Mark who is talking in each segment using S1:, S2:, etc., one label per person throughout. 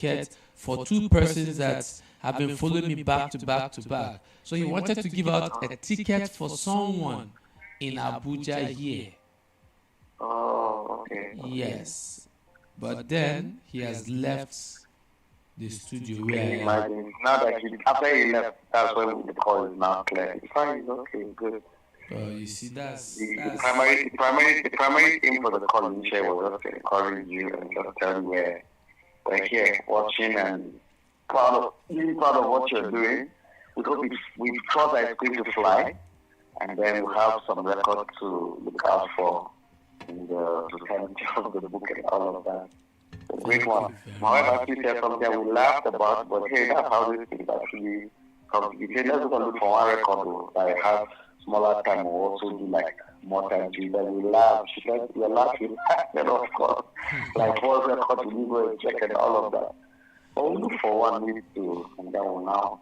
S1: ticket for two persons that have been following me back to back to back. So he wanted to give out a ticket for someone in Abuja here.
S2: Oh, okay.
S1: Yes. But then he has left the studio where
S2: imagine now that after he left, that's when the call is now clear. It's fine, okay, good.
S1: you see, that's
S2: the primary aim for the call initially was just to encourage you and just tell you we're here watching and being proud of what you're doing. We hope we trust that it's going to fly, and then we'll have some records to look out for in the totality of the book and all of that. A great one. However, you said something we laughed about, but hey, that's how this thing actually comes. You say, let's look for one record that has smaller time, we'll also do like more time to that we laugh. She said, you're laughing. Then, of course, like what record we go and check and all of that. But we look for one need to, and then we'll now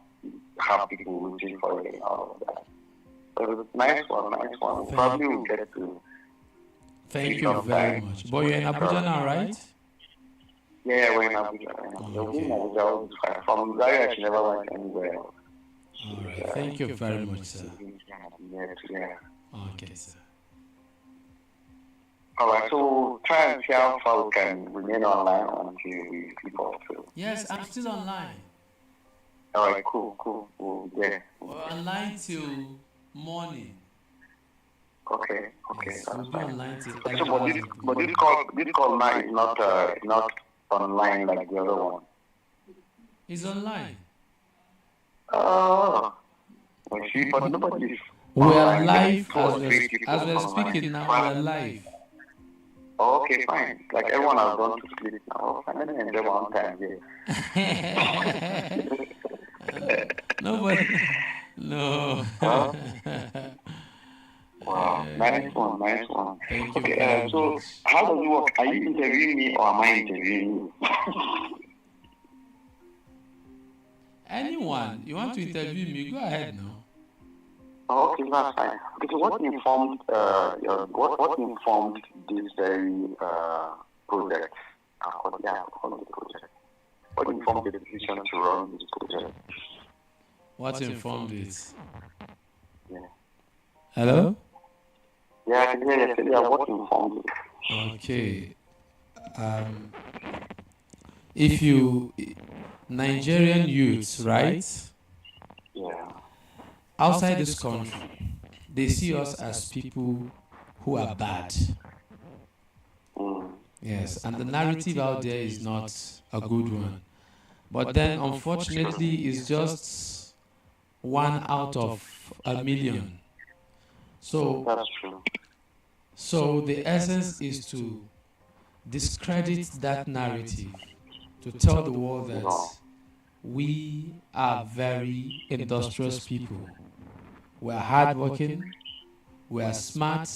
S2: have people waiting for it and all of that. So it's nice one. We'll probably will get to.
S1: Thank you very much. But you're in Abuja now, right?
S2: Yeah, we're in Abuja.
S1: Okay.
S2: In Abuja, from Zaria, she never went anywhere else.
S1: All right. Thank you very much, sir.
S2: Yeah.
S1: Okay, sir.
S2: All right, so try and see how far we can remain online until we keep off.
S1: Yes, I'm still online.
S2: All right, cool. Yeah.
S1: We're online till morning.
S2: Okay.
S1: Yes, we'll be online till
S2: but this call now is not online like the other one.
S1: It's online.
S2: Oh, see, but nobody's.
S1: We are live as we're speaking now. We're live.
S2: Oh, okay, fine. Like everyone has gone to sleep now. I didn't enjoy one time here.
S1: Nobody. No.
S2: Wow, nice one.
S1: Thank you.
S2: Okay, so how does it work? Are you interviewing me or am I interviewing you?
S1: Anyone you want to interview me, go ahead now.
S2: Oh, okay, that's fine. Okay, so what informed what informed this very project? What informed the decision to run this project?
S1: What informed it?
S2: Yeah.
S1: Hello?
S2: Yeah, I can hear you. Yeah, what informed it?
S1: Okay. If you Nigerian youths, right?
S2: Yeah.
S1: Outside this country, they see us as people who are bad. Yes, and the narrative out there is not a good one. But then, unfortunately, it's just 1 out of a million. So,
S2: that's true.
S1: So the essence is to discredit that narrative, to tell the world that we are very industrious people. We are hardworking, we are smart,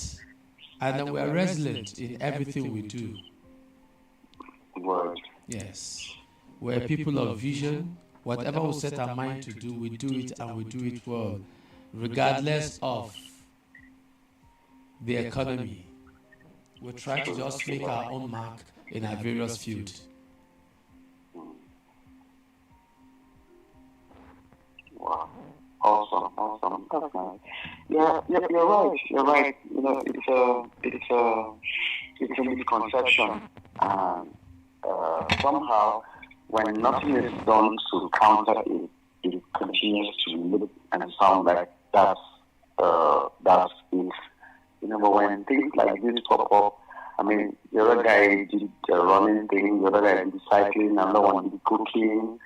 S1: and then we are resilient in everything we do.
S2: Word.
S1: Yes. We're people of vision. Whatever we set our mind to do, we do it and we do it well, regardless of the economy. We try to just make our own mark in our various fields.
S2: Wow. Awesome. That's nice. Yeah, you're right. You know, it's a misconception. Somehow, when nothing is done to counter it, it continues to look and sound like that's it. You know, but when things like this pop up, I mean, the other guy did the running thing, the other guy did cycling, another one did cooking.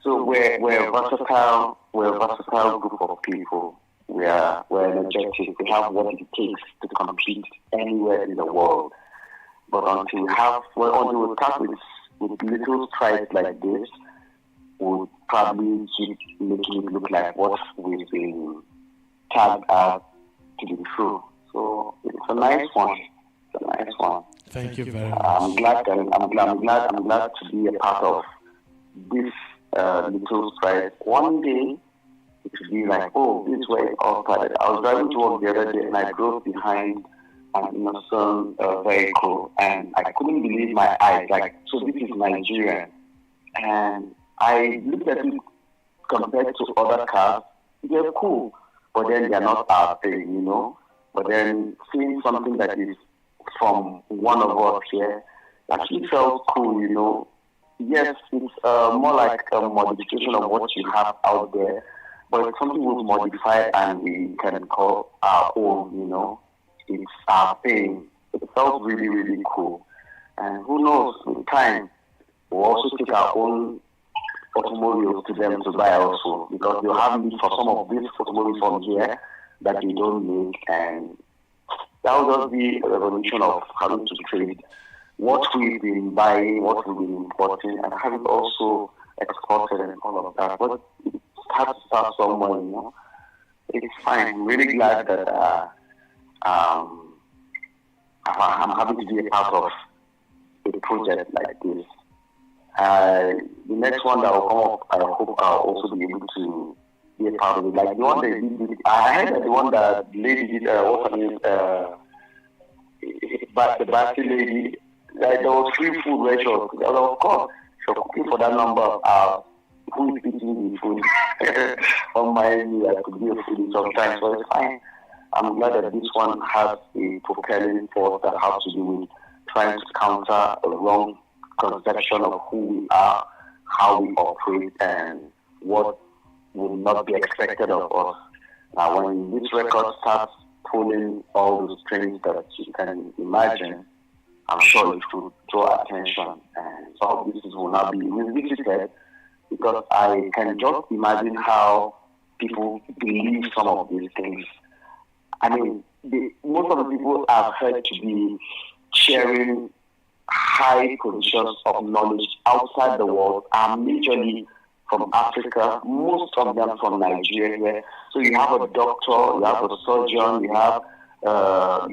S2: So we're a versatile group of people. We're energetic. We have what it takes to compete anywhere in the world. But until we start with little strides like this, we'll probably keep making it look like what we've been tagged as to be true. So it's a nice one.
S1: Thank you very much.
S2: I'm glad to be a part of this little stride. One day it will be like, oh, this way all started. I was driving to work the other day and I drove behind an innocent vehicle and I couldn't believe my eyes. Like, so this is Nigerian. and I looked at it compared to other cars. They're cool, but then they're not our thing, you know. But then seeing something that is from one of us here actually felt cool, you know. Yes, it's more like a modification of what you have out there, but it's something we've modified and we can call our own, you know. It's our thing. It felt really, really cool. And who knows, with time, we'll also take our own automobiles to them to buy also, because they'll have need for some of these automobiles from here that they don't make, and that will just be a revolution of having to trade what we've been buying, what we've been importing, and have it also exported and all of that. But it has to start somewhere, you know. It's fine. I'm really glad that um, I'm happy to be a part of a project like this. The next one that will come up, I hope I'll also be able to be a part of it. Like the one that did, I heard that the one that the lady did, what's her name, but the Basti lady, like there was free food where she was, of course, she was cooking for that number of hours. Who is eating the food on my knee? I could be a foodie sometimes, so it's fine. I'm glad that this one has a propelling force that has to do with trying to counter a wrong conception of who we are, how we operate, and what would not be expected of us. Now, when this record starts pulling all the strings that you can imagine, I'm sure it will draw attention, and some of these will not be revisited, because I can just imagine how people believe some of these things. I mean, most of the people I've heard to be sharing high positions of knowledge outside the world are majorly from Africa, most of them from Nigeria. So you have a doctor, you have a surgeon, you have a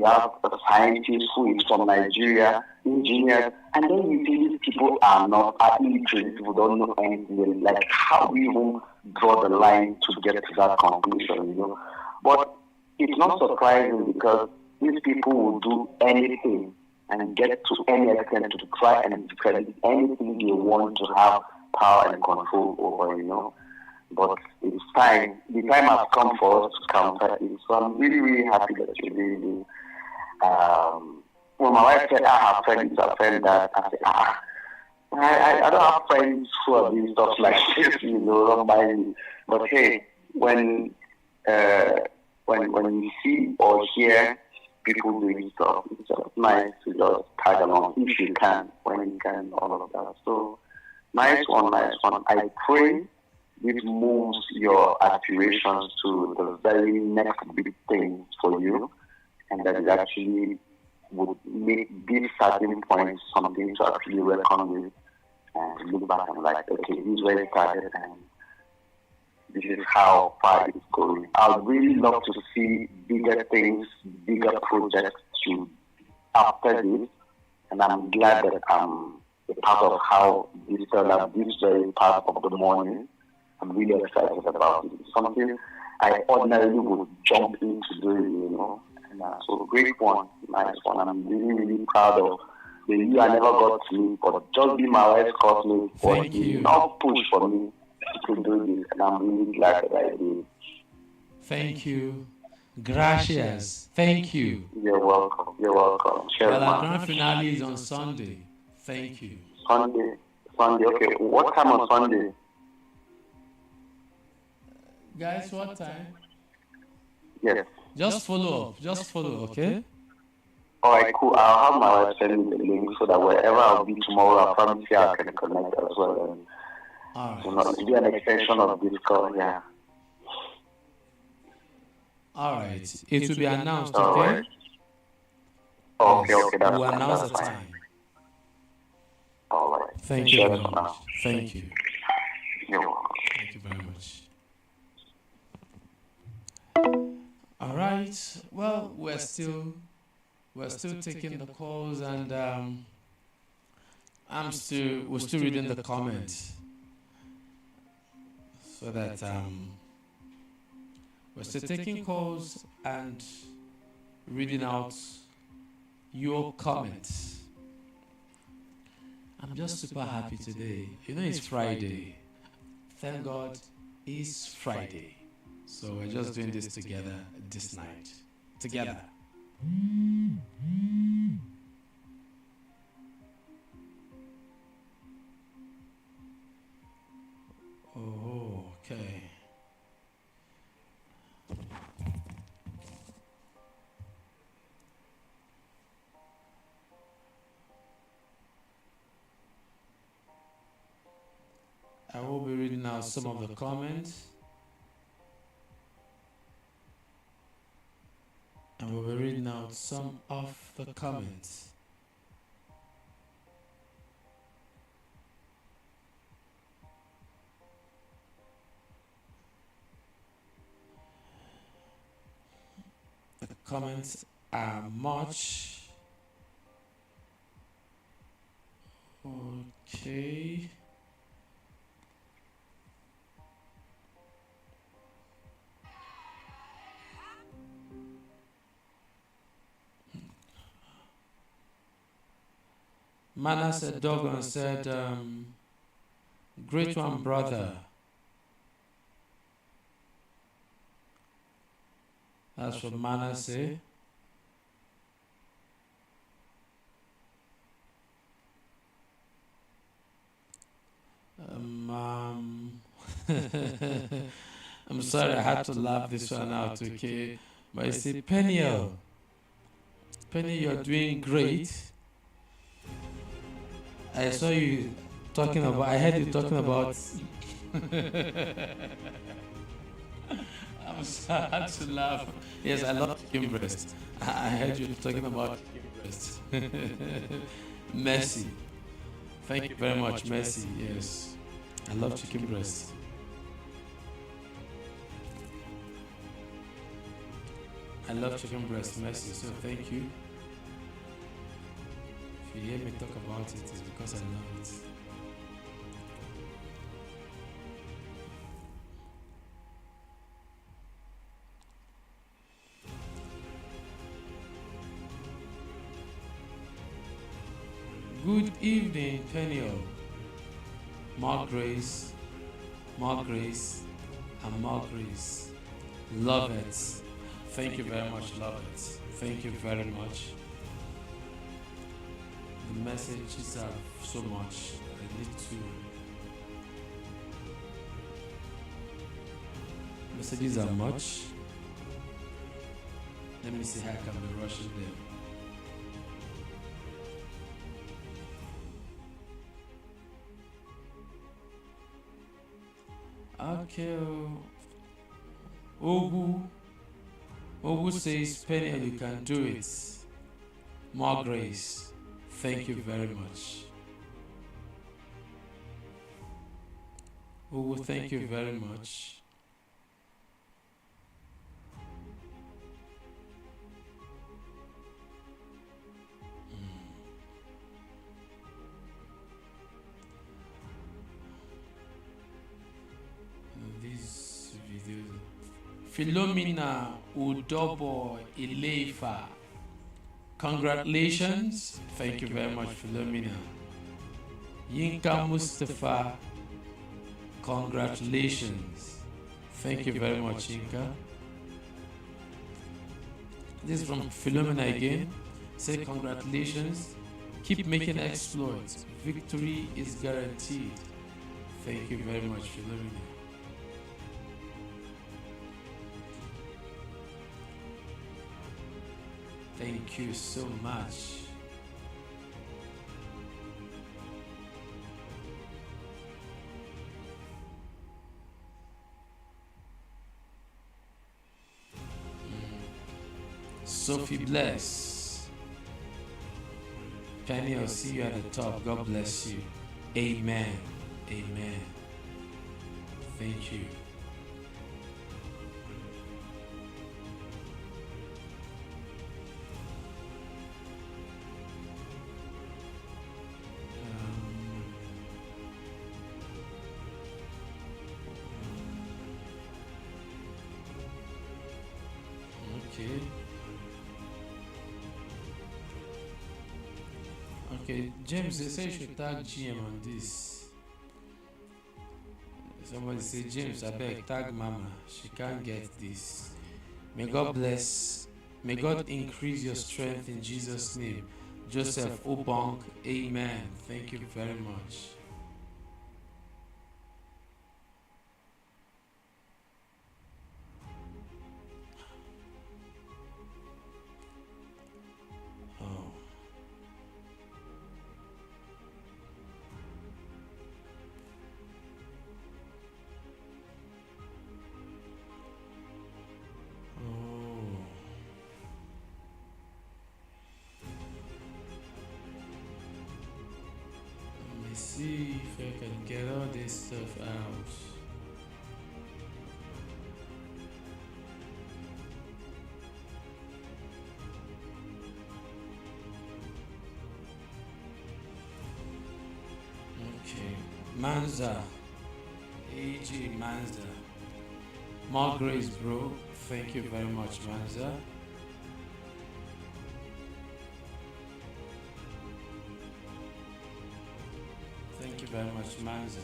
S2: scientist who is from Nigeria, engineers, and then you see these people are illiterate, people don't know anything. Like, how do you even draw the line to get to that conclusion, you know? But it's not surprising, because these people will do anything and get to any extent to try and discredit anything they want to have power and control over, you know. But it's time. The time has come for us to counter it. So I'm really, really happy that you're doing this. When my wife said, I have friends, a friend that, I said, I don't have friends who are doing stuff like this, you know, don't mind me. But hey, when you see or hear people doing stuff, it's just nice to just tag along if you can, when you can, all of that. So, nice one, nice one. I pray this moves your aspirations to the very next big thing for you, and that it actually would make these starting points something to actually reckon with, and look back and like, okay, this is where it started, and this is how far it's going. I'd really love to see bigger things, bigger projects to after this, and I'm glad that I'm a part of how this turned out this very part of the morning. I'm really excited about it. It's something I ordinarily would jump into doing, you know. And, so great one, nice one. I'm really, really proud of the you I never got to meet, but just be my wife's classmate for not push for me to do this, and I'm really glad that I did.
S1: Thank you. Gracias. Thank you.
S2: You're welcome. You're welcome.
S1: Well, our grand finale is on Sunday. Thank you.
S2: Sunday. Okay. What time on Sunday?
S1: Guys, what time?
S2: Yes.
S1: Just follow up. Just follow, okay?
S2: Alright, cool. I'll have my wife send me the link so that wherever I'll be tomorrow, I'll probably see I can connect as well. And
S1: alright.
S2: It'll be an extension of this call, yeah.
S1: Alright. It will be announced, okay?
S2: Right. Okay, that's
S1: we'll
S2: fine.
S1: announce
S2: That's
S1: the
S2: fine.
S1: time.
S2: Alright.
S1: Thank you very much. Thank you.
S2: You're welcome.
S1: Thank you very much. All right. Well, we're still taking the calls, and we're still reading the comments, so that we're still taking calls and reading out your comments. I'm just super happy today. You know, it's Friday. Thank God it's Friday. So we're just doing this together this night. Together. Oh, okay. I will be reading out some of the comments. And we'll be reading out some of the comments. The comments are much. Okay. Manasseh Dogon said, great one, brother. That's from Manasseh. I'm sorry, I had to laugh this one out, okay? But I say, Peniel, you're doing great. I saw you talking about, I heard you talking about. I'm sad to laugh. Yes, I love chicken breast. I heard you talking about chicken breast. Mercy. Thank you very much, Mercy. Yes, I love chicken breast. I love chicken breast, Mercy. So thank you. If you hear me talk about it, it's because I love it. Good evening, Peniel. More grace, and more grace. Love it. Thank you very much, love it. Thank you very much. The messages are so much. I need to. Messages are much. Let me see how I can be rushing them. Okay. Ogu says, Peniel, you can do it. More grace. Thank you very much. Ogu, thank you very much. These videos. Philomena Udobo Ileifa. Congratulations. Thank you very much, Philomena. Yinka Mustafa. Congratulations. Thank you very much, Yinka. This is from Philomena again. Say congratulations. Keep making exploits. Victory is guaranteed. Thank you very much, Philomena. Thank you so much. Sophie bless. Penny, I'll see you at the top. God bless you. Amen. Amen. Thank you. Okay, James, they say you should tag GM on this. Somebody say, James, I beg, tag Mama. She can't get this. May God bless. May God increase your strength in Jesus' name. Joseph Obong, amen. Thank you very much. Oh. Oh. Let me see if I can get all this stuff out. Okay. Manza. AG Manza. More grace, bro. Thank you very much, Manza. Thank you very much, Manza.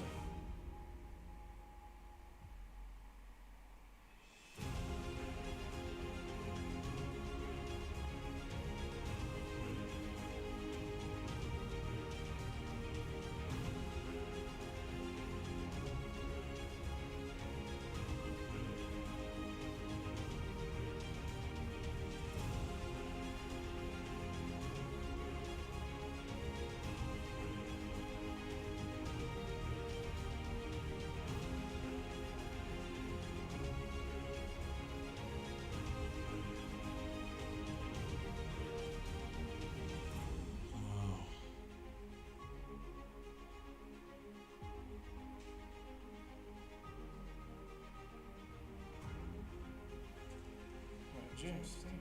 S1: James, thank you.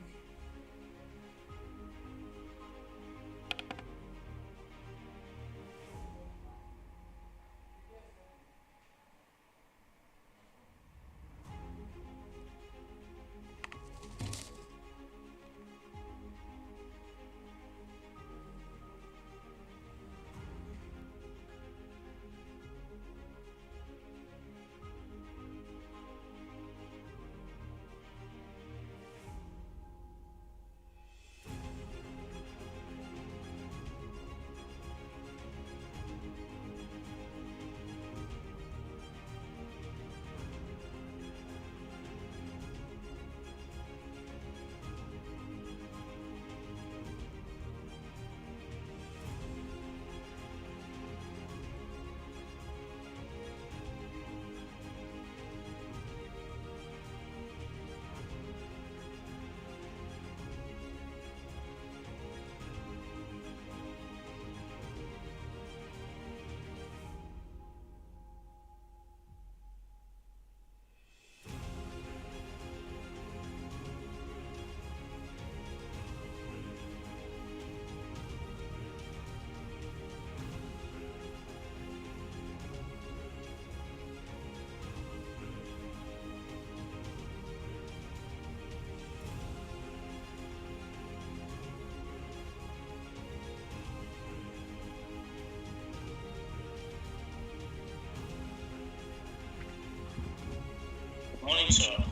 S3: Morning, sir.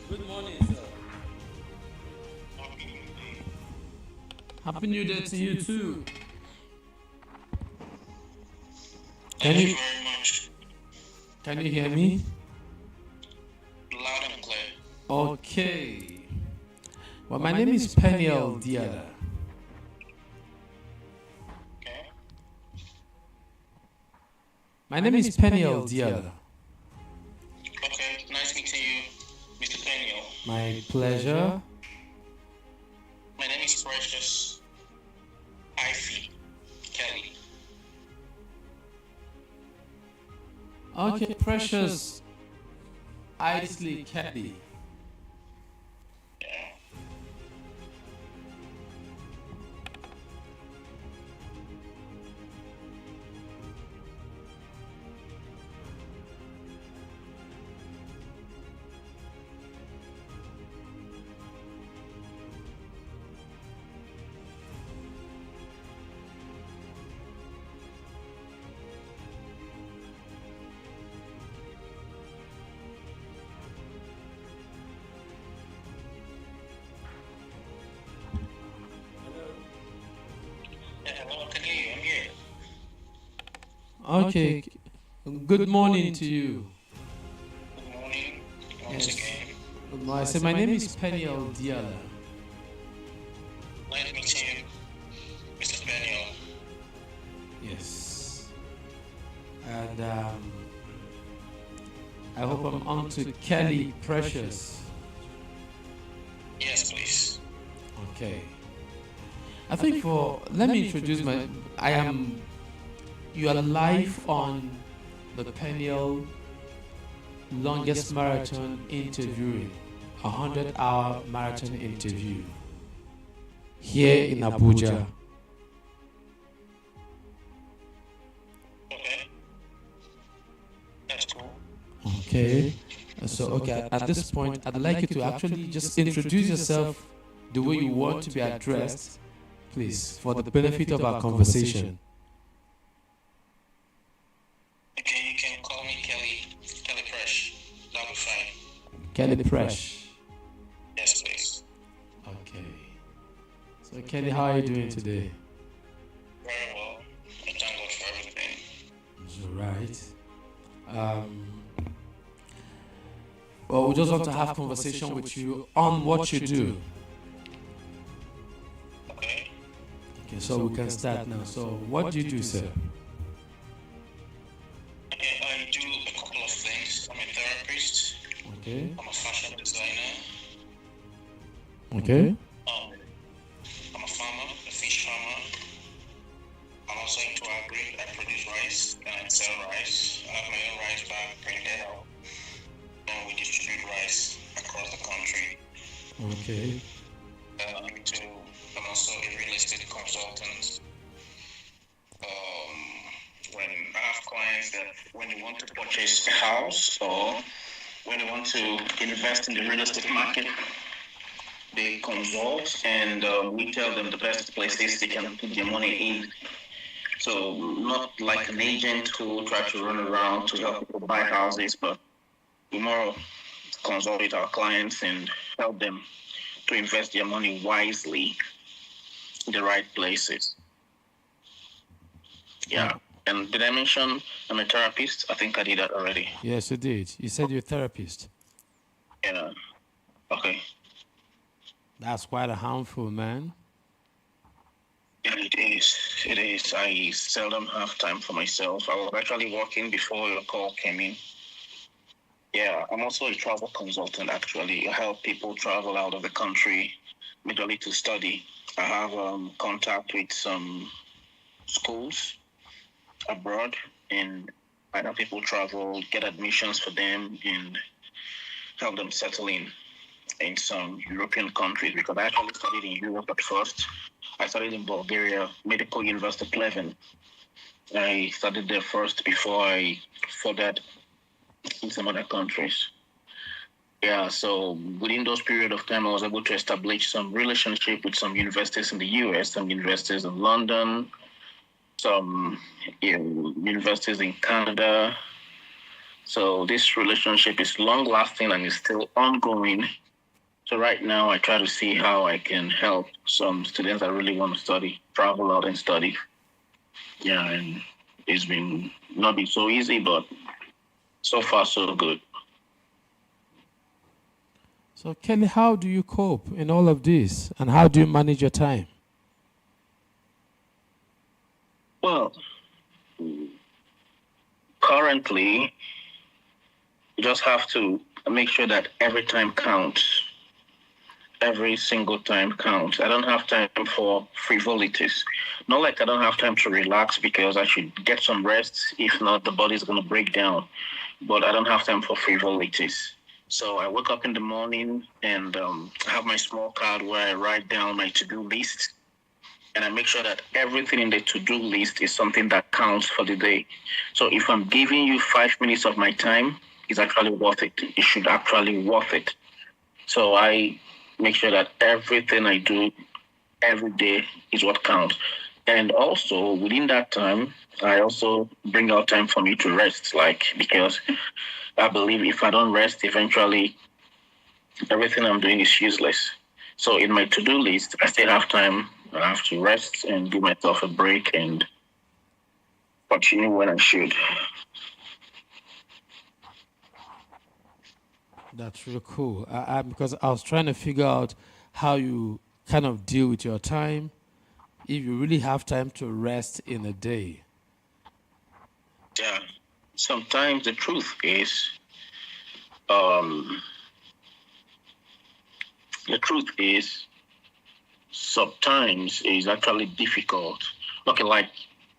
S1: Good morning, sir. Happy New Year to you too.
S3: Thank you very much.
S1: Can you hear me?
S3: Loud and clear.
S1: Okay. Well, my name is Peniel Diala.
S3: Okay.
S1: My name is Peniel Diala.
S3: Okay. Nice meeting you, Mr. Peniel.
S1: My pleasure.
S3: My name is Precious Ivy Kelly.
S1: Okay, Precious Isley Kelly.
S3: Yeah. hear you. I'm here.
S1: Okay. Good morning to you.
S3: Good morning once
S1: Yes.
S3: again.
S1: Good morning. I say my name is Peniel Diala.
S3: Nice meeting you, Mr. Peniel.
S1: Yes. And I hope I'm on to Kelly Precious.
S3: Yes, please.
S1: Okay. I think let me introduce you are live on the Peniel longest marathon interviewing, 100-hour marathon interview here in Abuja.
S3: Okay. That's cool.
S1: Okay. So, okay, at this point, I'd like you to actually just introduce yourself the way you want to be addressed, please, for the benefit of our conversation.
S3: Okay, you can call me Kelly. Kelly Fresh. That'll be fine.
S1: Kelly Fresh.
S3: Yes, please.
S1: Okay. So, Kelly, how are you doing today?
S3: Very well. I thank God for everything.
S1: All right. Well, we just want to have conversation with you on what you do.
S3: Okay.
S1: Okay, so we can start now. So, what do you do, sir?
S3: Okay, I do a couple of things. I'm a therapist.
S1: Okay.
S3: I'm a fashion designer.
S1: Okay.
S3: I'm a farmer, a fish farmer. I'm also into agri. I produce rice and I sell rice. I have my own rice bag printed out. And we distribute rice across the country.
S1: Okay.
S3: I'm also a real estate consultant. When I have clients that when they want to purchase a house or when they want to invest in the real estate market, they consult and we tell them the best places they can put their money in. So not like an agent who try to run around to help people buy houses, but we more consult with our clients and help them to invest their money wisely in the right places. Yeah. And did I mention I'm a therapist? I think I did that already.
S1: Yes, you did. You said you're a therapist.
S3: Yeah. Okay.
S1: That's quite a handful, man.
S3: Yeah, it is. It is. I seldom have time for myself. I was actually working before your call came in. Yeah, I'm also a travel consultant, actually. I help people travel out of the country, majorly to study. I have contact with some schools abroad, and I help people travel, get admissions for them, and help them settle in some European countries, because I actually studied in Europe at first. I studied in Bulgaria, Medical University Pleven. I studied there first before I furthered in some other countries. Yeah, so within those period of time, I was able to establish some relationship with some universities in the US, some universities in London, some universities in Canada. So this relationship is long lasting and is still ongoing. So right now, I try to see how I can help some students that really want to study, travel out and study. Yeah, and it's been not been so easy, but so far so good.
S1: So, Kelly, how do you cope in all of this, and how do you manage your time?
S3: Well, currently, you just have to make sure that every time counts. Every single time counts. I don't have time for frivolities. Not like I don't have time to relax because I should get some rest. If not, the body's going to break down. But I don't have time for frivolities. So I wake up in the morning and have my small card where I write down my to-do list. And I make sure that everything in the to-do list is something that counts for the day. So if I'm giving you 5 minutes of my time, it's actually worth it. It should actually worth it. So I make sure that everything I do every day is what counts. And also within that time, I also bring out time for me to rest, because I believe if I don't rest, eventually everything I'm doing is useless. So in my to-do list, I still have time I have to rest and give myself a break and continue when I should.
S1: That's real cool. Because I was trying to figure out how you kind of deal with your time, if you really have time to rest in a day.
S3: Yeah. Sometimes the truth is, um, the truth is, sometimes it's actually difficult. Okay, like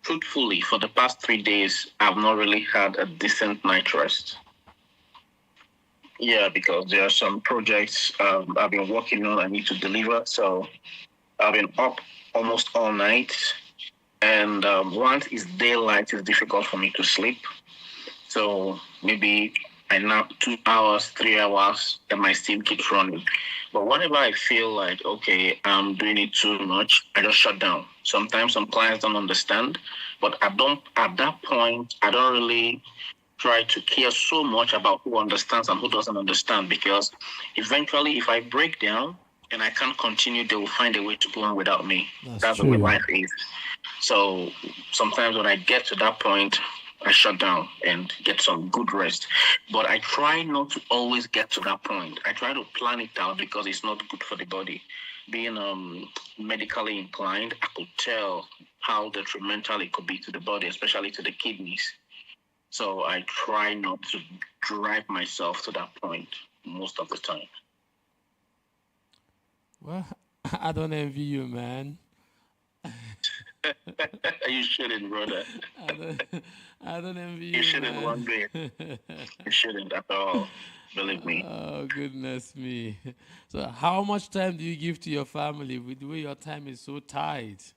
S3: truthfully, for the past 3 days, I've not really had a decent night rest. Yeah, because there are some projects I've been working on. I need to deliver, so I've been up almost all night. And once it's daylight, it's difficult for me to sleep. So maybe I nap 2 hours, 3 hours, and my steam keeps running. But whenever I feel like, okay, I'm doing it too much, I just shut down. Sometimes some clients don't understand, but at that point, I don't really try to care so much about who understands and who doesn't understand, because eventually, if I break down and I can't continue, they will find a way to go on without me.
S1: That's
S3: That's the way
S1: true.
S3: life is. So sometimes when I get to that point, I shut down and get some good rest. But I try not to always get to that point. I try to plan it out because it's not good for the body. Being medically inclined, I could tell how detrimental it could be to the body, especially to the kidneys. So I try not to drive myself to that point most of the time.
S1: Well, I don't envy you, man.
S3: You shouldn't, brother.
S1: I don't, I don't envy
S3: You
S1: you,
S3: shouldn't
S1: man.
S3: one bit. You shouldn't at all. Believe me.
S1: Oh, goodness me. So, how much time do you give to your family with the way your time is so tight?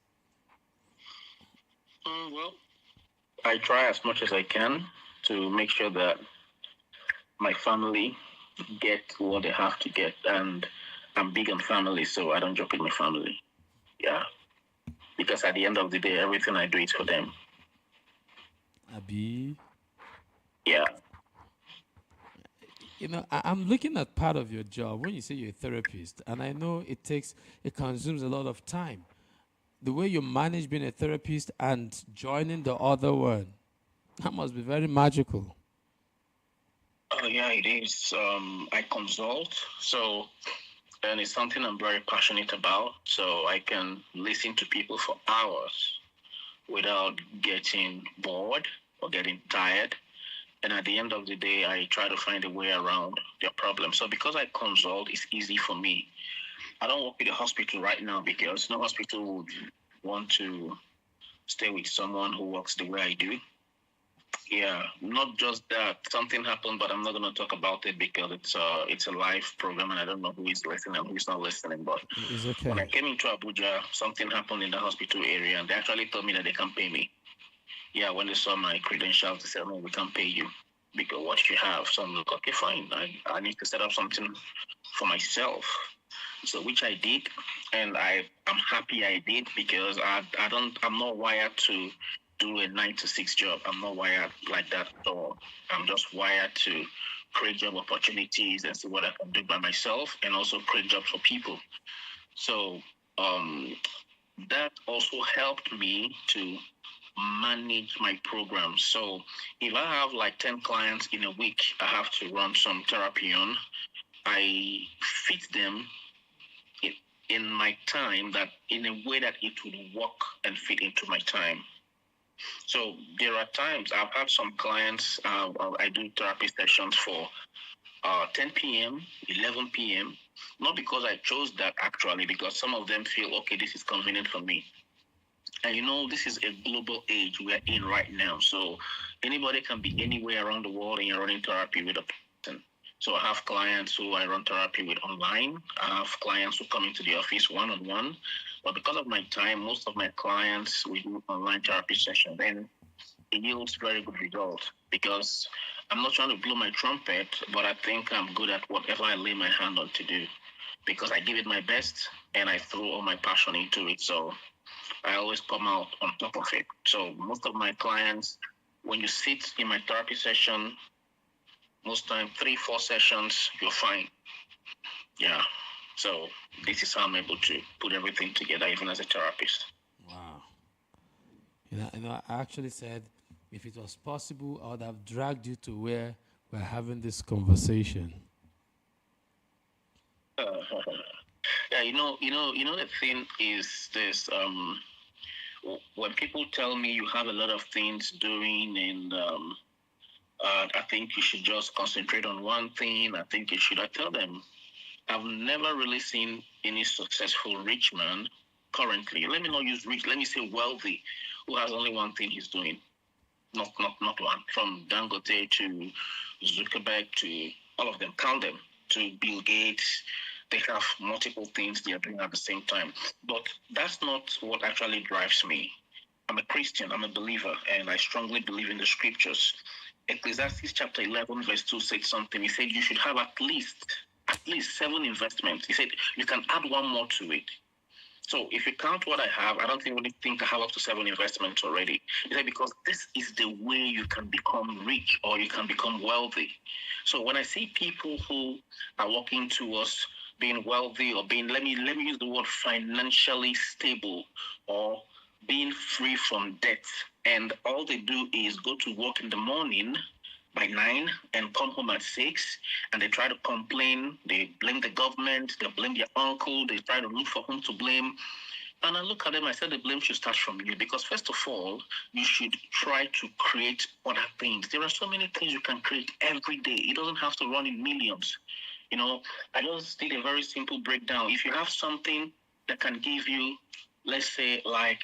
S3: Well, I try as much as I can to make sure that my family get what they have to get. And I'm big on family, so I don't joke with my family. Yeah. Because at the end of the day, everything I do is for them.
S1: Abi?
S3: Yeah.
S1: I'm looking at part of your job when you say you're a therapist, and I know it consumes a lot of time. The way you manage being a therapist and joining the other one, that must be very magical.
S3: Oh, yeah, it is. I consult. So, and it's something I'm very passionate about. So I can listen to people for hours without getting bored or getting tired. And at the end of the day, I try to find a way around their problem. So because I consult, it's easy for me. I don't work with a hospital right now because no hospital would want to stay with someone who works the way I do. Yeah, not just that. Something happened, but I'm not going to talk about it because it's a live program and I don't know who is listening and who is not listening. But
S1: It's
S3: when I
S1: okay.
S3: came into Abuja, something happened in the hospital area and they actually told me that they can't pay me. Yeah, when they saw my credentials, they said, "No, we can't pay you because what you have." So I'm like, "Okay, fine. I need to set up something for myself." So which I did, and I'm happy I did because I'm not wired to do a 9 to 6 job. I'm not wired like that at all. I'm just wired to create job opportunities and see what I can do by myself, and also create jobs for people. So um, that also helped me to manage my program. So if I have like 10 clients in a week, I have to run some therapy on. I fit them in, in my time that in a way that it would work and fit into my time. So there are times I've had some clients, I do therapy sessions for 10 p.m., 11 p.m. Not because I chose that actually, because some of them feel, okay, this is convenient for me. And this is a global age we're in right now. So anybody can be anywhere around the world and you're running therapy with a person. So I have clients who I run therapy with online. I have clients who come into the office one-on-one. But because of my time, most of my clients, we do online therapy sessions. And it yields very good results because I'm not trying to blow my trumpet, but I think I'm good at whatever I lay my hand on to do because I give it my best and I throw all my passion into it. So I always come out on top of it. So most of my clients, when you sit in my therapy session, most time 3, 4 sessions, you're fine. Yeah. So this is how I'm able to put everything together, even as a therapist.
S1: Wow. I actually said if it was possible, I would have dragged you to where we're having this conversation.
S3: Yeah, the thing is this. When people tell me you have a lot of things doing, and I think you should just concentrate on one thing. I think you should. I tell them I've never really seen any successful rich man currently. Let me not use rich. Let me say wealthy, who has only one thing he's doing. Not one. From Dangote to Zuckerberg to all of them. Count them to Bill Gates. They have multiple things they are doing at the same time. But that's not what actually drives me. I'm a Christian, I'm a believer, and I strongly believe in the scriptures. Ecclesiastes chapter 11, verse 2 said something. He said you should have at least 7 investments. He said you can add one more to it. So if you count what I have, I don't really think I have up to 7 investments already. He said because this is the way you can become rich or you can become wealthy. So when I see people who are walking towards being wealthy or being, let me use the word financially stable or being free from debt, and all they do is go to work in the morning by 9 and come home at 6, and they try to complain, they blame the government, they blame their uncle, they try to look for whom to blame. And I look at them, I said the blame should start from you, because first of all, you should try to create other things. There are so many things you can create every day. It doesn't have to run in millions. I just did a very simple breakdown. If you have something that can give you, let's say, like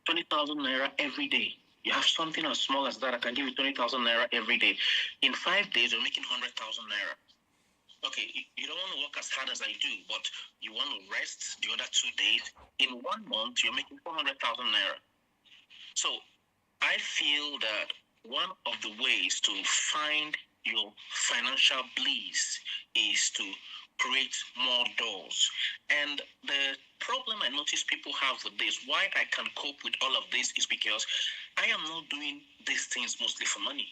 S3: 20,000 naira every day. You have something as small as that. I can give you 20,000 naira every day. In 5 days, you're making 100,000 naira. Okay, you don't want to work as hard as I do, but you want to rest the other 2 days. In 1 month, you're making 400,000 naira. So I feel that one of the ways to find your financial bliss is to create more doors. And the problem I notice people have with this, why I can cope with all of this, is because I am not doing these things mostly for money.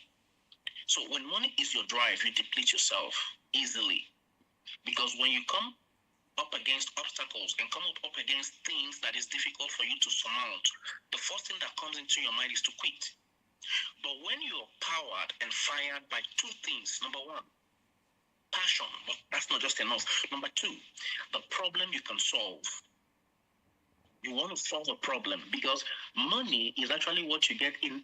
S3: So when money is your drive, you deplete yourself easily. Because when you come up against obstacles and come up against things that is difficult for you to surmount, the first thing that comes into your mind is to quit. But when you're powered and fired by 2 things, number 1, passion, but that's not just enough. Number 2, the problem you can solve. You want to solve a problem because money is actually what you get in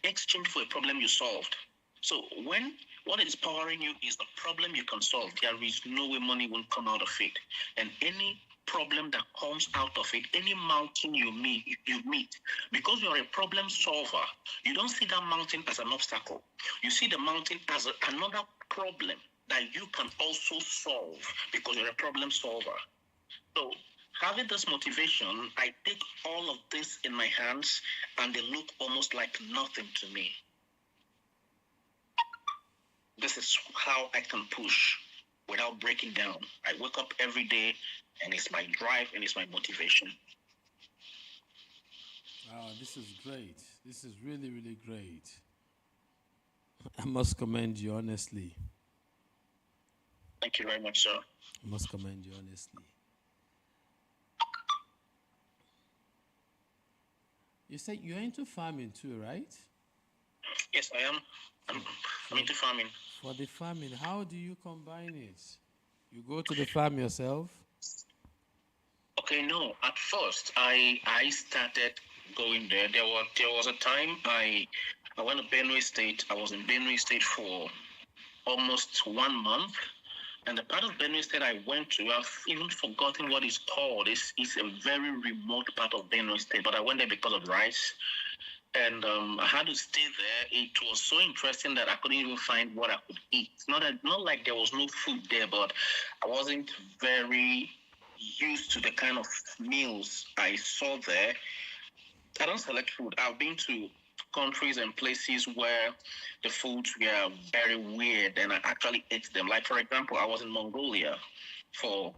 S3: exchange for a problem you solved. So when what is powering you is the problem you can solve, there is no way money won't come out of it. And any problem that comes out of it, any mountain you meet, because you're a problem solver, you don't see that mountain as an obstacle. You see the mountain as another problem that you can also solve because you're a problem solver. So having this motivation, I take all of this in my hands and they look almost like nothing to me. This is how I can push without breaking down. I wake up every day and it's my drive and it's my motivation.
S1: Wow, this is great. This is really, really great. I must commend you honestly.
S3: Thank you very much, sir.
S1: I must commend you honestly. You said you're into farming too, right?
S3: Yes, I am. I'm into farming.
S1: For the farming, how do you combine it? You go to the farm yourself?
S3: Okay, no. At first, I started going there. There was a time I went to Benue State. I was in Benue State for almost 1 month. And the part of Benue State I went to, I've even forgotten what it's called. It's a very remote part of Benue State, but I went there because of rice. And I had to stay there. It was so interesting that I couldn't even find what I could eat. Not like there was no food there, but I wasn't very used to the kind of meals I saw there. I don't select food. I've been to countries and places where the foods were very weird and I actually ate them. Like, for example, I was in Mongolia for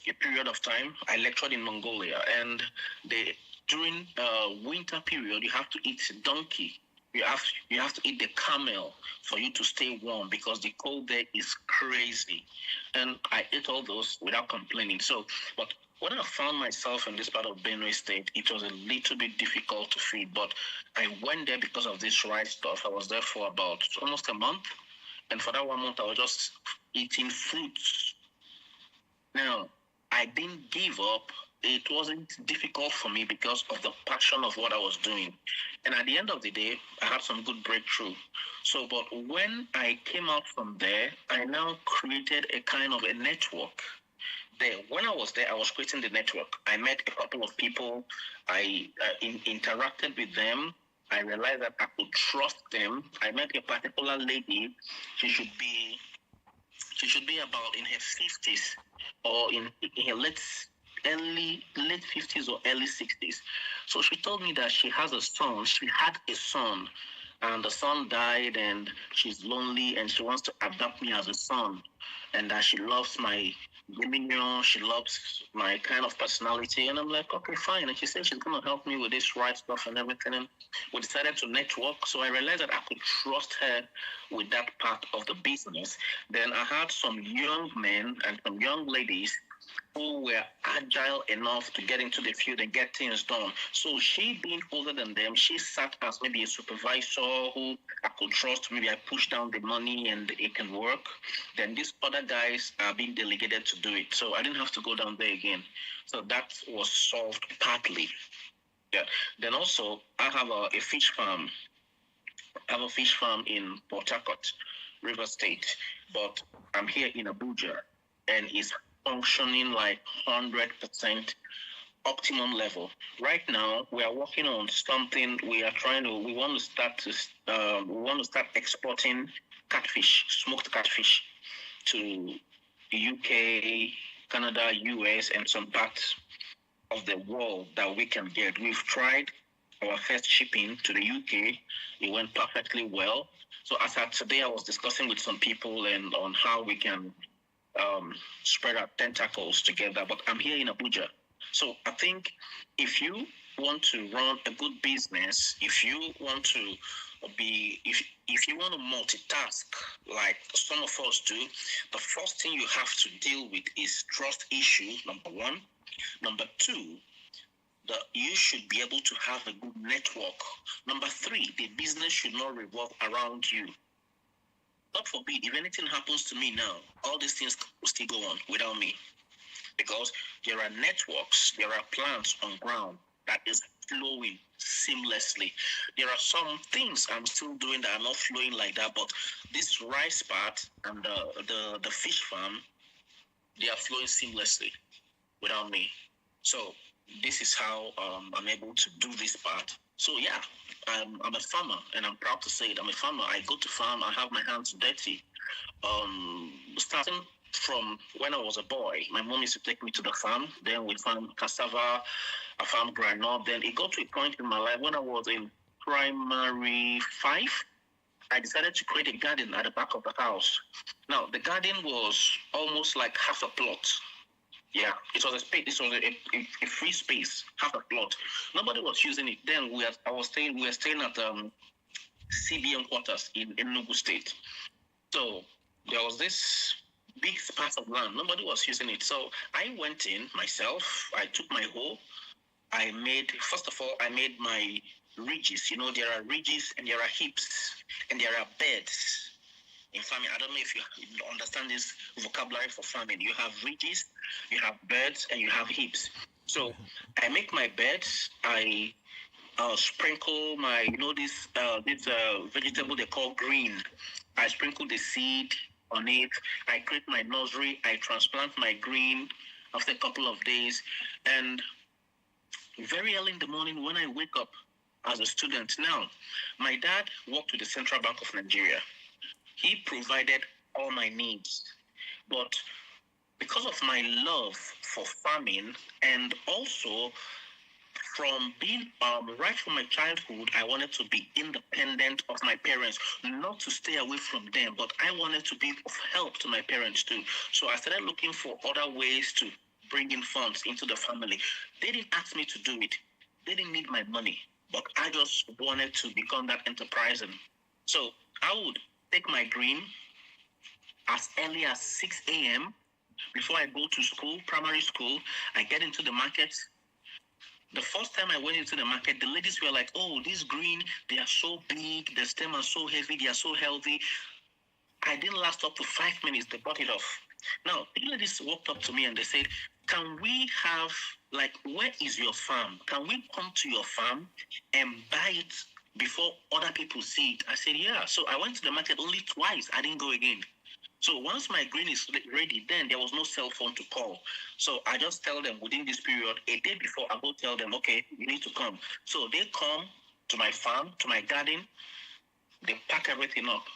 S3: a period of time. I lectured in Mongolia, and during winter period, you have to eat donkey. you have to eat the camel for you to stay warm because the cold there is crazy. And I ate all those without complaining. So, but when I found myself in this part of Benue State, it was a little bit difficult to feed. But I went there because of this rice stuff. I was there for about almost a month. And for that 1 month, I was just eating fruits. Now, I didn't give up. It wasn't difficult for me because of the passion of what I was doing. And at the end of the day, I had some good breakthrough. So, but when I came out from there, I now created a kind of a network there. When I was there, I was creating the network. I met a couple of people. I interacted with them. I realized that I could trust them. I met a particular lady. She should be about in her 50s or in her late 50s or early 60s. So she told me that she has a son. She had a son, and the son died, and she's lonely, and she wants to adopt me as a son, and that she loves my demeanor, she loves my kind of personality. And I'm like, okay, fine. And she said she's going to help me with this right stuff and everything. And we decided to network. So I realized that I could trust her with that part of the business. Then I had some young men and some young ladies who were agile enough to get into the field and get things done. So she being older than them, she sat as maybe a supervisor who I could trust. Maybe I push down the money and it can work. Then these other guys are being delegated to do it. So I didn't have to go down there again. So that was solved partly. Yeah. Then also I have a fish farm. I have a fish farm in Port Harcourt, River State, but I'm here in Abuja, and it's functioning like 100% optimum level. Right now, we are working on something. We want to start exporting catfish, smoked catfish, to the UK, Canada, US, and some parts of the world that we can get. We've tried our first shipping to the UK. It went perfectly well. So as of today, I was discussing with some people and on how we can spread our tentacles together. But I'm here in Abuja. So I think if you want to run a good business, if you want to if you want to multitask like some of us do, the first thing you have to deal with is trust issue, number one. Number two, that you should be able to have a good network. Number three, the business should not revolve around you. God forbid, if anything happens to me now, all these things will still go on without me. Because there are networks, there are plans on ground that is flowing seamlessly. There are some things I'm still doing that are not flowing like that, but this rice part and the fish farm, they are flowing seamlessly without me. So this is how I'm able to do this part. So yeah, I'm a farmer, and I'm proud to say it. I'm a farmer. I go to farm. I have my hands dirty. Starting from when I was a boy, my mom used to take me to the farm. Then we farmed cassava, I farmed granite. Then it got to a point in my life when I was in primary 5. I decided to create a garden at the back of the house. Now the garden was almost like half a plot. Yeah, it was a space. It was a free space, half a plot. Nobody was using it. Then we were staying at CBN quarters in Enugu State. So there was this big spat of land. Nobody was using it. So I went in myself. I took my hoe. First of all, I made my ridges. You know, there are ridges and there are hips and there are beds. In farming, I don't know if you understand this vocabulary for farming. You have ridges, you have beds, and you have hips. So I make my beds. I sprinkle my, this vegetable they call green. I sprinkle the seed on it. I create my nursery. I transplant my green after a couple of days. And very early in the morning when I wake up as a student, now, my dad worked with the Central Bank of Nigeria. He provided all my needs. But because of my love for farming, and also from being right from my childhood, I wanted to be independent of my parents, not to stay away from them, but I wanted to be of help to my parents too. So I started looking for other ways to bring in funds into the family. They didn't ask me to do it. They didn't need my money. but I just wanted to become that enterprising. So I would take my green as early as 6 a.m. before I go to school, primary school. I get into the market. The first time I went into the market, the ladies were like, "Oh, this green, they are so big, the stem are so heavy, they are so healthy." I didn't last up to 5 minutes, they bought it off. Now, the ladies walked up to me and they said, "Can we have, like, where is your farm? Can we come to your farm and buy it before other people see it?" I said, "Yeah." So I went to the market only twice. I didn't go again. So once my green is ready, then there was no cell phone to call. So I just tell them within this period, a day before, I go tell them, "Okay, you need to come." So they come to my farm, to my garden, they pack everything up.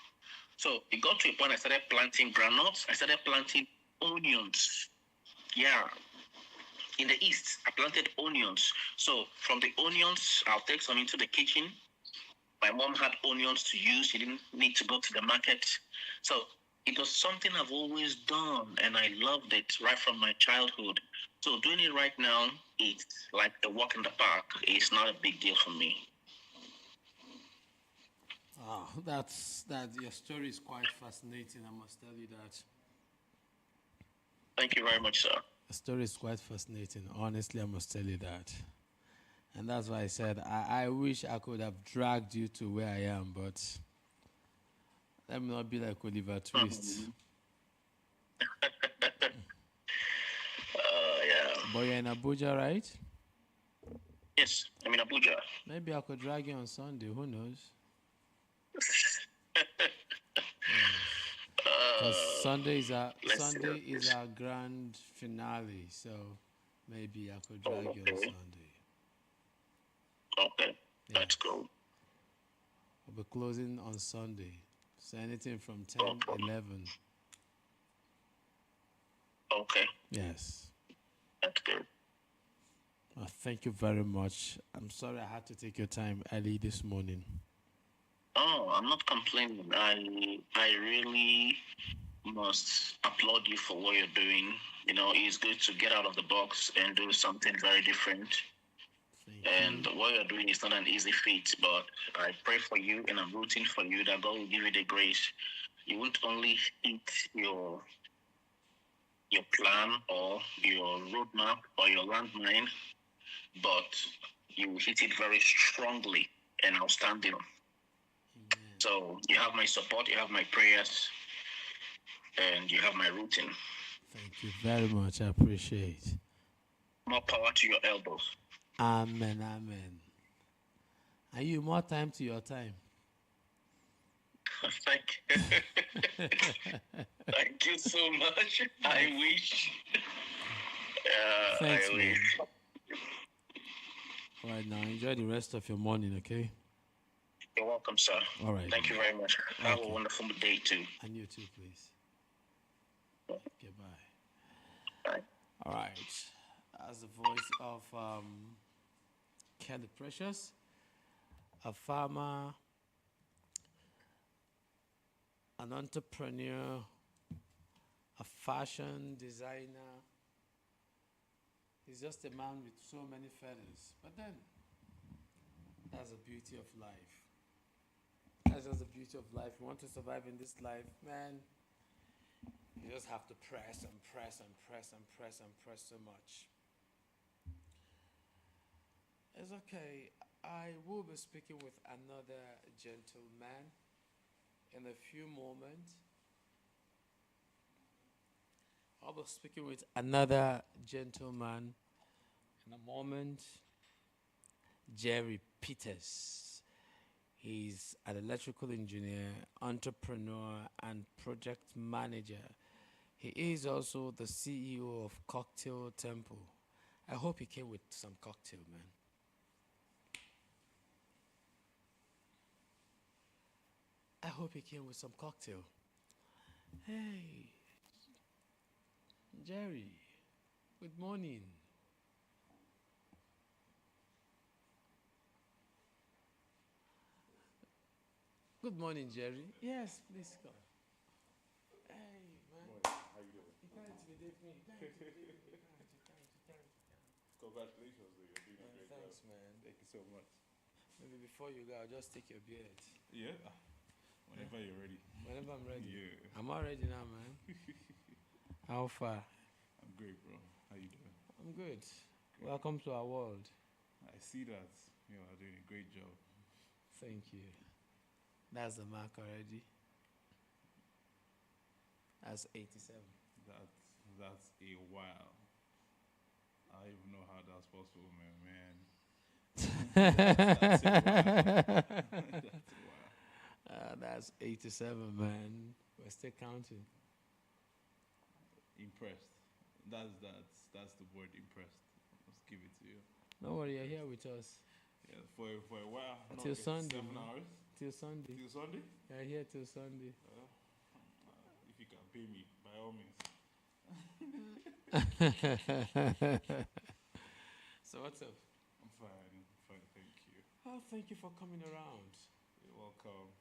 S3: So it got to a point I started planting granules, I started planting onions. Yeah, in the east, I planted onions. So from the onions, I'll take some into the kitchen. My mom had onions to use. She didn't need to go to the market. So it was something I've always done, and I loved it right from my childhood. So doing it right now, it's like a walk in the park. It's not a big deal for me.
S1: Oh, that. Your story is quite fascinating. I must tell you that.
S3: Thank you very much, sir.
S1: The story is quite fascinating. Honestly, I must tell you that. And that's why I said I wish I could have dragged you to where I am, but let me not be like Oliver Twist.
S3: Mhm. Yeah.
S1: But you're in Abuja, right?
S3: Yes, I'm in Abuja.
S1: Maybe I could drag you on Sunday. Who knows? Because
S3: Let's see.
S1: Sunday is our grand finale, so maybe I could
S3: Oh,
S1: drag you on
S3: okay.
S1: Sunday.
S3: Okay. That's
S1: Yes.
S3: cool.
S1: We'll be closing on Sunday. So anything from 10,
S3: Okay.
S1: 11.
S3: Okay.
S1: Yes.
S3: That's good.
S1: Thank you very much. I'm sorry I had to take your time early this morning.
S3: Oh, I'm not complaining. I really must applaud you for what you're doing. It's good to get out of the box and do something very different.
S1: Thank
S3: And
S1: you.
S3: what you're doing is not an easy feat, but I pray for you and I'm rooting for you that God will give you the grace. You won't only hit your plan or your roadmap or your landmine, but you will hit it very strongly and outstanding.
S1: Amen.
S3: So you have my support, you have my prayers, and you have my routine.
S1: Thank you very much. I appreciate.
S3: More power to your elbows.
S1: Amen. Amen. And you more time to your time.
S3: Thank Thank you so much. I wish.
S1: Thanks,
S3: I
S1: man.
S3: wish.
S1: All right, now enjoy the rest of your morning, okay?
S3: You're welcome, sir.
S1: All right.
S3: Thank you very much. Have a
S1: Okay.
S3: wonderful day too.
S1: And you too, please. Okay, bye.
S3: Bye.
S1: All right. As the voice of Kelly Precious, a farmer, an entrepreneur, a fashion designer. He's just a man with so many feathers. But then, that's the beauty of life. That's just the beauty of life. You want to survive in this life, man, you just have to press and press and press and press and press so much. It's okay. I will be speaking with another gentleman in a few moments. I'll be speaking with another gentleman in a moment. Jerry Peters. He's an electrical engineer, entrepreneur, and project manager. He is also the CEO of Cocktail Temple. I hope he came with some cocktail, man. I hope he came with some cocktail. Hey, Jerry, good morning. Good morning, Jerry. Yes, please come. Hey, man.
S4: How you doing?
S1: You can't intimidate me. You can't intimidate me. You can't.
S4: Congratulations, though. You're doing a great
S1: Thanks,
S4: job.
S1: man.
S4: Thank you so much.
S1: Maybe before you go, I'll just take your beard.
S4: Yeah. Whenever you're ready.
S1: Whenever I'm ready.
S4: Yeah.
S1: I'm all ready now, man. How far?
S4: I'm great, bro. How you doing?
S1: I'm good. Welcome to our world.
S4: I see that you are doing a great job.
S1: Thank you. That's the mark already. That's 87.
S4: That's a while. I don't even know how that's possible, man. That's a while. That's a while.
S1: That's 87, man. We're still counting.
S4: Impressed. That's the word impressed. Let's give it to you.
S1: Don't worry, you're here with us.
S4: Yeah, for a while.
S1: Till Sunday.
S4: 7 hours.
S1: Till Sunday.
S4: Till Sunday?
S1: You're here till Sunday.
S4: If you can pay me, by all means.
S1: So what's up?
S4: I'm fine, thank you.
S1: Oh, thank you for coming around.
S4: You're welcome.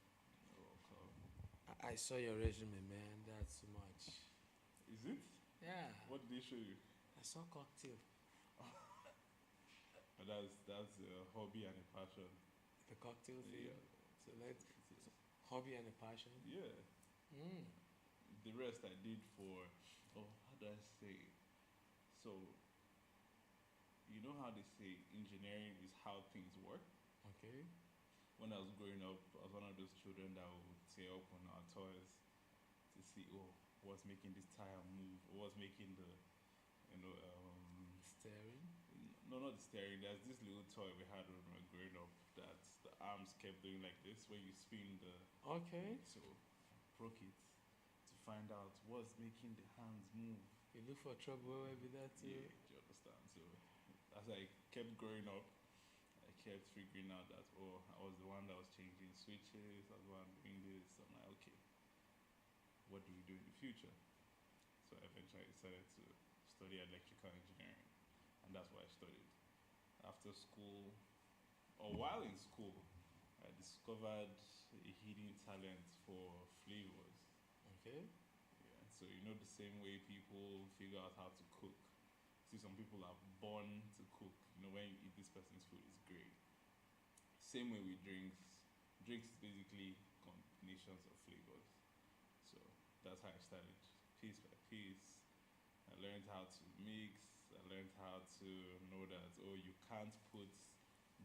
S1: I saw your resume, man. That's too much.
S4: Is it?
S1: Yeah.
S4: What did they show you?
S1: I saw cocktail.
S4: But that's a hobby and a passion.
S1: The cocktail thing.
S4: Yeah.
S1: So let's hobby and a passion.
S4: Yeah. The rest I did for, how do I say it? So, you know how they say engineering is how things work?
S1: Okay.
S4: When I was growing up, I was one of those children that would tear up on our toys to see, what's making this tire move, or what's making the,
S1: steering?
S4: No, not the steering. There's this little toy we had when we were growing up that the arms kept doing like this, where you spin the.
S1: Okay.
S4: So, broke it to find out what's making the hands move.
S1: You look for trouble with that too?
S4: Yeah, do you understand? So, as I kept growing up, I kept figuring out that, I was the one that was changing switches, I was the one doing this. I'm like, okay, what do we do in the future? So I eventually decided to study electrical engineering, and that's what I studied. After school, or while in school, I discovered a hidden talent for flavors.
S1: Okay.
S4: Yeah, so the same way people figure out how to cook. See, some people are born to cook. When you eat this person's food, it's great. Same way with drinks. Drinks is basically combinations of flavors. So that's how I started, piece by piece. I learned how to mix. I learned how to know that, you can't put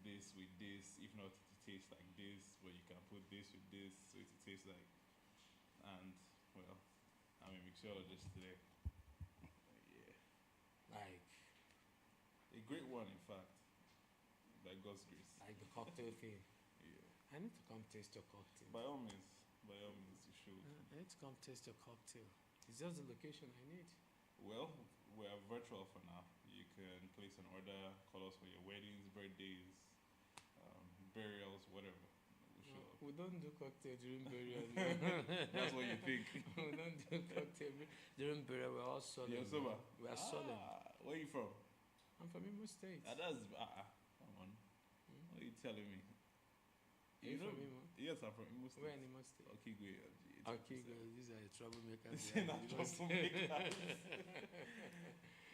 S4: this with this, if not it tastes like this, but you can put this with this, so it tastes like. And, well, I'm a mixologist today. Yeah.
S1: Like
S4: A great one, in fact. By God's grace.
S1: the cocktail thing.
S4: Yeah.
S1: I need to come taste your cocktail.
S4: By all means, you should.
S1: I need to come taste your cocktail. It's just the location I need.
S4: Well, we are virtual for now. You can place an order, call us for your weddings, birthdays, burials, whatever.
S1: We don't do cocktail during burial.
S4: That's what you think.
S1: We don't do cocktail during burial. We're all solemn.
S4: You're sober?
S1: We are solemn.
S4: Where are you from?
S1: I'm from Imo State.
S4: That's come on. What are you telling me?
S1: You from Imo?
S4: Yes, I'm from Imo State.
S1: Where in Imo State?
S4: Okigwe.
S1: Okigwe. These are the troublemakers.
S4: They're not troublemakers.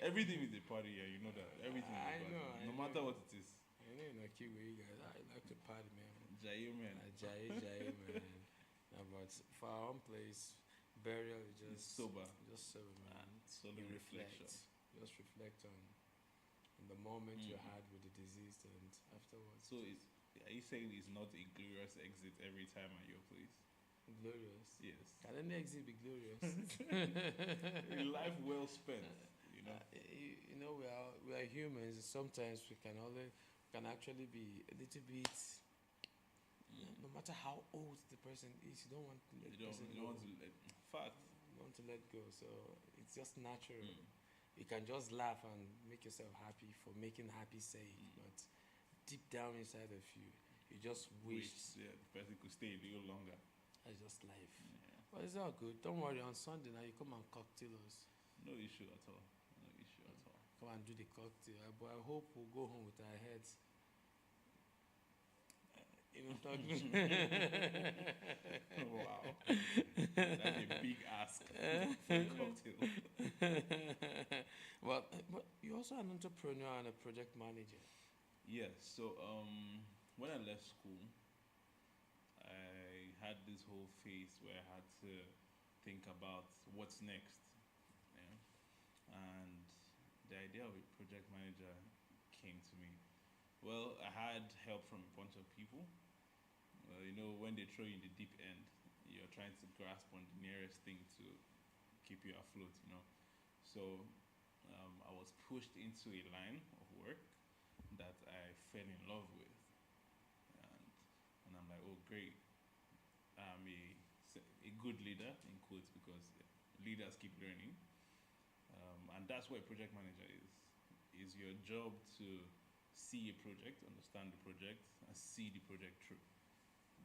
S4: Everything is a party here, you know that. Everything is a party. No matter what it is.
S1: I know in Okigwe, you guys, I like to party, man.
S4: Jaye, man.
S1: Jaye, man. But for our own place, burial is just
S4: sober.
S1: Just sober, man.
S4: Solemn reflection.
S1: Just reflect on the moment you had with the deceased and afterwards.
S4: So are you saying it's not a glorious exit every time at your place?
S1: Glorious?
S4: Yes.
S1: Can any exit be glorious?
S4: A life well spent,
S1: we are humans. Sometimes we can actually be a little bit. No matter how old the person is, you don't want to let the person go.
S4: Want to let fact.
S1: You want to let go, so it's just natural. You can just laugh and make yourself happy for making happy sake, but deep down inside of you, you just wish
S4: the person could stay a little longer.
S1: That's just life.
S4: Yeah.
S1: But it's all good. Don't worry. On Sunday now, you come and cocktail us.
S4: No issue at all.
S1: Come and do the cocktail. But I hope we'll go home with our heads. Talking.
S4: Wow. That's a big ask for a cocktail.
S1: But you're also an entrepreneur and a project manager.
S4: Yes. So when I left school, I had this whole phase where I had to think about what's next. And the idea of a project manager came to me. Well, I had help from a bunch of people. When they throw you in the deep end, you're trying to grasp on the nearest thing to keep you afloat. So I was pushed into a line of work that I fell in love with, and I'm like, oh great, I'm a good leader in quotes because leaders keep learning, and that's what a project manager is. Is your job to see a project, understand the project, and see the project through.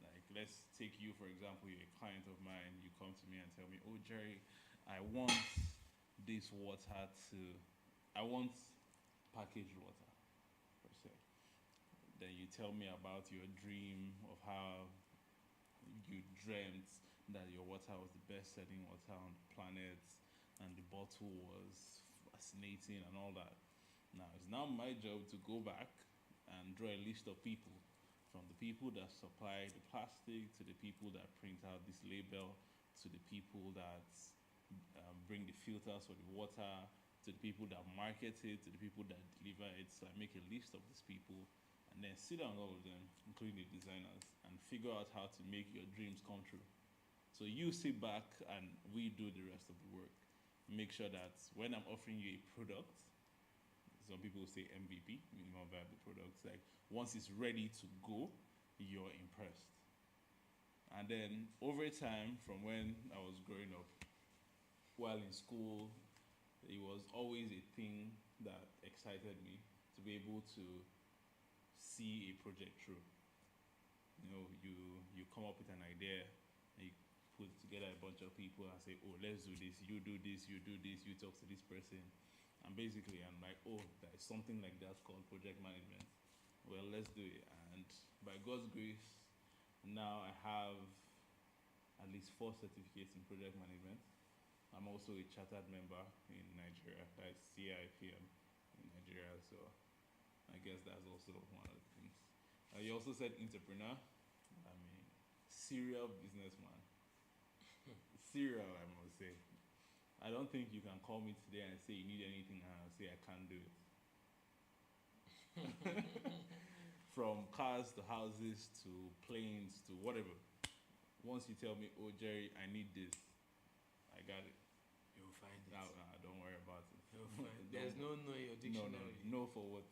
S4: Like, let's take you for example. You're a client of mine. You come to me and tell me, "Oh, Jerry, I want this water to, I want packaged water per se." Then you tell me about your dream of how you dreamt that your water was the best-selling water on the planet, and the bottle was fascinating and all that. Now it's now my job to go back and draw a list of people, from the people that supply the plastic to the people that print out this label to the people that bring the filters for the water to the people that market it to the people that deliver it. So I make a list of these people and then sit down with all of them, including the designers, and figure out how to make your dreams come true. So you sit back and we do the rest of the work. Make sure that when I'm offering you a product, some people say MVP, minimum viable product, like once it's ready to go, you're impressed. And then over time, from when I was growing up, while in school, it was always a thing that excited me to be able to see a project through. You come up with an idea, and you put together a bunch of people and say, "Oh, let's do this. You do this. You do this. You talk to this person," and basically, I'm like, "Oh, there's something like that called project management. Well, let's do it." And by God's grace, now I have at least 4 certificates in project management. I'm also a chartered member in Nigeria. That's CIPM in Nigeria. So I guess that's also one of the things. You also said entrepreneur. I mean, serial businessman. Serial, I must say. I don't think you can call me today and say you need anything and I'll say I can't do it. From cars to houses to planes to whatever. Once you tell me, "Oh, Jerry, I need this," I got it.
S1: You'll find it.
S4: Don't worry about it.
S1: You'll find it. There's no in your dictionary.
S4: No for what?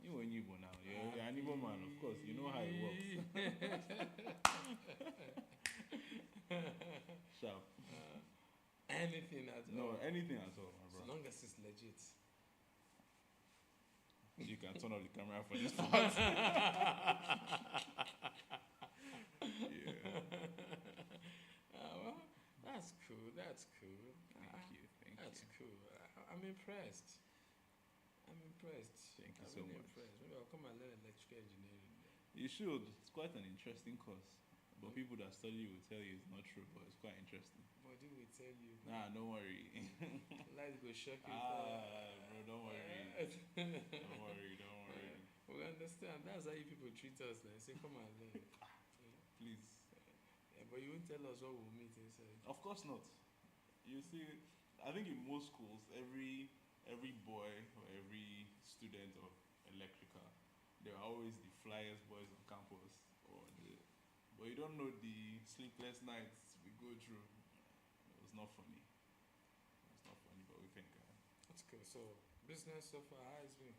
S4: You in Igbo now. You're an Igbo man, of course. You know how it works. Sharp.
S1: Anything at all.
S4: No, anything at all, my bro.
S1: As long as it's legit.
S4: You can turn off the camera for this part. Yeah.
S1: Well, that's cool. That's cool.
S4: Thank
S1: That's
S4: you.
S1: cool. I'm impressed.
S4: Thank you
S1: I'm
S4: so
S1: really
S4: much.
S1: impressed. Maybe I'll come and learn electrical engineering.
S4: You should. It's quite an interesting course. But people that study will tell you it's not true, but it's quite interesting.
S1: Body will tell you.
S4: Nah, don't worry.
S1: Light go shock you.
S4: Bro, don't worry. Don't worry.
S1: We understand. That's how you people treat us. Like, say, come and learn.
S4: Please.
S1: Yeah, but you won't tell us what we'll meet inside.
S4: Of course not. You see, I think in most schools, every boy or every student of electrical, there are always the flyest boys on campus, but you don't know the sleepless nights we go through. It was not funny. But we think.
S1: That's cool. So, business so far, how has been?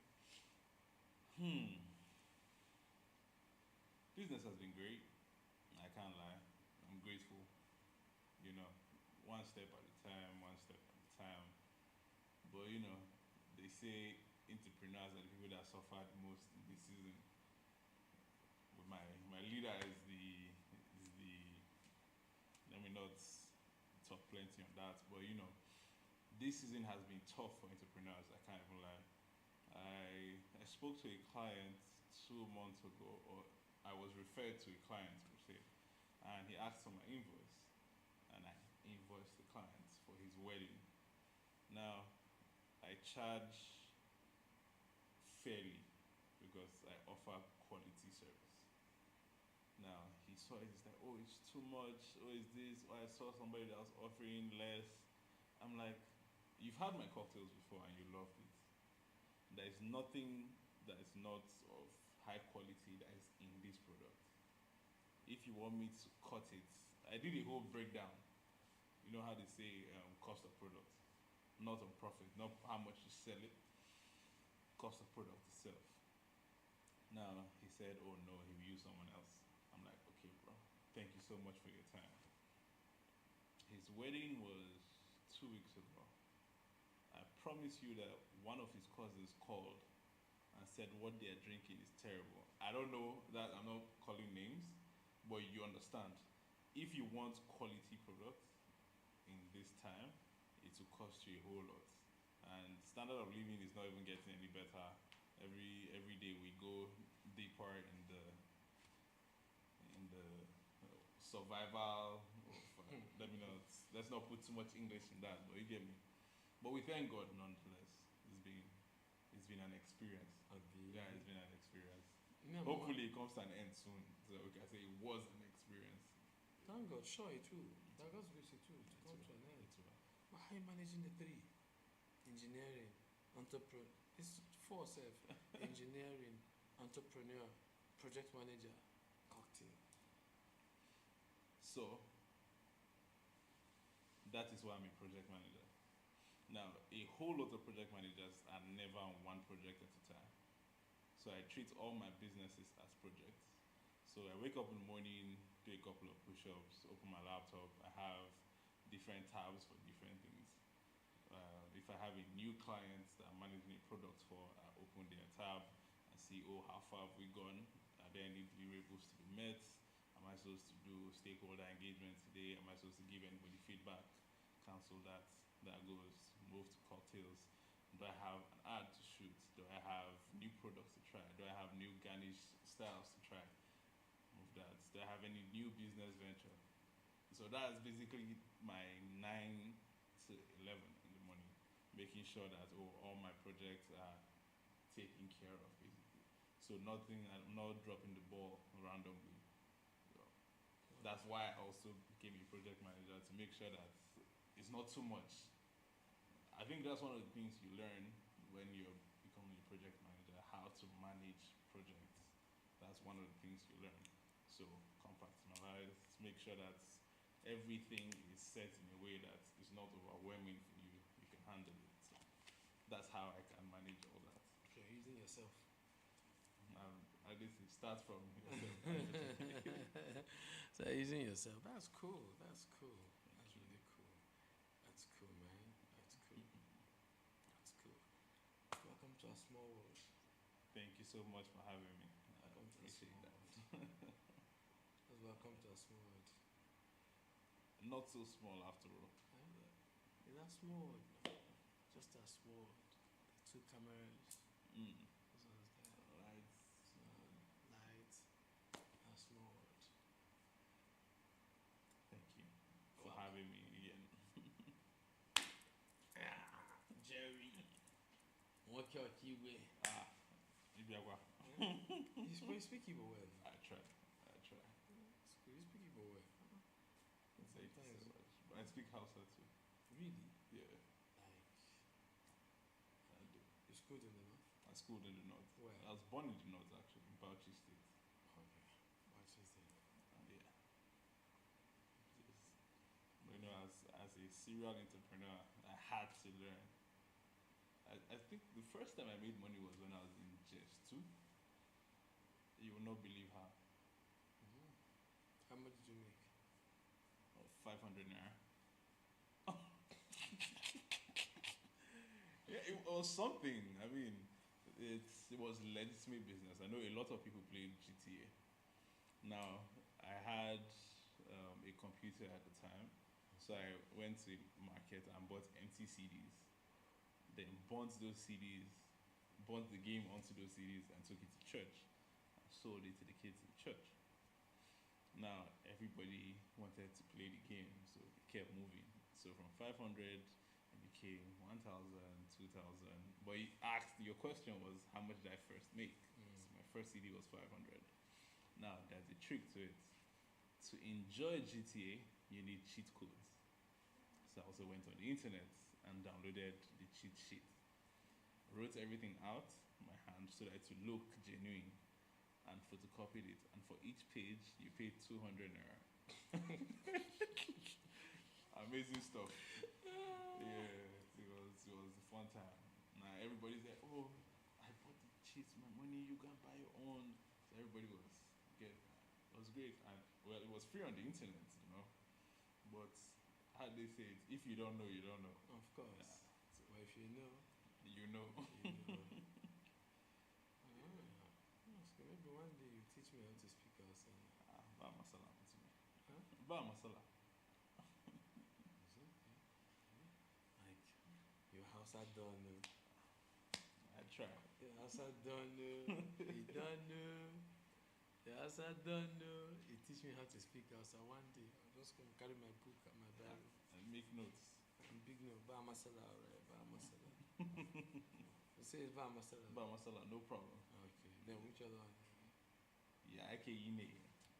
S4: Business has been great. I can't lie. I'm grateful. One step at a time, But they say entrepreneurs are the people that suffer the most in this season. But my leader is the let me not talk plenty on that, but this season has been tough for entrepreneurs. I can't even lie. I spoke to a client 2 months ago, or I was referred to a client per se, and he asked for my invoice, and I invoiced the client for his wedding. Now, I charge fairly because I offer quality service. saw it. It's like, oh, it's too much. Oh, is this? Or I saw somebody that was offering less. I'm like, you've had my cocktails before and you loved it. There is nothing that is not of high quality that is in this product. If you want me to cut it, I did a whole breakdown. You know how they say cost of product, not on profit, not how much you sell it, cost of product itself. Now he said, "Oh no, he will use someone else." I'm like, "Okay, bro. Thank you so much for your time." His wedding was 2 weeks ago. I promise you that one of his cousins called and said what they are drinking is terrible. I don't know that I'm not calling names, but you understand. If you want quality products in this time, it will cost you a whole lot. And standard of living is not even getting any better. Every day we go deeper in the survival. Let me not let's not put too much English in that, but you get me. But we thank God nonetheless. It's been an experience.
S1: Okay.
S4: Yeah, it's been an experience.
S1: Yeah,
S4: Hopefully it comes to an end soon. So we can say it was an experience.
S1: thank God, sure it will. That God's grace it will to come to an end. But how are you managing the three? Engineering, entrepreneur. It's four self. Engineering, entrepreneur, project manager, cocktail.
S4: So that is why I'm a project manager. Now, a whole lot of project managers are never on one project at a time. So I treat all my businesses as projects. So I wake up in the morning, do a couple of push-ups, open my laptop. I have different tabs for different things. If I have a new client that I'm managing a product for, I open their tab and see, oh, how far have we gone? Are there any deliverables to be met? Am I supposed to do stakeholder engagement today? Am I supposed to give anybody feedback? Cancel that. That goes. Move to cocktails. Do I have an ad to shoot? Do I have new products to try? Do I have new garnish styles to try? Move that. Do I have any new business venture? So that's basically my 9 to 11 in the morning, making sure that all my projects are taken care of basically. So nothing, I'm not dropping the ball randomly. So that's why I also became a project manager to make sure that it's not too much. I think that's one of the things you learn when you're becoming a project manager, how to manage projects. That's one of the things you learn. So compartmentalize, make sure that everything is set in a way that is not overwhelming for you. You can handle it. So that's how I can manage all that.
S1: So you're using yourself.
S4: At least it starts from yourself.
S1: So you're using yourself. That's cool. That's cool. That's really cool. That's cool, man. That's cool. That's cool. Welcome to a small world.
S4: Thank you so much for having me. I
S1: Welcome to a
S4: appreciate
S1: small
S4: that.
S1: world. Welcome to a small world.
S4: Not so small after all.
S1: Is that small world? No. Just a small world. The two cameras.
S4: Mm.
S1: This one's there.
S4: Lights.
S1: Lights. A small world.
S4: Thank you for
S1: Welcome.
S4: having me again.
S1: Jerry. What your way?
S4: Ibiagwa.
S1: You speak Igbo well.
S4: I try. I try.
S1: It's cool. You speak Igbo well.
S4: Thank you
S1: Sometimes.
S4: so much. But I speak Hausa too.
S1: Really?
S4: Yeah,
S1: Like,
S4: I do.
S1: you schooled in the north?
S4: I schooled in the north.
S1: Where?
S4: I was born in the north actually, in Bauchi State.
S1: Okay. Watch this thing.
S4: Yeah. Just, you know, as a serial entrepreneur, I had to learn. I think the first time I made money was when I was in JS2. You will not believe how.
S1: Mm-hmm. How much did you make?
S4: 500 naira. Yeah, it was something. I mean, it was legitimate business. I know a lot of people played GTA. Now, I had a computer at the time, so I went to the market and bought empty CDs. Then burnt those CDs, burnt the game onto those CDs, and took it to church. And sold it to the kids in church. Now everybody wanted to play the game, so it kept moving. So from 500, it became 1,000, 2,000. But you asked, your question was how much did I first make? So my first CD was 500. Now there's a trick to it. to enjoy GTA, you need cheat codes. So I also went on the internet and downloaded the cheat sheet. Wrote everything out by hand so that it would look genuine and photocopied it. And for each page, you pay 200 naira. Amazing stuff. Yeah, it was a fun time. Now everybody's like, oh, I bought the cheats, my money, you can buy your own. So everybody was get. It was great, and well, it was free on the internet, you know. But how they say it, if you don't know, you don't know.
S1: Of course.
S4: Yeah.
S1: So if you know,
S4: You know.
S1: you know. So maybe one day you teach me how to speak Hausa.
S4: Ba masala mutum.
S1: Huh?
S4: Ba masala.
S1: It's okay. Like, your Hausa don't know.
S4: I try.
S1: Your Hausa don't know. You don't know. Your Hausa don't know. You teach me how to speak Hausa one day. I'll just come carry my book and my Bible.
S4: And make notes.
S1: And big no, Ba Masala, alright, Ba Masala. You say it's Ba Masala.
S4: Ba masala, no problem.
S1: Okay, then which other one?
S4: Yeah, I can ine.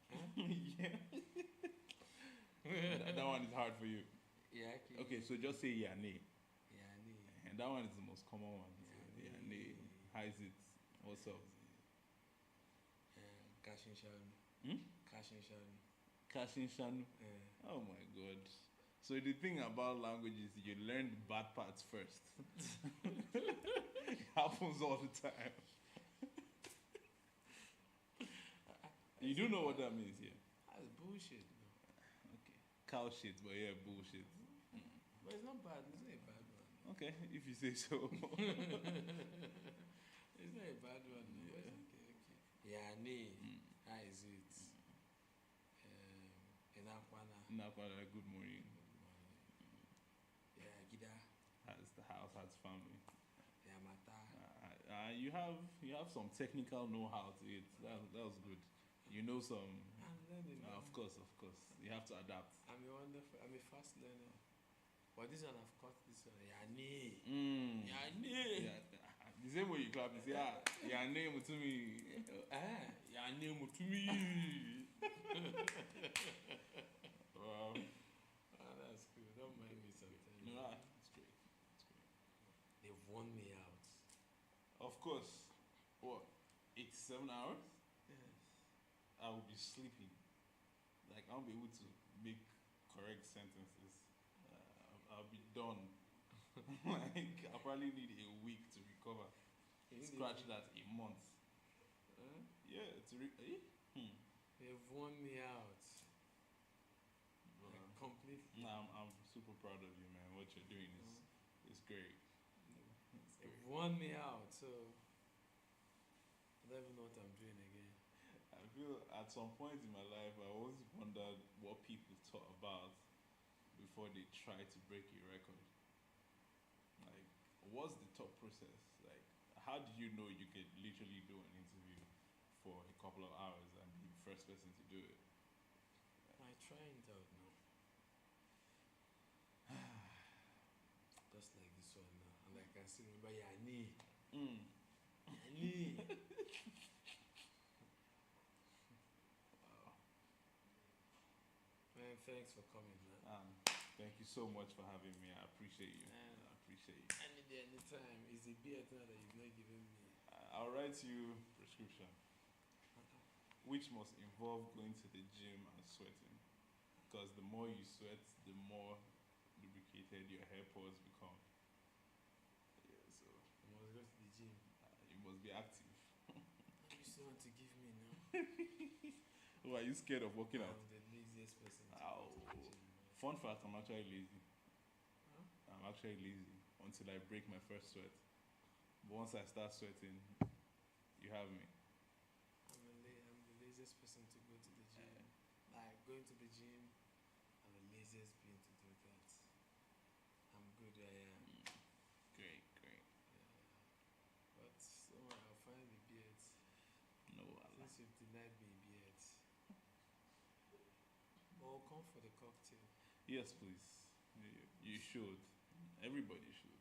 S1: Huh?
S4: Yeah. That one is hard for you.
S1: Yeah, okay.
S4: Okay, so just say yane.
S1: Yeah, nee.
S4: And that one is the most common one.
S1: Yeah,
S4: Yane. How is it? What's up?
S1: Kashin Shanu.
S4: Hmm?
S1: Kashin Shanu.
S4: Kashin Shanu. Oh my god. So the thing about language is you learn the bad parts first. It happens all the time. You do know what that means, yeah?
S1: That's bullshit, no.
S4: Okay. Cow shit, but yeah, bullshit.
S1: But it's not bad. It's not a bad one.
S4: Okay, if you say so.
S1: It's not a bad one. No.
S4: Yeah.
S1: Okay. Yeah, nee.
S4: Mm.
S1: How is it? Enakwana.
S4: Nakwala, good morning.
S1: Yeah, Gida.
S4: Has the house, has family.
S1: Yeah, Mata.
S4: You have some technical know-how to it. That was good. You know some.
S1: I'm learning.
S4: Of course. You have to adapt.
S1: I'm a fast learner. But this one, I've caught this one. Yeah, nee.
S4: Mm.
S1: Yeah, nee.
S4: Yeah, the same way you clap, you say, your name to me.
S1: Yeah, nee, Mutumi.
S4: Wow.
S1: That's cool. Don't mind me sometimes.
S4: No, it's great.
S1: They've won me out.
S4: Of course. What? 87 hours?
S1: Yes.
S4: I will be sleeping. Like, I won't be able to make correct sentences. I'll be done. Like, I'll probably need a week to recover. Scratch that, a month. Yeah,
S1: They've won me out. Like, completely.
S4: I'm super proud of you, man. What you're doing is great. It's great.
S1: They've won me out, so I don't even know what I'm doing again.
S4: I feel at some point in my life, I always wondered what people thought about before they try to break a record. Like, what's the thought process? Like, how do you know you could literally do an interview for a couple of hours and be the first person to do it?
S1: I trying it out now. Just like this one now. And I can still remember Yani. Yani.
S4: Wow.
S1: Man, thanks for coming, man.
S4: Thank you so much for having me. I appreciate you.
S1: Man.
S4: I appreciate you.
S1: Any day, anytime. It's a beer now that you've not given me.
S4: I'll write you prescription, which must involve going to the gym and sweating. Because the more you sweat, the more lubricated your hair pores become. Yeah, so
S1: I must go to the gym.
S4: you must be active.
S1: You still want to give me now?
S4: Oh, are you scared of working out?
S1: I'm the laziest person to
S4: Ow.
S1: go to the gym.
S4: Fun fact, I'm actually lazy.
S1: Huh?
S4: I'm actually lazy until I break my first sweat. But once I start sweating, you have me.
S1: I'm the laziest person to go to the gym. Like, going to the gym, I'm the laziest being to do that. I'm good where I am.
S4: Great.
S1: But somewhere I'll find the beard.
S4: No, Allah.
S1: Since you've denied me beard. Or come for the cocktail.
S4: Yes, please. You should. Everybody should.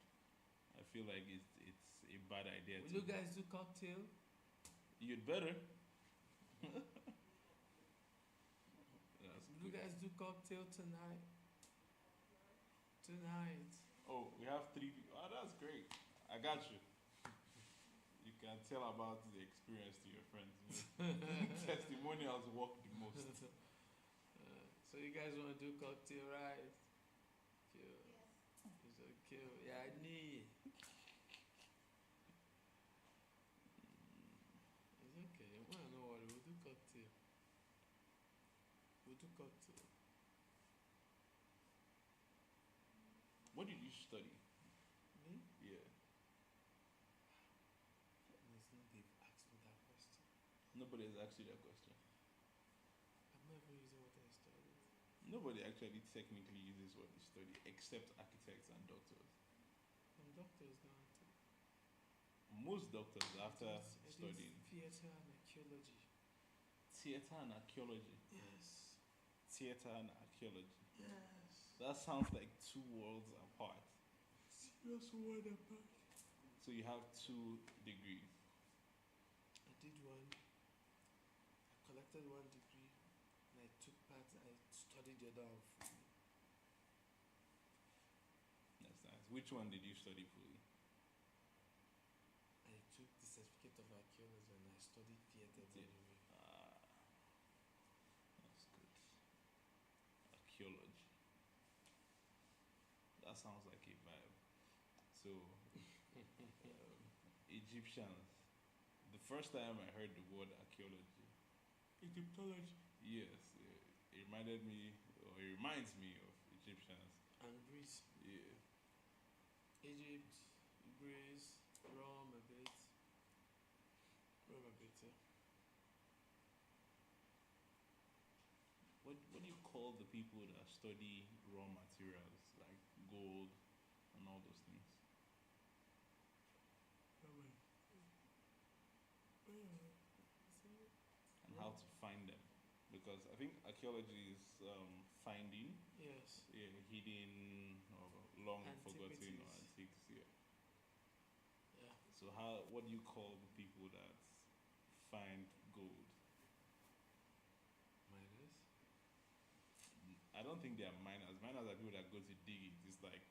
S4: I feel like it's a bad idea.
S1: Will you guys do cocktail?
S4: You'd better.
S1: You guys do cocktail tonight? Tonight.
S4: Oh, we have three people. Oh, that's great. I got you. You can tell about the experience to your friends. Testimonials work the most.
S1: So you guys want to do cocktail, right? Kill. It's okay. Yeah, I need. It's okay. Well, no worry. We'll do cocktail. We'll do cocktail.
S4: What did you study?
S1: Me?
S4: Yeah.
S1: It's not they've asked me that question.
S4: Nobody has asked you that question.
S1: I've never used what I studied.
S4: Nobody actually technically uses what they study except architects and doctors.
S1: I'm doctors now too.
S4: Most doctors, after
S1: I did
S4: studying
S1: theatre and archaeology.
S4: theater and archaeology,
S1: Yes.
S4: theater and archaeology,
S1: Yes.
S4: that sounds like two worlds apart.
S1: Serious word apart.
S4: So you have 2 degrees.
S1: I did one. I collected 1 degree, and I took part. I studied the other one fully.
S4: That's nice. Which one did you study fully?
S1: I took the certificate of archaeology, and I studied theatre the other way.
S4: Ah, that's good. Archaeology. That sounds like a vibe. So, Egyptians. The first time I heard the word archaeology,
S1: Egyptology.
S4: yes, it reminded me, or it reminds me of Egyptians.
S1: And Greece.
S4: Yeah.
S1: Egypt, Greece, Rome a bit. Rome a bit, yeah.
S4: What do you call the people that study raw materials like gold and all those things? And how to find them? Because I think archaeology is finding,
S1: Yes.
S4: yeah, hidden or long forgotten or
S1: Antiquities.
S4: antiques. Yeah.
S1: Yeah.
S4: So what do you call the people that find gold?
S1: Minus.
S4: I don't think they are miners. Miners are people that go to dig it. It's like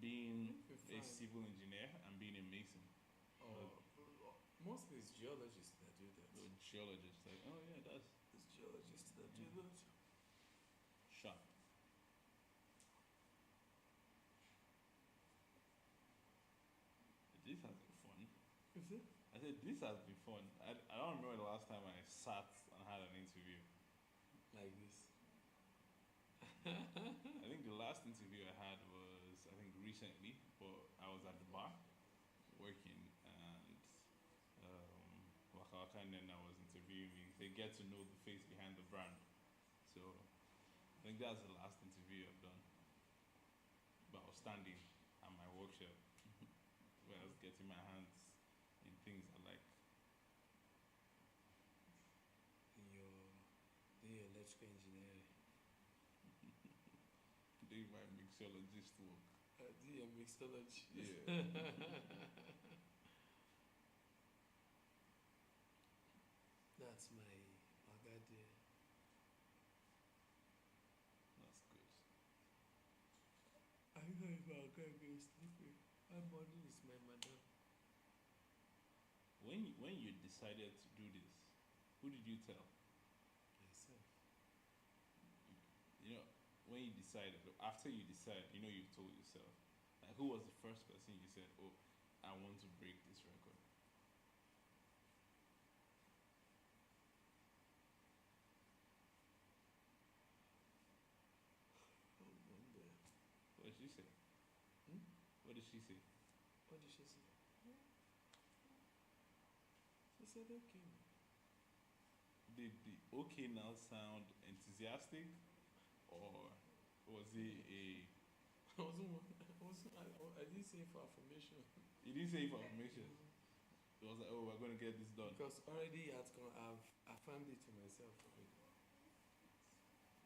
S4: being
S1: Okay,
S4: a
S1: fine.
S4: civil engineer and being a mason.
S1: Or mostly it's geologists that do that.
S4: Or geologist. Like, oh yeah, that's
S1: It's geologists that do that.
S4: sharp. This has been fun.
S1: Is it?
S4: I said this has been fun. I don't remember the last time I sat and had an interview.
S1: Like this.
S4: I think the last interview I had was recently, but I was at the bar working and Waka Waka and then I was interviewing me. They get to know the face behind the brand. So I think that's the last interview I've done. But I was standing at my workshop where I was getting my hands in things I like.
S1: In your electrical engineering.
S4: Doing my mixologist work.
S1: Do your mixology.
S4: Yeah.
S1: That's my Agade.
S4: That's good.
S1: I know if Agade is sleeping. My morning is my madam.
S4: When you decided to do this, who did you tell?
S1: Myself.
S4: You know, when you decided, after you decide, you know you've told yourself. Like, who was the first person you said, "Oh, I want to break this record"?
S1: Oh, wonder.
S4: What did she say?
S1: Hmm?
S4: What did she say?
S1: What did she say? She said, okay.
S4: Did the okay now sound enthusiastic, or was it a?
S1: I didn't say for affirmation.
S4: You didn't say it for affirmation. It was like, "Oh, we're going to get this done."
S1: Because already I've affirmed it to myself already.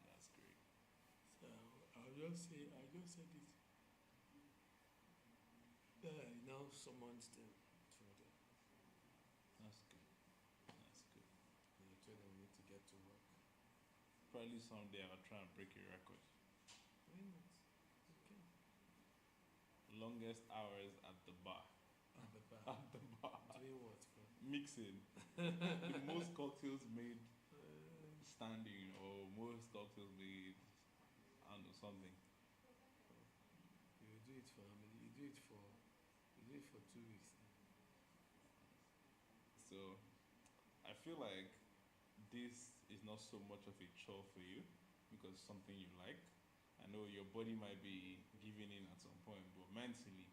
S4: That's great.
S1: So I just said it. Then I now summoned them to them.
S4: That's good. That's good.
S1: And I told them we need to get to work.
S4: Probably someday I'll try and break your record.
S1: Why not? Okay.
S4: Longest hours at the bar.
S1: At the bar.
S4: At the bar.
S1: Doing what? For?
S4: Mixing. The most cocktails made
S1: Uh,
S4: standing, or most cocktails made, I don't know, something.
S1: you do it for how many? You do it for 2 weeks.
S4: So I feel like this is not so much of a chore for you because it's something you like. I know your body might be giving in at some point, but mentally,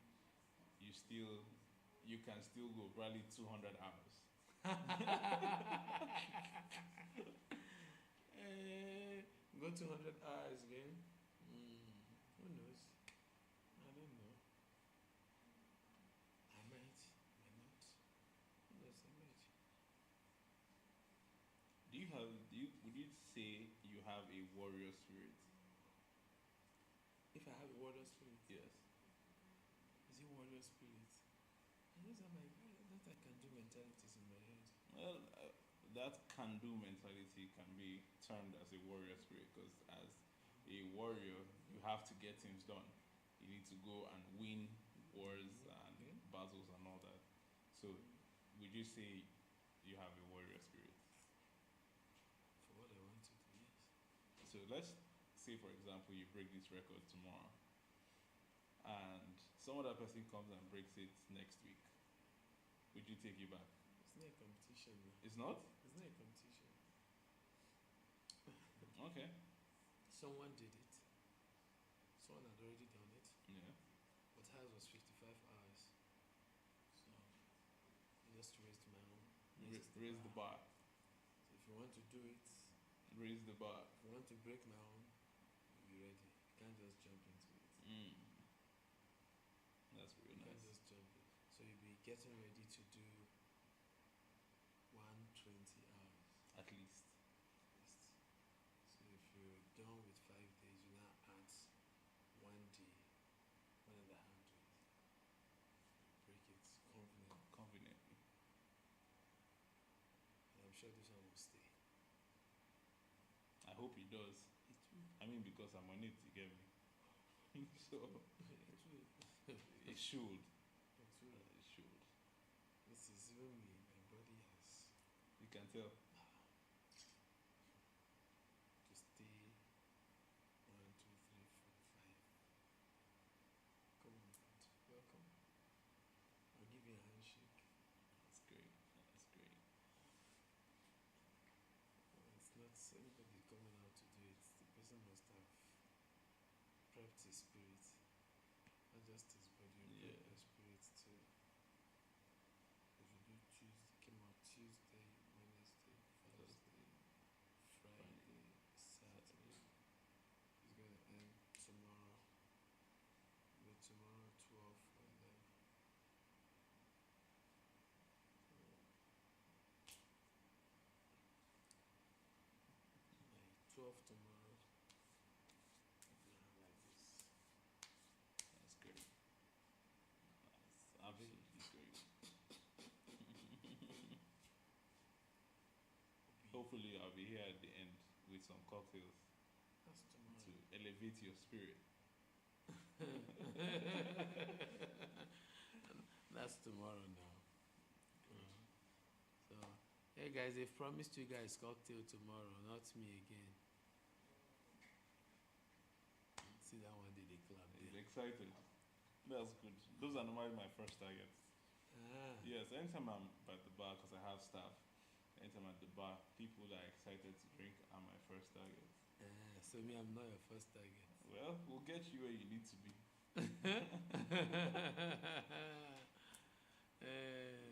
S4: you still, you can still go probably 200 hours.
S1: Go 200 hours again. Who knows? I don't know. I might not. Who knows? I might.
S4: Would you say you have a warrior spirit?
S1: If I have a warrior spirit,
S4: Yes.
S1: is it warrior spirit? I just have that I can do mentalities in my head.
S4: Well, that can-do mentality can be termed as a warrior spirit because as a warrior, you have to get things done. You need to go and win wars and
S1: Okay.
S4: battles and all that. So, would you say you have a warrior spirit?
S1: For what I want to do, yes.
S4: So let's say, for example, you break this record tomorrow, and some other person comes and breaks it next week. Would you take it back?
S1: It's not a competition. No.
S4: It's not?
S1: It's not a competition.
S4: Okay.
S1: Someone did it. Someone had already done it.
S4: Yeah.
S1: But hers was 55 hours. So I just raised my own.
S4: Raise the bar.
S1: So if you want to do it,
S4: Raise the bar.
S1: if you want to break my own, be ready. You can't just jump into it.
S4: That's real
S1: You can't
S4: nice.
S1: just jump in. So you'll be getting ready to do 120 hours
S4: At least.
S1: at least. So if you're done with 5 days, you now add 1 day, 1.5 days. Break it confidently.
S4: Conveniently.
S1: And I'm sure this one will stay.
S4: I hope he does.
S1: It will.
S4: I mean, because I'm on it, you get me. So
S1: It will.
S4: it should.
S1: It will.
S4: It should.
S1: This is even me. My body has
S4: You can tell.
S1: to stay 1, 2, 3, 4, 5. Come on, God. Welcome. I'll give you a handshake.
S4: That's great. That's great.
S1: It's not anybody coming out to do it. The person must have prepped his spirit. Not just his body,
S4: Yeah.
S1: prep his spirit too. If you do Tuesday, came out Tuesday, Wednesday, Thursday, Friday, Saturday. It's gonna end tomorrow. But tomorrow 12 for 11. 12 tomorrow. Yeah, like this.
S4: That's great. That's absolutely great. Hopefully, I'll be here at the end with some cocktails
S1: That's tomorrow.
S4: to elevate your spirit.
S1: That's tomorrow now. So, hey guys, they've promised you guys cocktail tomorrow, not me again. See that one did they clap
S4: He's
S1: there.
S4: excited. That's good. Those are normally my first targets. Yes, anytime I'm at the bar, because I have staff, anytime at the bar, people that are excited to drink are my first targets.
S1: So me, I'm not your first target.
S4: Well, we'll get you where you need to be.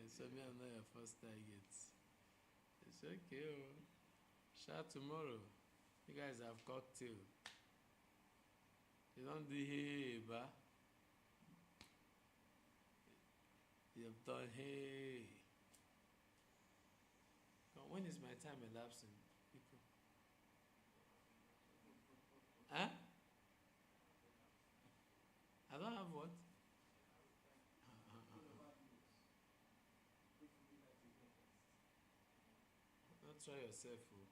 S1: So me, I'm not your first target. It's okay. Oh. Shout tomorrow. You guys have cocktail. You don't do hey, ba. You've done hey. When is my time elapsing, people? Huh? I don't have what? Don't try yourself. Oh.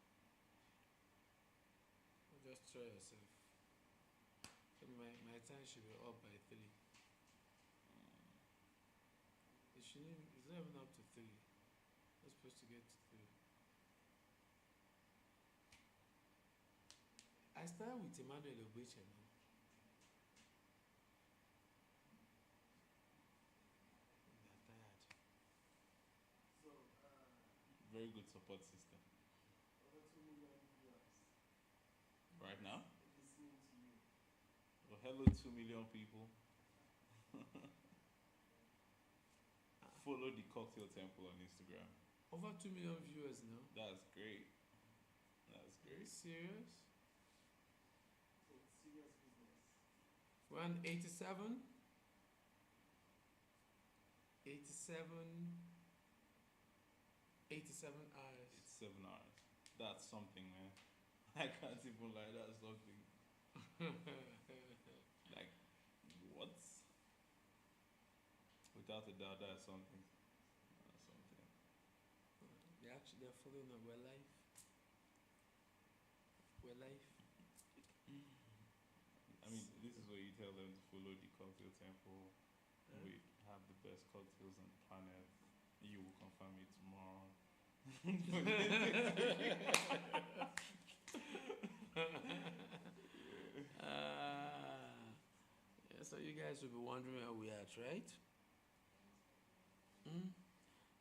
S1: Just try yourself. So my time should be up by 3. It shouldn't. It's not even up to 3. I'm supposed to get to 3. I started with Emmanuel Obeche now. They're tired.
S4: Very good support system. Right now? Well, hello, 2 million people. Follow the Cocktail Temple on Instagram.
S1: Over 2 million viewers now.
S4: That's great. That's
S1: Are you
S4: great.
S1: serious? We're on 87. 87. 87 hours.
S4: It's 7 hours. That's something, man. I can't even lie. That's something. Like, what? Without a doubt, that's something. That's something.
S1: They're following up. We're live. We're live.
S4: I mean, this is where you tell them to follow the Cocktail Temple.
S1: Huh?
S4: We have the best cocktails on the planet. You will confirm it tomorrow.
S1: Yeah, so you guys will be wondering where we are at, right? Mm?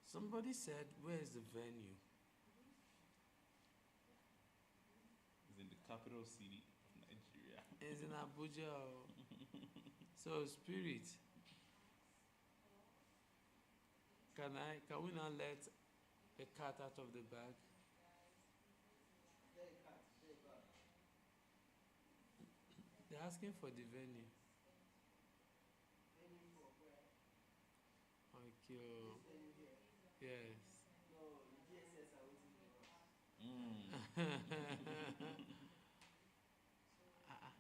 S1: Somebody said, where is the venue?
S4: It's in the capital city of Nigeria.
S1: It's in Abuja. So, Spirit, can we not let a cat out of the bag? They're asking for the venue. Okay. Yes. Ah,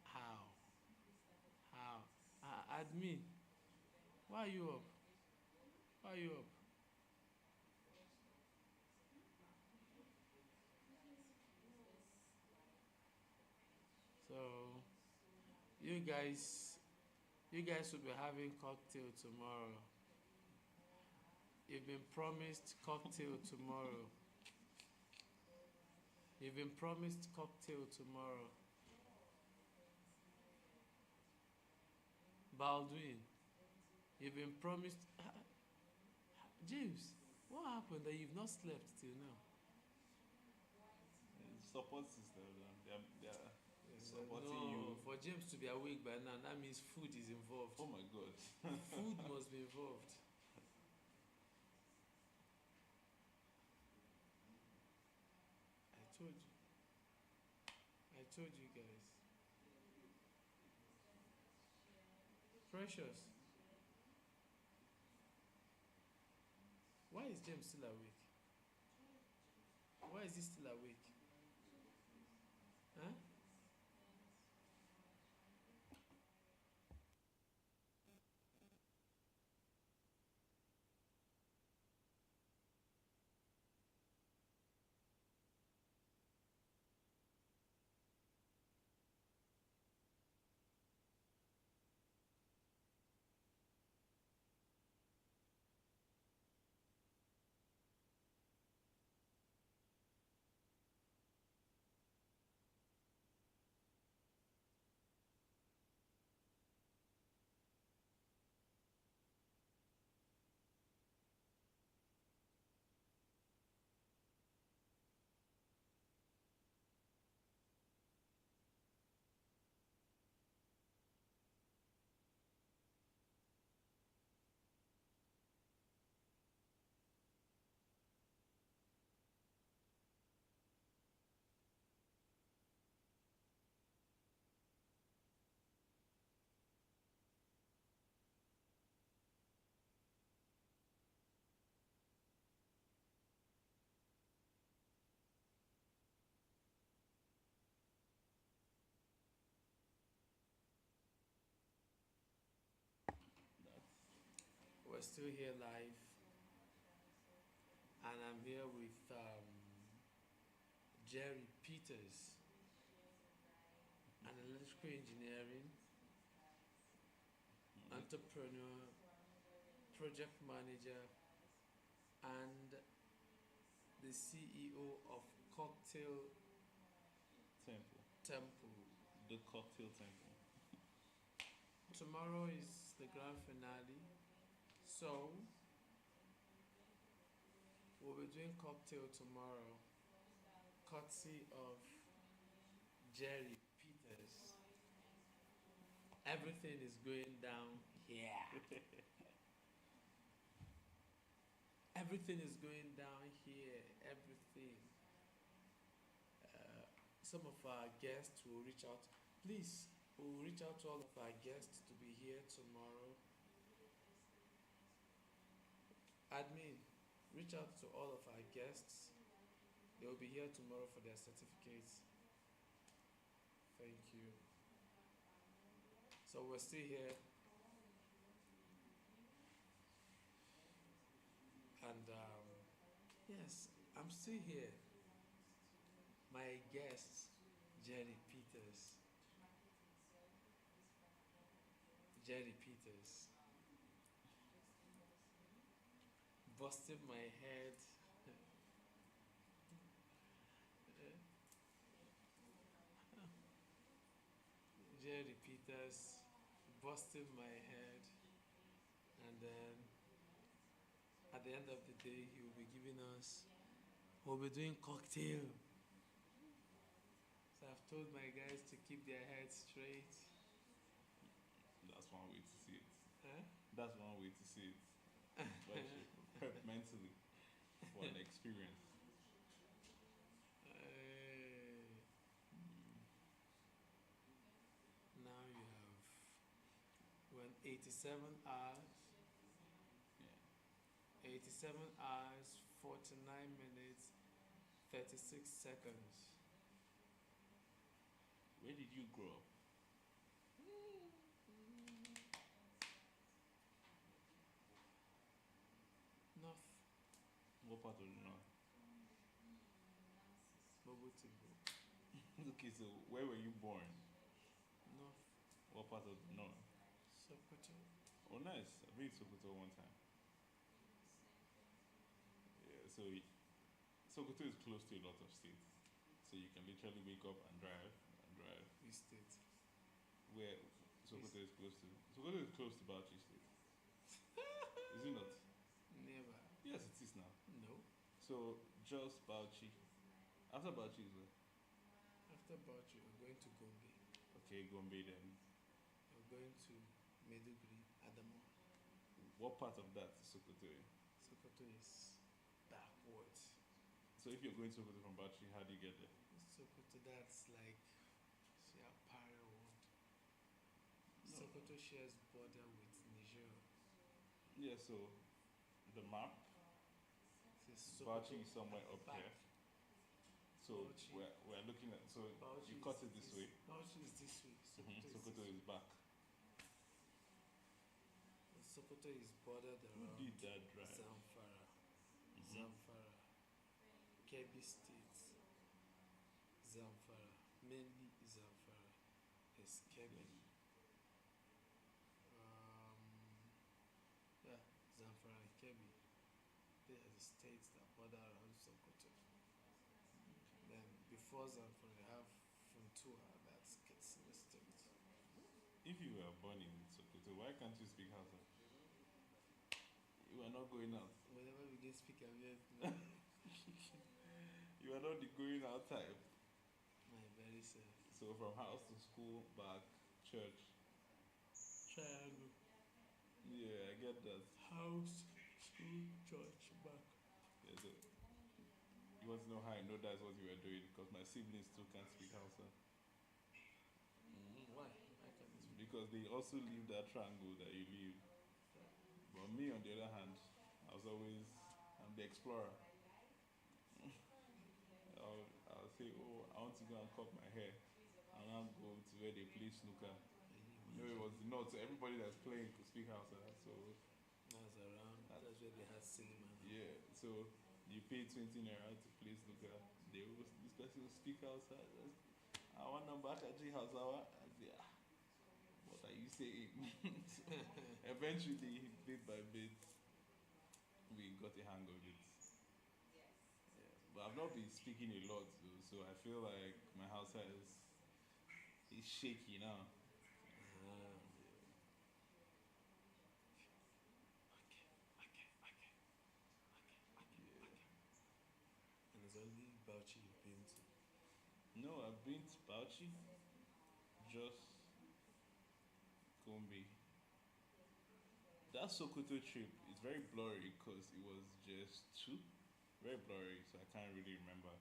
S1: how? How? Admin, why are you up? Why are you up? So, you guys, you guys will be having cocktail tomorrow. You've been promised cocktail tomorrow. You've been promised cocktail tomorrow. Baldwin, you've been promised. James, what happened that you've not slept till now?
S4: Support system. They're supporting
S1: No,
S4: you.
S1: for James to be awake by now, that means food is involved.
S4: Oh my god.
S1: Food must be involved. I told you. I told you guys. Precious. Why is James still awake? Why is he still awake? Huh? We're still here live, and I'm here with Jerry Peters, an electrical engineering entrepreneur, project manager, and the CEO of Cocktail
S4: Temple.
S1: Temple.
S4: The cocktail temple.
S1: Tomorrow is the grand finale, so we'll be doing cocktail tomorrow, courtesy of Jerry Peters. Everything is going down here. Everything is going down here. Everything. Some of our guests will reach out. Please, we'll reach out to all of our guests to be here tomorrow. Admin, reach out to all of our guests. They will be here tomorrow for their certificates. Thank you. So we're still here. And yes, I'm still here. My guest, Jerry Peters. Jerry Peters. Busted my head. Jerry Peters busted my head, and then at the end of the day, he will be giving us. We'll be doing cocktail. So I've told my guys to keep their heads straight.
S4: That's one way to see it.
S1: Huh?
S4: That's one way to see it. But you prep mentally for an experience.
S1: Hey. Now you have when 87 hours,
S4: Yeah.
S1: 87 hours, 49 minutes, 36 seconds.
S4: Where did you grow up?
S1: North
S4: What part of the north?
S1: Bobotibo.
S4: Okay, so where were you born?
S1: North
S4: What part of the north?
S1: Sokoto.
S4: Oh, nice. I've been to Sokoto one time. Yeah, so Sokoto is close to a lot of states. So you can literally wake up and drive and drive.
S1: Which state?
S4: Where Sokoto is close to. Sokoto is close to Bauchi State. Is it not?
S1: Never.
S4: Yes, it is now.
S1: No.
S4: So just Bauchi. After Bauchi is where?
S1: After Bauchi, we're going to Gombe.
S4: Okay, Gombe then.
S1: We're going to Meduguri, Adamo.
S4: What part of that is Sokoto?
S1: Sokoto is backwards.
S4: So if you're going to Sokoto from Bauchi, how do you get there?
S1: Sokoto, that's like Siapare Road.
S4: No.
S1: Sokoto shares border with Niger.
S4: Yeah, so the map,
S1: Says
S4: Bauchi is somewhere up
S1: back.
S4: here. So
S1: Bauchi.
S4: we're looking at, so
S1: Bauchi
S4: you cut
S1: is
S4: it this way.
S1: Bauchi is this way. Sokoto,
S4: Sokoto
S1: is
S4: is back.
S1: Sokoto is bordered
S4: Who
S1: around
S4: did that drive?
S1: Zamfara.
S4: Mhm.
S1: Zamfara. Kebbi State. Zamfara. Mainly Zamfara. Is Kebbi. Yeah, Zamfara and Kebbi. They are the states that border around Sokoto. Then before Zamfara, you have Funtua, that's Katsina State.
S4: If you were born in Sokoto, why can't you speak Hausa? You are not going out.
S1: Whenever we get speak Abia,
S4: You are not the going out type.
S1: my very self.
S4: So from house to school, back, church.
S1: Triangle.
S4: Yeah, I get that.
S1: House, school, church, back.
S4: Yeah, so you want to know how I know that's what you were doing? Because my siblings too can't speak Hausa.
S1: Why? I can speak.
S4: Because they also leave that triangle that you leave. But me, on the other hand, I'm the explorer. I'll say, oh, I want to go and cut my hair. And I'll go to where they play snooker. You know, it was the north, so everybody that's playing could speak Hausa. So,
S1: That's around. That's where they had cinema.
S4: yeah, so you pay 20 naira to play snooker. This person will speak outside. I want number Akaji house. I say, what are you saying? So eventually, bit by bit, we got a hang of it. Yeah. But I've not been speaking a lot though, so I feel like my house is shaky now.
S1: Ah, okay, okay, okay, okay,
S4: Yeah.
S1: okay. And it's only Bauchi you've been to.
S4: No, I've been to Bauchi, just Gombe. That Sokoto trip is very blurry because it was just two, very blurry, so I can't really remember.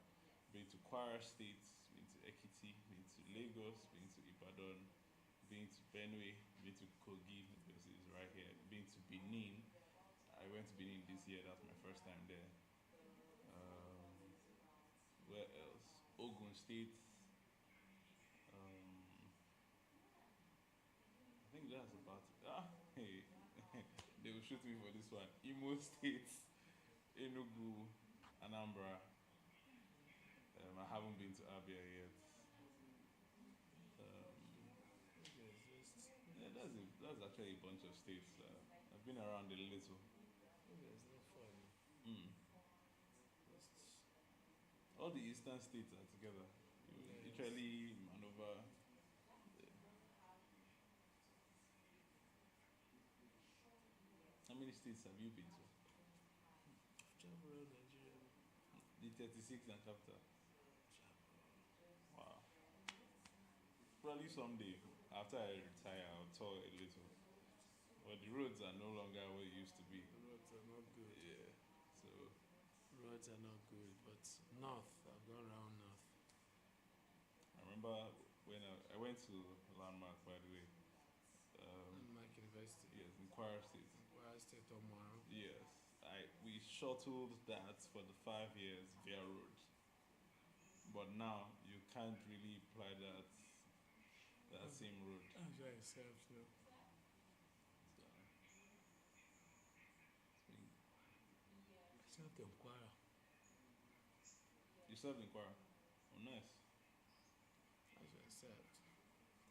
S4: Been to Kwara State, been to Ekiti, been to Lagos, been to Ibadan, been to Benue, been to Kogi because it's right here. Been to Benin. I went to Benin this year. That's my first time there. Where else? Ogun State. Um, I think that's about it. Hey, they will shoot me for this one. Imo State, Enugu, Anambra. I haven't been to Abia yet. Um,
S1: Okay, it's just
S4: yeah, that's actually a bunch of states. I've been around a little.
S1: okay, it's not fun.
S4: Mm.
S1: Just
S4: All the eastern states are together.
S1: yes.
S4: Literally, Manova. How many states have you been to?
S1: I've traveled around Nigeria.
S4: The 36 and capital.
S1: Travel.
S4: Wow. Probably someday, after I retire, I'll tour a little. But the roads are no longer what it used to be.
S1: The roads are not good.
S4: Yeah. So
S1: Roads are not good, but north, I've gone around north.
S4: I remember when I went to Landmark, by the way.
S1: And Mike University.
S4: Yes, in Kwara State.
S1: Where I stayed tomorrow.
S4: Yes, we shuttled that for the 5 years via road. But now you can't really apply that same road.
S1: That's why it serves you.
S4: So,
S1: I served in Kwara.
S4: you served in Kwara. Oh, nice.
S1: That's where I served.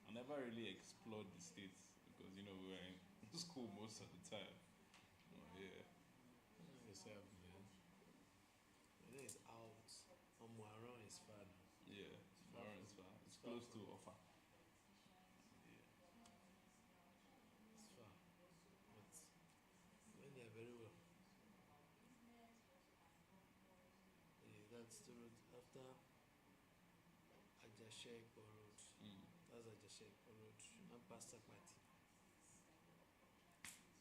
S4: I never really explored the states because we were in school most of the time. Oh, yeah.
S1: That's where I served, man. My name is out. Omuaron is far now.
S4: Yeah,
S1: Far
S4: Maran is
S1: from.
S4: far.
S1: It's
S4: It's
S1: far
S4: close
S1: from.
S4: to Offa.
S1: Yeah, it's far. But went there very well. Yeah, that's the road after Ajashek Road.
S4: Mm.
S1: That's Ajashek Road. Not past Sakmati.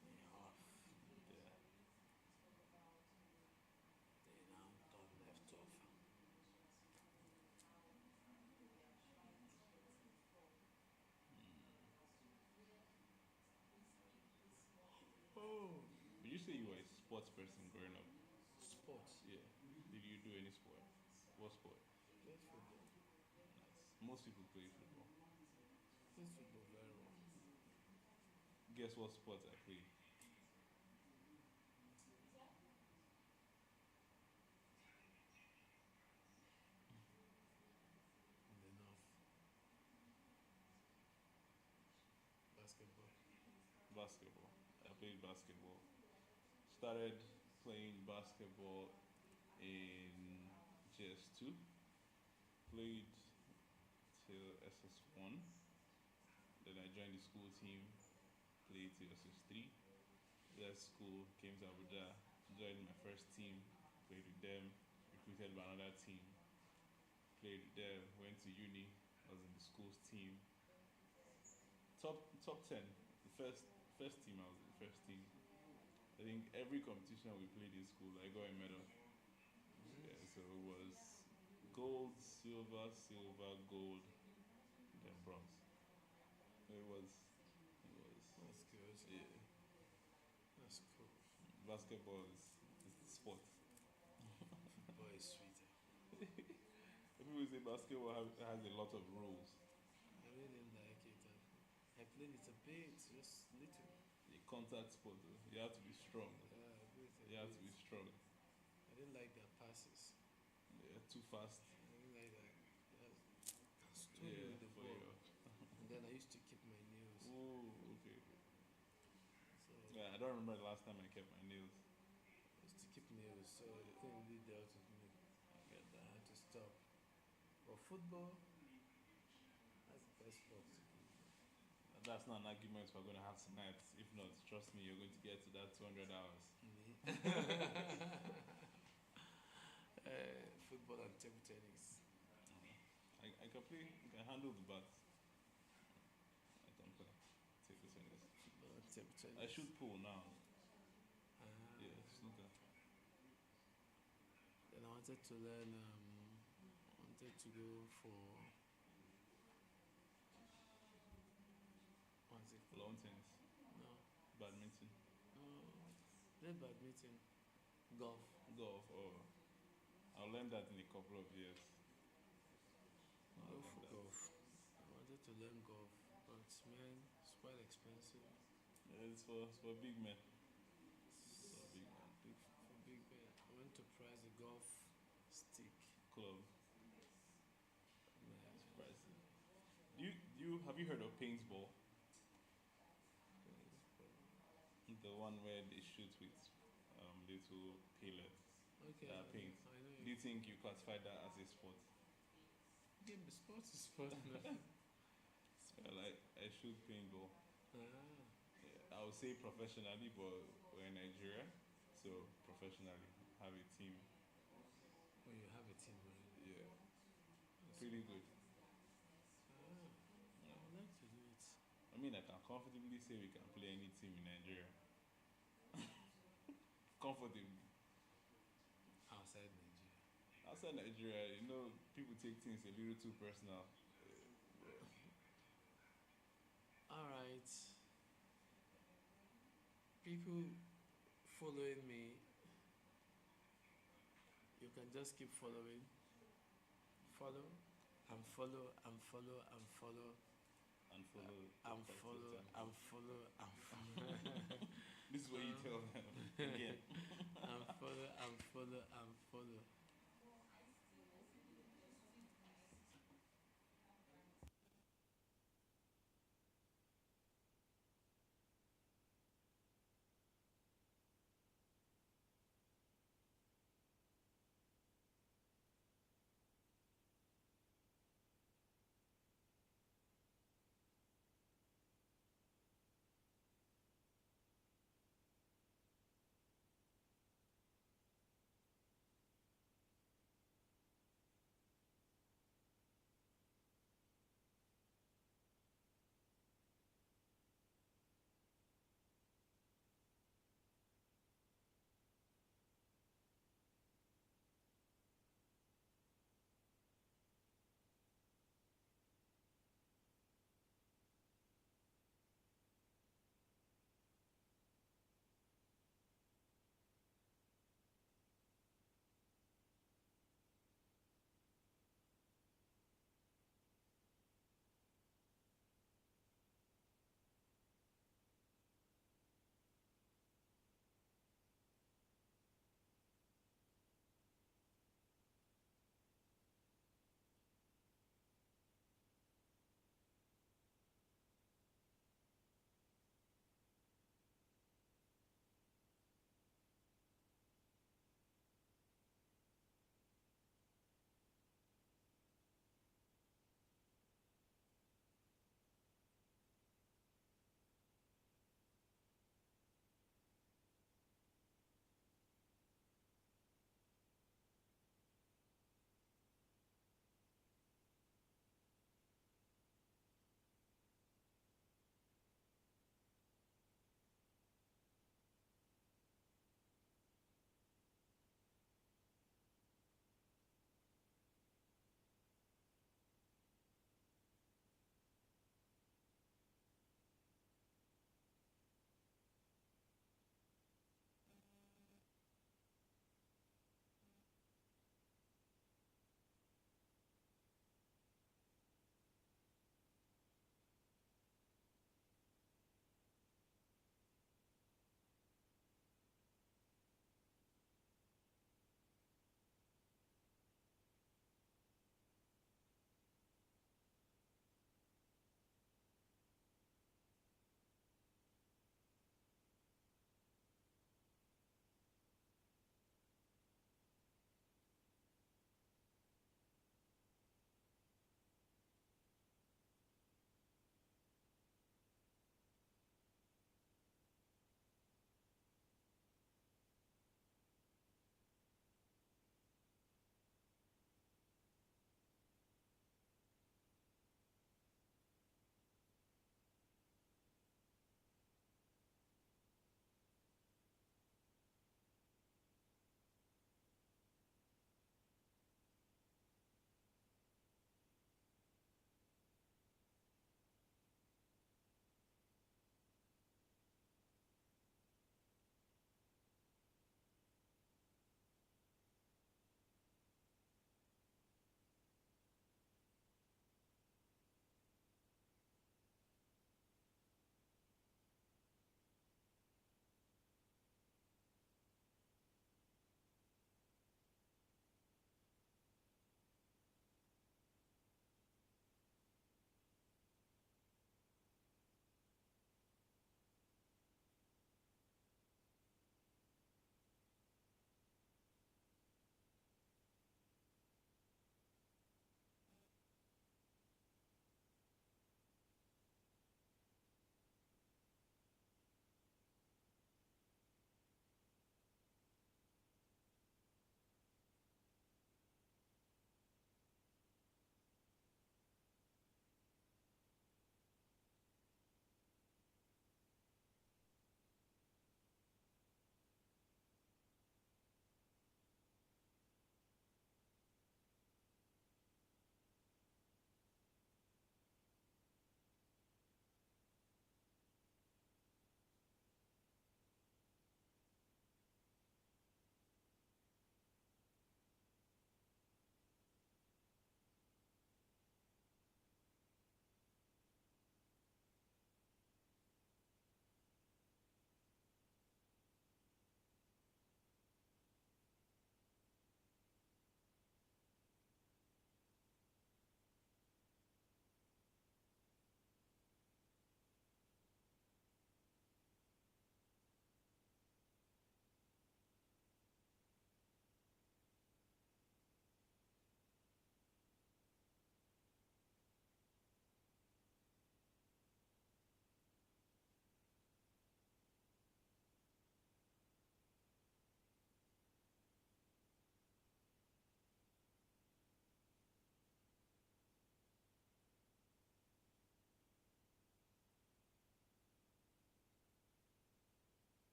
S1: Yeah, off.
S4: Yeah.
S1: Then now turn left off. Oh,
S4: Would you say you were a sports person growing up?
S1: sports.
S4: Yeah. Did you do any sport? What sport?
S1: Play football.
S4: Nice. Most people play football.
S1: Play football very well.
S4: Guess what sport I play?
S1: In the north. Basketball.
S4: Basketball. I played basketball. Started playing basketball in GS2. Played till SS1. Then I joined the school team. Played till SS3. Left school, came to Abuja, joined my first team. Played with them. Recruited by another team. Played with them. Went to uni. I was in the school's team. Top 10. The first team I was in the first team. I think every competition we played in school, I got a medal. Yeah, so it was gold, silver, silver, gold, then bronze. It was,
S1: That's good.
S4: yeah.
S1: That's cool.
S4: Basketball is the sport.
S1: Football is sweeter.
S4: People say basketball has a lot of rules.
S1: I really didn't like it. I played it a bit, just little.
S4: A contact sport, though. You have to be strong.
S1: Yeah, I played it
S4: You
S1: a
S4: have to be
S1: bit.
S4: strong.
S1: I didn't like their passes.
S4: Yeah, too fast.
S1: Something like that. Can stone you
S4: Yeah,
S1: with the
S4: for
S1: ball.
S4: your.
S1: And then I used to keep my nails.
S4: Oh, okay.
S1: So
S4: Yeah, I don't remember the last time I kept my nails.
S1: I used to keep nails. So the thing really dealt with me.
S4: I get
S1: I
S4: that.
S1: had to stop. But football, that's the best sport to keep.
S4: That's not an argument we're going to have tonight. If not, trust me, you're going to get to that 200 hours.
S1: Football and table tennis.
S4: I can play, I can handle the bats. I can play. Take the tennis.
S1: Football and table
S4: I
S1: tennis.
S4: shoot pool now.
S1: Ah.
S4: Yeah, snooker.
S1: Then I wanted to learn. Wanted to go for what's it called?
S4: Lawn tennis.
S1: No,
S4: Badminton.
S1: no. Play badminton, golf.
S4: Golf. Oh, I'll learn that in a couple of years. I'll
S1: Go
S4: learn
S1: for
S4: that.
S1: golf. I wanted to learn golf, but man, it's quite expensive.
S4: Yeah, it's for big men. It's for big men.
S1: For big man. I went to price a golf stick.
S4: Club.
S1: Man,
S4: It's pricey. Have you heard of paintball? The one where they shoot with little pellets
S1: okay,
S4: that are paint.
S1: I know
S4: Do
S1: you.
S4: you think you classify that as a sport?
S1: Game sport is sport, man.
S4: Like I shoot paintball.
S1: Ah,
S4: Yeah, I would say professionally, but we're in Nigeria, so professionally have a team.
S1: oh, you have a team already.
S4: Yeah,
S1: That's
S4: pretty good.
S1: Ah, I
S4: Yeah.
S1: would like to do it.
S4: I mean, I can comfortably say we can play any team in Nigeria. Comfortably.
S1: Outside Nigeria.
S4: Outside Nigeria, people take things a little too personal.
S1: Alright. People following me, you can just keep following. Follow and follow and follow and follow
S4: And follow
S1: and
S4: the
S1: follow
S4: time.
S1: and follow and follow
S4: This is what you tell them again.
S1: and follow and follow and follow.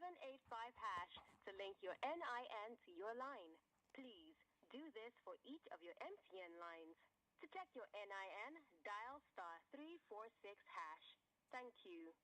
S5: 785 hash to link your NIN to your line. Please do this for each of your MTN lines. To check your NIN, dial *346 hash. Thank you.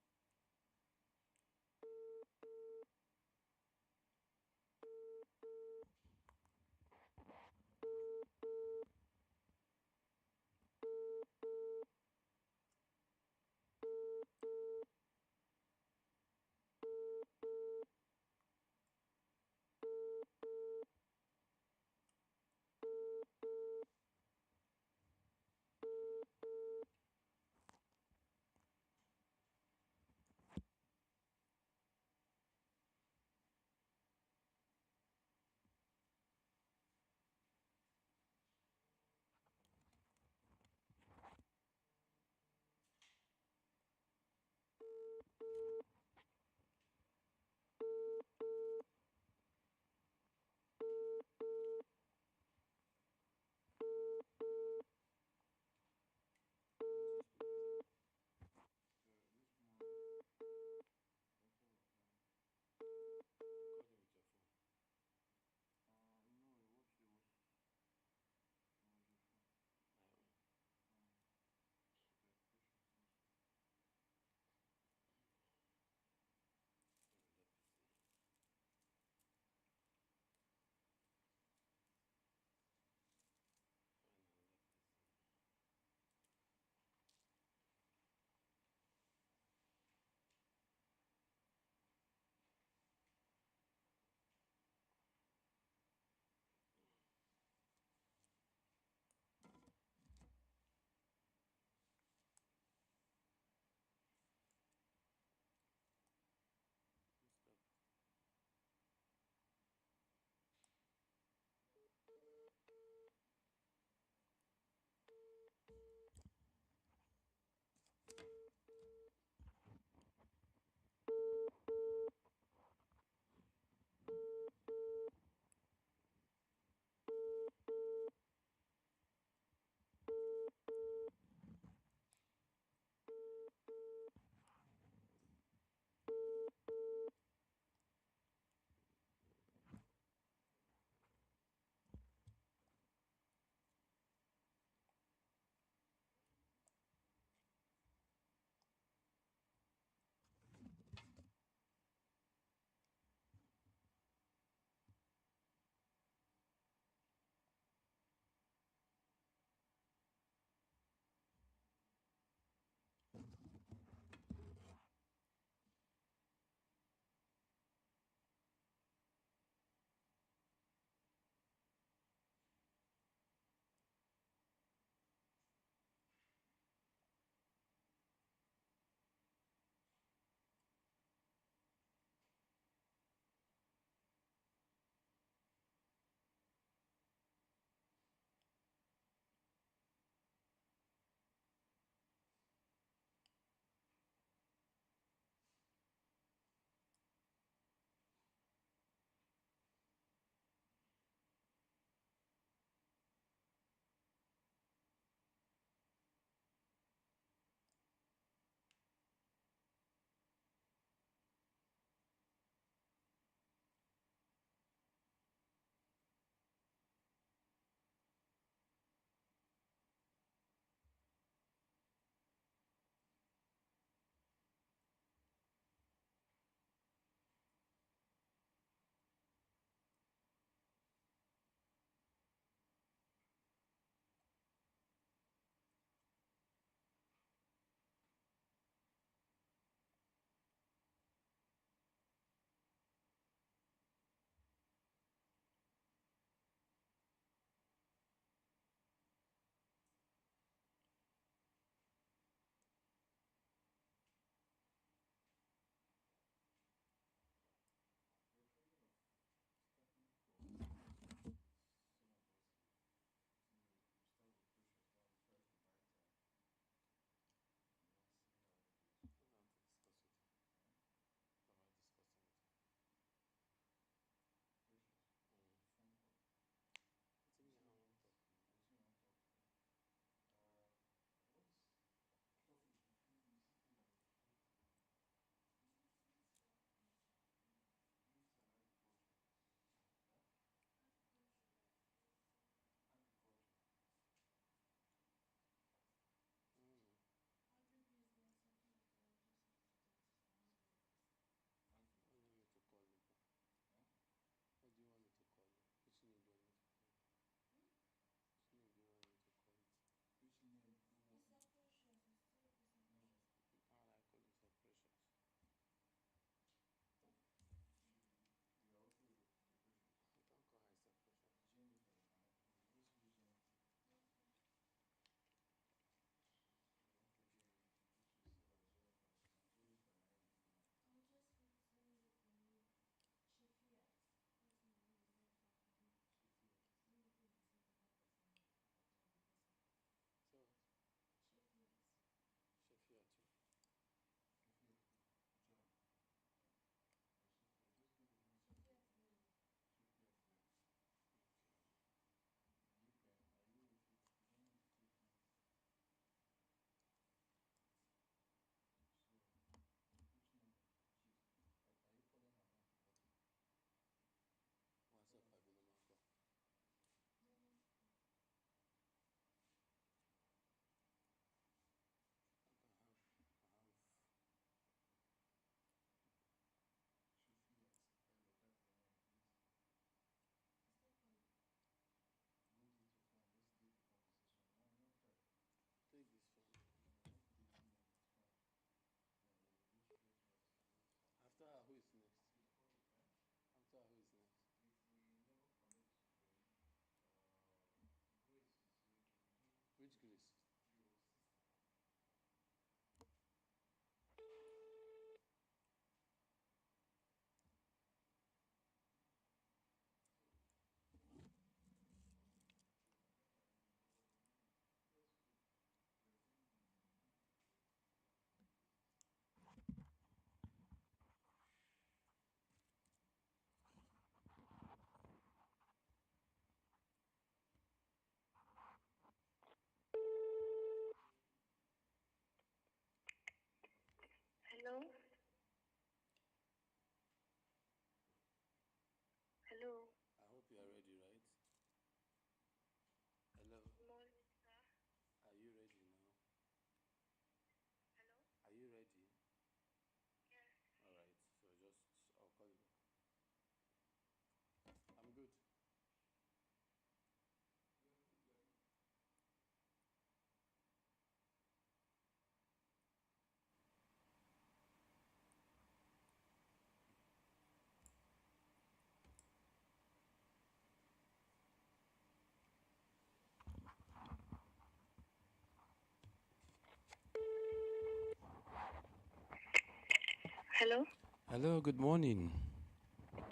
S6: Hello.
S1: Hello, good morning.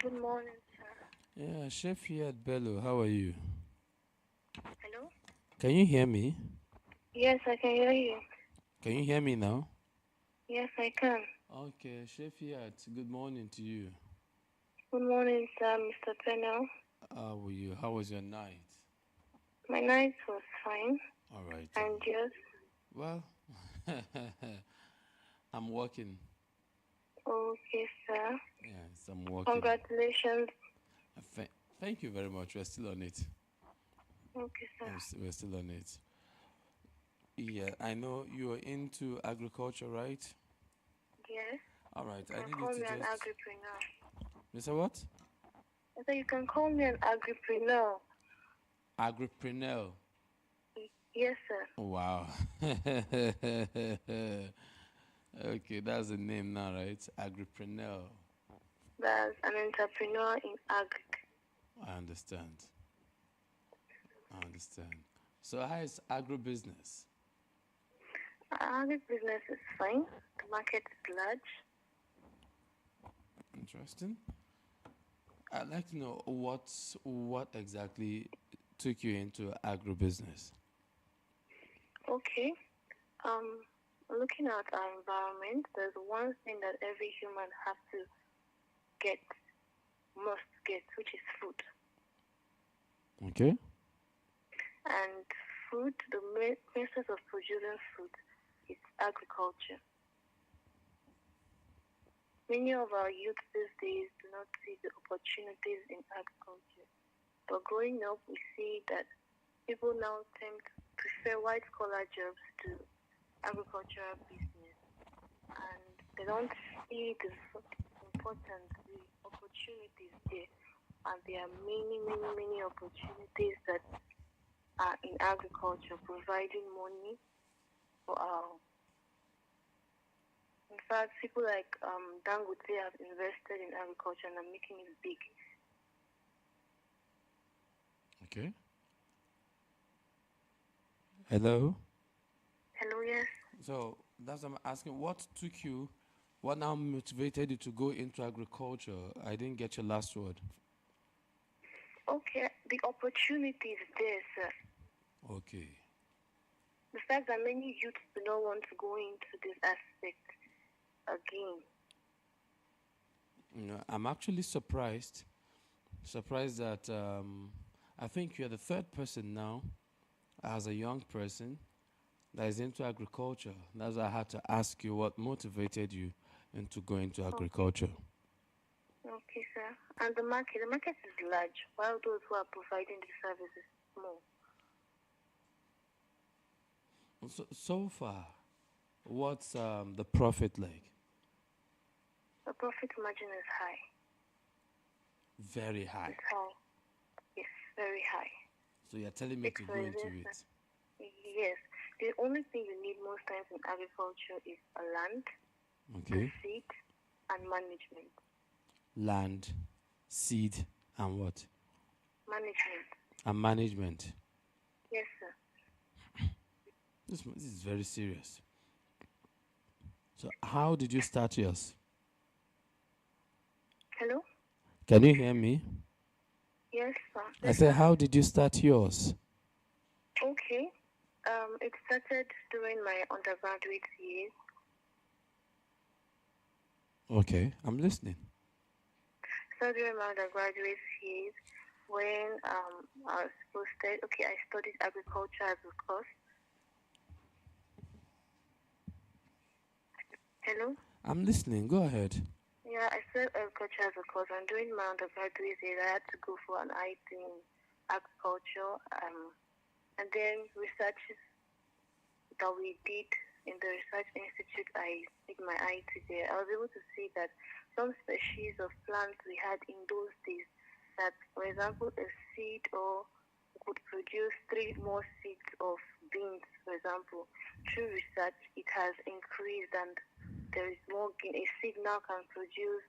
S6: Good morning, sir.
S1: Yeah, Chef here at Bello. How are you?
S6: Hello.
S1: Can you hear me?
S6: Yes, I can hear you.
S1: Can you hear me now?
S6: Yes, I can.
S1: Okay, Chef here. Good morning to you.
S6: Good morning, sir, Mr. Peniel.
S1: How are you? How was your night?
S6: My night was fine.
S1: All right.
S6: And yours?
S1: Well, I'm working.
S6: Okay, sir.
S1: Yes, I'm working.
S6: Congratulations.
S1: Thank you very much. We're still on it.
S6: Okay, sir.
S1: We're still on it. Yeah, I know you're into agriculture, right?
S6: Yes.
S1: All right.
S6: You
S1: I
S6: can
S1: need you
S6: call
S1: to
S6: me an
S1: just.
S6: agripreneur.
S1: Mr. What?
S6: I said you can call me an agripreneur.
S1: Agripreneur.
S6: Yes, sir.
S1: Wow. Okay, that's the name now, right? Agripreneur.
S6: That's an entrepreneur in agri.
S1: I understand. So how is agribusiness?
S6: Agribusiness is fine. The market is large.
S1: Interesting. I'd like to know what exactly took you into agribusiness.
S6: Okay. Looking at our environment, there's one thing that every human has to get, must get, which is food.
S1: Okay.
S6: And food, the method of producing food is agriculture. Many of our youth these days do not see the opportunities in agriculture. But growing up, we see that people now tend to prefer white-collar jobs to agricultural business. And they don't see the importance, the opportunities there. And there are many, many, many opportunities that are in agriculture, providing money for our. In fact, people like Dangote have invested in agriculture and are making it big.
S1: Okay. Hello.
S6: Hello, yes.
S1: So that's what I'm asking. What now motivated you to go into agriculture? I didn't get your last word.
S6: Okay, the opportunity is there, sir.
S1: Okay.
S6: The fact that many youths do not want to go into this aspect again.
S1: I'm actually surprised that I think you're the third person now, as a young person, that is into agriculture. That's why I had to ask you what motivated you into going to agriculture.
S6: Okay, sir. And the market is large, while those who are providing the service is small.
S1: So far, what's the profit like?
S6: The profit margin is high.
S1: Very high.
S6: It's high. Yes, very high.
S1: So you're telling me to go into it?
S6: Yes. The only thing you need most times in agriculture is a land,
S1: Okay.
S6: seed, and management.
S1: Land, seed, and what?
S6: Management.
S1: And management.
S6: Yes, sir.
S1: This is very serious. So how did you start yours?
S6: Hello?
S1: Can you hear me?
S6: Yes, sir.
S1: I said, how did you start yours?
S6: Okay. It started during my undergraduate years.
S1: Okay, I'm listening.
S6: Started during my undergraduate years when I was posted. Okay, I studied agriculture as a course. Hello?
S1: I'm listening. Go ahead.
S6: Yeah, I studied agriculture as a course, and during my undergraduate years, I had to go for an IT in agriculture, and then researches that we did in the research institute, I did my IT there. I was able to see that some species of plants we had in those days, that, for example, a seed or could produce 3 more seeds of beans, for example. Through research, it has increased and there is more gain. A seed now can produce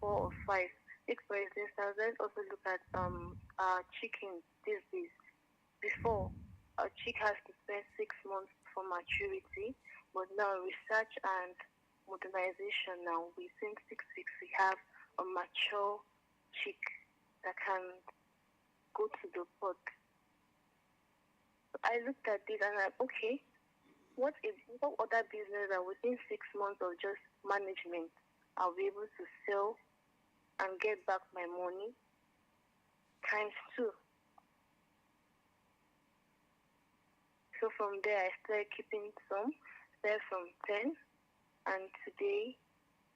S6: 4 or 5. Take, for instance, let's also look at our chickens these days. Before, a chick has to spend 6 months for maturity, but now research and modernization now. Within 6 weeks, we have a mature chick that can go to the pot. So I looked at it and I'm like, okay, what other business that within 6 months of just management, I'll be able to sell and get back my money times two. So from there, I started keeping some, started from 10, and today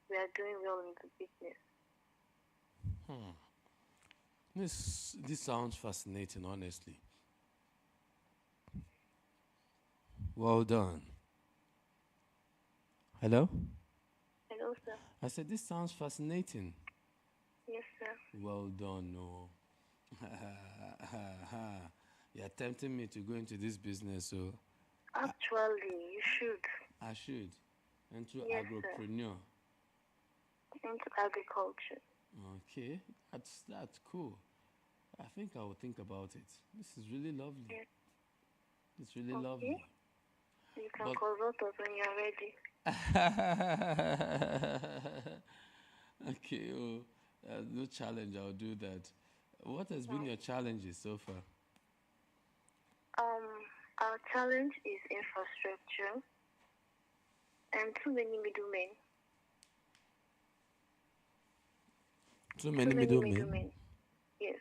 S6: we are doing well in the business.
S1: This sounds fascinating, honestly. Well done. Hello?
S6: Hello, sir.
S1: I said this sounds fascinating.
S6: Yes, sir.
S1: Well done, no. You're tempting me to go into this business, so
S6: Actually, you should.
S1: I should. Into
S6: Yes, sir.
S1: agripreneur.
S6: Into agriculture.
S1: Okay, that's cool. I think I will think about it. This is really lovely.
S6: Yes.
S1: It's really
S6: Okay.
S1: lovely.
S6: You can
S1: But
S6: consult us when you're ready.
S1: okay, no challenge. I'll do that. What has been your challenges so far?
S6: Our challenge is infrastructure and too many middlemen.
S1: Too many middlemen.
S6: Yes.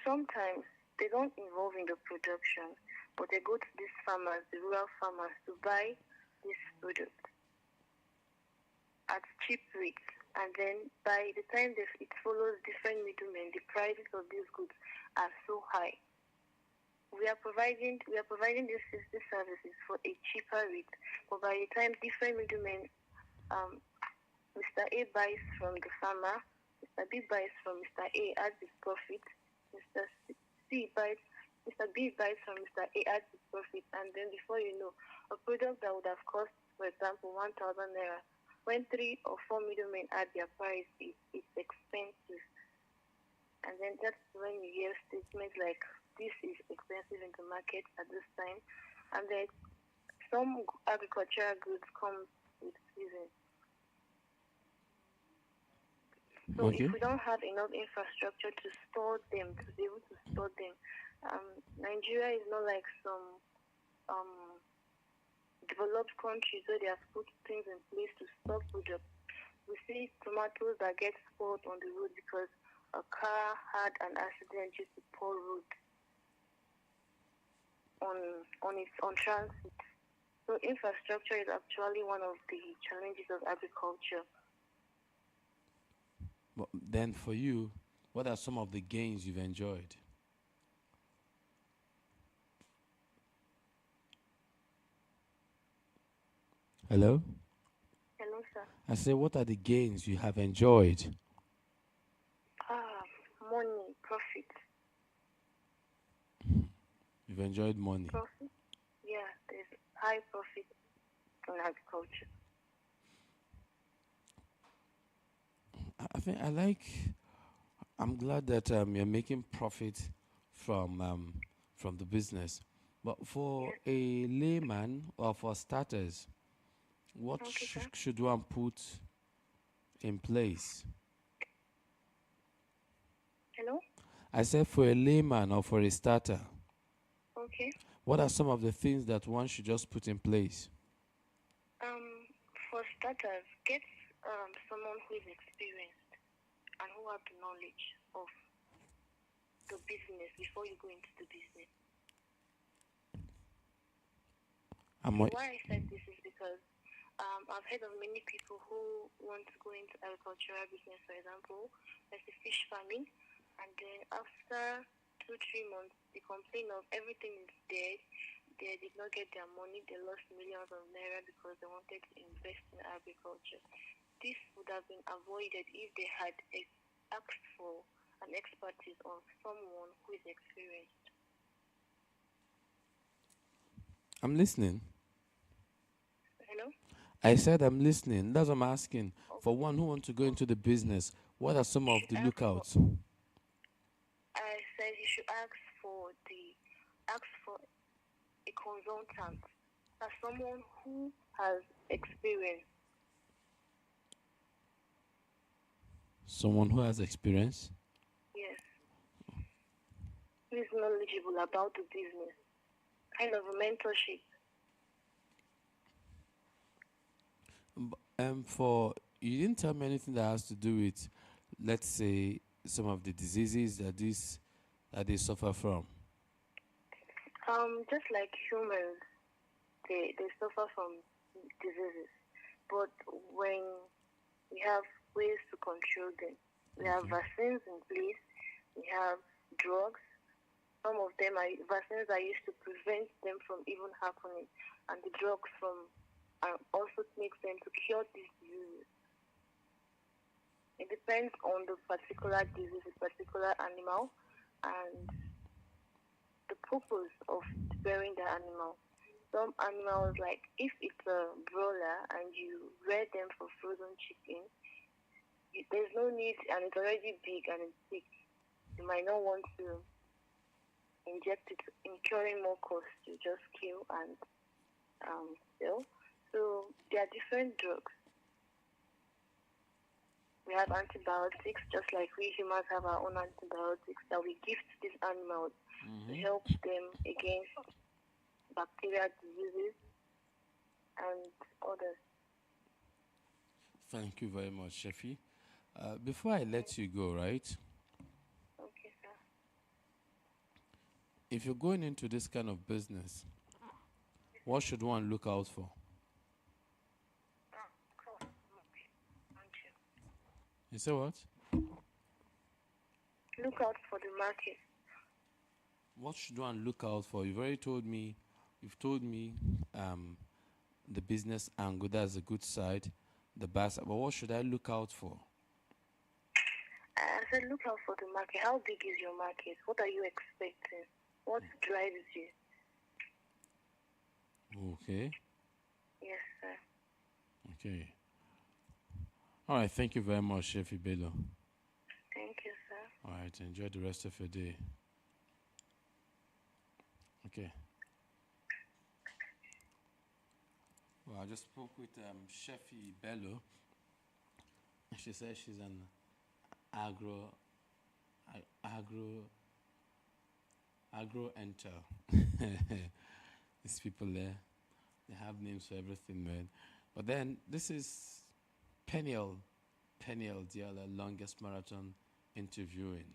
S6: Sometimes they don't involve in the production, but they go to these farmers, the rural farmers, to buy this product at cheap rates. And then by the time it follows different middlemen, the prices of these goods are so high. We are providing these services for a cheaper rate, but by the time different middlemen, Mr. A buys from the farmer, Mr. B buys from Mr. A, adds his profit, Mr. Mr. B buys from Mr. A, adds his profit, and then before you know, a product that would have cost, for example, 1,000 naira, when 3 or 4 middlemen add their price, it's expensive. And then that's when you hear statements like, this is expensive in the market at this time. And then some agricultural goods come with season. So
S1: Okay.
S6: if we don't have enough infrastructure to store them, to be able to store them, Nigeria is not like some developed countries where they have put things in place to store products. We see tomatoes that get spoiled on the road because a car had an accident due to poor road on transit. So infrastructure is actually one of the challenges of agriculture.
S1: But then for you, what are some of the gains you've enjoyed? Hello?
S6: Hello, sir.
S1: I say, what are the gains you have enjoyed?
S6: Money, profit.
S1: You've enjoyed money.
S6: Profit? Yeah, there's high profit in agriculture.
S1: I think I'm glad that you're making profit from the business. But for a layman or for starters, what should one put in place?
S6: Hello?
S1: I said for a layman or for a starter.
S6: Okay.
S1: What are some of the things that one should just put in place?
S6: For starters, get someone who is experienced and who have the knowledge of the business before you go into the business. Why I said this is because I've heard of many people who want to go into agricultural business, for example, like the fish farming, and then after 2-3 months, they complain of everything is dead. They did not get their money. They lost millions of naira because they wanted to invest in agriculture. This would have been avoided if they had asked for an expertise on someone who is experienced.
S1: I'm listening.
S6: Hello?
S1: I said I'm listening. That's what I'm asking. For one who wants to go into the business, what are some of the lookouts?
S6: I said you should ask for a consultant, as someone who has experience
S1: Someone who has experience.
S6: Yes, who is knowledgeable about the business. Kind of a mentorship.
S1: For you didn't tell me anything that has to do with, let's say, some of the diseases that they suffer from.
S6: Just like humans, they suffer from diseases, but when we have ways to control them, we have
S1: Okay.
S6: vaccines in place, we have drugs. Some of them are vaccines are used to prevent them from even happening, and the drugs from also makes them to cure these diseases. It depends on the particular disease, the particular animal, and the purpose of sparing the animal. Some animals, like if it's a broiler and you rear them for frozen chicken, there's no need, and it's already big and it's sick. You might not want to inject it, incurring more cost to just kill and sell. So there are different drugs. We have antibiotics, just like we humans have our own antibiotics that we give to these animals to help them against bacterial diseases and others.
S1: Thank you very much, Shefi. Before I let you go, right?
S6: Okay, sir.
S1: If you're going into this kind of business, what should one look out for?
S6: Cool. Okay. Thank you.
S1: You say what?
S6: Look out for the market.
S1: What should one look out for? You've already told me. You've told me um, the business angle. That's a good side. The bad side. But what should I look out for?
S6: I said, look out for the market. How big is your market? What are you expecting? What drives you?
S1: Okay.
S6: Yes, sir.
S1: Okay. All right. Thank you very much, Shefi Bello.
S6: Thank you, sir.
S1: All right. Enjoy the rest of your day. Okay. Well, I just spoke with Shefi Bello. She says she's an agro, agro, enter. These people there, they have names for everything, man. But then this is Peniel, Peniel Diala, longest marathon interviewing,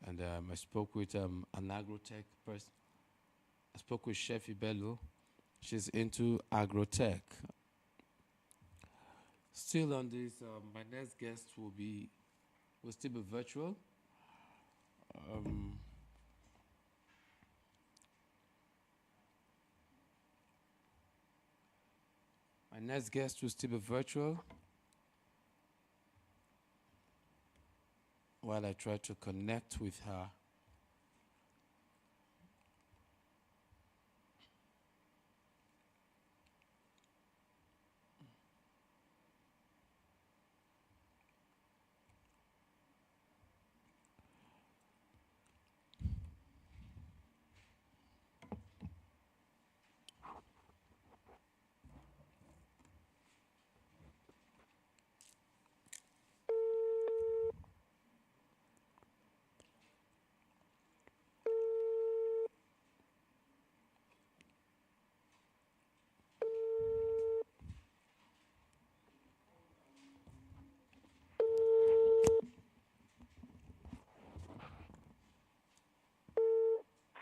S1: and I spoke with an agrotech person. I spoke with Shefi Bello. She's into agrotech. Still on this, my next guest will still be virtual. Um, my next guest will still be virtual while I try to connect with her.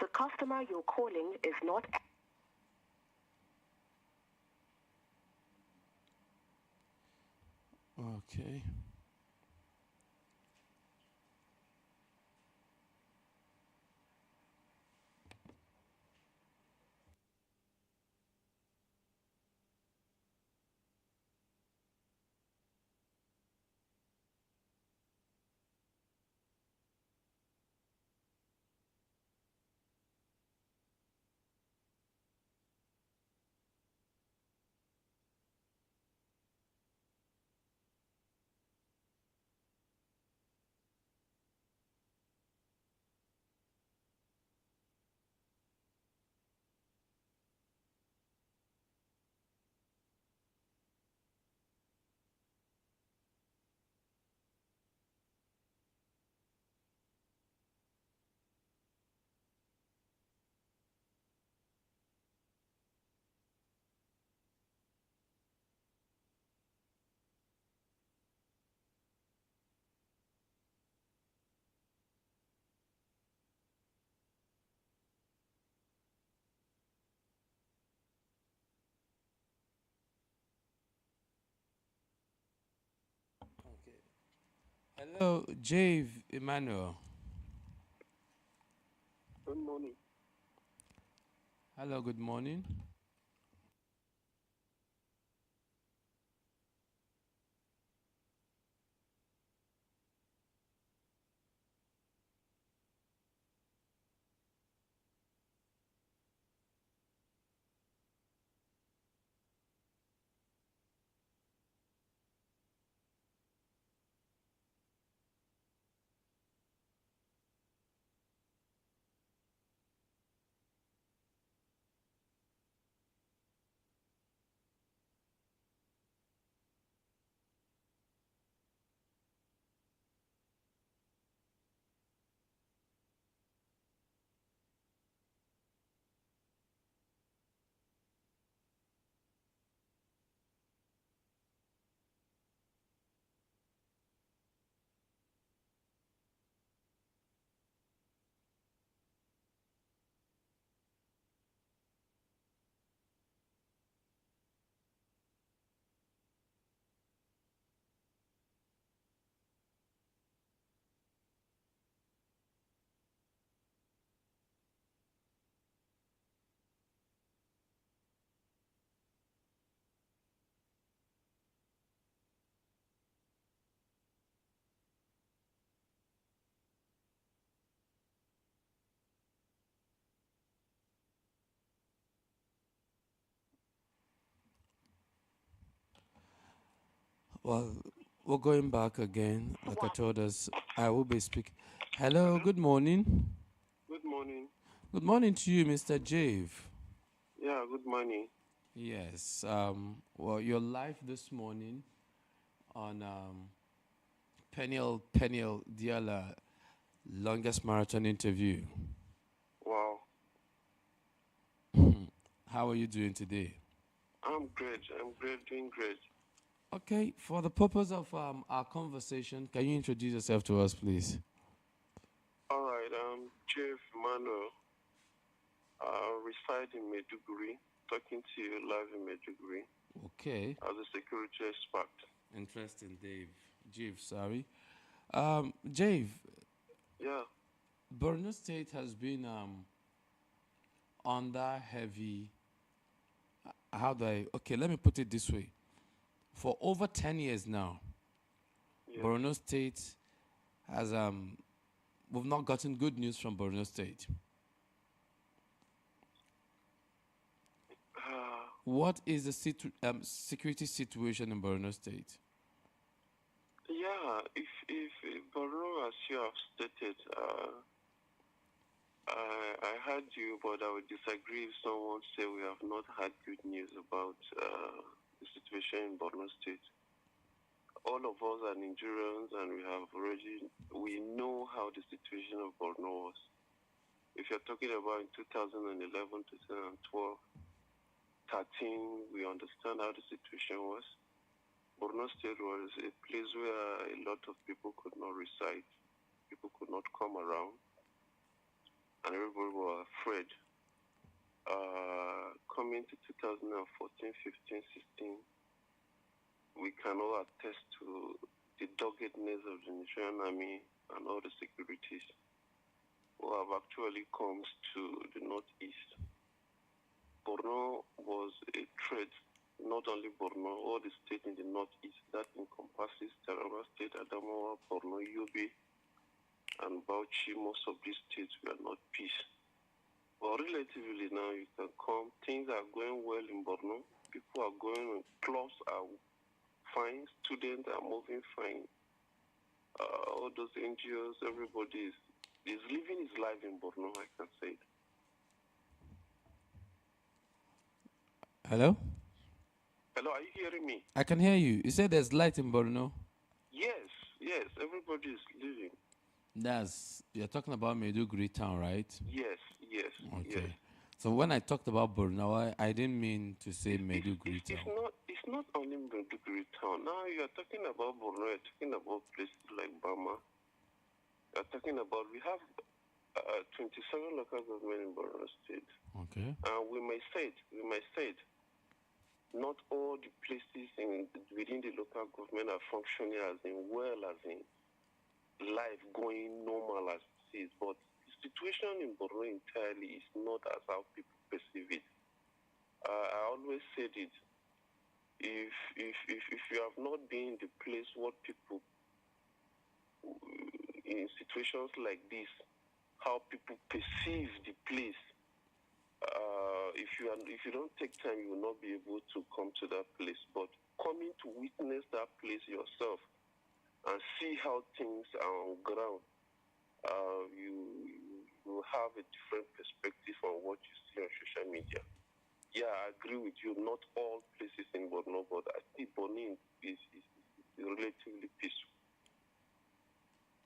S5: The customer you're calling is not.
S1: Okay. Hello, Jave Emmanuel.
S7: Good morning.
S1: Hello, good morning. Well, we're going back again. Like I told us, I will be speaking. Hello,
S7: Hello.
S1: good morning.
S7: Good morning.
S1: Good morning to you, Mr. Jave.
S7: Yeah, good morning.
S1: Yes. Well, you're live this morning on Peniel Diala longest marathon interview.
S7: Wow.
S1: How are you doing today?
S7: I'm great. I'm great, doing great.
S1: Okay, for the purpose of our conversation, can you introduce yourself to us, please?
S7: All right, I'm Chief Manuel. Reside in Maiduguri. Talking to you live in Maiduguri
S1: Okay,
S7: as a security expert.
S1: interesting, Dave. Jave, sorry. Jave,
S7: Yeah.
S1: Borno State has been under heavy. How do I? Okay, let me put it this way. For over 10 years now,
S7: Yes.
S1: Borno State has we've not gotten good news from Borno State.
S7: Uh,
S1: What is the security situation in Borno State?
S7: yeah. If Borno, as you have stated, I heard you, but I would disagree if someone say we have not had good news about the situation in Borno State. All of us are Nigerians, and we know how the situation of Borno was. If you're talking about in 2011, 2012, 13, we understand how the situation was. Borno State was a place where a lot of people could not reside, people could not come around, and everybody was afraid. Coming to 2014, 15, 16, we can all attest to the doggedness of the Nigerian army and all the securities who have actually come to the northeast. Borno was a threat, not only Borno, all the states in the northeast that encompasses Taraba State, Adamawa, Borno, Yobe, and Bauchi. Most of these states were not peace. But relatively now, you can come, things are going well in Borno. People are going, clubs are fine, students are moving fine. All those NGOs, everybody is living his life in Borno, I can say.
S1: Hello?
S7: Hello, are you hearing me?
S1: I can hear you. You said there's light in Borno?
S7: Yes, yes, everybody is living.
S1: You're talking about Maiduguri town, right?
S7: Yes, yes, yes.
S1: Okay. So when I talked about Borno, I didn't mean to say Maiduguri town.
S7: It's not only Maiduguri town. Now you are talking about Borno, you're talking about places like Bama. You're talking about, we have 27 local government in Borno State.
S1: Okay.
S7: We may say it, not all the places within the local government are functioning as in well as in life going normal as it is. But the situation in Borno entirely is not as how people perceive it. I always said it. If you have not been in the place what people in situations like this, how people perceive the place. If you don't take time, you will not be able to come to that place. But coming to witness that place yourself and see how things are on ground, you have a different perspective on what you see on social media. Yeah, I agree with you. Not all places in Borno, but I think Borno is relatively peaceful.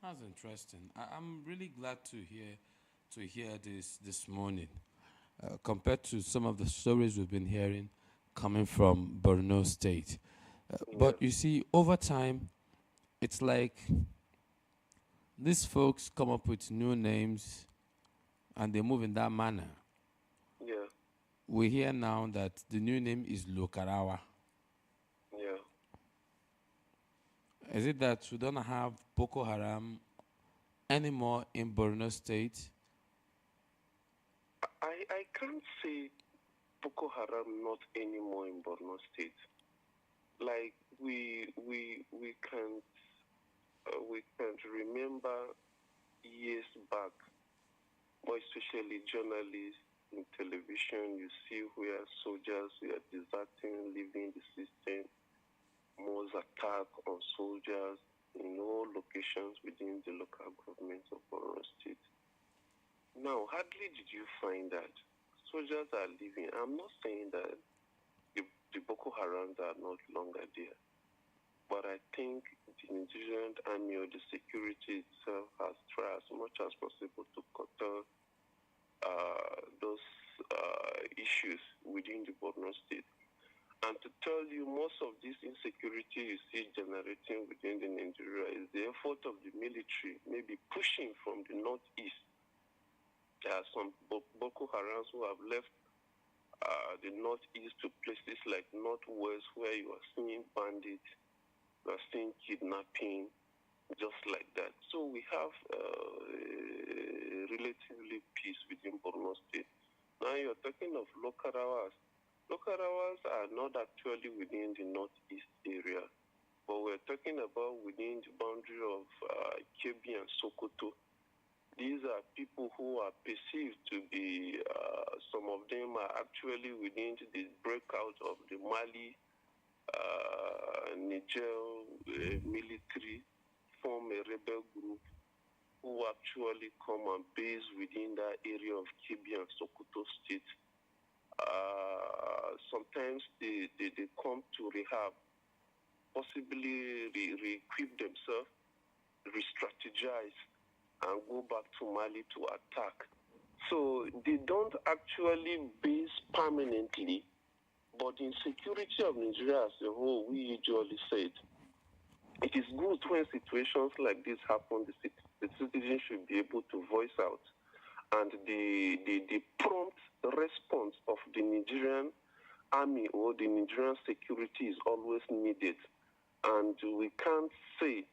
S1: That's interesting. I'm really glad to hear this morning, compared to some of the stories we've been hearing coming from Borno State. But you see, over time, it's like these folks come up with new names and they move in that manner.
S7: Yeah.
S1: We hear now that the new name is Lokarawa.
S7: Yeah.
S1: Is it that we don't have Boko Haram anymore in Borno State?
S7: I can't say Boko Haram not anymore in Borno State. Like we can't remember years back, more especially journalists in television. You see where soldiers were deserting, leaving the system, more attack on soldiers in all locations within the local government of Borno State. Now, hardly did you find that soldiers are leaving. I'm not saying that the Boko Harams are not longer there, but I think the Nigerian army or the security itself has tried as much as possible to curtail those issues within the Borno State. And to tell you, most of this insecurity you see generating within the Nigeria is the effort of the military, maybe pushing from the northeast. There are some Boko Harams who have left the northeast to places like northwest, where you are seeing bandits, you are seeing kidnapping, just like that. So we have relatively peace within Borno State. Now you're talking of local hours. Local hours are not actually within the northeast area, but we're talking about within the boundary of Kebbi and Sokoto. These are people who are perceived to be, some of them are actually within the breakout of the Mali, Niger military, form a rebel group who actually come and base within that area of Kebbi and Sokoto state. Sometimes they come to rehab, possibly re-equip themselves, re-strategize, and go back to Mali to attack. So they don't actually base permanently, but in security of Nigeria as a whole, we usually said it is good when situations like this happen, the citizens should be able to voice out, and the prompt response of the Nigerian army or the Nigerian security is always needed. And we can't say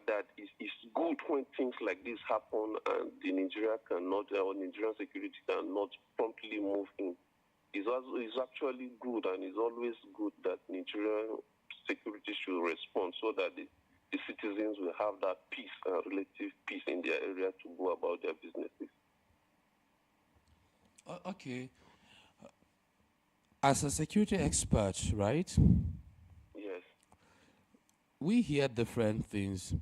S7: that it's good when things like this happen and the Nigeria cannot, or Nigerian security cannot promptly move in. It's actually good, and it's always good that Nigerian security should respond so that the citizens will have that peace, relative peace in their area to go about their businesses.
S1: Okay. As a security expert, right?
S7: Yes.
S1: We hear different things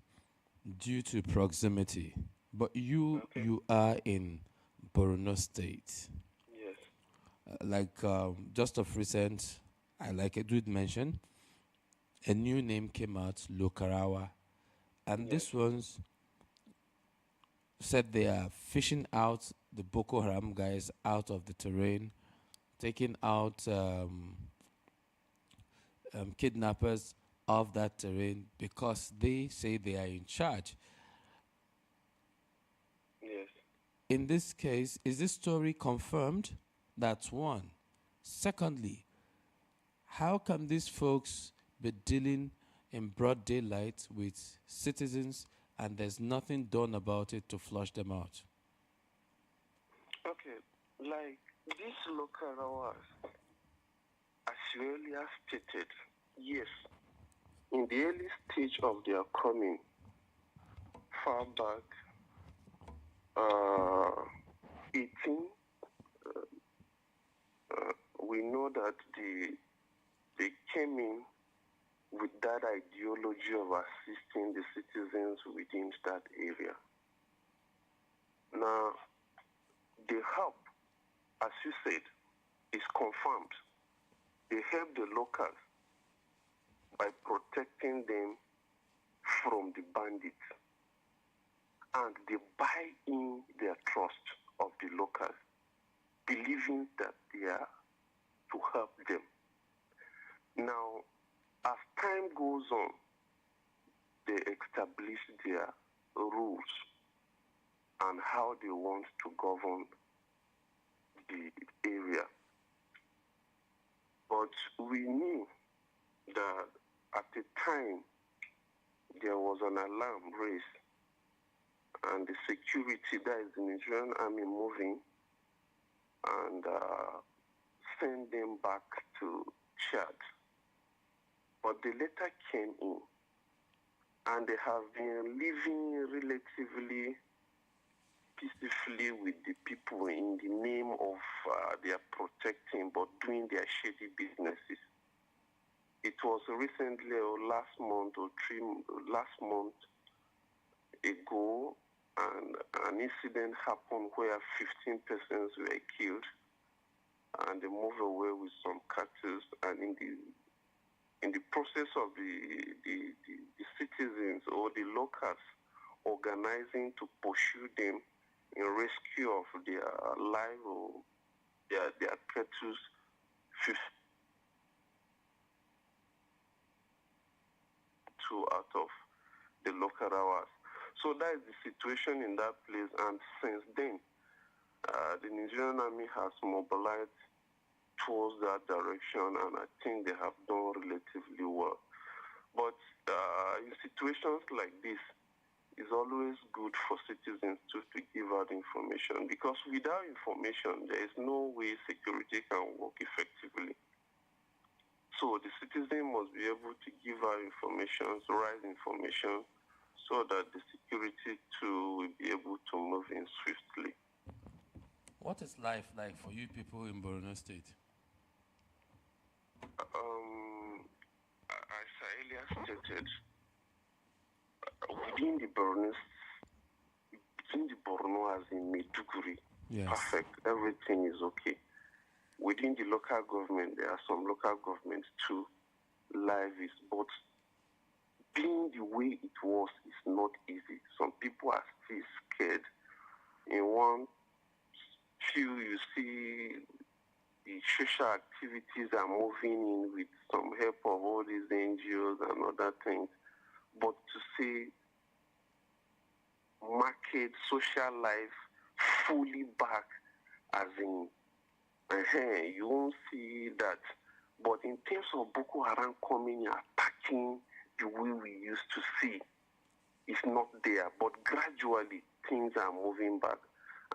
S1: due to proximity, but you are in Borno State.
S7: Yes.
S1: Just of recent, I did mention a new name came out, Lokarawa, and this one's said they are fishing out the Boko Haram guys out of the terrain, taking out kidnappers of that terrain because they say they are in charge.
S7: Yes.
S1: In this case, is this story confirmed? That's one. Secondly, how can these folks be dealing in broad daylight with citizens, and there's nothing done about it to flush them out?
S7: Okay, like these local hours, as you earlier stated, yes, in the early stage of their coming, far back, 18, we know that they came in with that ideology of assisting the citizens within that area. Now, the help, as you said, is confirmed. They help the locals by protecting them from the bandits. And they buy in their trust of the locals, believing that they are to help them. Now, as time goes on, they establish their rules and how they want to govern the area. But we knew that at the time there was an alarm raised, and the security, that is the Nigerian army, moving and send them back to Chad. But they later came in, and they have been living relatively peacefully with the people in the name of their protecting, but doing their shady businesses. It was recently, last month ago, and an incident happened where 15 persons were killed, and they moved away with some cattle. And in the process of the citizens or the locals organizing to pursue them in rescue of their life or their cattle, 2 out of the local hours. So that is the situation in that place, and since then, the Nigerian army has mobilized towards that direction, and I think they have done relatively well. But in situations like this, it's always good for citizens to give out information, because without information, there is no way security can work effectively. So the citizen must be able to give out information, right information, so that the security too will be able to move in swiftly.
S1: What is life like for you people in Borno State?
S7: As I earlier stated, within the Borno as in Maiduguri,
S1: Yes.
S7: perfect, everything is okay. Within the local government, there are some local governments too, life is, but being the way it was is not easy. Some people are still scared. In one few, you see the social activities are moving in with some help of all these NGOs and other things. But to say market, social life fully back, as in, you won't see that. But in terms of Boko Haram coming and attacking the way we used to see, it's not there. But gradually, things are moving back.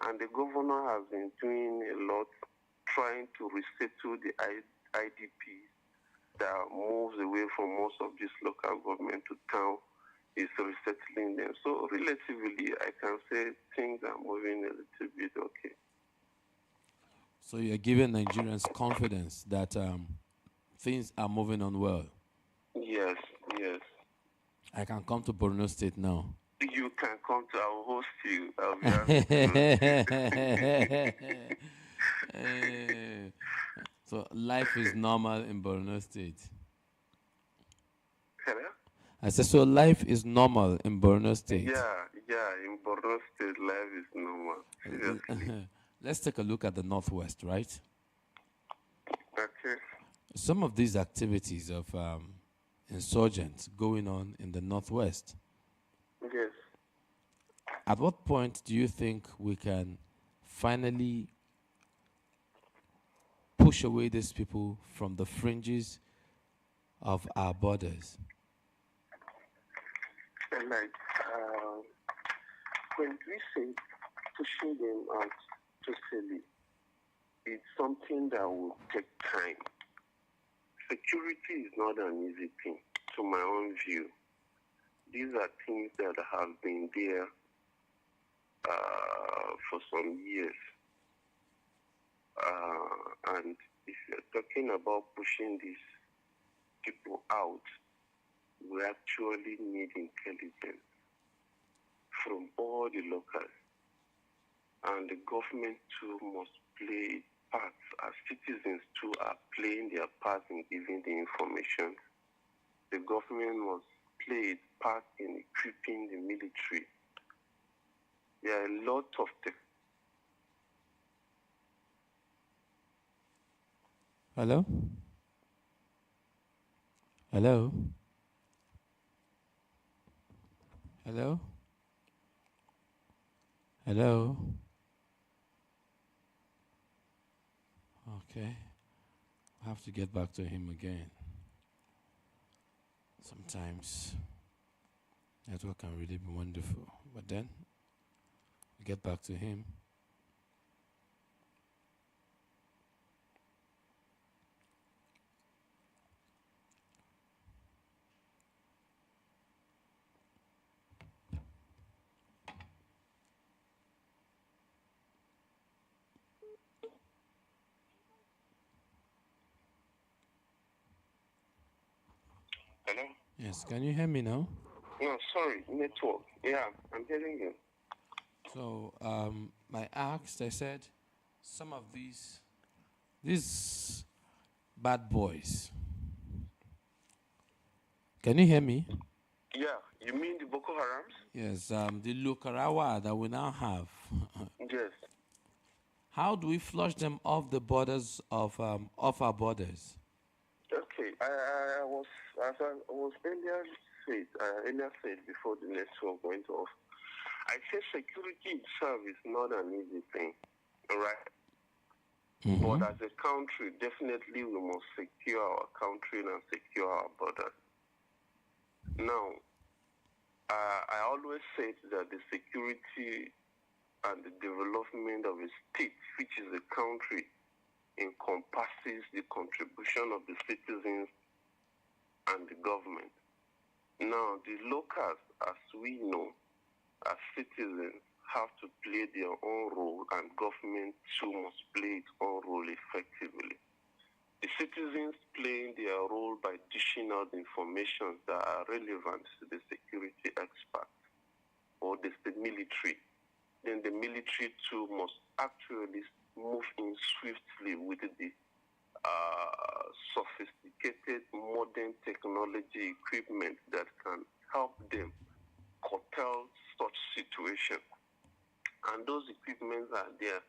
S7: And the governor has been doing a lot, trying to resettle the IDPs that moves away from most of this local government to town, is resettling them. So relatively, I can say things are moving a little bit okay.
S1: So you're giving Nigerians confidence that things are moving on well?
S7: Yes, yes.
S1: I can come to Borno State now.
S7: You can come to, I'll host you. I'll be happy to.
S1: So life is normal in Borno State.
S7: Hello?
S1: I said, so life is normal in Borno State.
S7: Yeah, in Borno State, life is normal. Seriously.
S1: Let's take a look at the Northwest, right?
S7: Okay.
S1: Some of these activities of insurgents going on in the Northwest.
S7: Yes.
S1: At what point do you think we can finally push away these people from the fringes of our borders?
S7: highlight when we say pushing them out totally, it's something that will take time. Security is not an easy thing, to my own view. These are things that have been there for some years. And if you're talking about pushing these people out, we actually need intelligence from all the locals. And the government too must play parts, as citizens too are playing their part in giving the information. The government must play its part in equipping the military. There are a lot of
S1: Hello? Hello? Hello? Hello? Okay. I have to get back to him again. Sometimes network can really be wonderful. But then we get back to him.
S7: Hello?
S1: Yes, can you hear me now?
S7: No, sorry, network. Yeah, I'm hearing you.
S1: So I asked, I said, some of these bad boys. Can you hear me?
S7: Yeah, you mean the Boko Harams?
S1: Yes, the Lukarawa that we now have.
S7: Yes.
S1: How do we flush them off the borders of off our borders?
S7: Okay, I was, as I was earlier said before the network went off, I said security itself is not an easy thing, all right?
S1: Mm-hmm.
S7: But as a country, definitely we must secure our country and secure our borders. Now, I always said that the security and the development of a state, which is a country, encompasses the contribution of the citizens and the government. Now, the locals, as we know, as citizens, have to play their own role, and government too must play its own role effectively. The citizens playing their role by dishing out information that are relevant to the security experts or the military. Then the military too must actually move in swiftly with the sophisticated modern technology equipment that can help them curtail such situation. And those equipments are there.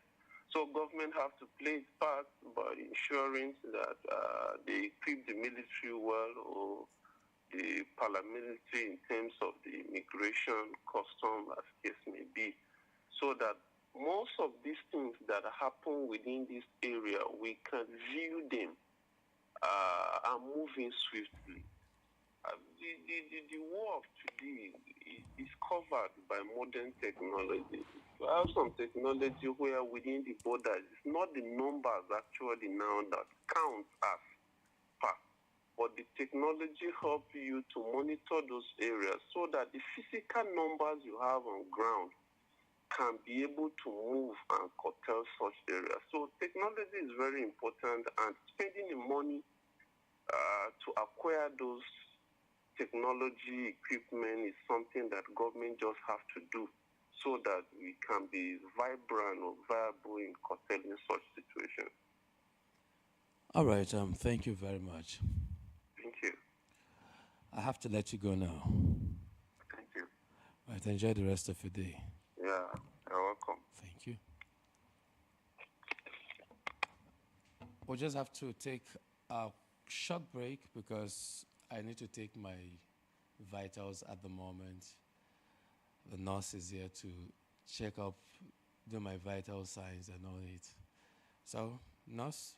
S7: So government have to play its part by ensuring that they equip the military well, or the paramilitary in terms of the immigration, custom, as case may be, so that most of these things that happen within this area, we can view them and move in swiftly. The war of today is covered by modern technology. We have some technology where within the borders, it's not the numbers actually now that count as part, but the technology help you to monitor those areas so that the physical numbers you have on ground can be able to move and curtail such areas. So technology is very important, and spending the money to acquire those technology equipment is something that government just have to do so that we can be vibrant or viable in curtailing such situations.
S1: All right. Thank you very much.
S7: Thank you.
S1: I have to let you go now.
S7: Thank you.
S1: All right. Enjoy the rest of your day.
S7: Yeah, you're welcome.
S1: Thank you. We'll just have to take a short break because I need to take my vitals at the moment. The nurse is here to check up, do my vital signs and all it. So, nurse,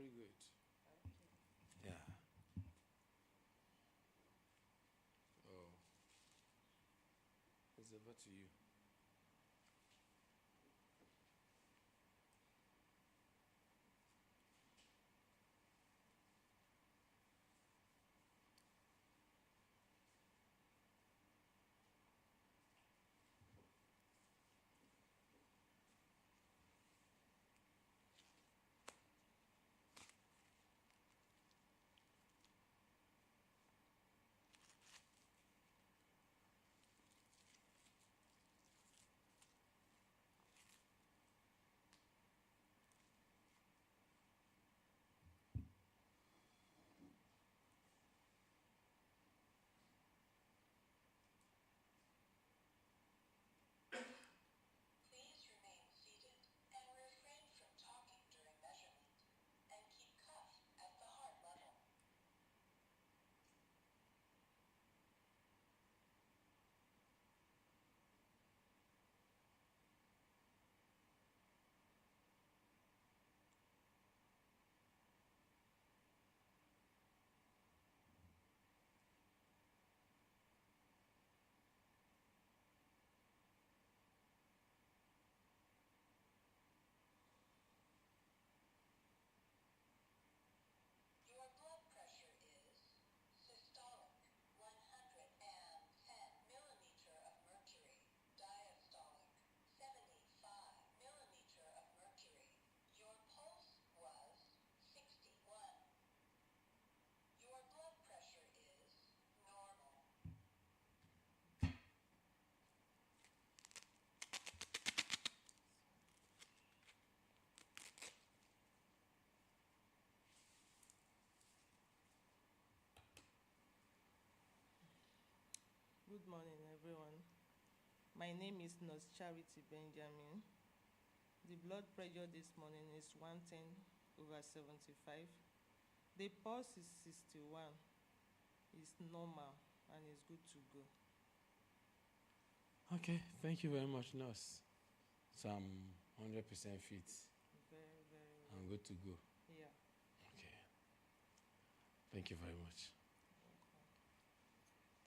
S1: very good. Yeah. Oh, it's over to you.
S8: Please remain seated and refrain from talking during measurement, and keep cuff at the heart level. Your blood pressure is systolic 110 millimeter of mercury, diastolic 75 millimeter of mercury. Your pulse was 61. Your blood pressure is normal.
S9: Good morning, everyone. My name is Nurse Charity Benjamin. The blood pressure this morning is 110/75. The pulse is 61. It's normal and it's good to go.
S1: Okay, thank you very much, nurse. So I'm 100% fit.
S9: Very, very well.
S1: I'm good to go.
S9: Yeah.
S1: Okay. Thank you very much.
S9: Okay.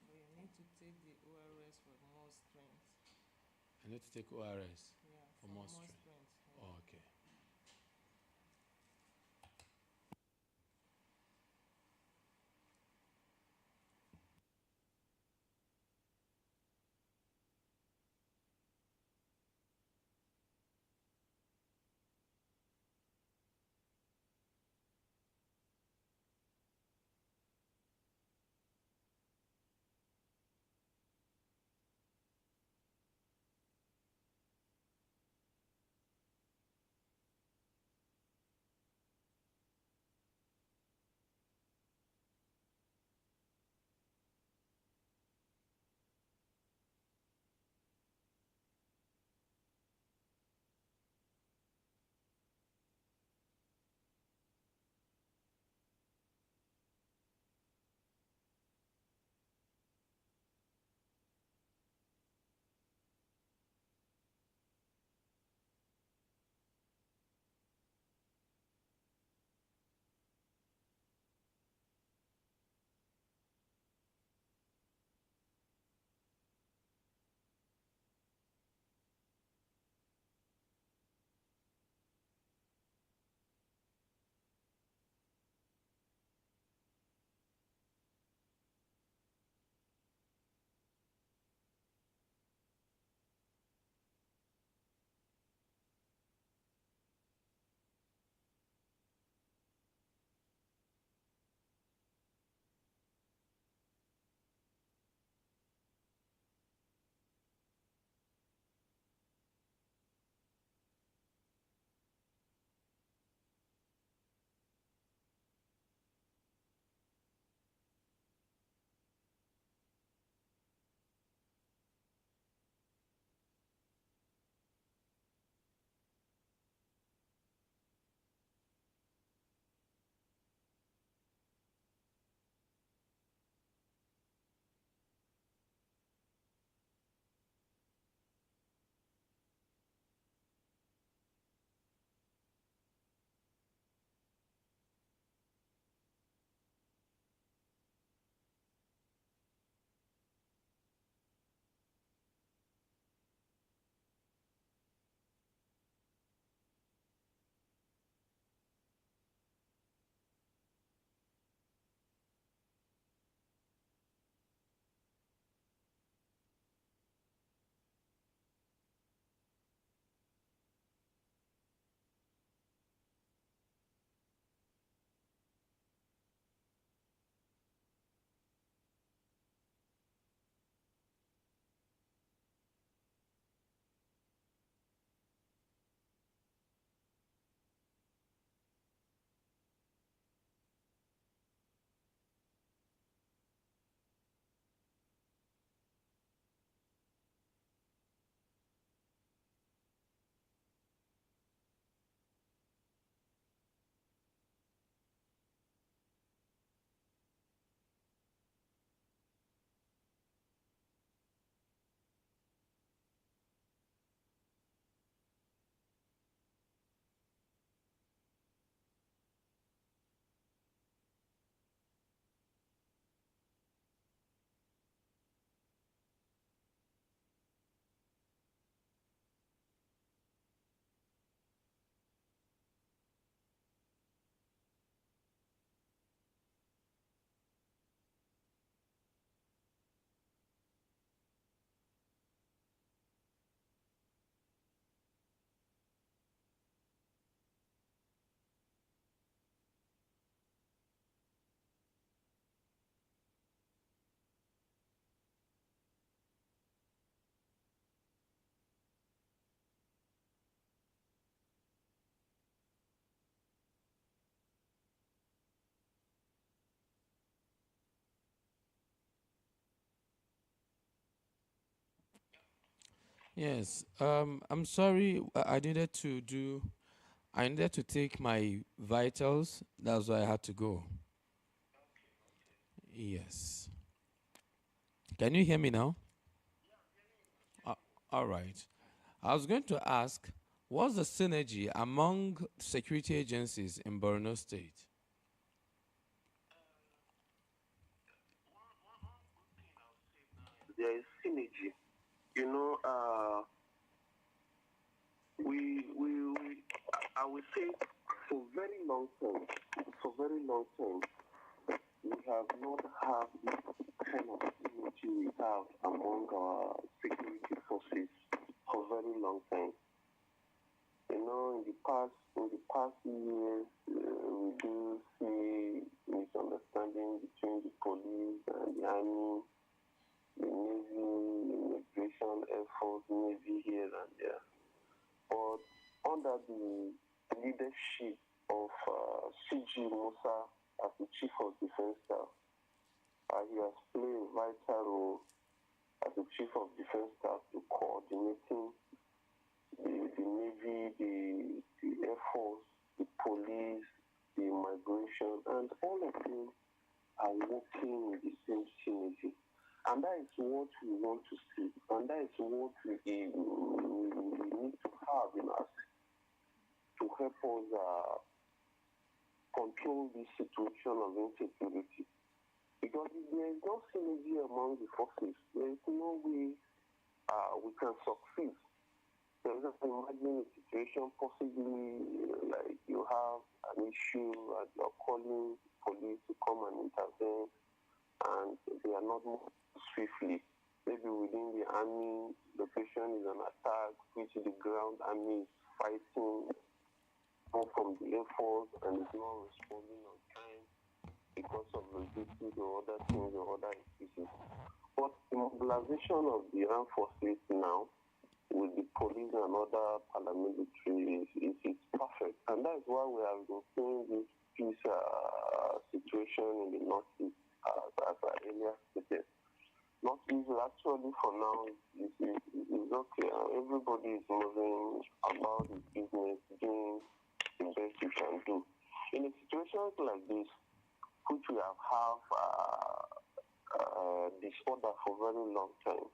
S9: But you need to take the ORS for more strength.
S1: I need to take ORS
S9: Yeah,
S1: for more strength.
S9: Yeah.
S1: Oh, okay. Yes. I'm sorry. I needed to take my vitals. That's why I had to go. Yes. Can you hear me now? Uh, all right. I was going to ask, what's the synergy among security agencies in Borno State?
S7: There is synergy. You know, we I would say for very long time, we have not had this kind of synergy we have among our security forces for very long time. You know, in the past years, we do see misunderstanding between the police and the army, the navy, immigration, air force, navy here and there. But under the leadership of CG Musa as the Chief of Defense Staff, he has played a vital role as the Chief of Defense Staff to coordinating the Navy, the Air Force, the police, the immigration, and all of them are working with the same synergy. And that is what we want to see. And that is what we need to have in us to help us control this situation of insecurity. Because if there is no synergy among the forces, there is no way we can succeed. So just imagine a situation possibly like you have an issue and you're calling police to come and intervene and they are not moving swiftly. Maybe within the army, the patient is an attack, which the ground army is fighting from the Air Force and is not responding on time because of logistics or other things or other issues. But the mobilization of the armed forces now with the police and other paramilitary is perfect. And that's why we have been seeing this peace situation in the Northeast as I earlier stated. Northeast actually for now is okay. Everybody is moving about his business, doing the best you can do. In a situation like this, which we have disorder for a very long time,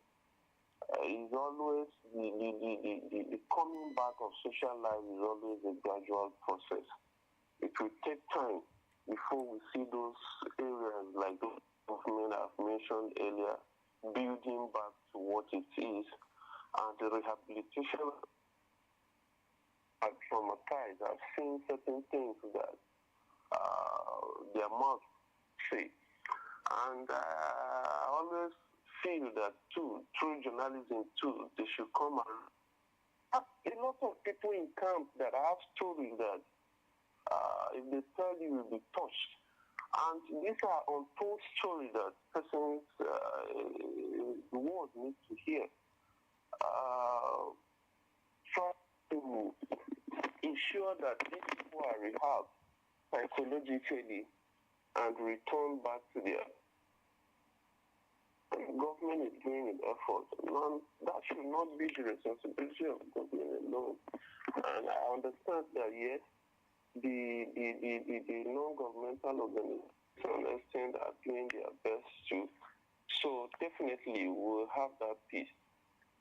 S7: is always the coming back of social life is always a gradual process. It will take time before we see those areas like those government I've mentioned earlier building back to what it is, and the rehabilitation are traumatized. I've seen certain things that their mouth say, and I always feel that too through journalism too they should come and a lot of people in camp that have stories that if they tell you will be touched, and these are untold stories that persons the world needs to hear. Try to ensure that these people are rehabbed psychologically and return back to their government is doing an effort. That should not be the responsibility of government alone. And I understand that yes, the non-governmental organizations to an extent are doing their best to. So definitely we'll have that peace.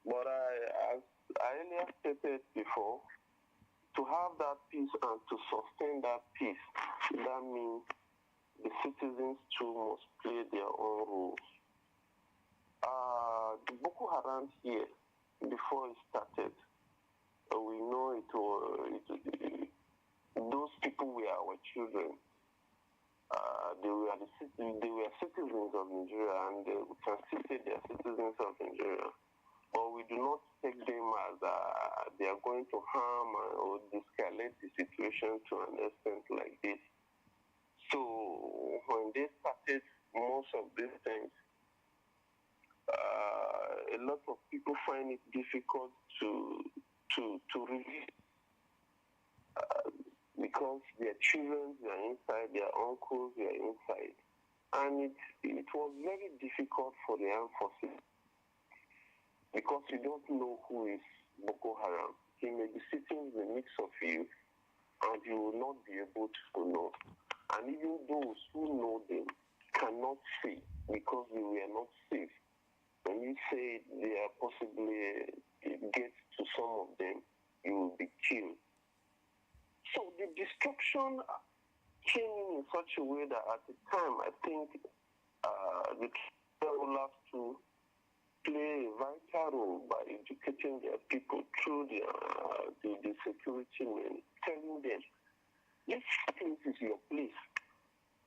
S7: But as I earlier stated before, to have that peace and to sustain that peace, that means the citizens too must play their own roles. The Boko Haram here, before it started, we know those people were our children. They were citizens of Nigeria, and we can still say they are citizens of Nigeria. But we do not take them as they are going to harm or de-escalate the situation to an extent like this. So when they started most of these things, a lot of people find it difficult to release because their children are inside, their uncles are inside, and it was very difficult for the armed forces because you don't know who is Boko Haram. He may be sitting in the midst of you, and you will not be able to know. And even those who know them cannot see because they were not safe. When you say they are possibly get to some of them, you will be killed. So the destruction came in such a way that at the time, I think the people will have to play a vital role by educating their people through the security men, telling them, this place is your place.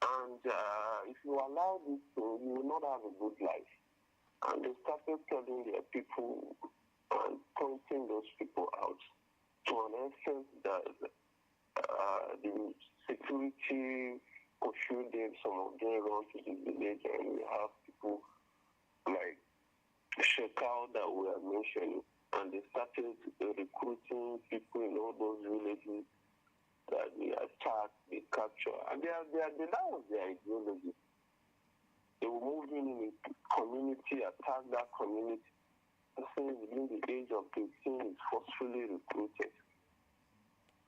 S7: And if you allow this to, you will not have a good life. And they started telling their people and pointing those people out to an extent that the security pursued them, some of them run to the village, and we have people like Shekau that we are mentioning, and they started recruiting people in all those villages that they attack, they capture, and that was their ideology. They were moving in a community, attack that community. Person within the age of 18 is forcefully recruited,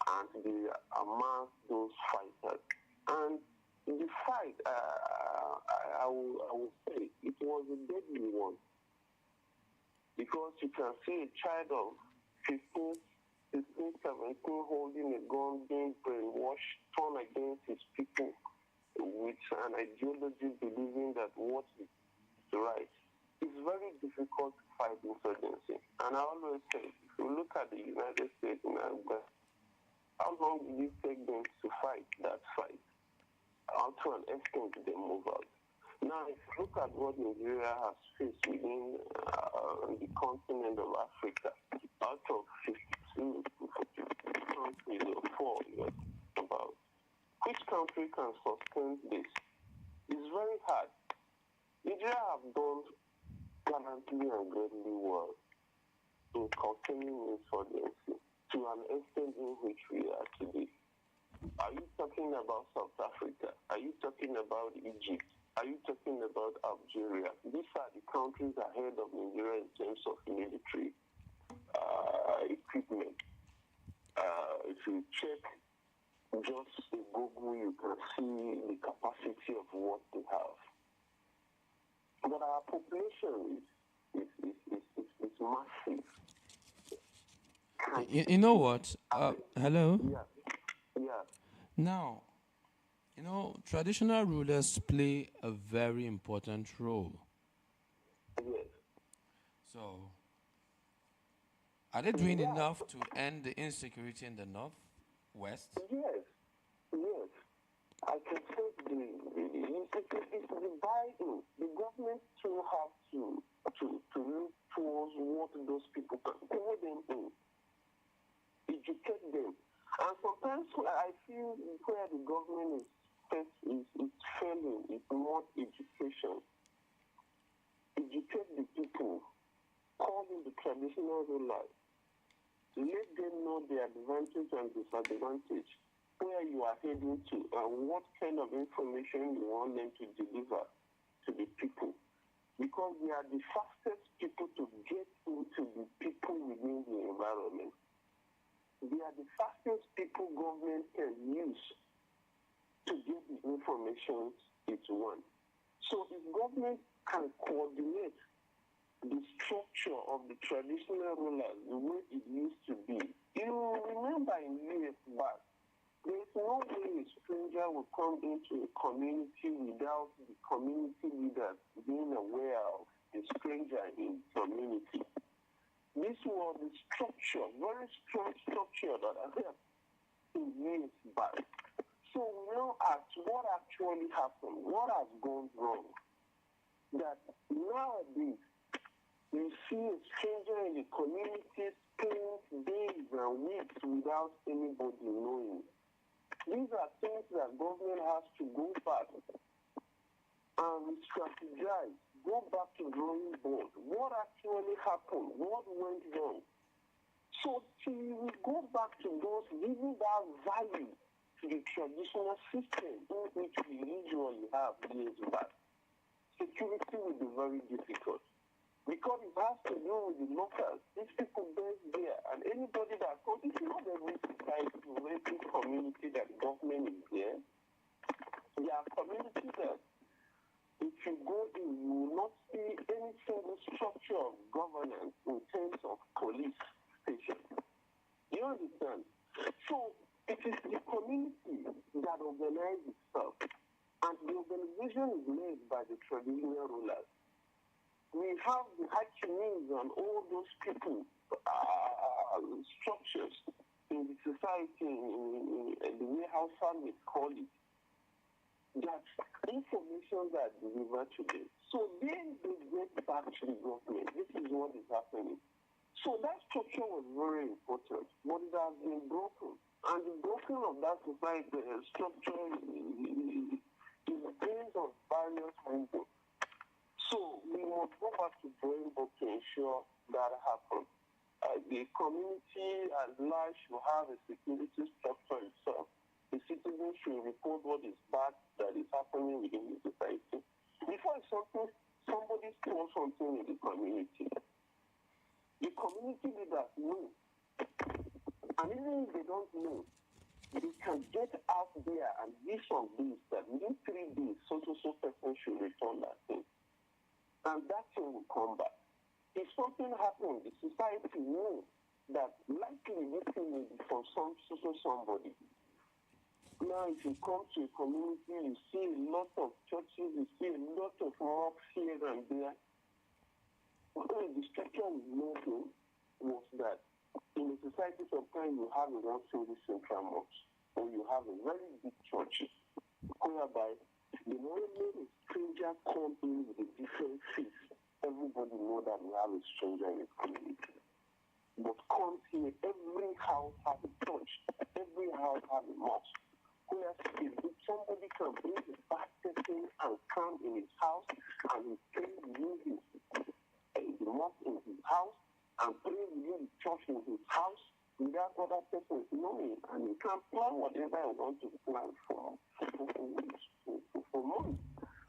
S7: and they amass those fighters. And the fight, I will say, it was a deadly one, because you can see a child of 15, 16, 17 holding a gun, being brainwashed, turned against his people with an ideology believing that what is right. It's very difficult to fight insurgency. And I always say, if you look at the United States and Afghanistan, how long did it take them to fight that fight? How to an extent did they move out? Now, if you look at what Nigeria has faced within the continent of Africa, out of 52 countries or 4 years, about which country can sustain this? It's very hard. Nigeria have done gallantly and greatly well in containing insurgency to an extent in which we are today. Are you talking about South Africa? Are you talking about Egypt? Are you talking about Algeria? These are the countries ahead of Nigeria in terms of military equipment. If you check just in Google, you can see the capacity of what they have. But our population is massive.
S1: You know what? Hello?
S7: Yeah.
S1: Now, traditional rulers play a very important role.
S7: Yes.
S1: So, are they doing enough to end the insecurity in the northwest?
S7: Yes. I can say it's the buy-in. The government still have to look towards what those people can pull them in, educate them. And sometimes I feel where the government is failing is more education. Educate the people, call in the traditional rulers, let them know the advantage and disadvantage, where you are heading to, and what kind of information you want them to deliver to the people. Because they are the fastest people to get into the people within the environment. They are the fastest people government can use to get the information it wants. So if government can coordinate the structure of the traditional rulers the way it used to be, you remember in years back, there is no way a stranger will come into a community without the community leaders being aware of the stranger in the community. This was the structure, very strong structure that I had in years back. So we now ask what actually happened, what has gone wrong. That nowadays we see a stranger in the community spend days and weeks without anybody knowing. These are things that government has to go back and strategize, go back to drawing board. What actually happened? What went wrong? So we go back to those giving that value to the traditional system in which we usually have years back. Security will be very difficult. because it has to do with the locals. These people based there, and anybody that comes, it's not every society or every community that government is there. There are communities that if you go in, you will not see any single structure of governance in terms of police station. You understand? So it is the community that organizes itself, and the organization is made by the traditional rulers. We have the Hachimis and all those people, structures in the society, in the way how families call it, that information that delivered to them. So then they get back to the government. This is what is happening. So that structure was very important, but it has been broken. And the broken of that society structure is based on various reasons. So we must go back to drawing board to ensure that happens. The community at large should have a security structure itself. The citizens should report what is bad that is happening within the society. Before somebody stole something in the community leaders know. And even if they don't know, they can get out there and give some days that within 3 days, so person should return that thing. And that thing will come back. If something happens, the society knows that likely this thing will be from somebody. Now, if you come to a community, you see a lot of churches, you see a lot of mosques here and there. The structure we noticed was that in a society, sometimes you have a one single central mosque, or you have a very big church, whereby the moment a stranger comes in with a different faith, everybody knows that we have a stranger in the community. But comes here, every house has a church, every house has a mosque. Where if somebody can bring a bad person and come in his house and he pray within the mosque in his house and pray within the church in his house without other persons knowing, and he can plan whatever he wants to plan for money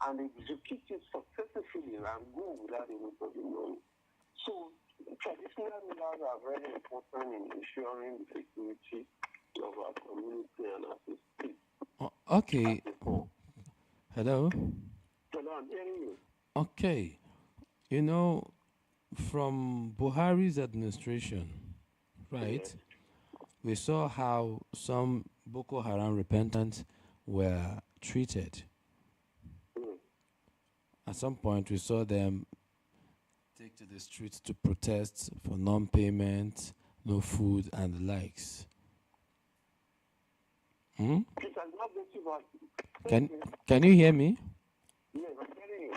S7: and execute it successfully and go without anybody knowing. So traditional rulers are very important in ensuring the security of our community and our state.
S1: Okay. Hello?
S7: Hello, I'm hearing you.
S1: Okay. You know, from Buhari's administration, right,
S7: Yes.
S1: we saw how some Boko Haram repentants were treated. At some point, we saw them take to the streets to protest for non-payment, no food, and the likes. Hmm? Can you hear me?
S7: Yes, I'm hearing you.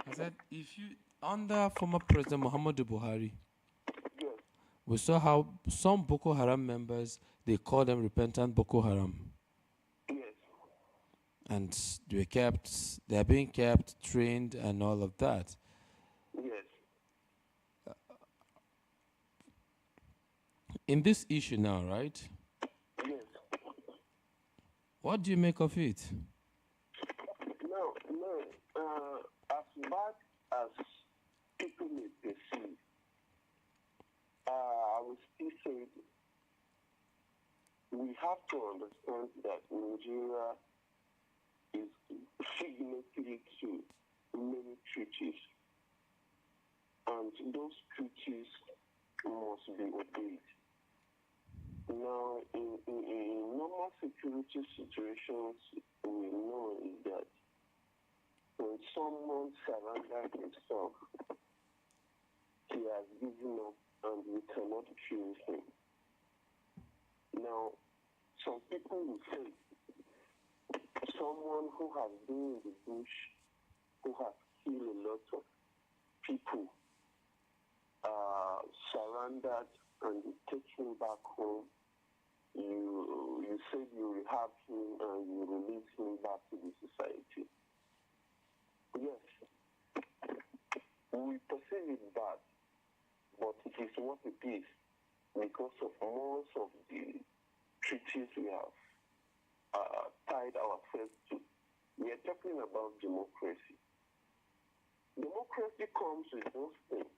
S1: I said, if you under former President Muhammadu Buhari,
S7: Yes.
S1: we saw how some Boko Haram members, they call them repentant Boko Haram,
S7: Yes.
S1: and they are being kept, trained, and all of that.
S7: Yes.
S1: In this issue now, right?
S7: Yes.
S1: What do you make of it?
S7: No. As bad as people may perceive, I will still say we have to understand that Nigeria is signatory to many treaties, and those treaties must be obeyed. Now, in normal security situations, we know is that when someone surrenders himself, he has given up and we cannot kill him. Now, some people will say, someone who has been in the bush, who has killed a lot of people, surrendered and you take him back home, you say you rehab him and you release him back to the society. Yes, we perceive it bad, but it is what it is because of most of the treaties we have tied ourselves to. We are talking about democracy. Democracy comes with those things.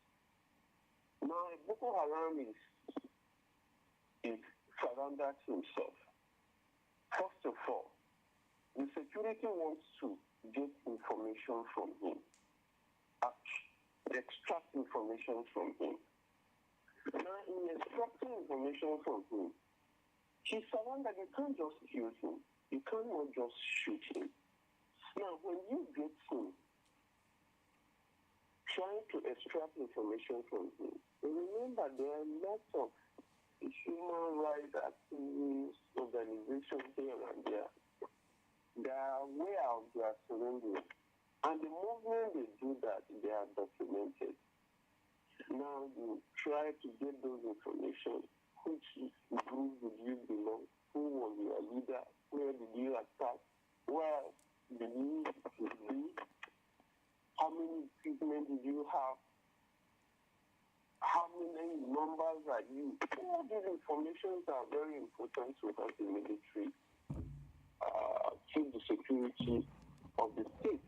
S7: Now, Boko Haram is surrendered himself. First of all, the security wants to get information from him, extract information from him. Now, in extracting information from him, he surrendered. You can't just kill him. You cannot just shoot him. Now, when you get him, trying to extract information from him, remember there are lots of human rights activists, organizations here and there. They are aware of their surrendering. And the moment they do that, they are documented. Now you try to get those information. Which group did you belong? Who was your leader? Where did you attack? Where did you be? How many treatment did you have? How many numbers are you? All these informations are very important to have the military keep the security of the state.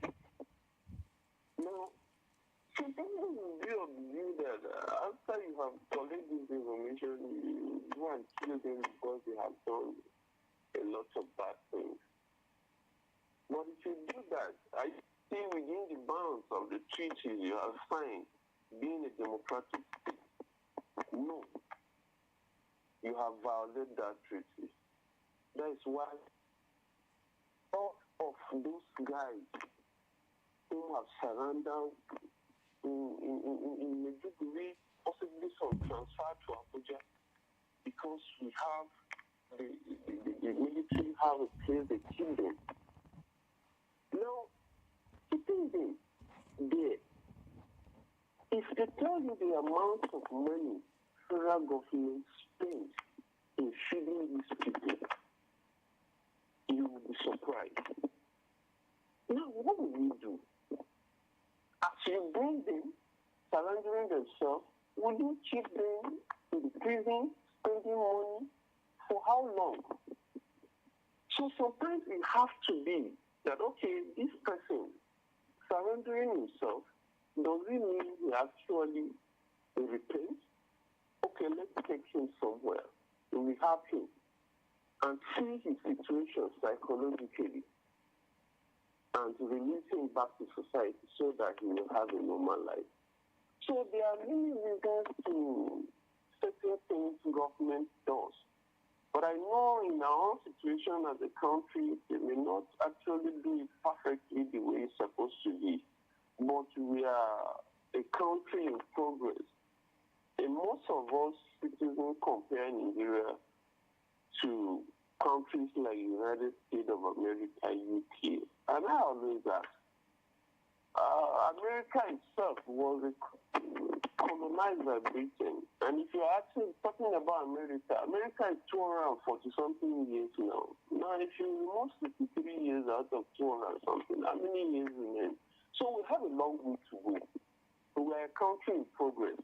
S7: Now, some people will be of the view that after you have collected this information, you go and kill them because they have done a lot of bad things. But if you do that, I think within the bounds of the treaties you have signed, being a democratic state, no, you have violated that treaty. That is why all of those guys who have surrendered in Maiduguri, possibly some transfer to Abuja, because we have the military have a place they keep them. Now, keeping them there, if they tell you the amount of money federal government spends in feeding these people, you will be surprised. Now, what will you do? As you bring them, surrendering themselves, will you keep them in the prison, spending money? For how long? So sometimes it has to be that, okay, this person surrendering himself, does it mean he actually repents? Okay, let's take him somewhere. We have him and see his situation psychologically and to release him back to society so that he will have a normal life. So there are many reasons to certain things government does. But I know in our own situation as a country, they may not actually do it perfectly the way it's supposed to be. But we are a country in progress. And most of us citizens compare Nigeria to countries like United States of America, UK. And I always ask, America itself was colonized by Britain. And if you're actually talking about America, America is 240-something years now. Now, if you remove 63 years out of 200-something, how many years remain? So we have a long way to go. We are a country in progress.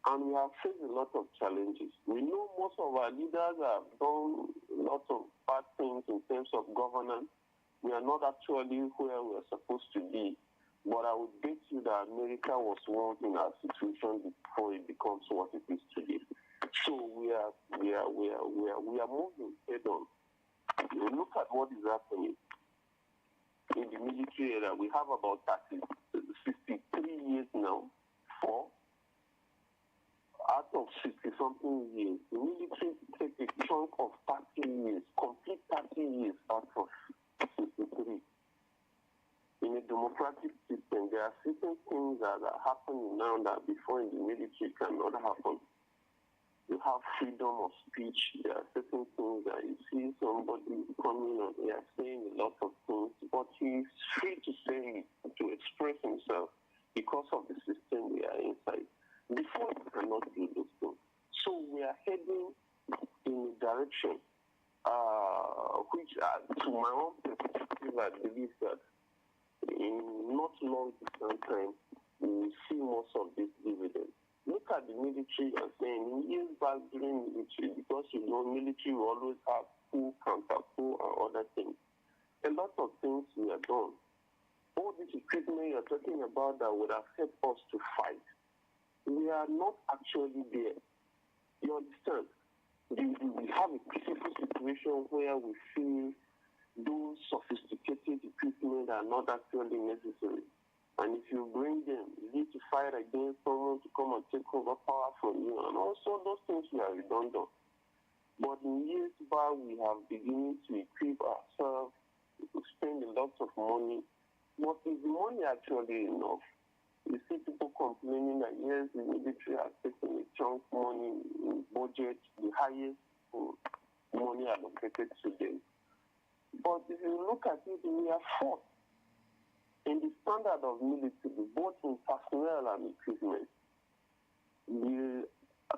S7: And we have faced a lot of challenges. We know most of our leaders have done lots of bad things in terms of governance. We are not actually where we are supposed to be. But I would bet you that America was once in our situation before it becomes what it is today. So we are moving head on. You look at what is happening in the military area. We have about 63 years now. Out of 60-something years, the military take a chunk of 30 years, complete 30 years out of 63. In a democratic system, there are certain things that are happening now that before in the military cannot happen. You have freedom of speech. There are certain things that you see somebody coming on here saying a lot of things, but he's free to say, to express himself because of the system we are inside. Before we cannot do those things. So we are heading in a direction which, to my own perspective, I believe that in not long distant time, we will see most of these dividends. Look at the military and saying, in years back during military, because you know military will always have coup, counter-coup, and other things. A lot of things we have done. All this equipment you're talking about that would have helped us to fight. we are not actually there. You understand? We have a critical situation where we feel those sophisticated equipment are not actually necessary. And if you bring them, you need to fight against someone to come and take over power from you. And also those things we are redundant. But in years back, we have begun to equip ourselves, to spend a lot of money. But is the money actually enough? You see people complaining that yes, the military has taken a chunk money in budget, the highest money allocated to them. But if you look at it, we are fourth in the standard of military, both in personnel and equipment.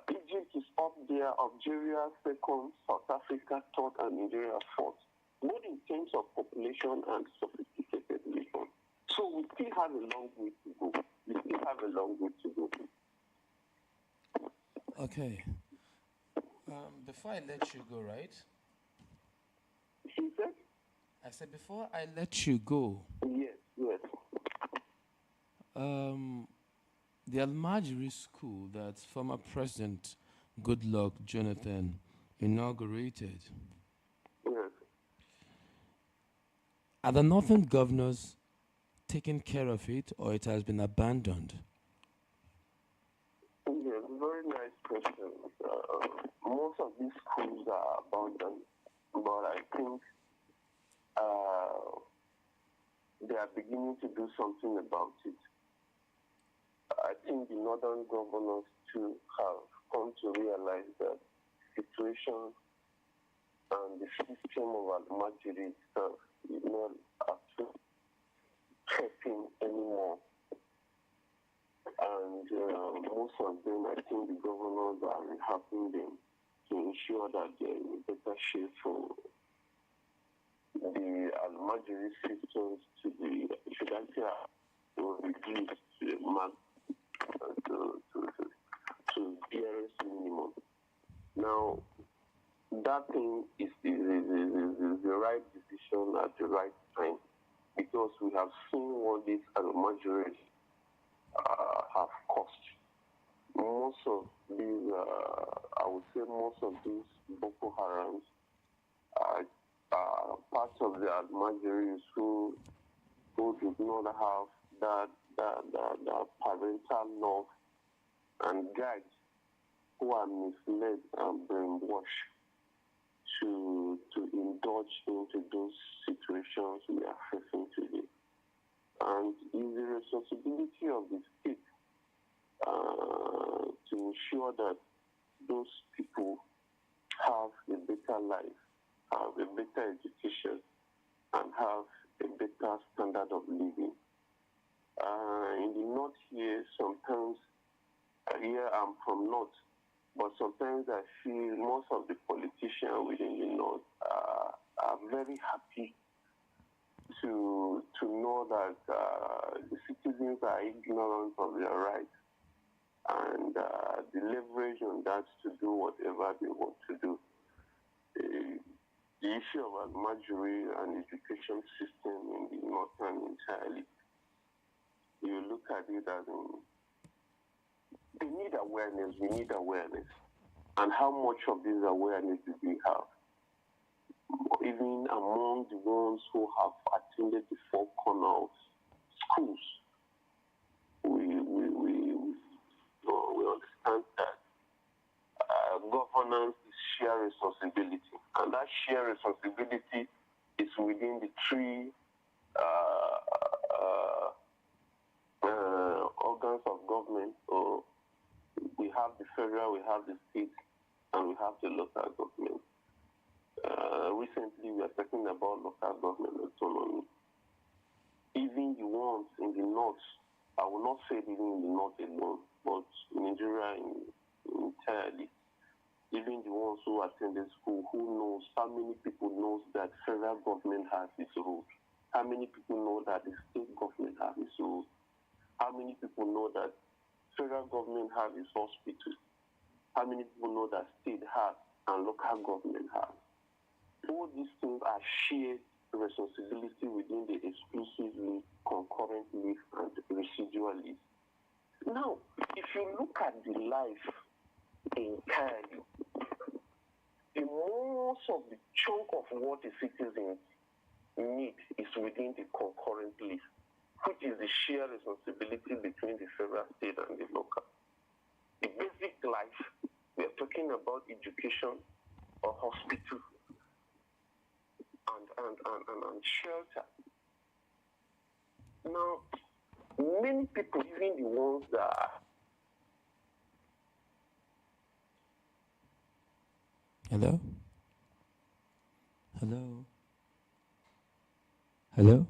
S7: Egypt is up there, Algeria second, South Africa third, and Nigeria fourth, both in terms of population and sophisticated weapons. So we still have a long way to go.
S1: Okay. Before I let you go, right?
S7: She said?
S1: I said before I let you go.
S7: Yes.
S1: The Almajiri school that former President Goodluck Jonathan inaugurated.
S7: Yes.
S1: Are the northern governors taking care of it, or it has been abandoned?
S7: Yes, very nice question. Most of these schools are abandoned, but I think they are beginning to do something about it. I think the northern governors too have come to realize that the situation and the system of Almajiri itself is not actually helping anymore. And most of them, I think the governors are helping them to ensure that they're in a better shape for the Almajiri systems to be, should I say, to reduce to barest minimum. Now, that thing is the right decision at the right time, because we have seen what these Almajiris have cost. Most of these, I would say most of these Boko Harams are part of the Almajiris who do not have that parental love and guides, who are misled and brainwashed to indulge into those situations we are facing today. And it's the responsibility of the state to ensure that those people have a better life, have a better education, and have a better standard of living. In the north here, sometimes, here I'm from north, but sometimes I feel most of the politicians within the north are very happy to know that the citizens are ignorant of their rights, and the leverage on that to do whatever they want to do. The issue of Almajiri and education system in the northern entirely, you look at it as we need awareness. And how much of this awareness do we have? Even among the ones who have attended the four corners schools, we understand that governance is shared responsibility, and that shared responsibility is within the three organs of government. So we have the federal, we have the state, and we have the local government. Recently, we are talking about local government autonomy. Even the ones in the north, I will not say even in the north alone, but in Nigeria entirely, even the ones who attended school, who knows, how many people knows that federal government has its rules? How many people know that the state government has its rules? How many people know that federal government has its hospitals? How many people know that state has and local government has? All these things are shared responsibility within the exclusive leave, concurrent leave, and residual leave. Now, if you look at the life entirely, the most of the chunk of what a citizen needs is within the concurrent list, which is the shared responsibility between the federal, state, and the local. The basic life, we are talking about education or hospital and shelter. Now, many people, even the ones that
S1: Hello? Hello? Hello?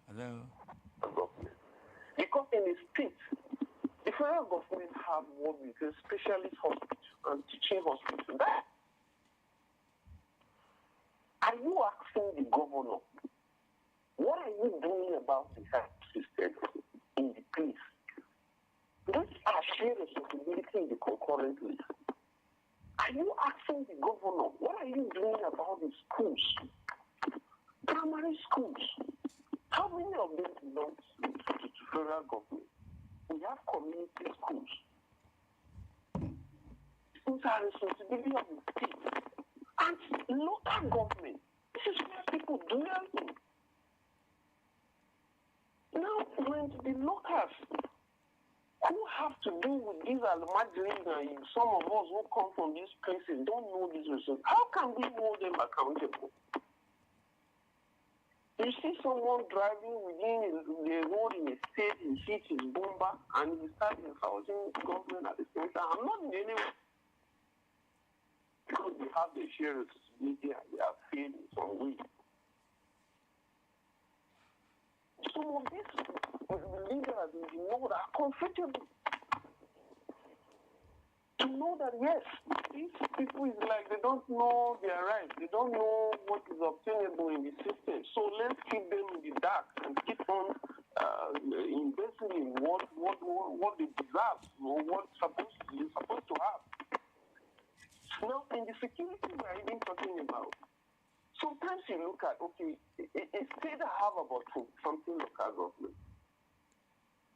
S1: Hello?
S7: government. Because in the state, the federal government have what we call specialist hospital and teaching hospital. Are you asking the governor, what are you doing about the health system in the place? These are shared responsibility in the concurrent list. Are you asking the governor, what are you doing about the schools? Primary schools. How many of them belong to federal government? We have community schools. These are responsibility of the state. And local government. This is where people do everything. Now, when the locals who have to do with these almajiris and some of us who come from these places don't know these results, how can we hold them accountable? You see someone driving within the road in a state, he hits his bomber, and he starts insulting government at the same time. I'm not in any way. Because they have the shared responsibility and they are failed in some way. Some of these leaders in the north are comfortable to know that, yes, these people is like they don't know their rights. They don't know what is obtainable in the system. So let's keep them in the dark and keep on investing in what they deserve or what's supposed to have. Now, in the security we are even talking about, sometimes you look at, okay, a state have about something local government.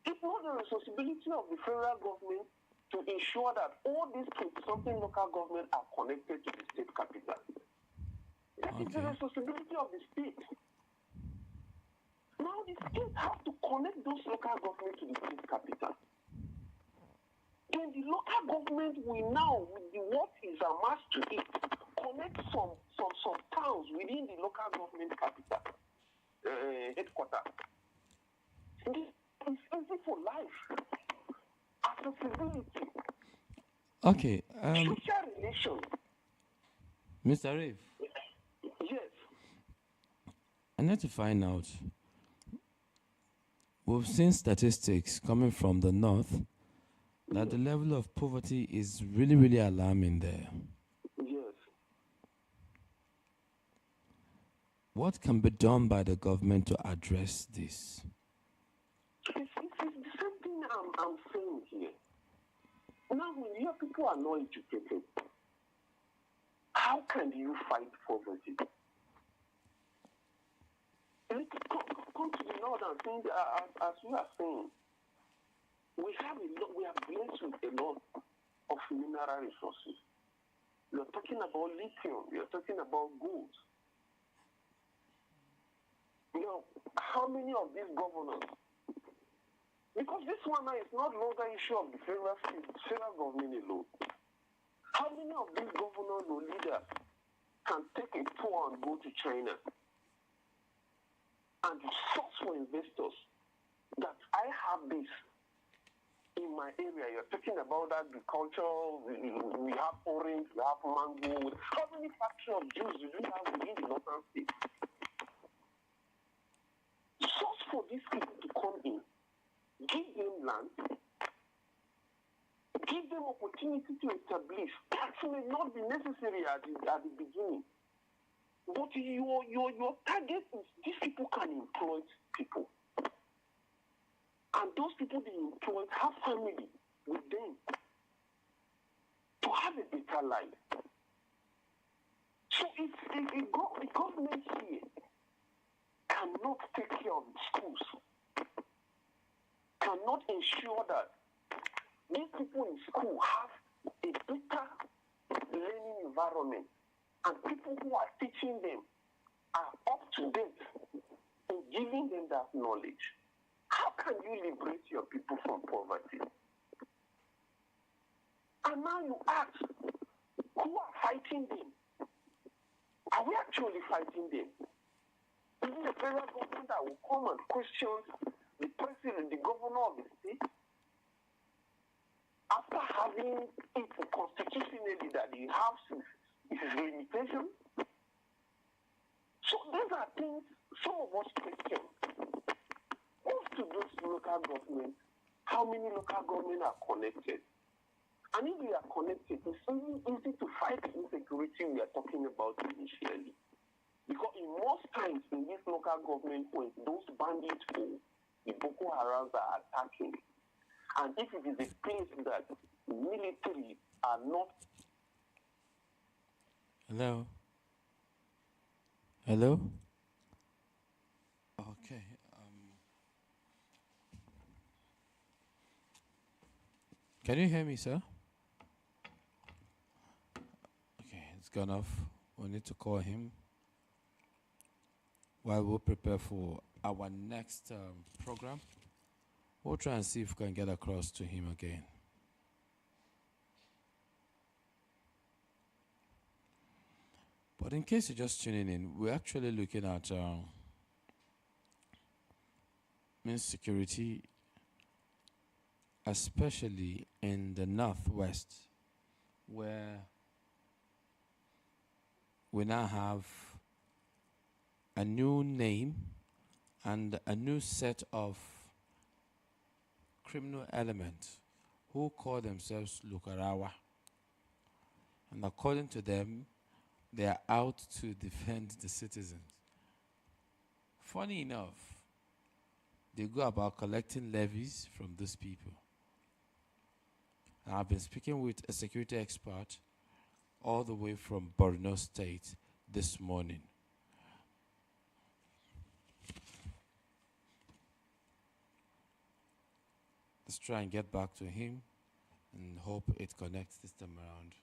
S7: It's not the responsibility of the federal government to ensure that all these something local government are connected to the state capital. That is the responsibility of the state. Now, the state has to connect those local government to the state capital. Then the local government will now, with what is amassed to it, connect some towns within the local government capital headquarters. This is easy for life. Accessibility.
S1: Okay.
S7: Social relations.
S1: Mr. Rafe,
S7: Yes.
S1: I need to find out. We've seen statistics coming from the north that the level of poverty is really, really alarming there.
S7: Yes.
S1: What can be done by the government to address this?
S7: It's the same thing I'm saying here. Now, when your people are not educated, how can you fight poverty? Come to the north and think, as you are saying, we are blessed with a lot of mineral resources. We are talking about lithium. We are talking about gold. How many of these governors? Because this one now is not longer issue of the federal government alone. How many of these governors or leaders can take a tour and go to China and source for investors that I have this in my area? You're talking about agriculture, we have orange, we have mango. How many factories of juice do we have within the northern state? Source for these people to come in, give them land, give them opportunity to establish. That may not be necessary at the beginning. But your target is these people can employ people. And those people they employ have family with them to have a better life. So if the government here can cannot take care of the schools, cannot ensure that these people in school have a better learning environment, and people who are teaching them are up to date in giving them that knowledge, how can you liberate your people from poverty? And now you ask, who are fighting them? Are we actually fighting them? Is it the federal government that will come and question the president, the governor of the state, after having it constitutionally that he has his limitation? So these are things some of us question. Most of those local governments, how many local governments are connected? And if we are connected, it's really easy to fight the insecurity we are talking about initially. Because in most times in these local government points, those bandits or the Boko Harams are attacking. And if it is a place that military are not...
S1: Hello? Hello? Okay. Can you hear me, sir? Okay, it's gone off. We need to call him while we'll prepare for our next program. We'll try and see if we can get across to him again. But in case you're just tuning in, we're actually looking at insecurity, especially in the Northwest, where we now have a new name and a new set of criminal elements who call themselves Lukarawa. And according to them, they are out to defend the citizens. Funny enough, they go about collecting levies from those people. And I've been speaking with a security expert all the way from Borno State this morning. Let's try and get back to him and hope it connects this time around.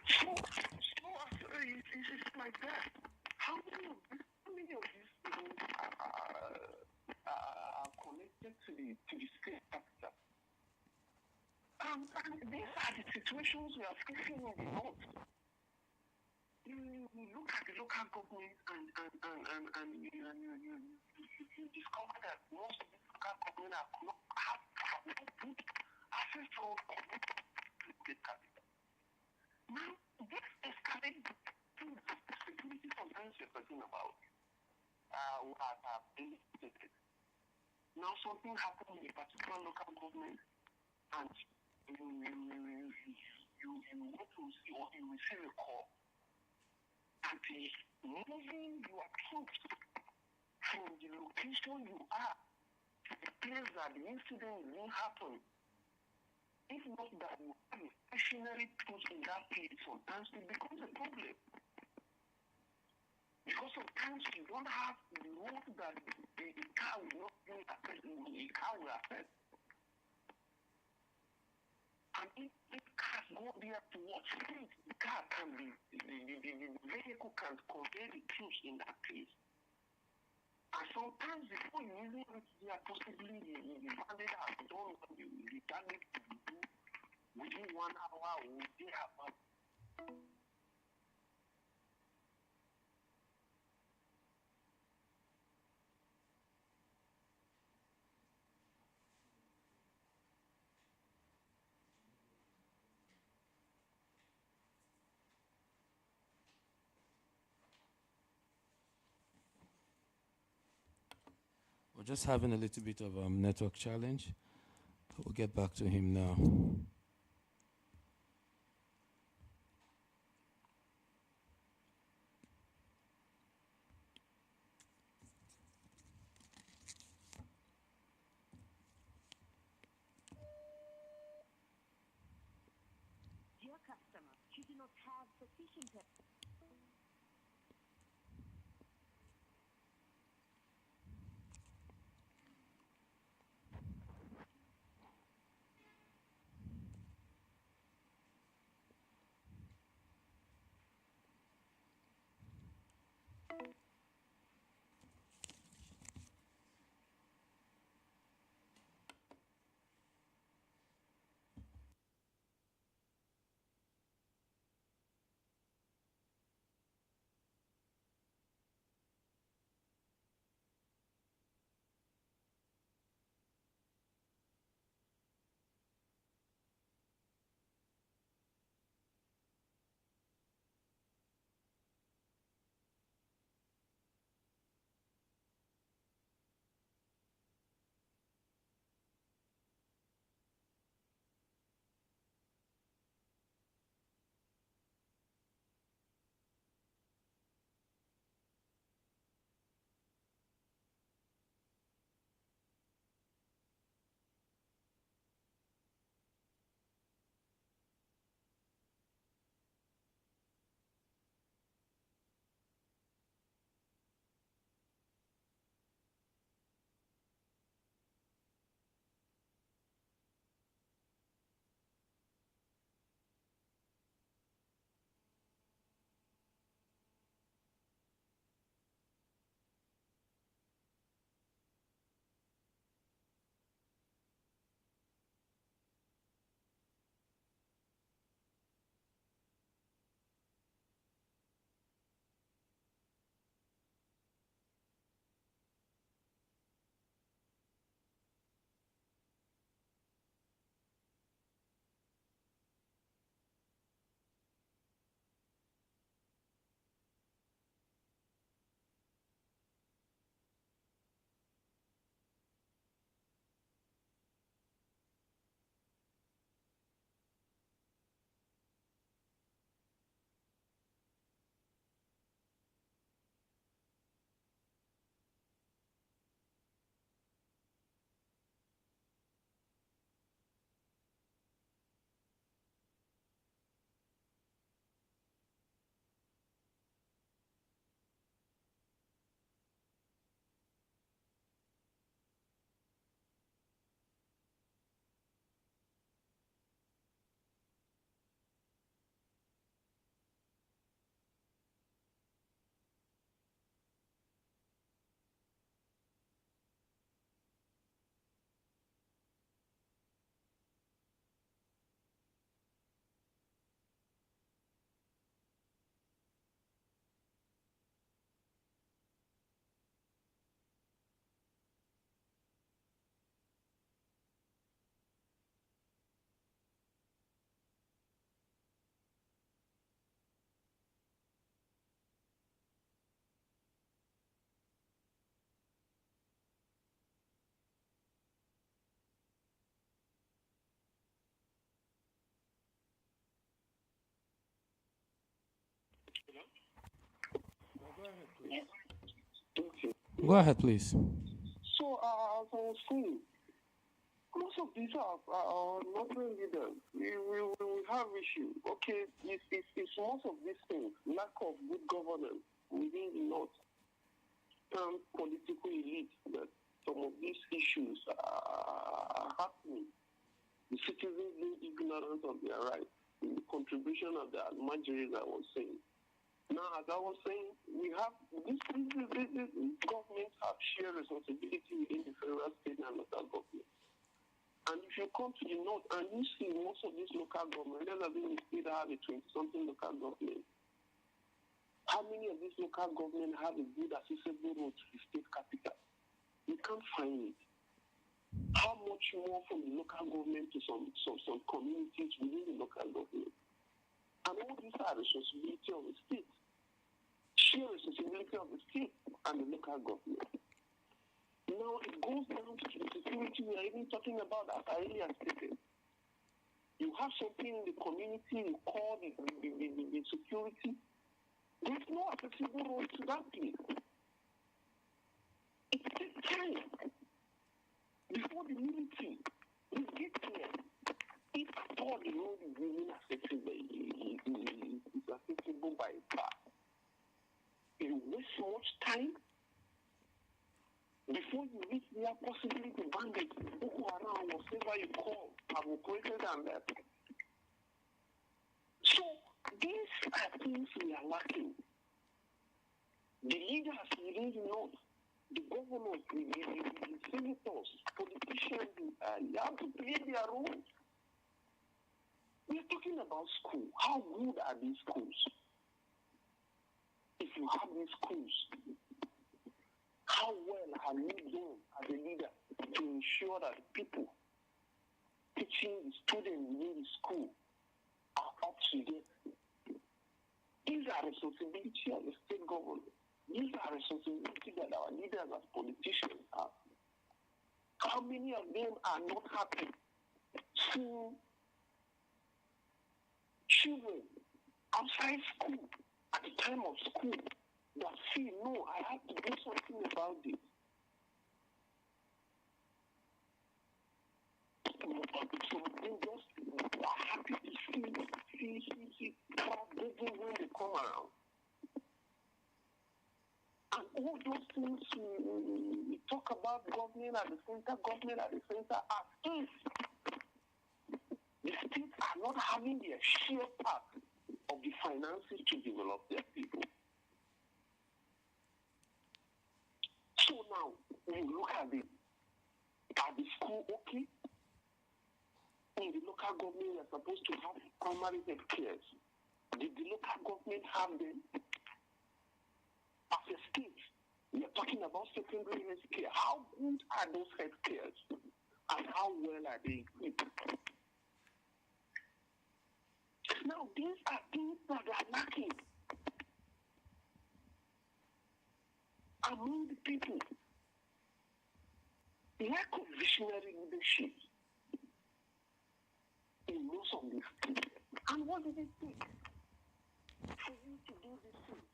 S7: So it's like that. How many of these students are connected to the state sector? And these are the situations we are facing in the north. You look at the local government and you
S2: most of these local government have not have good access to state capital. Now, this escalates to the security concerns you're talking about. What have been stated. Now something happened in a particular local government, and you want to see or you receive a call, and is moving your troops from the location you are to the place that the incident will happen. If not that you have a stationary troops in that place, sometimes it becomes a problem. Because sometimes you don't have the road that the car will not be affected, the car will affect. And if cars go there to watch speed, the car can be, the vehicle can convey the troops in that place. And sometimes before you even reach there, possibly the bandit has done what the damage to do within 1 hour or they have.
S1: We're just having a little bit of network challenge. We'll get back to him now.
S5: Dear customer, you do not have sufficient
S7: Okay.
S1: Go ahead, please.
S7: So, as I was saying, most of these are northern leaders. We have issues. Okay, it's most of these things, lack of good governance within the north-term political elite, that some of these issues are happening. The citizens being ignorant of their rights, the contribution of the Almajiris, I was saying. Now, as I was saying, we have this governments have shared responsibility within the federal, state, and local government. And if you come to the north and you see most of these local governments, there's been a state that have a 20-something local government. How many of these local governments have a good accessible road to the state capital? You can't find it. How much more from the local government to some communities within the local government? And all these are responsibility of the state. Sheer responsibility of the state and the local government. Now it goes down to the security we are even talking about, as I earlier stated. You have something in the community you call the security. There's no accessible road to that place. It takes time. Before the military, we get there. If at all the road is even accessible, it's accessible by a car. It wastes so much time. Before you reach there, possibly the bandits, Boko Haram, whatever you call, have operated on that. So, these are things we are lacking. The leaders within the north, the governors, the senators, politicians, they have to play their roles. We are talking about school. How good are these schools? If you have these schools, how well have you done as a leader to ensure that people teaching the students within the school are up to date? These are responsibility of the state government. These are responsibility that our leaders as politicians have. How many of them are not happy seeing children outside school at the time of school that feel, no, I have to do something about this? Some of them just are happy to see crowd begging when they come around. And all those things we talk about government at the center are if the states are not having their share part of the finances to develop their people. So now, we look at the school, okay? In the local government, we are supposed to have primary health care. Did the local government have them? As a state, we are talking about secondary health care. How good are those health cares? And how well are they equipped? Now, these are things that are lacking among the people. Lack of visionary leadership in most of these things. And what did it take for you to do these things?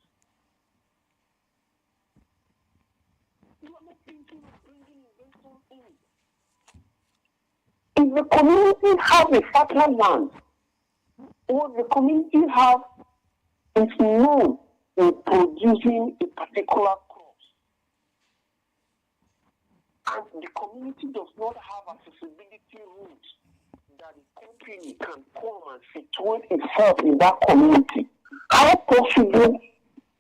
S7: You are not thinking of bringing investors in. If the community has a fertile land, or the community is known in producing a particular crop, and the community does not have accessibility routes that the company can come and situate itself in that community, how possible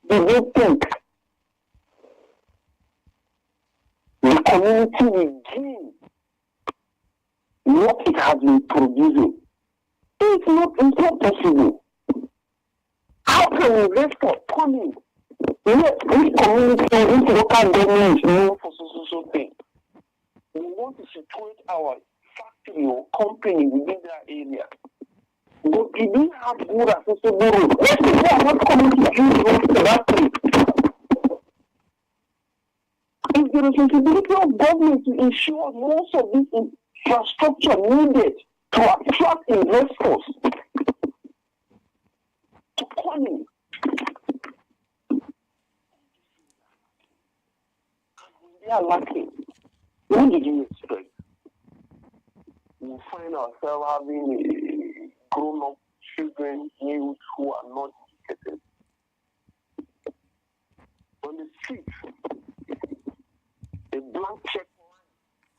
S7: do you think the community will gain what it has been producing? It's not possible. How can investors come in? Yes, this community, this local government is known for so thing. We want to situate our factory or company within that area. But we didn't have good accessible roads. Most people are not coming to use roads to that place. It's the responsibility of government to ensure most of this infrastructure needed to attract investors to come in. are lacking. What did you expect? We find ourselves having grown-up children, youth who are not educated. On the street, a blank check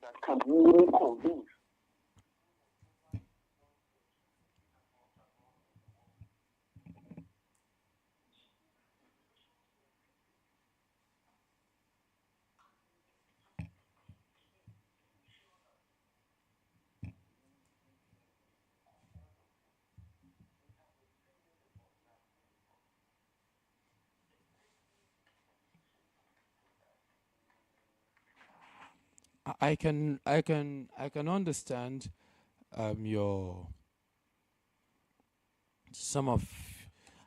S7: that can really convince.
S1: I can understand your some of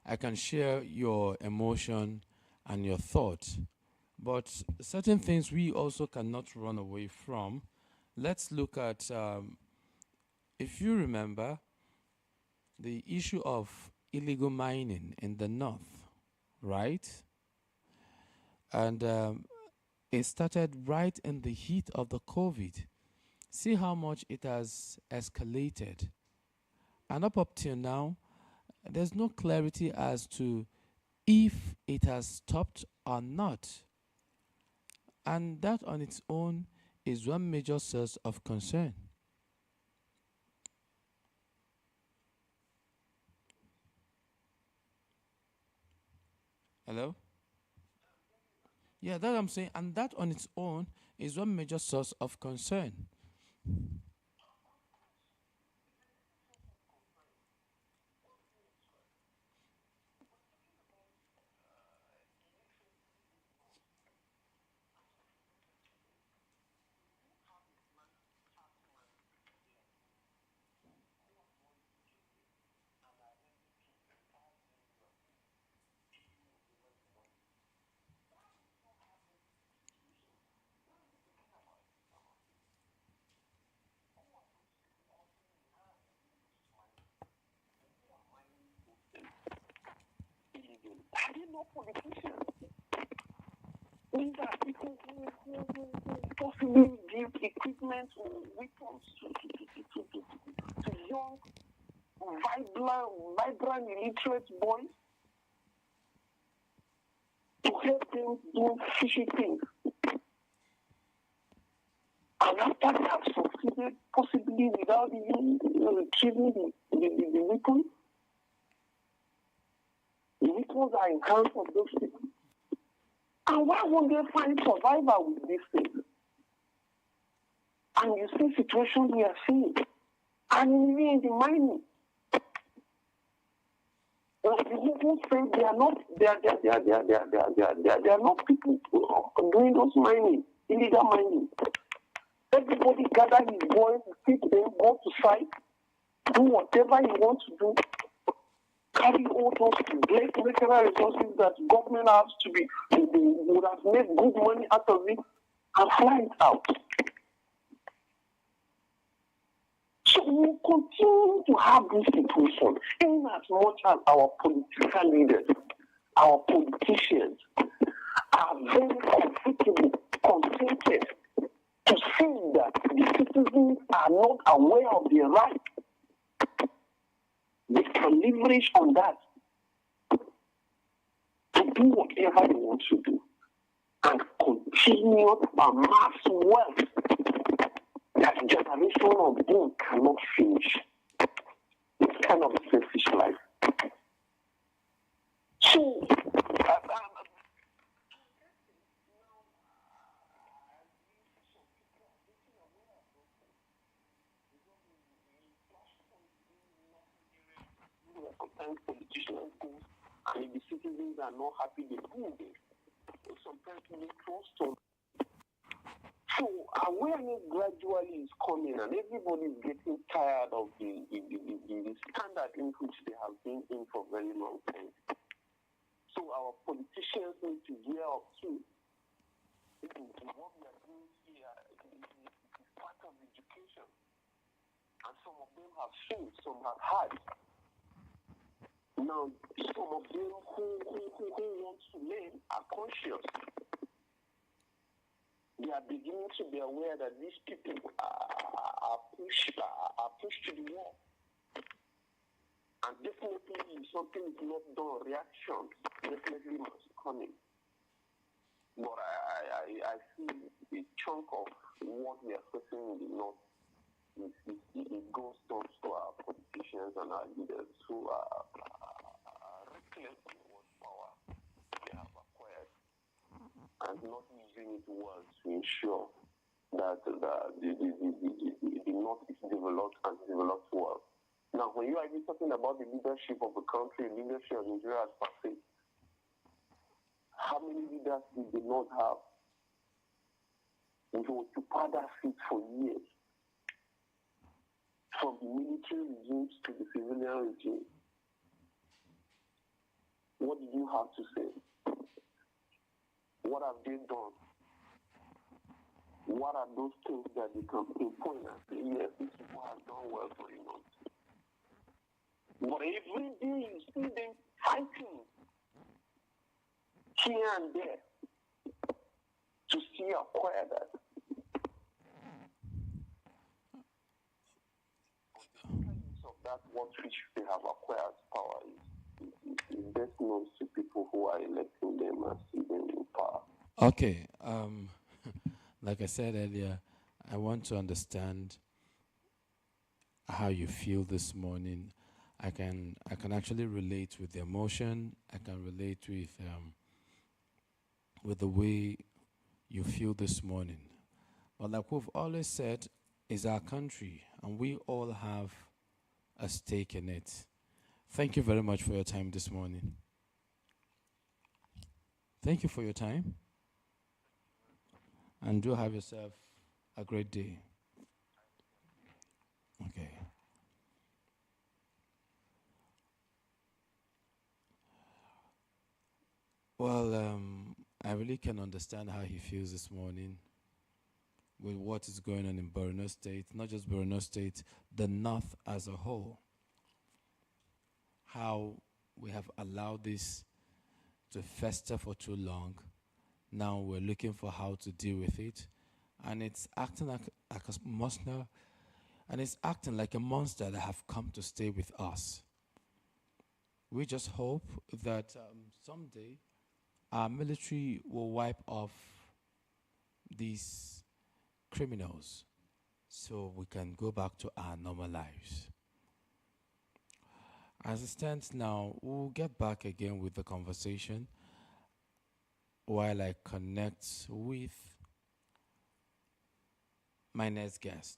S1: I can share your emotion and your thoughts, but certain things we also cannot run away from. Let's look at if you remember the issue of illegal mining in the north, right? And it started right in the heat of the COVID. See how much it has escalated. And up till now, there's no clarity as to if it has stopped or not. And that on its own is one major source of concern. Hello? Yeah, that I'm saying. And that on its own is one major source of concern.
S7: Are they not politicians? These are people who possibly give equipment or weapons to young, vibrant, illiterate boys to help them do fishy things. And after they have succeeded, possibly without even retrieving the weapons, the weapons are in hands of those people. And why won't they find survival with these things? And you see situations we are seeing. And even in the mining, like the people say they are not people doing those mining, illegal mining. Everybody gather his boys, sit them, go to site, do whatever he wants to do, carry all those great natural resources that government has to be, they would have made good money out of it and fly it out. So we continue to have this situation in as much as our political leaders, our politicians are very comfortable, contented to see that the citizens are not aware of their rights. They can leverage on that to do whatever they want to do and continue to amass wealth that generation of them cannot finish. It's kind of a selfish life. So, sometimes politicians go and if the citizens are not happy, they do this. Sometimes we trust them. So awareness gradually is coming and everybody is getting tired of the standard in which they have been in for a very long time. So our politicians need to gear up too. What we are doing here is part of education. And some of them have seen, some have had. Now, some of them who want to learn are conscious. they are beginning to be aware that these people are pushed to the wall. And definitely, if something is not done, reaction definitely must come in. But I see a chunk of what we are facing in the north. It goes down to our politicians and our leaders who are reckless in what power they have acquired and not using it well to ensure that the north is developed and developed well. Now, when you are even talking about the leadership of the country, leadership of Nigeria as per se, how many leaders did they not have? We occupied that seat for years, from the military regimes to the civilian regime. What do you have to say? What have they done? What are those things that they can pinpoint and say, yes, these people have done well for the north? But every day you see them fighting here and there to see acquire that. Of that, what which they have acquired power is best known to people who are electing them and see them in power.
S1: Okay. Like I said earlier, I want to understand how you feel this morning. I can actually relate with the emotion. I can relate with the way you feel this morning. But like we've always said, is our country, and we all have a stake in it. Thank you very much for your time this morning. Thank you for your time, and do have yourself a great day. Okay. Well, I really can understand how he feels this morning with what is going on in Borno State, not just Borno State, the North as a whole. How we have allowed this to fester for too long. Now we're looking for how to deal with it. And it's acting like a monster, and it's acting like a monster that have come to stay with us. We just hope that someday our military will wipe off these criminals so we can go back to our normal lives. As it stands now, we'll get back again with the conversation while I connect with my next guest.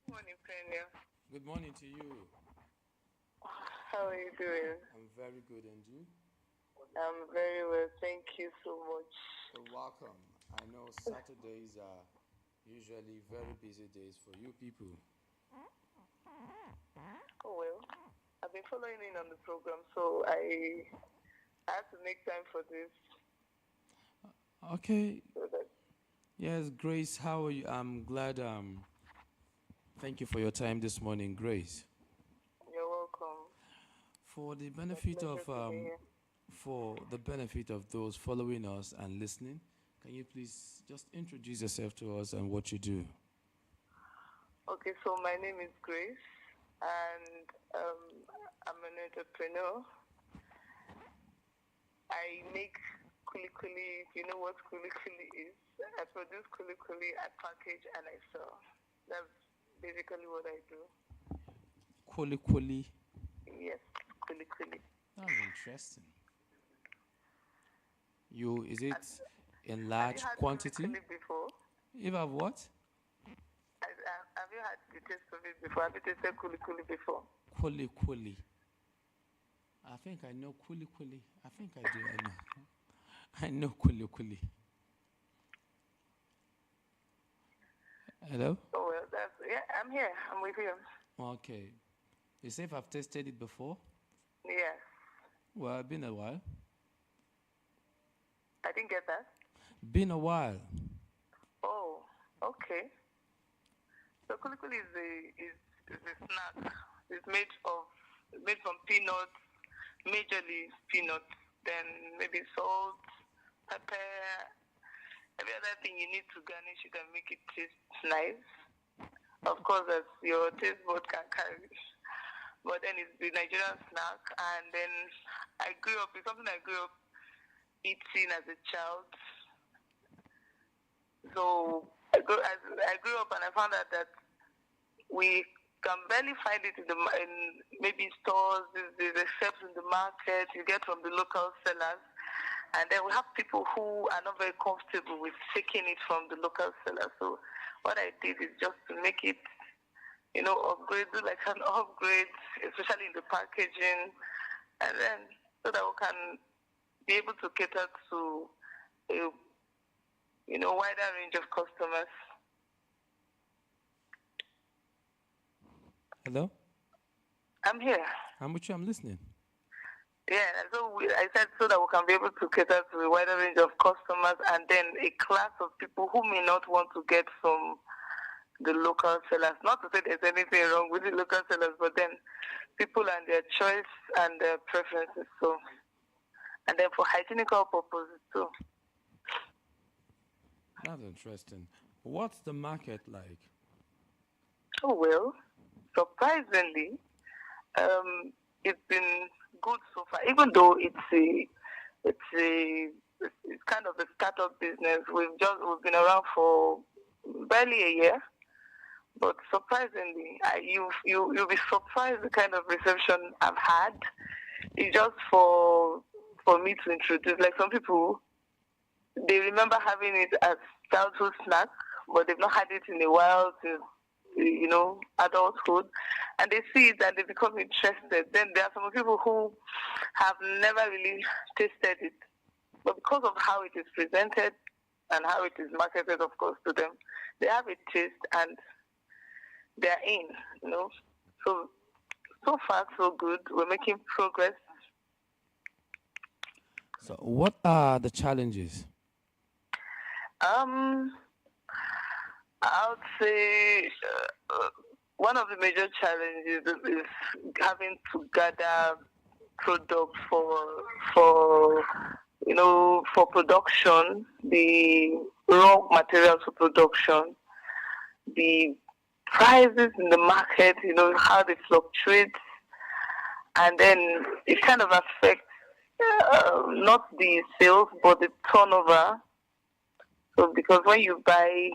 S6: Morning, Peniel.
S1: Good morning to you.
S10: How are you doing?
S1: I'm very good, and you?
S10: I'm very well. Thank you so much.
S1: You're welcome. I know Saturdays are usually very busy days for you people.
S10: Oh, well, I've been following in on the program, so I had to make time for this.
S1: Okay.
S10: So that,
S1: Yes, Grace, how are you? I'm glad. Thank you for your time this morning, Grace.
S10: you're welcome.
S1: For the
S10: It's my
S1: benefit
S10: pleasure
S1: of
S10: to be here.
S1: those following us and listening, can you please just introduce yourself to us and what you do?
S10: Okay, so my name is Grace, and I'm an entrepreneur. I make kuli kuli. If you know what kuli kuli is, I produce kuli kuli, I package, and I sell. That's basically what I do.
S1: Kuli Kuli.
S10: Yes, kuli kuli.
S1: That's interesting. Is it
S10: And
S1: in
S10: have you
S1: large
S10: had
S1: quantity?
S10: kuli before?
S1: If I've what?
S10: Have you had the taste of it before? Have you tasted kuli kuli before?
S1: Kuli Kuli. I think I know Kuli Kuli. I think I do. I know. I know Kuli Kuli. Hello?
S10: Oh well, I'm here. I'm with you.
S1: Okay. You say if I've tasted it before?
S10: Yes.
S1: Well, it's been a while.
S10: I didn't get that.
S1: Been a while.
S10: Oh, okay. So kuli kuli is a snack. It's made from peanuts, majorly peanuts. Then maybe salt, pepper, every other thing you need to garnish it and make it taste nice. Of course, as your taste bud can carry. But then it's the Nigerian snack, and then it's something I grew up eating as a child. So I grew up and I found out that we can barely find it in maybe stores, except in the market. You get from the local sellers. And then we have people who are not very comfortable with taking it from the local seller. So what I did is just to make it, upgrade, do like an upgrade, especially in the packaging, and then so that we can be able to cater to a, wider range of customers.
S1: Hello?
S10: I'm here.
S1: I'm with you. I'm listening.
S10: Yeah, and so I said so that we can be able to cater to a wider range of customers and then a class of people who may not want to get from the local sellers. Not to say there's anything wrong with the local sellers, but then people and their choice and their preferences. So, and then for hygienical purposes too.
S1: That's interesting. What's the market like?
S10: Oh well, surprisingly, it's been good so far. Even though it's kind of a startup business. We've been around for barely a year, but surprisingly, you'll be surprised the kind of reception I've had. It's just for me to introduce. Like some people, they remember having it as childhood snack, but they've not had it in a while since adulthood, and they see it and they become interested. Then there are some people who have never really tasted it, but because of how it is presented and how it is marketed, of course, to them, they have a taste and they're in. So far so good. We're making progress.
S1: So, what are the challenges?
S10: I would say one of the major challenges is having to gather products for production, the raw materials for production, the prices in the market, how they fluctuate, and then it kind of affects not the sales but the turnover. So because when you buy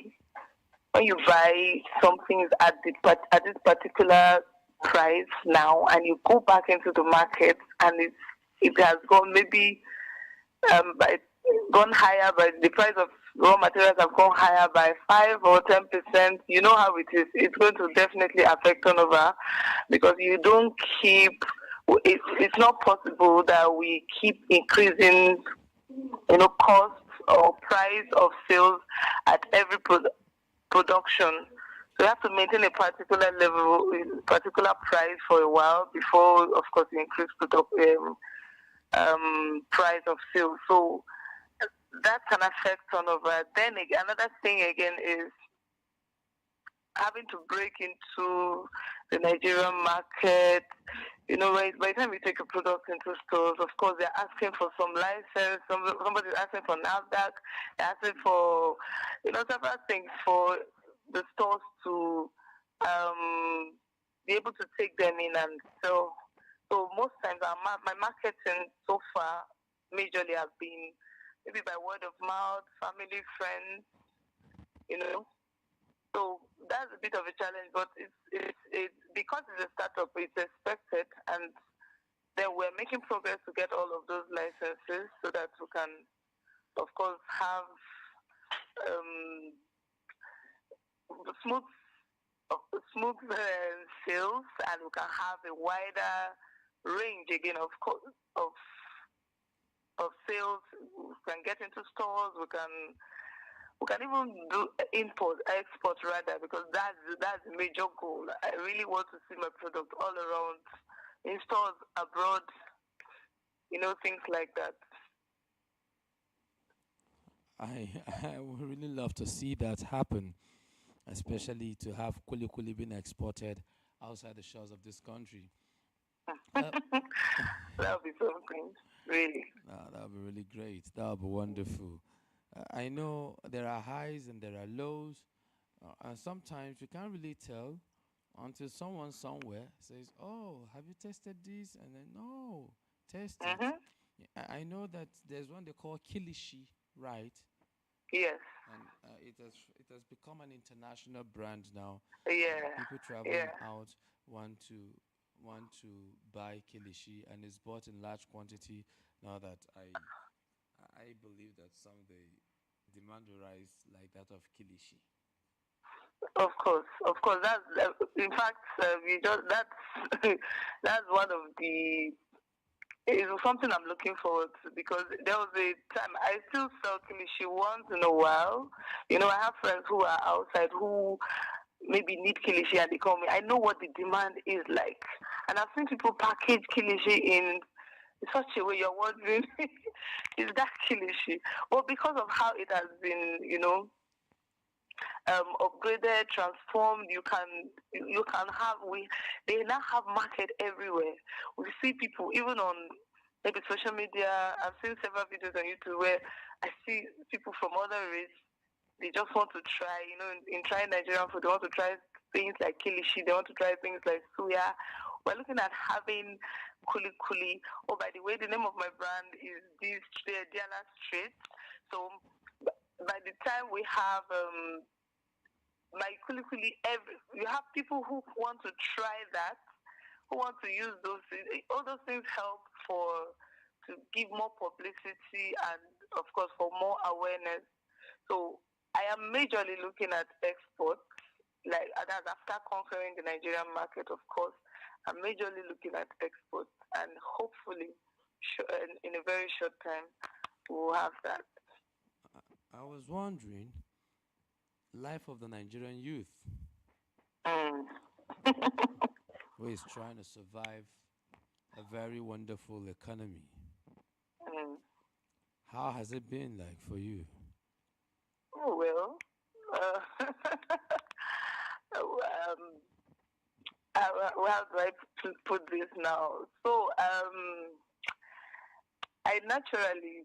S10: something at this particular price now, and you go back into the market, and it has gone maybe gone higher, but the price of raw materials have gone higher by 5 or 10%, you know how it is. It's going to definitely affect turnover because you don't keep. It's not possible that we keep increasing, cost or price of sales at every production. So you have to maintain a particular level, particular price for a while before, of course, you increase price of sales. So that can affect turnover. Then another thing again is having to break into the Nigerian market. By the time you take a product into stores, of course, they're asking for some license. Somebody's asking for NAFDAC. They're asking for, several things for the stores to be able to take them in and sell. So most times, my marketing so far majorly have been maybe by word of mouth, family, friends, you know. So that's a bit of a challenge, but it's because it's a startup, it's expected, and then we're making progress to get all of those licenses so that we can, of course, have um, smooth smooth sales, and we can have a wider range again of sales. We can get into stores. We can even do export rather, because that's the major goal. I really want to see my product all around in stores abroad. Things like that.
S1: I would really love to see that happen, especially to have kuli kuli being exported outside the shores of this country. Uh,
S10: That would be something, really.
S1: that would be really great. That would be wonderful. I know there are highs and there are lows, and sometimes you can't really tell until someone somewhere says, "Oh, have you tested this?" And then, "No, test it."
S10: Mm-hmm.
S1: Yeah, I know that there's one they call Kilishi, right?
S10: Yes.
S1: And it has become an international brand now.
S10: Yeah.
S1: People traveling
S10: Yeah.
S1: out want to want to buy Kilishi, and it's bought in large quantity. Now that I believe that someday demand will rise like that of Kilishi.
S10: Of course. That's in fact, we just that's that's one of the it's something I'm looking forward to, because there was a time I still sell kilishi once in a while. I have friends who are outside who maybe need kilishi and they call me. I know what the demand is like, and I've seen people package kilishi in such a way you're wondering, is that kilishi? But because of how it has been, upgraded, transformed. You can have they now have market everywhere. We see people even on maybe social media. I've seen several videos on YouTube where I see people from other race. They just want to try, in trying Nigerian food, they want to try things like kilishi. They want to try things like suya. We're looking at having kuli kuli. Oh, by the way, the name of my brand is this Diala Street. So by the time we have my kuli kuli, you have people who want to try that, who want to use those things. All those things help to give more publicity and, of course, for more awareness. So I am majorly looking at exports, like that's after conquering the Nigerian market, of course. I'm majorly looking at exports, and hopefully, in a very short time, we'll have that.
S1: I was wondering, life of the Nigerian youth
S10: Mm.
S1: who is trying to survive a very wonderful economy.
S10: Mm.
S1: How has it been like for you?
S10: Oh, well, how do I put this now? So, I naturally,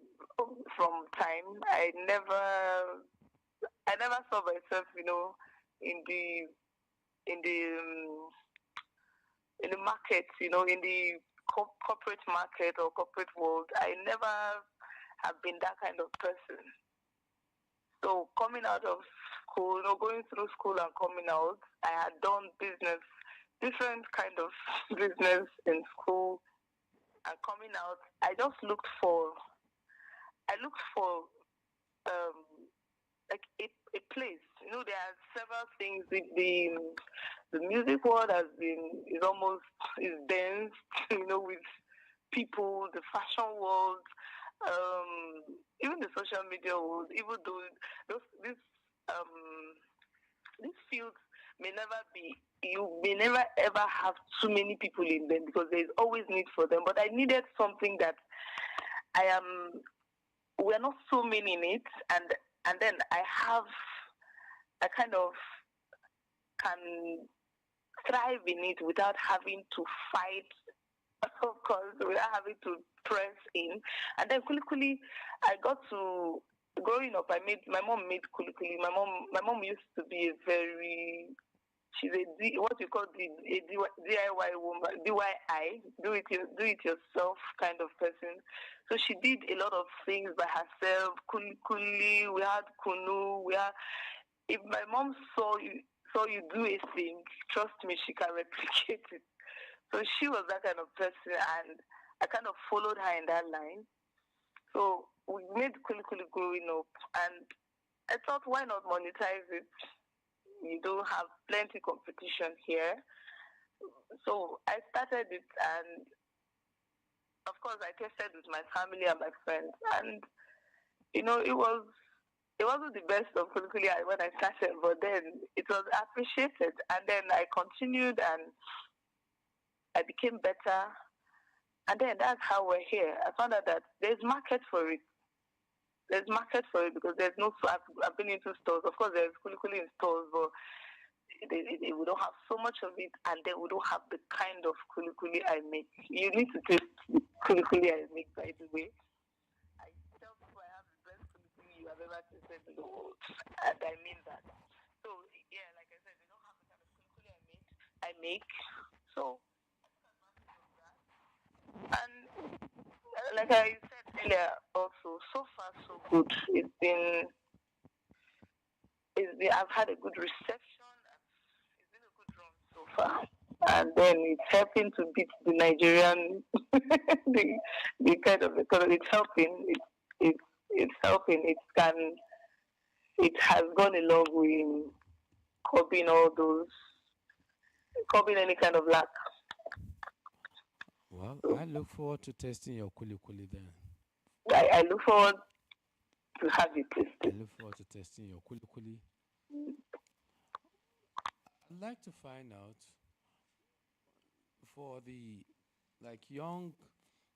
S10: from time, I never saw myself, in the in the um, in the market, in the corporate market or corporate world. I never have been that kind of person. So coming out of school, going through school and coming out, I had done business, different kind of business in school, and coming out, I looked for um, like a place. There are several things. The music world is dense. With people, the fashion world, even the social media world. Even though those um these fields may never be, you may never ever have too many people in them because there is always need for them. But I needed something that I am. We're not so many in it, and then I kind of can thrive in it without having to fight, of course, without having to press in. And then quickly, I got to growing up. My mom made kulikuli. My mom used to be a very she's what you call DIY woman, DIY, do it yourself kind of person. So she did a lot of things by herself. Kuli, we had kunu, we had. If my mom saw you do a thing, trust me, she can replicate it. So she was that kind of person, and I kind of followed her in that line. So we made kuli growing up, and I thought, why not monetize it? You don't have plenty competition here. So I started it, and of course I tested with my family and my friends, and it wasn't the best of Kulikuli when I started, but then it was appreciated, and then I continued and I became better, and then that's how we're here. I found out that there's market for it. There's market for it because there's no. I've been into stores. Of course, there's Kulikuli in stores, but we don't have so much of it, and then we don't have the kind of kulikuli I make. You need to taste the kulikuli I make, by the way. I tell people I have the best kulikuli you have ever tasted in the world, and I mean that. So yeah, like I said, they don't have the kind of kulikuli I make. So and like I said earlier, also so far so good. I've had a good reception. It's been a good run so far. And then it's helping to beat the Nigerian, the kind of economy. It's helping. It's helping. It has gone a long way in curbing curbing any kind of lack.
S1: Well, I look forward to tasting your kuli kuli then.
S10: I look forward to have you taste
S1: I
S10: it.
S1: look forward to tasting your kuli kuli. I'd like to find out for the young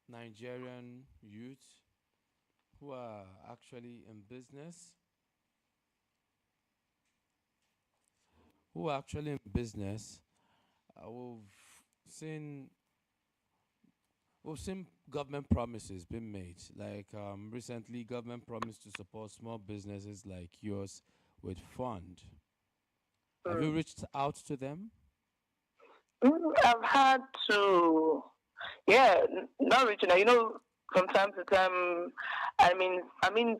S1: Nigerian youth who are actually in business, we've seen government promises being made. Like recently, government promised to support small businesses like yours with fund. Have you reached out to them?
S10: I've had to, yeah, not original. From time to time, I mean,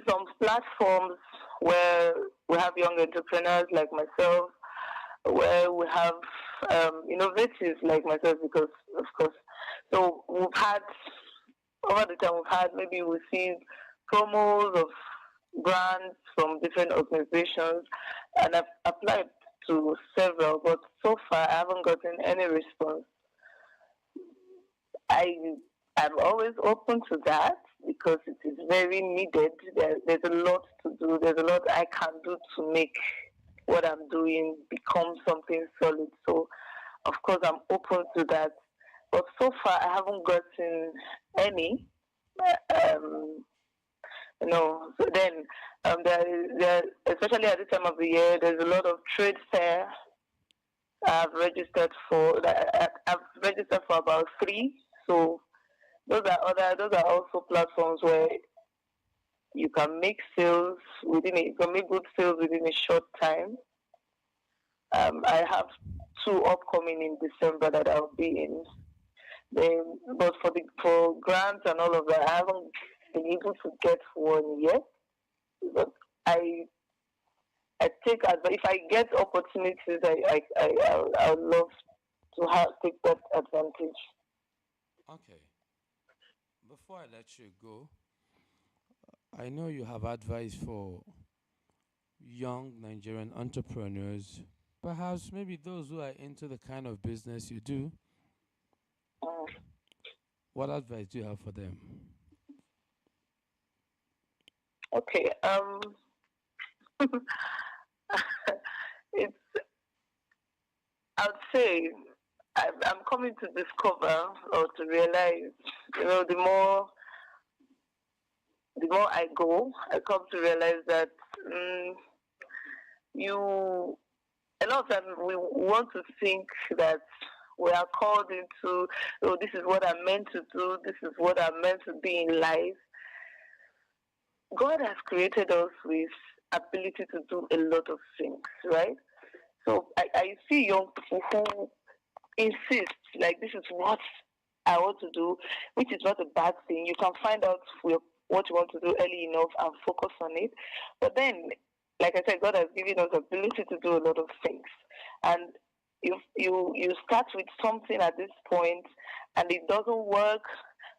S10: some platforms where we have young entrepreneurs like myself, where we have innovators like myself, because of course, so we've had over the time we've had maybe we see promos of grants from different organizations, and I've applied to several, but so far I haven't gotten any response. I I'm always open to that because it is very needed. There's a lot to do. There's a lot I can do to make what I'm doing become something solid. So, of course, I'm open to that. But so far, I haven't gotten any. Um, So then, especially at this time of the year, there's a lot of trade fair. I've registered for about three. So those are also platforms where you can make good sales within a short time. I have two upcoming in December that I'll be in. But for grants and all of that, I haven't been able to get one yet. But I I take advantage. If I get opportunities, I would love to take that advantage.
S1: Okay. Before I let you go, I know you have advice for young Nigerian entrepreneurs, perhaps maybe those who are into the kind of business you do,
S10: Mm.
S1: what advice do you have for them?
S10: Okay. It's. I would say I'm coming to discover or to realize. The more I go, I come to realize that mm, you a lot of times we want to think that we are called into, oh, this is what I'm meant to do, this is what I'm meant to be in life. God has created us with ability to do a lot of things, right? So I see young people who insist, like, this is what I want to do, which is not a bad thing. You can find out what you want to do early enough and focus on it. But then, like I said, God has given us ability to do a lot of things. And if you start with something at this point and it doesn't work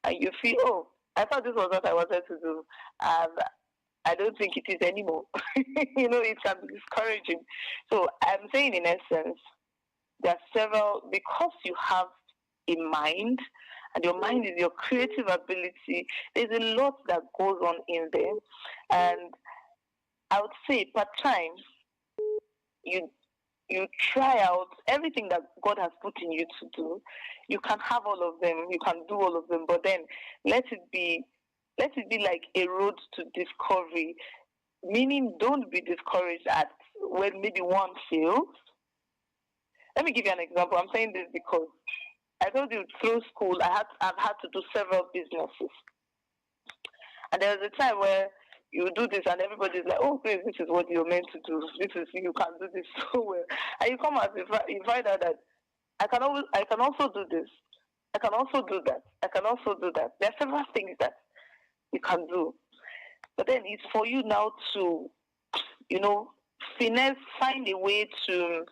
S10: and you feel, oh, I thought this was what I wanted to do. I don't think it is anymore. It can be discouraging. So I'm saying, in essence, there are several, because you have a mind, and your mind is your creative ability. There's a lot that goes on in there. And I would say, part time, you you try out everything that God has put in you to do. You can have all of them, you can do all of them, but then let it be let it be like a road to discovery. Meaning, don't be discouraged at when maybe one fails. Let me give you an example. I'm saying this because I told you, through school I've had to do several businesses. And there was a time where you do this and everybody's like, oh, Grace, this is what you're meant to do. This is, you can do this so well. And you come out, you find out that I can also do this. I can also do that. I can also do that. There are several things that you can do. But then it's for you now to, you know, finesse, find a way to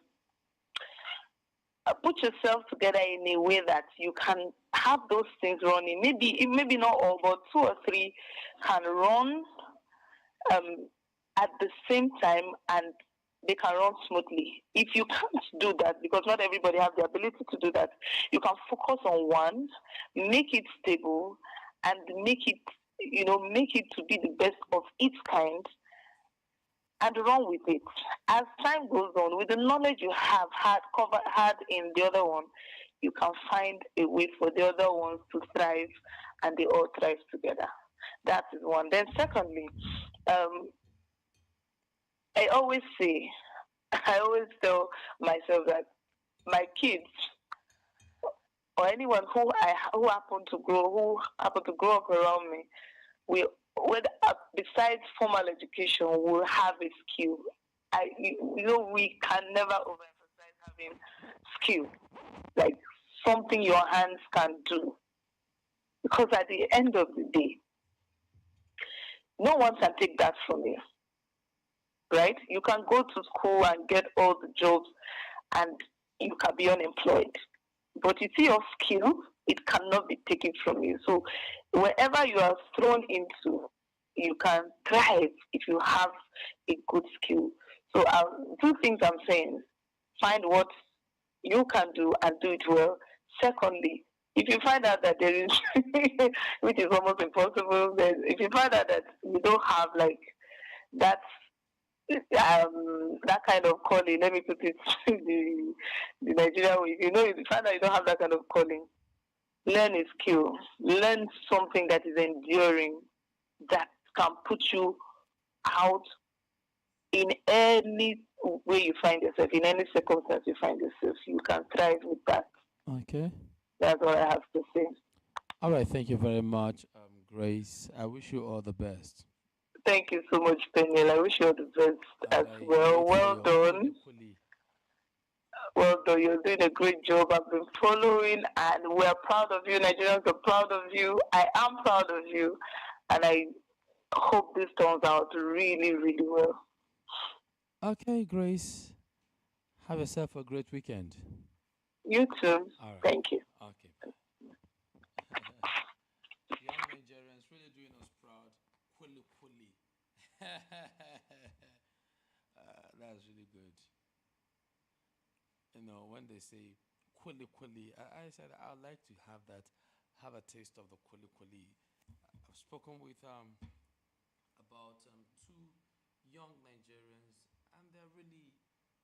S10: put yourself together in a way that you can have those things running. Maybe not all, but two or three can run um, at the same time, and they can run smoothly. If you can't do that, because not everybody have the ability to do that, you can focus on one, make it stable, and make it to be the best of its kind, and run with it. As time goes on, with the knowledge you have had in the other one, you can find a way for the other ones to thrive, and they all thrive together. That is one. Then, secondly, um, I always say, I always tell myself that my kids or anyone who happen to grow up around me, we whether besides formal education will have a skill. We can never overemphasize having skill, like something your hands can do, because at the end of the day, no one can take that from you, right? You can go to school and get all the jobs, and you can be unemployed. But you see, your skill, it cannot be taken from you. So wherever you are thrown into, you can thrive if you have a good skill. So two things I'm saying: find what you can do and do it well. Secondly, if you find out that there is, which is almost impossible, then if you find out that you don't have like that that kind of calling, let me put it the Nigerian way. If you find out you don't have that kind of calling, learn a skill, learn something that is enduring, that can put you out in any way you find yourself, in any circumstance you find yourself. You can thrive with that.
S1: Okay.
S10: That's what I have to say.
S1: All right. Thank you very much, Grace. I wish you all the best.
S10: Thank you so much, Peniel. I wish you all the best
S1: And
S10: as
S1: I
S10: well.
S1: rate you that
S10: Well
S1: you're
S10: done.
S1: equally.
S10: Well done. You're doing a great job. I've been following, and we're proud of you. Nigerians are proud of you. I am proud of you, and I hope this turns out really, really well.
S1: Okay, Grace. Have yourself a great weekend.
S10: You too.
S1: All right.
S10: Thank you.
S1: Okay. Bye. Young Nigerians really doing us proud. Kuli kuli. That's really good. When they say kuli kuli, I said I'd like to have that, have a taste of the kuli kuli. I've spoken with about two young Nigerians, and they're really,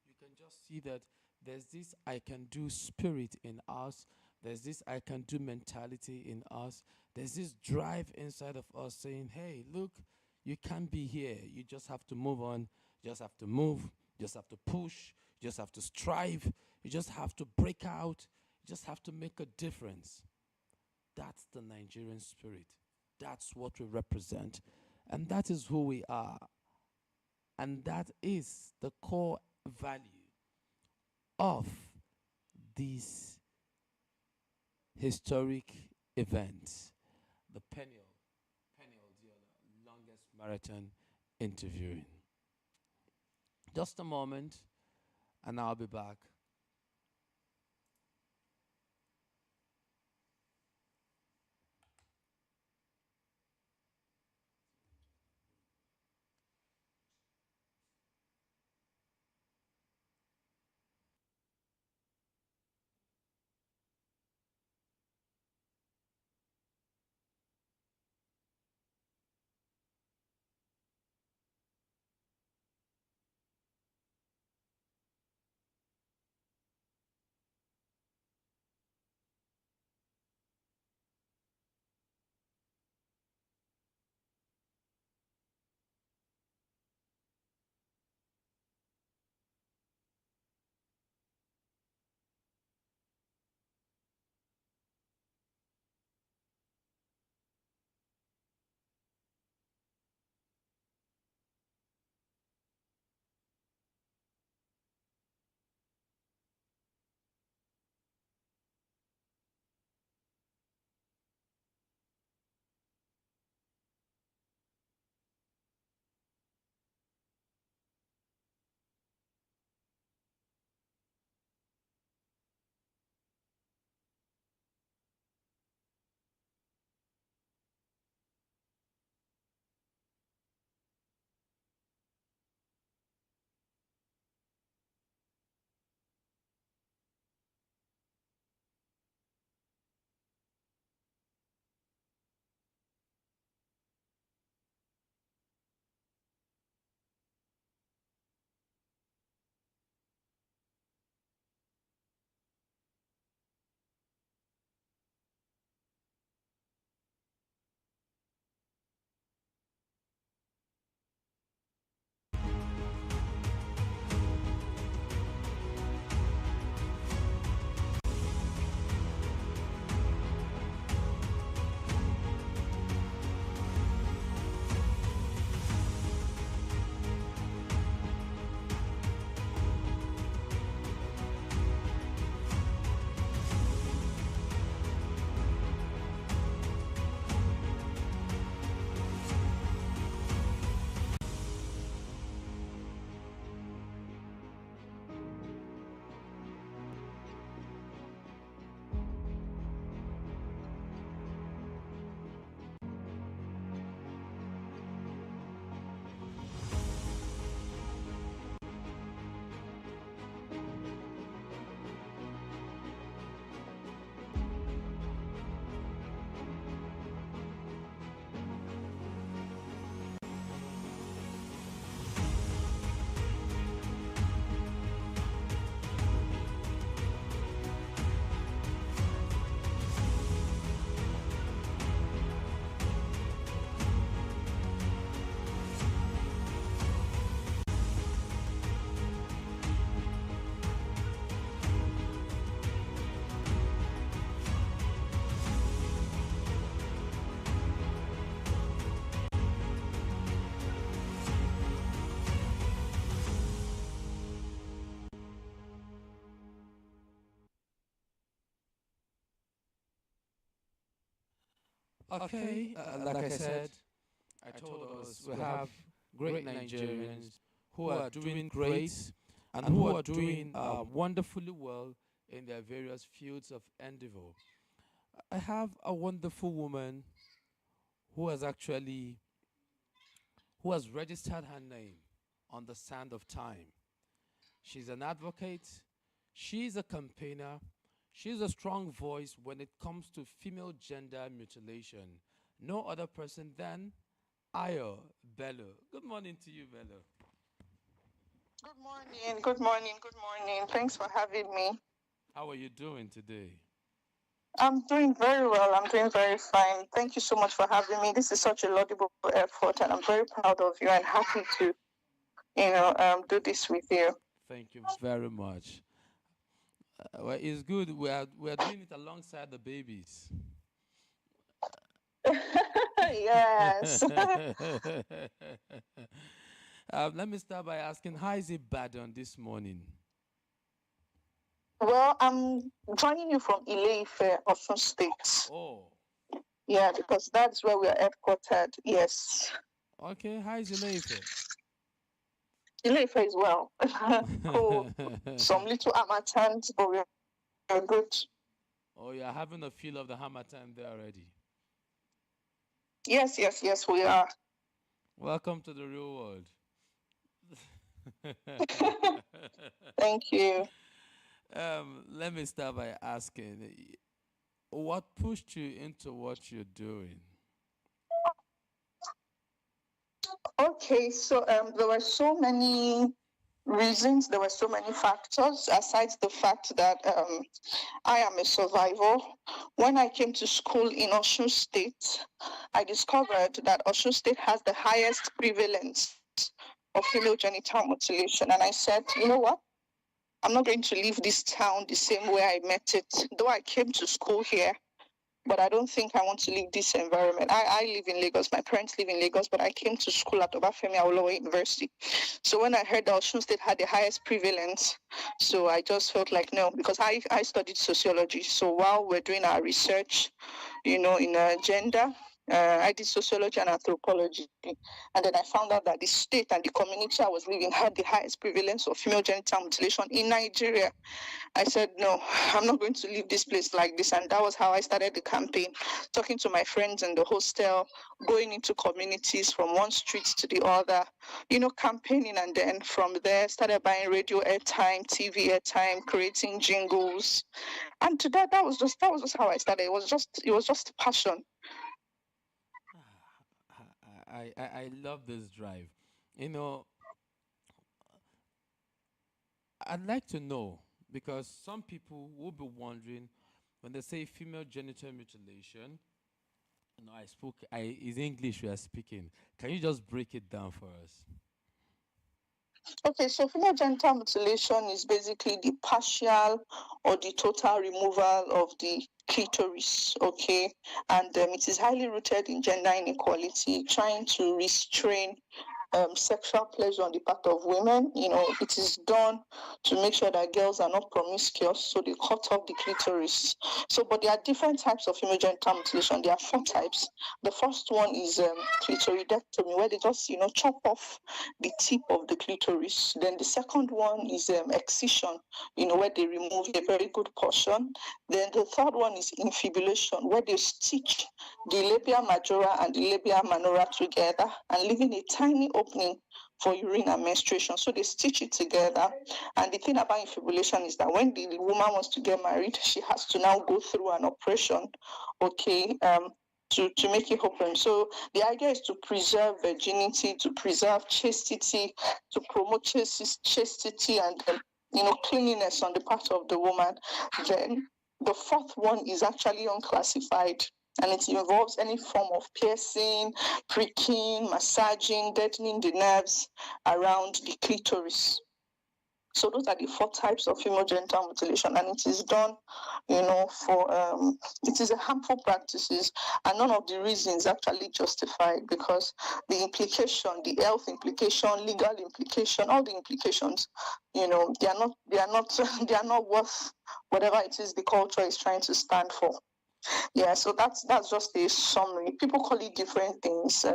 S1: you can just see that there's this I can do spirit in us, there's this I can do mentality in us, there's this drive inside of us saying, hey, look, you can't be here. You just have to move on, you just have to move, you just have to push, you just have to strive, you just have to break out, you just have to make a difference. That's the Nigerian spirit. That's what we represent. And that is who we are. And that is the core value of these historic events. The Peniel Diala, longest marathon interviewing. Just a moment, and I'll be back. Okay, like I said, I told us we have great Nigerians who are doing great and who are doing wonderfully well in their various fields of endeavor. I have a wonderful woman who has actually who has registered her name on the sand of time. She's an advocate. She's a campaigner. She's a strong voice when it comes to female gender mutilation. No other person than Ayo Bello. Good morning to you, Bello.
S11: Good morning, good morning, good morning. Thanks for having me.
S1: How are you doing today?
S11: I'm doing very well. I'm doing very fine. Thank you so much for having me. This is such a laudable effort, and I'm very proud of you and happy to, do this with you.
S1: Thank you very much. Well, it's good. We are doing it alongside the babies.
S11: Yes.
S1: Let me start by asking, how is it bad on this morning?
S11: Well, I'm joining you from Ile-Ife, Osun State.
S1: Oh,
S11: Yeah, because that's where we are headquartered. Yes.
S1: okay. How is Ileife?
S11: Ile-Ife is well. Cool. Some little amateurs, but we're good.
S1: Oh, you're having a feel of the hammer time there already.
S11: Yes, yes, yes, we are.
S1: Welcome to the real world.
S11: Thank you.
S1: Let me start by asking, what pushed you into what you're doing?
S11: Okay, so there were so many reasons, there were so many factors, aside the fact that I am a survivor. When I came to school in Osun State, I discovered that Osun State has the highest prevalence of female genital mutilation. And I said, you know what? I'm not going to leave this town the same way I met it. Though I came to school here, but I don't think I want to leave this environment. I live in Lagos. My parents live in Lagos, but I came to school at Obafemi Awolowo University. So when I heard that Osun State had the highest prevalence, so I just felt like no, because I studied sociology. So while we're doing our research, in gender, I did sociology and anthropology. And then I found out that the state and the community I was living had the highest prevalence of female genital mutilation in Nigeria. I said, no, I'm not going to leave this place like this. And that was how I started the campaign, talking to my friends in the hostel, going into communities from one street to the other, campaigning. And then from there, started buying radio airtime, TV airtime, creating jingles. And to that was just how I started. It was just passion.
S1: I love this drive. You know, I'd like to know because some people will be wondering when they say female genital mutilation. Is English we are speaking. Can you just break it down for us?
S11: Okay, so female genital mutilation is basically the partial or the total removal of the clitoris, okay? And it is highly rooted in gender inequality, trying to restrain sexual pleasure on the part of women. It is done to make sure that girls are not promiscuous, so they cut off the clitoris. So, but there are different types of female genital mutilation. There are 4 types. The first one is clitoridectomy, where they just, chop off the tip of the clitoris. Then the second one is excision, where they remove a very good portion. Then the third one is infibulation, where they stitch the labia majora and the labia minora together and leaving a tiny opening for urine and menstruation. So they stitch it together. And the thing about infibulation is that when the woman wants to get married, she has to now go through an operation, okay, to make it open. So the idea is to preserve virginity, to preserve chastity, to promote chastity and cleanliness on the part of the woman. Then the fourth one is actually unclassified, and it involves any form of piercing, pricking, massaging, deadening the nerves around the clitoris. So those are the 4 types of female genital mutilation, and it is done, for it is a harmful practices, and none of the reasons actually justified because the implication, the health implication, legal implication, all the implications, they are not they are not worth whatever it is the culture is trying to stand for. Yeah, so that's just a summary. People call it different things.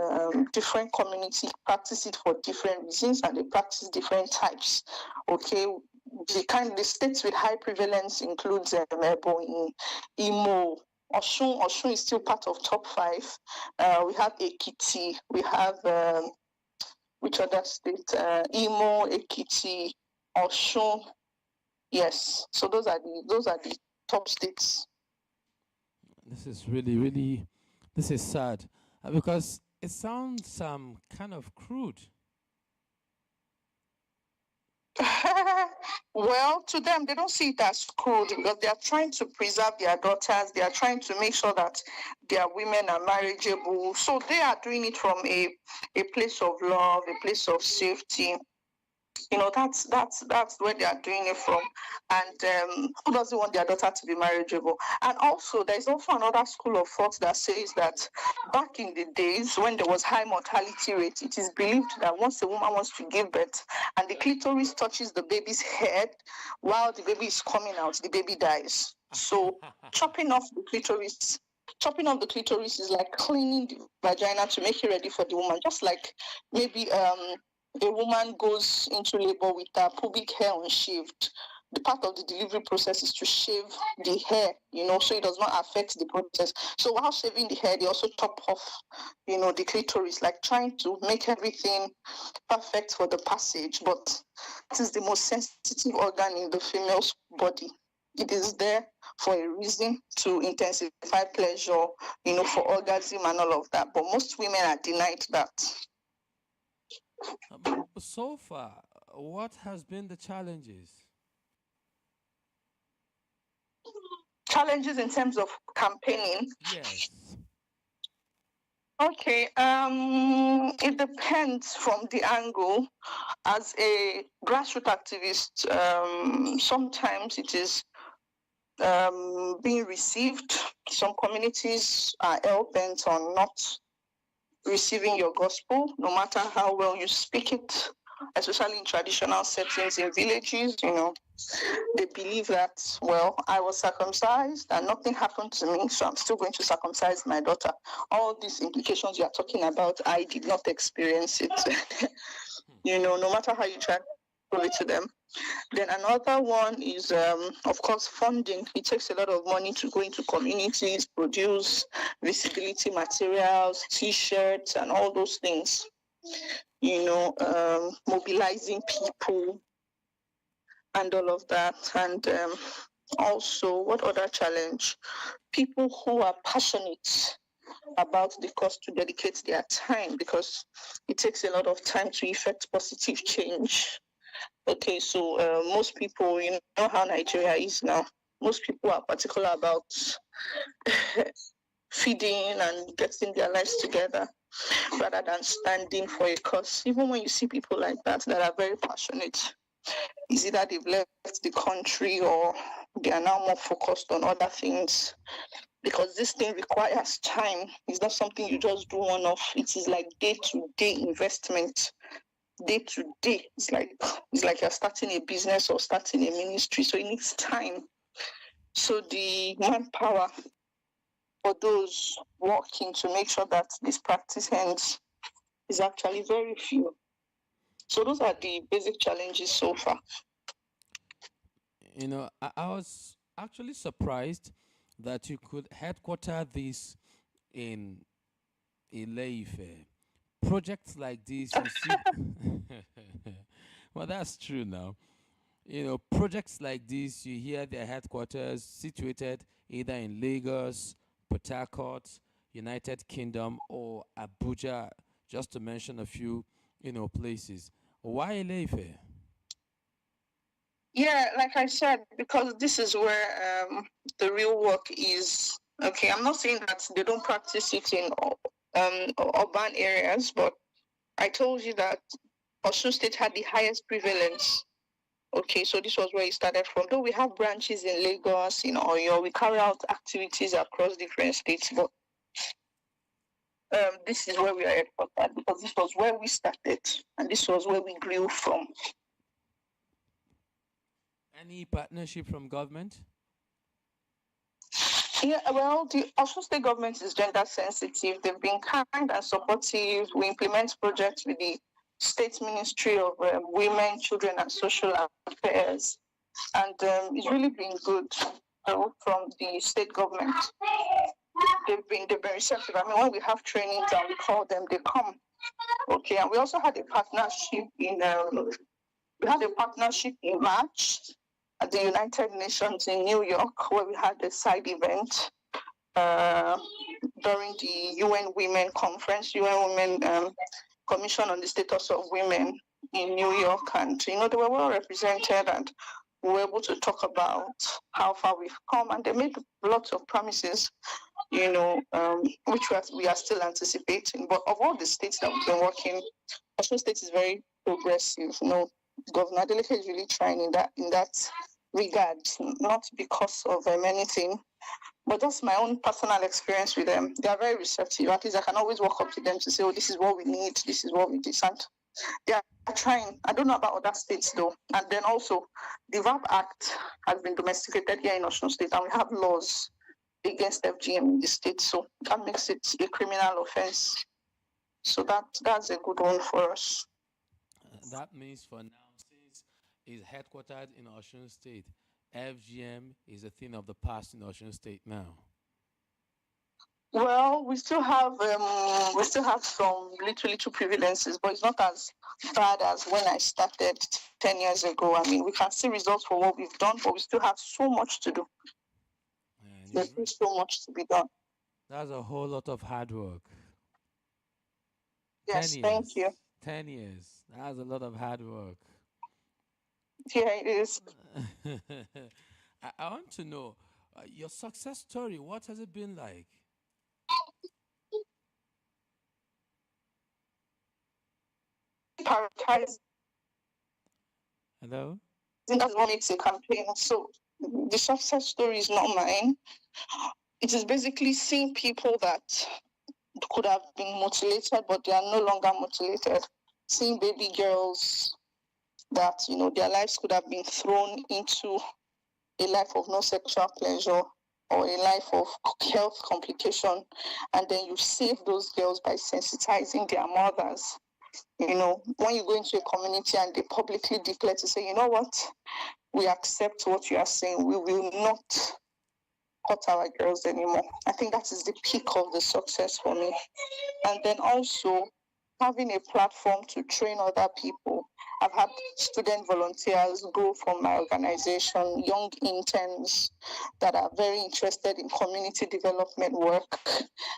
S11: Different community practice it for different reasons, and they practice different types. Okay, the states with high prevalence includes Ebonyi, Imo. Osun is still part of top 5. We have Ekiti. We have which other state? Imo, Ekiti, Osun. Yes. So those are the top states.
S1: This is really, this is sad because it sounds kind of crude.
S11: Well, to them, they don't see it as crude because they are trying to preserve their daughters. They are trying to make sure that their women are marriageable. So they are doing it from a place of love, a place of safety. That's where they are doing it from. And who doesn't want their daughter to be marriageable? And also, there's also another school of thought that says that back in the days when there was high mortality rate, it is believed that once a woman wants to give birth and the clitoris touches the baby's head while the baby is coming out, the baby dies. So chopping off the clitoris. Chopping off the clitoris is like cleaning the vagina to make it ready for the woman, just like maybe a woman goes into labor with her pubic hair unshaved. The part of the delivery process is to shave the hair, so it does not affect the process. So while shaving the hair, they also chop off, the clitoris, like trying to make everything perfect for the passage. But it is the most sensitive organ in the female's body. It is there for a reason to intensify pleasure, for orgasm and all of that. But most women are denied that.
S1: But so far, what has been the challenges?
S11: Challenges in terms of campaigning.
S1: Yes.
S11: Okay, it depends from the angle. As a grassroots activist, sometimes it is being received. Some communities are hell bent on not receiving your gospel, no matter how well you speak it, especially in traditional settings in villages. They believe that, well, I was circumcised and nothing happened to me, so I'm still going to circumcise my daughter. All these implications you are talking about, I did not experience it. No matter how you try to prove it to them. Then another one is, of course, funding. It takes a lot of money to go into communities, produce visibility materials, T-shirts, and all those things. Mobilizing people and all of that. And also, what other challenge? People who are passionate about the cause to dedicate their time, because it takes a lot of time to effect positive change. Okay, so most people, know how Nigeria is now. Most people are particular about feeding and getting their lives together rather than standing for a cause. Even when you see people like that are very passionate, it's either they've left the country or they are now more focused on other things, because this thing requires time. It's not something you just do one off. It is like day-to-day investment. Day to day, it's like you're starting a business or starting a ministry, so it needs time. So the manpower for those working to make sure that this practice ends is actually very few. So those are the basic challenges so far.
S1: I was actually surprised that you could headquarter this in Ileife. Projects like this, you see. Well, that's true now. Projects like this, you hear their headquarters situated either in Lagos, Port Harcourt, United Kingdom, or Abuja, just to mention a few, places. Why Ileife?
S11: Yeah, like I said, because this is where the real work is. Okay, I'm not saying that they don't practice it in urban areas, but I told you that Osun State had the highest prevalence. Okay, so this was where it started from. Though we have branches in Lagos, in Oyo, we carry out activities across different states, but this is where we are headquartered, because this was where we started and this was where we grew from.
S1: Any partnership from government?
S11: Yeah, well, the Osun State government is gender sensitive. They've been kind and supportive. We implement projects with the State Ministry of Women, Children and Social Affairs, and it's really been good from the state government. They've been receptive. I mean, when we have trainings and we call them, they come. Okay, and we also had a partnership in We had a partnership in March at the United Nations in New York, where we had a side event uh, during the UN Women Conference, UN Women Commission on the Status of Women in New York. And, they were well represented, and we were able to talk about how far we've come. And they made lots of promises, which we are still anticipating. But of all the states that we've been working, Osun State is very progressive. Governor Adeleke is really trying in that regard, not because of anything, but that's my own personal experience with them. They are very receptive. At least I can always walk up to them to say, oh, this is what we need, this is what we decide. They are trying. I don't know about other states though. And then also, the VAP Act has been domesticated here in Osun State, and we have laws against FGM in the state. So that makes it a criminal offense. So that's a good one for us.
S1: That means for now, since it's headquartered in Osun State, FGM is a thing of the past in Osun State now.
S11: Well, we still have some little prevalences, but it's not as bad as when I started 10 years ago. I mean, we can see results for what we've done, but we still have so much to do. There's still so much to be done.
S1: That's a whole lot of hard work.
S11: Yes, thank you.
S1: 10 years. That's a lot of hard work.
S11: Yeah, it is.
S1: I want to know your success story. What has it been like?
S11: Prioritize.
S1: Hello?
S11: That's what makes a campaign. So the success story is not mine. It is basically seeing people that could have been mutilated, but they are no longer mutilated. Seeing baby girls that, their lives could have been thrown into a life of no sexual pleasure or a life of health complication. And then you save those girls by sensitizing their mothers. When you go into a community and they publicly declare to say, you know what, we accept what you are saying. We will not hurt our girls anymore. I think that is the peak of the success for me. And then also having a platform to train other people. I've had student volunteers go from my organization, young interns that are very interested in community development work.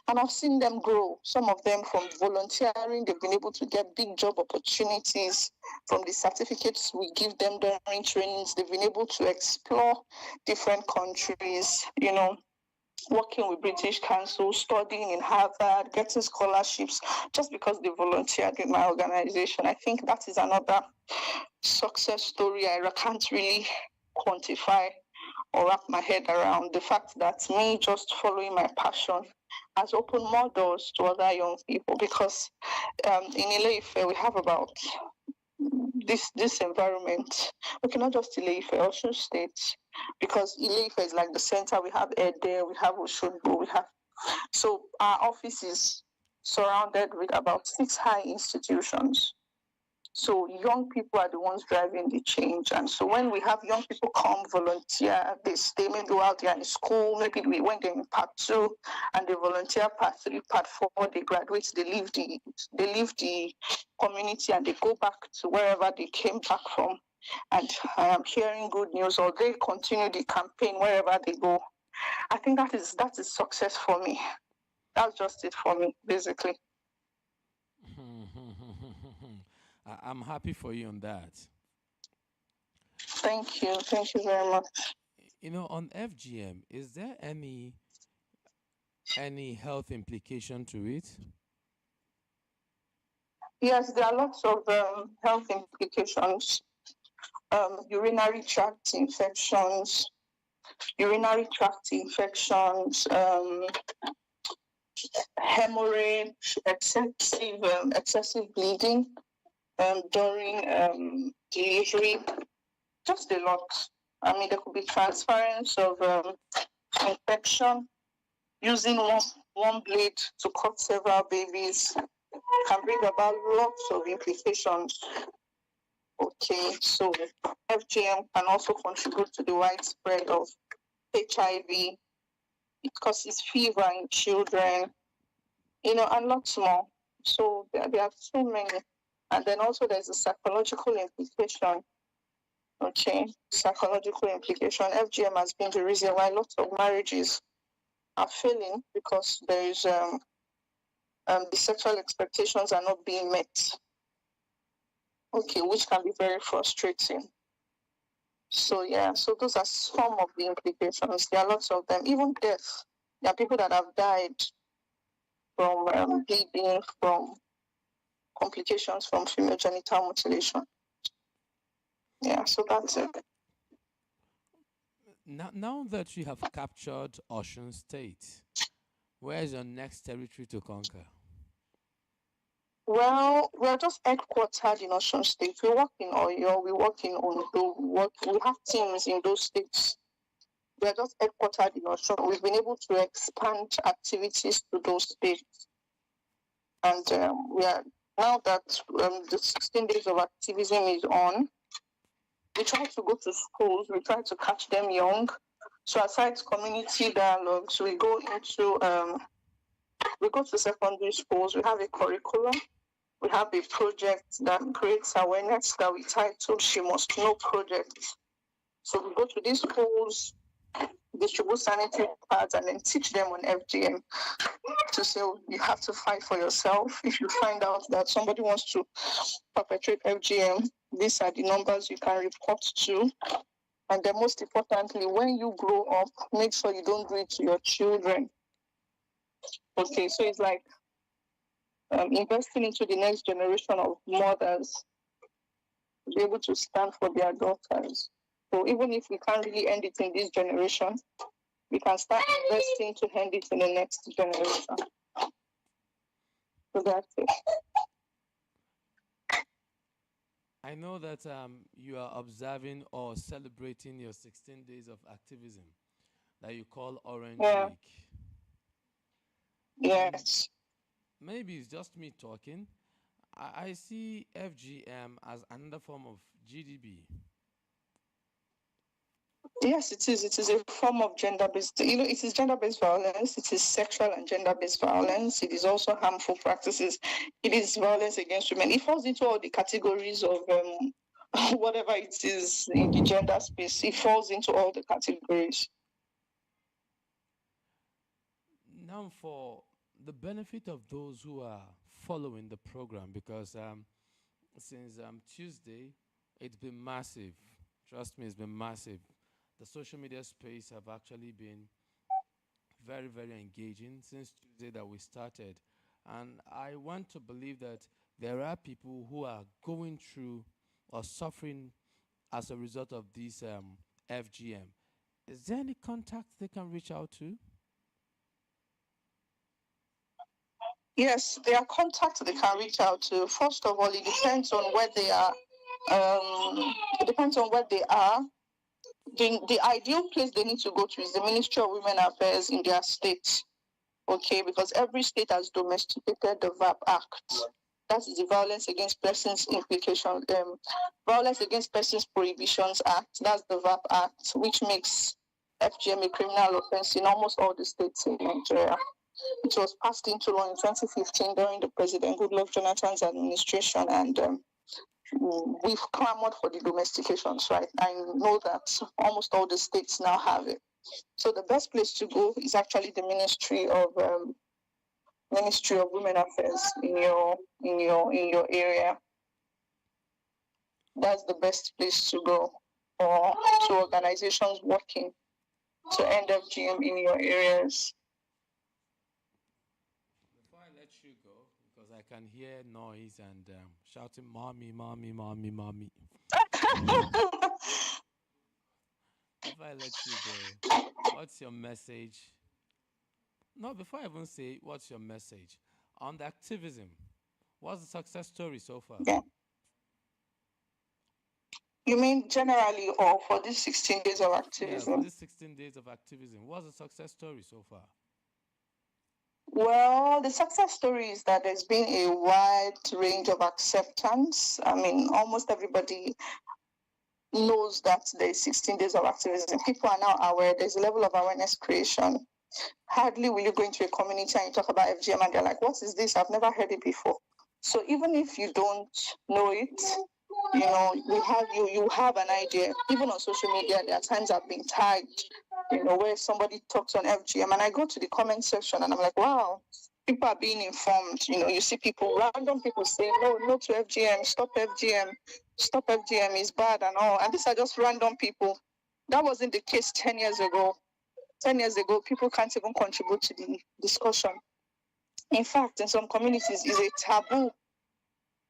S11: And I've seen them grow. Some of them from volunteering, they've been able to get big job opportunities from the certificates we give them during trainings. They've been able to explore different countries, working with British Council, studying in Harvard, getting scholarships, just because they volunteered in my organization. I think that is another success story I can't really quantify or wrap my head around. The fact that me just following my passion has opened more doors to other young people, because in Ile-Ife we have about this environment. We cannot just Ile-Ife, Osun State, because Ile-Ife is like the center. We have Ede, we have Oshogbo, so our office is surrounded with about 6 high institutions. So young people are the ones driving the change. And so when we have young people come volunteer, they stay maybe while they're in school, maybe when they're in part 2 and they volunteer part 3, part 4, they graduate, they leave the community and they go back to wherever they came back from. And I am hearing good news, or they continue the campaign wherever they go. I think that is success for me. That's just it for me, basically.
S1: I'm happy for you on that.
S11: Thank you very much.
S1: On FGM, is there any health implication to it?
S11: Yes, there are lots of health implications. Urinary tract infections, hemorrhage, excessive bleeding during delivery, just a lot. I mean, there could be transference of infection, using one blade to cut several babies can bring about lots of implications. Okay, so FGM can also contribute to the widespread of HIV. It causes fever in children, and lots more. So there are so many. And then also there's a psychological implication. Okay, psychological implication. FGM has been the reason why lots of marriages are failing because there is the sexual expectations are not being met. Okay, which can be very frustrating. So yeah, so those are some of the implications. There are lots of them. Even death. There are people that have died from bleeding, from complications from female genital mutilation. Yeah, so that's it.
S1: Now that you have captured Ocean State, where is your next territory to conquer?
S11: Well, we're just headquartered in Osun State. We work in Oyo, we work in Ondo, we have teams in those states. We're just headquartered in Osun. We've been able to expand activities to those states. And we are now that the 16 days of activism is on, we try to go to schools, we try to catch them young. So aside community dialogues, we go to secondary schools, we have a curriculum, we have a project that creates awareness that we title She Must Know Project. So we go to these schools, distribute sanitary pads, and then teach them on FGM to say, you have to fight for yourself. If you find out that somebody wants to perpetrate FGM, these are the numbers you can report to. And then most importantly, when you grow up, make sure you don't do it to your children. Okay, so it's like investing into the next generation of mothers to be able to stand for their daughters. So even if we can't really end it in this generation, we can start investing to end it in the next generation. So that's it.
S1: I know that you are observing or celebrating your 16 days of activism that you call Orange Week.
S11: Yes.
S1: Maybe it's just me talking. I see FGM as another form of GDB.
S11: Yes, it is. It is a form of gender-based, it is gender-based violence. It is sexual and gender-based violence. It is also harmful practices. It is violence against women. It falls into all the categories of whatever it is in the gender space. It falls into all the categories.
S1: Now, for the benefit of those who are following the program, because since Tuesday, it's been massive. Trust me, it's been massive. The social media space have actually been very, very engaging since Tuesday that we started. And I want to believe that there are people who are going through or suffering as a result of this FGM. Is there any contact they can reach out to?
S11: Yes, there are contacts they can reach out to. First of all, it depends on where they are. It depends on where they are. The ideal place they need to go to is the Ministry of Women Affairs in their state. Okay, because every state has domesticated the VAP Act. That is the Violence Against Persons Implication, Violence Against Persons Prohibitions Act. That's the VAP Act, which makes FGM a criminal offense in almost all the states in Nigeria. It was passed into law in 2015 during the President Goodluck Jonathan's administration, and we've clamored for the domestications, right? I know that almost all the states now have it. So the best place to go is actually the Ministry of Women Affairs in your area. That's the best place to go, or to organizations working to end FGM in your areas.
S1: Before I let you go, because I can hear noise and shouting, "Mommy, mommy, mommy, mommy." If I let you go, what's your message? No, before I even say what's your message on the activism, what's the success story so far?
S11: Yeah. You mean generally, or for these 16 days of activism?
S1: Yeah, for these 16 days of activism, what's the success story so far?
S11: Well, the success story is that there's been a wide range of acceptance. I mean, almost everybody knows that there's 16 days of activism. People are now aware. There's a level of awareness creation. Hardly will you go into a community and you talk about FGM and they're like, what is this? I've never heard it before. So even if you don't know it, you have an idea. Even on social media, there are times I've been tagged, where somebody talks on FGM, and I go to the comment section and I'm like, wow, people are being informed. You see random people saying, no to FGM, stop FGM is bad and all. And these are just random people. That wasn't the case 10 years ago. 10 years ago, people can't even contribute to the discussion. In fact, in some communities, it's a taboo,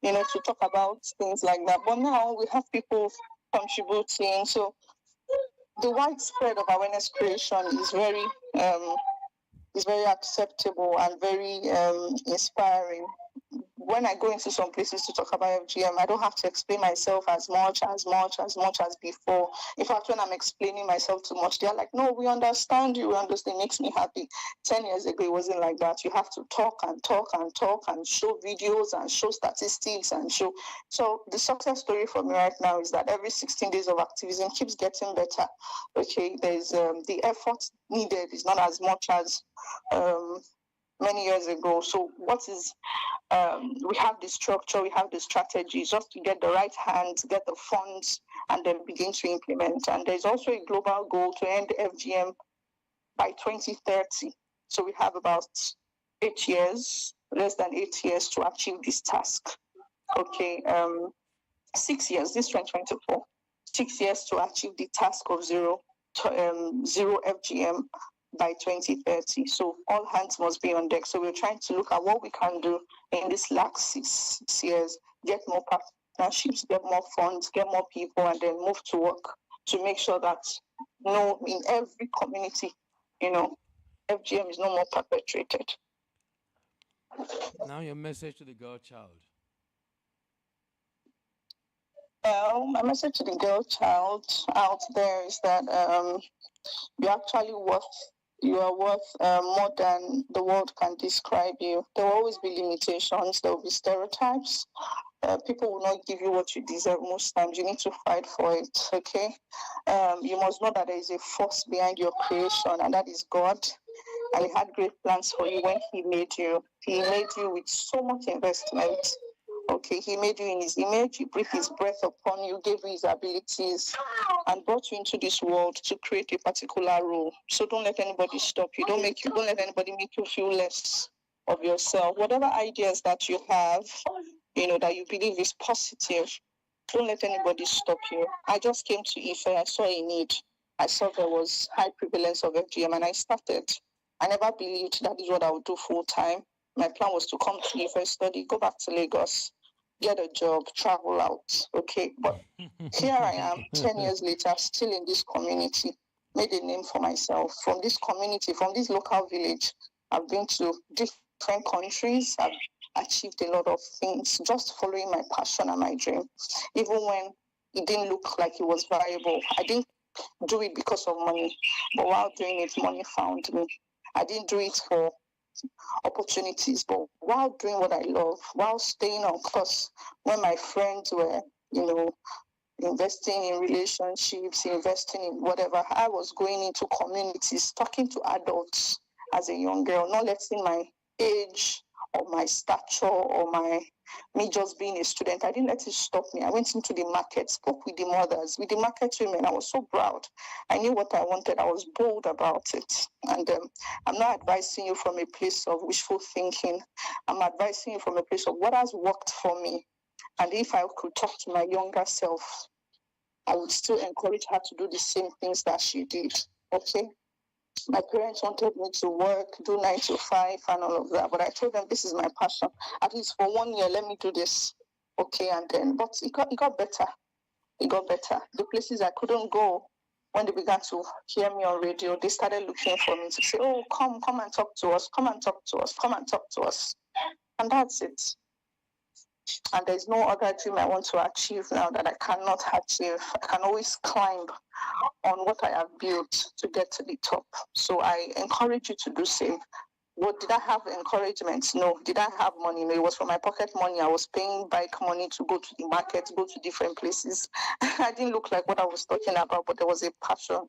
S11: to talk about things like that. But now we have people contributing. So the widespread of awareness creation is very acceptable and very inspiring. When I go into some places to talk about FGM, I don't have to explain myself as much as before. In fact, when I'm explaining myself too much, they're like, no, we understand you, we understand. It makes me happy. 10 years ago, it wasn't like that. You have to talk and show videos and show statistics and show. So the success story for me right now is that every 16 days of activism keeps getting better. Okay, there's the effort needed is not as much as many years ago. So what is we have the structure, we have the strategy just to get the right hands, get the funds, and then begin to implement. And there's also a global goal to end FGM by 2030. So we have about 8 years, less than 8 years to achieve this task. Okay, 6 years, this 2024, 6 years to achieve the task of zero FGM by 2030. So all hands must be on deck. So we're trying to look at what we can do in this last 6 years, get more partnerships, get more funds, get more people, and then move to work to make sure that in every community, FGM is no more perpetrated.
S1: Now your message to the girl child.
S11: Well, my message to the girl child out there is that you are worth more than the world can describe you. There will always be limitations. There will be stereotypes. People will not give you what you deserve most times. You need to fight for it, okay? You must know that there is a force behind your creation, and that is God. And He had great plans for you when He made you. He made you with so much investment. Okay, He made you in His image. He breathed His breath upon you, gave you His abilities, and brought you into this world to create a particular role. So don't let anybody stop you. Don't let anybody make you feel less of yourself. Whatever ideas that you have, that you believe is positive, don't let anybody stop you. I just came to Ife. I saw a need. I saw there was high prevalence of FGM, and I started. I never believed that is what I would do full time. My plan was to come to Ife, study, go back to Lagos, get a job, travel out. Okay, but here I am, 10 years later, still in this community, made a name for myself. From this community, from this local village, I've been to different countries. I've achieved a lot of things just following my passion and my dream. Even when it didn't look like it was viable, I didn't do it because of money, but while doing it, money found me. I didn't do it for opportunities, but while doing what I love, while staying on course, when my friends were, investing in relationships, investing in whatever, I was going into communities, talking to adults as a young girl, not letting my age or my stature or me just being a student. I didn't let it stop me. I went into the market, spoke with the mothers, with the market women. I was so proud. I knew what I wanted. I was bold about it. And I'm not advising you from a place of wishful thinking. I'm advising you from a place of what has worked for me. And if I could talk to my younger self, I would still encourage her to do the same things that she did. Okay? My parents wanted me to work, do 9 to 5 and all of that. But I told them this is my passion. At least for 1 year, let me do this. Okay, and then but it got better. It got better. The places I couldn't go, when they began to hear me on radio, they started looking for me to say, oh, come and talk to us, come and talk to us, come and talk to us. And that's it. And there's no other dream I want to achieve now that I cannot achieve. I can always climb on what I have built to get to the top. So I encourage you to do same. What did I have encouragement? No. Did I have money? No, it was from my pocket money. I was paying bike money to go to the market, go to different places. I didn't look like what I was talking about, but there was a passion.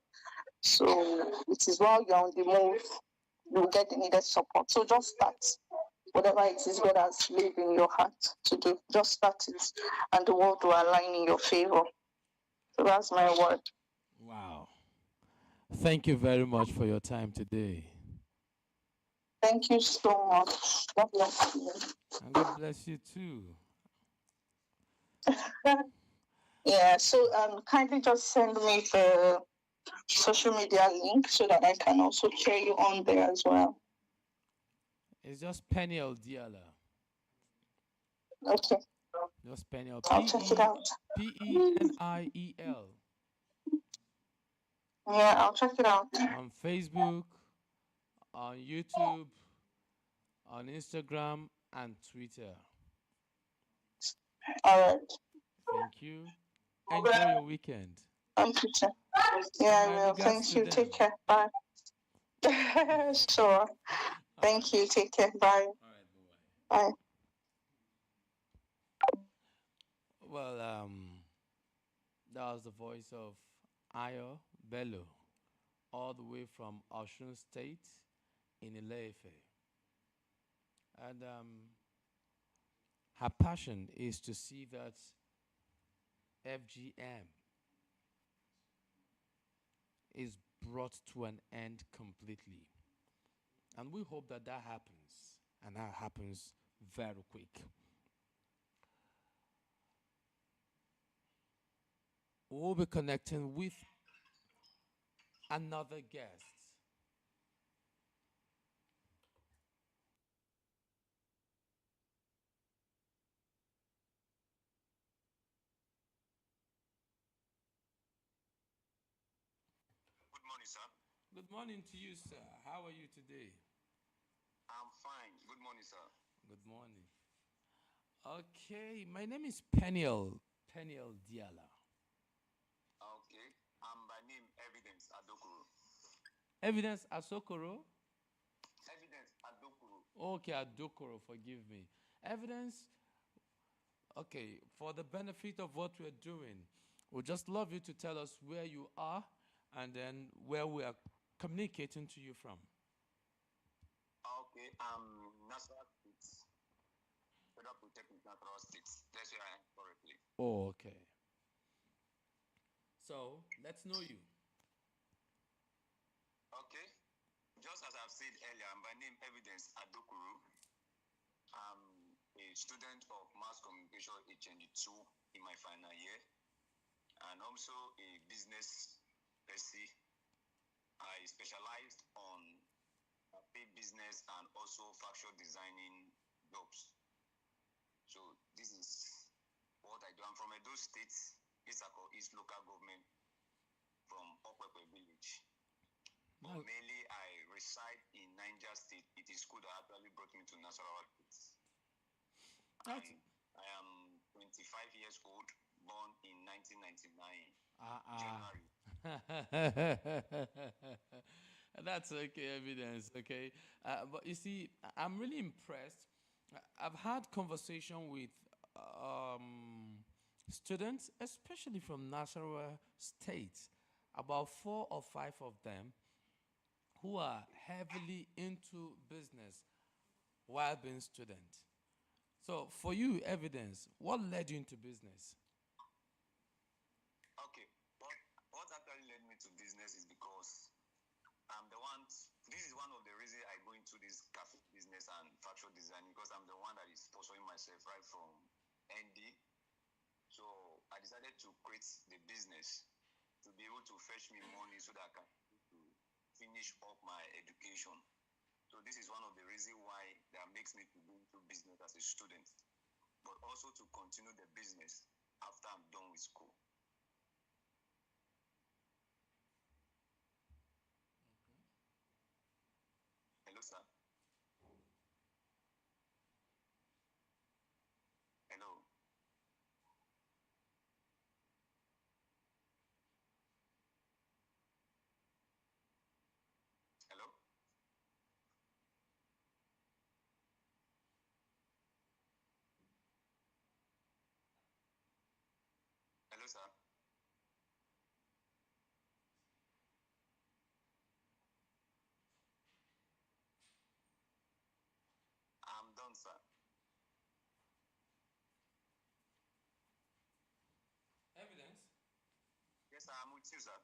S11: So it is while you're on the move, you will get the needed support. So just start. Whatever it is God has laid in your heart to do, just start it, and the world will align in your favor. So that's my word.
S1: Wow. Thank you very much for your time today.
S11: Thank you so much. God bless you.
S1: And God bless you too.
S11: Yeah, so kindly just send me the social media link so that I can also share you on there as well.
S1: It's just Peniel Diala.
S11: Okay,
S1: Just Peniel.
S11: I'll check it out.
S1: Peniel.
S11: Yeah, I'll check it out.
S1: On Facebook, on YouTube, on Instagram, and Twitter.
S11: All right.
S1: Thank you. Enjoy your weekend.
S11: Thank you, sir.
S1: And
S11: Yeah, I
S1: my
S11: will.
S1: regards
S11: Thank
S1: to
S11: you. Take
S1: them.
S11: care. Bye. Sure.
S1: All
S11: Thank
S1: right.
S11: you. Take care. Bye.
S1: All right. Bye
S11: Bye.
S1: bye. Well, that was the voice of Ayo Bello, all the way from Osun State in Ilefe. And her passion is to see that FGM is brought to an end completely. And we hope that that happens, and that happens very quick. We'll be connecting with another guest.
S12: Good morning, sir.
S1: Good morning to you, sir. How are you today?
S12: I'm fine. Good morning, sir.
S1: Good morning. Okay, my name is Peniel Diala.
S12: Okay. I'm by name Evidence Adokuru.
S1: Evidence Asokoro?
S12: Evidence Adokuru.
S1: Okay, Adokoro, forgive me. Evidence, okay, for the benefit of what we're doing, we'd just love you to tell us where you are and then where we are communicating to you from.
S12: Okay. National States. Federal Polytechnic Natural States. That's where I am currently.
S1: Oh, okay. So, let's know you.
S12: Okay. Just as I've said earlier, I'm by name Evidence Adokuru. I'm a student of Mass Communication HND2 in my final year, and also a business person. I specialized on paid business and also factual designing jobs. So this is what I do. I'm from Edo State, Isako East Local Government, from Okwepe Village. But mainly I reside in Niger State. It is school that actually brought me to Nasarawa State. I am 25 years old, born in 1999, January.
S1: That's okay, Evidence, okay? But you see, I'm really impressed. I've had conversation with students, especially from Nasarawa State, about 4 or 5 of them who are heavily into business while being students. So for you, Evidence, what led you into business?
S12: Okay, what actually led me to business is because this is one of the reasons I go into this cafe business and factual design, because I'm the one that is pursuing myself right from ND. So I decided to create the business to be able to fetch me money so that I can finish up my education. So this is one of the reasons why that makes me to go into business as a student, but also to continue the business after I'm done with school. Hello, sir. Hello. Hello. Hello, sir. Yes, sir, I'm with you, sir.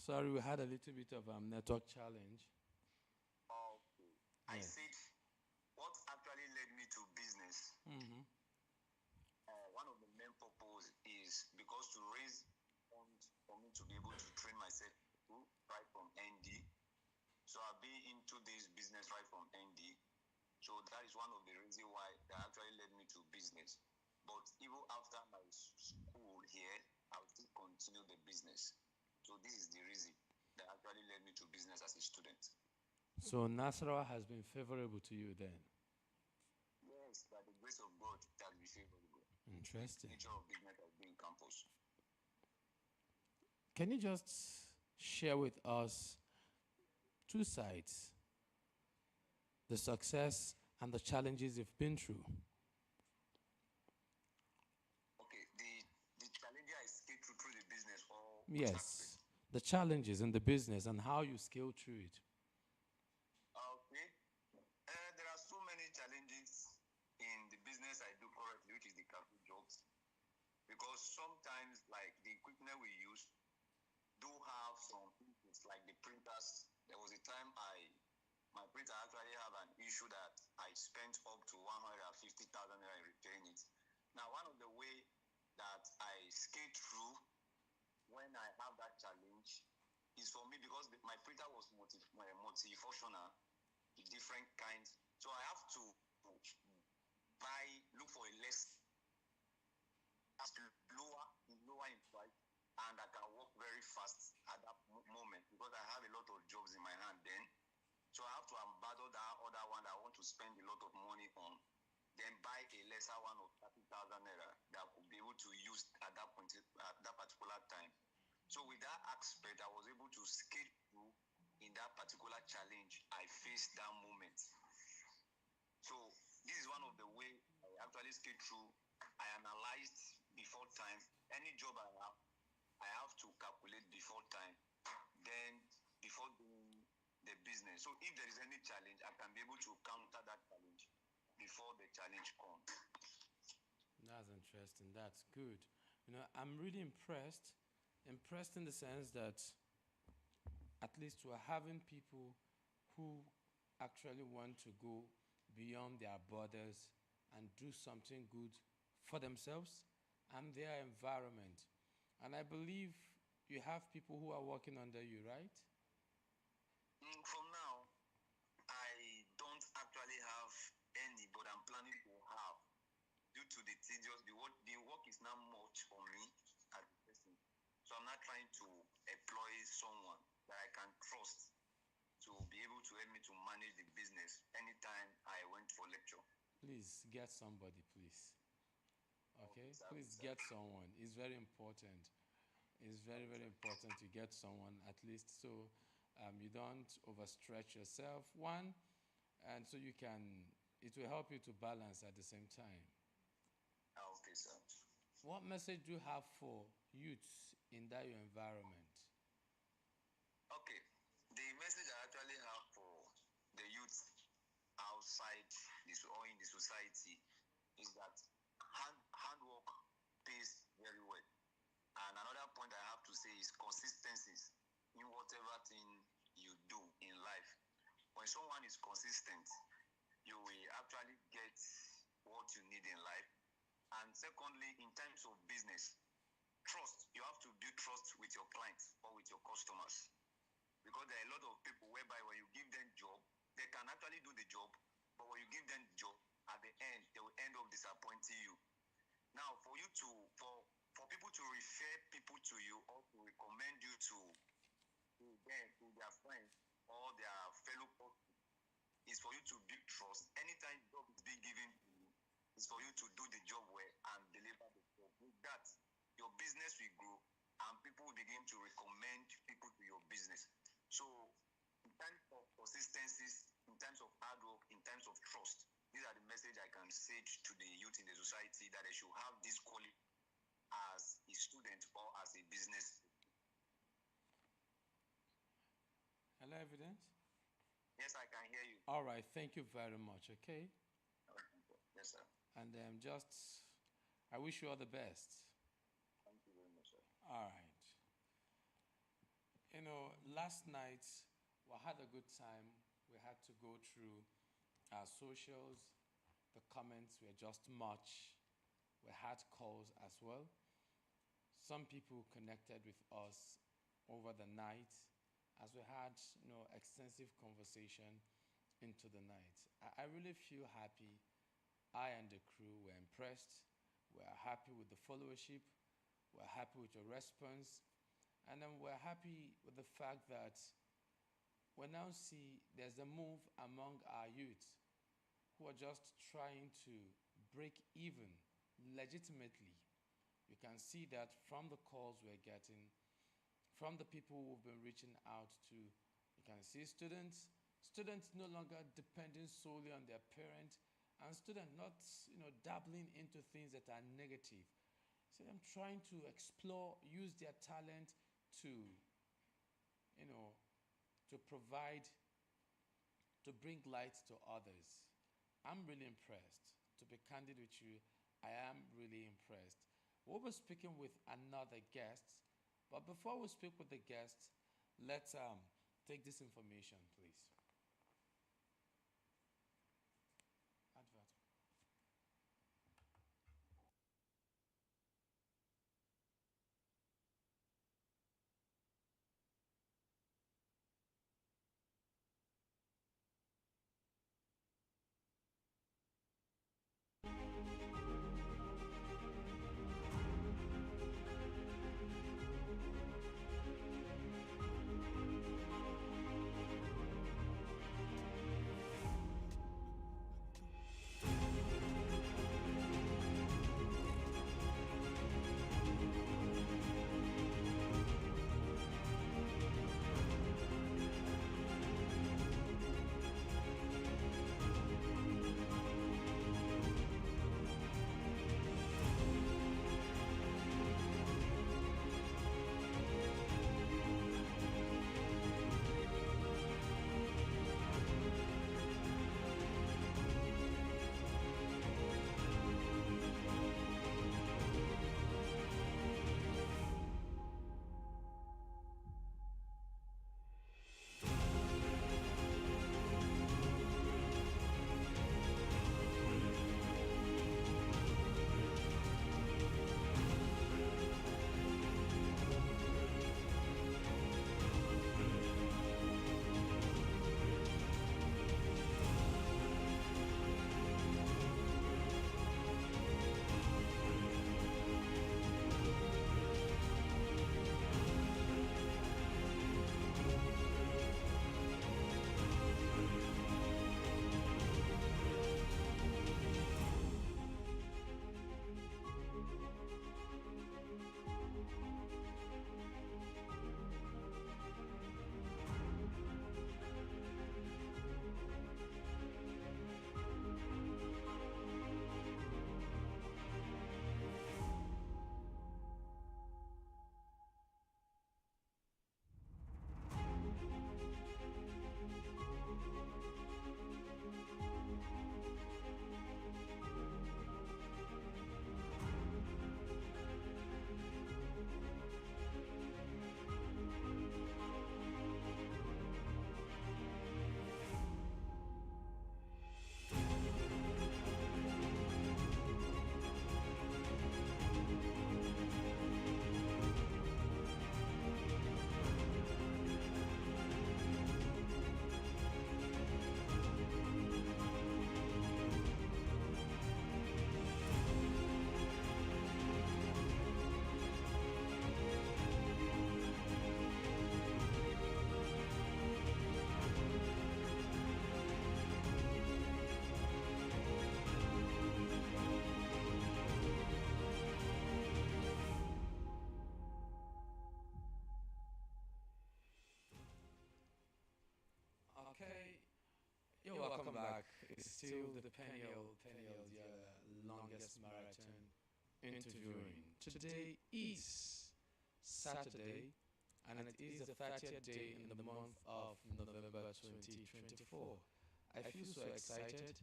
S1: Sorry, we had a little bit of network challenge.
S12: Okay. I
S1: Yes.
S12: said what actually led me to business. One of the main purpose is because to raise funds for me to be able to train myself right from ND. So I've been into this business right from ND. So that is one of the reasons why that actually led me to business. But even after my school here, I'll still continue the business. So this is the reason that actually led me to business as a student.
S1: So Nasarawa has been favorable to you then?
S12: Yes, by the grace of God, it has been favorable.
S1: Interesting.
S12: The nature of business has been campus.
S1: Can you just share with us two sides, the success and the challenges you've been through?
S12: Okay, the challenge I scaled through the business or
S1: Yes, the challenges in the business and how you scale through it.
S12: Okay. There are so many challenges in the business I do currently, which is the cafe jobs. Because sometimes, like the equipment we use, do have some issues, like the printers. There was a time my printer actually have an issue that I spent up to 150,000 naira repairing it. Now, one of the way that I skate through when I have that challenge is for me because my printer was multifunctional, different kinds. So I have to look for a less lower in price, and I can work very fast at that moment because I have a lot of jobs in my hand then. So I have to abandon that other one that I want to spend a lot of money on, then buy a lesser one of 30,000 naira that I could be able to use at that point, at that particular time. So with that aspect, I was able to skate through in that particular challenge I faced that moment. So this is one of the way I actually skate through. I analyzed before time. Any job I have to calculate before time. Then before doing the business. So if there is any challenge, I can be able to counter that challenge before the challenge comes.
S1: That's interesting. That's good. You know, I'm really impressed. Impressed in the sense that at least we're having people who actually want to go beyond their borders and do something good for themselves and their environment. And I believe you have people who are working under you, right?
S12: For now, I don't actually have any, but I'm planning to have. Due to the tedious, the work is not much for me as a person. So I'm not trying to employ someone that I can trust to be able to help me to manage the business anytime I went for lecture.
S1: Please get somebody, please. Okay? Please get someone. It's very important. It's very, very important to get someone at least so you don't overstretch yourself. One, and so it will help you to balance at the same time.
S12: Okay, sir.
S1: What message do you have for youths in that your environment?
S12: Okay. The message I actually have for the youth outside this or in the society is that hard work pays very well. And another point I have to say is consistencies in whatever thing you do in life. When someone is consistent, you will actually get what you need in life. And secondly, in terms of business, trust. You have to build trust with your clients or with your customers. Because there are a lot of people whereby when you give them job, they can actually do the job, but when you give them job, at the end, they will end up disappointing you. Now, for people to refer people to you or to recommend you to their friends or their fellow persons is for you to build trust. Anytime job is being given to you, it's for you to do the job well and deliver the job. With that, your business will grow and people will begin to recommend people to your business. So, in terms of consistencies, in terms of hard work, in terms of trust, these are the message I can say to the youth in the society that they should have this quality as a student or as a business.
S1: Hello, Evidence?
S12: Yes, I can hear you.
S1: All right, thank you very much, okay?
S12: Yes, sir.
S1: And I wish you all the best.
S12: Thank you very much, sir.
S1: All right. You know, last night we had a good time. We had to go through our socials. The comments were just much. We had calls as well. Some people connected with us over the night as we had, extensive conversation into the night. I really feel happy. I and the crew were impressed. We're happy with the followership. We're happy with your response. And then we're happy with the fact that we now see there's a move among our youth who are just trying to break even legitimately. You can see that from the calls we're getting, from the people who've been reaching out to. You can see students no longer depending solely on their parent, and students not dabbling into things that are negative. So I'm trying to explore, use their talent to you know to provide, to bring light to others. I'm really impressed. To be candid with you, I am really impressed. We'll be speaking with another guest, but before we speak with the guest, let's take this information, please. Advert. Okay, you're welcome back. It's still the Peniel Diala longest marathon interviewing. Today is Saturday, and it is the 30th day in the month of November 2024. I feel so excited,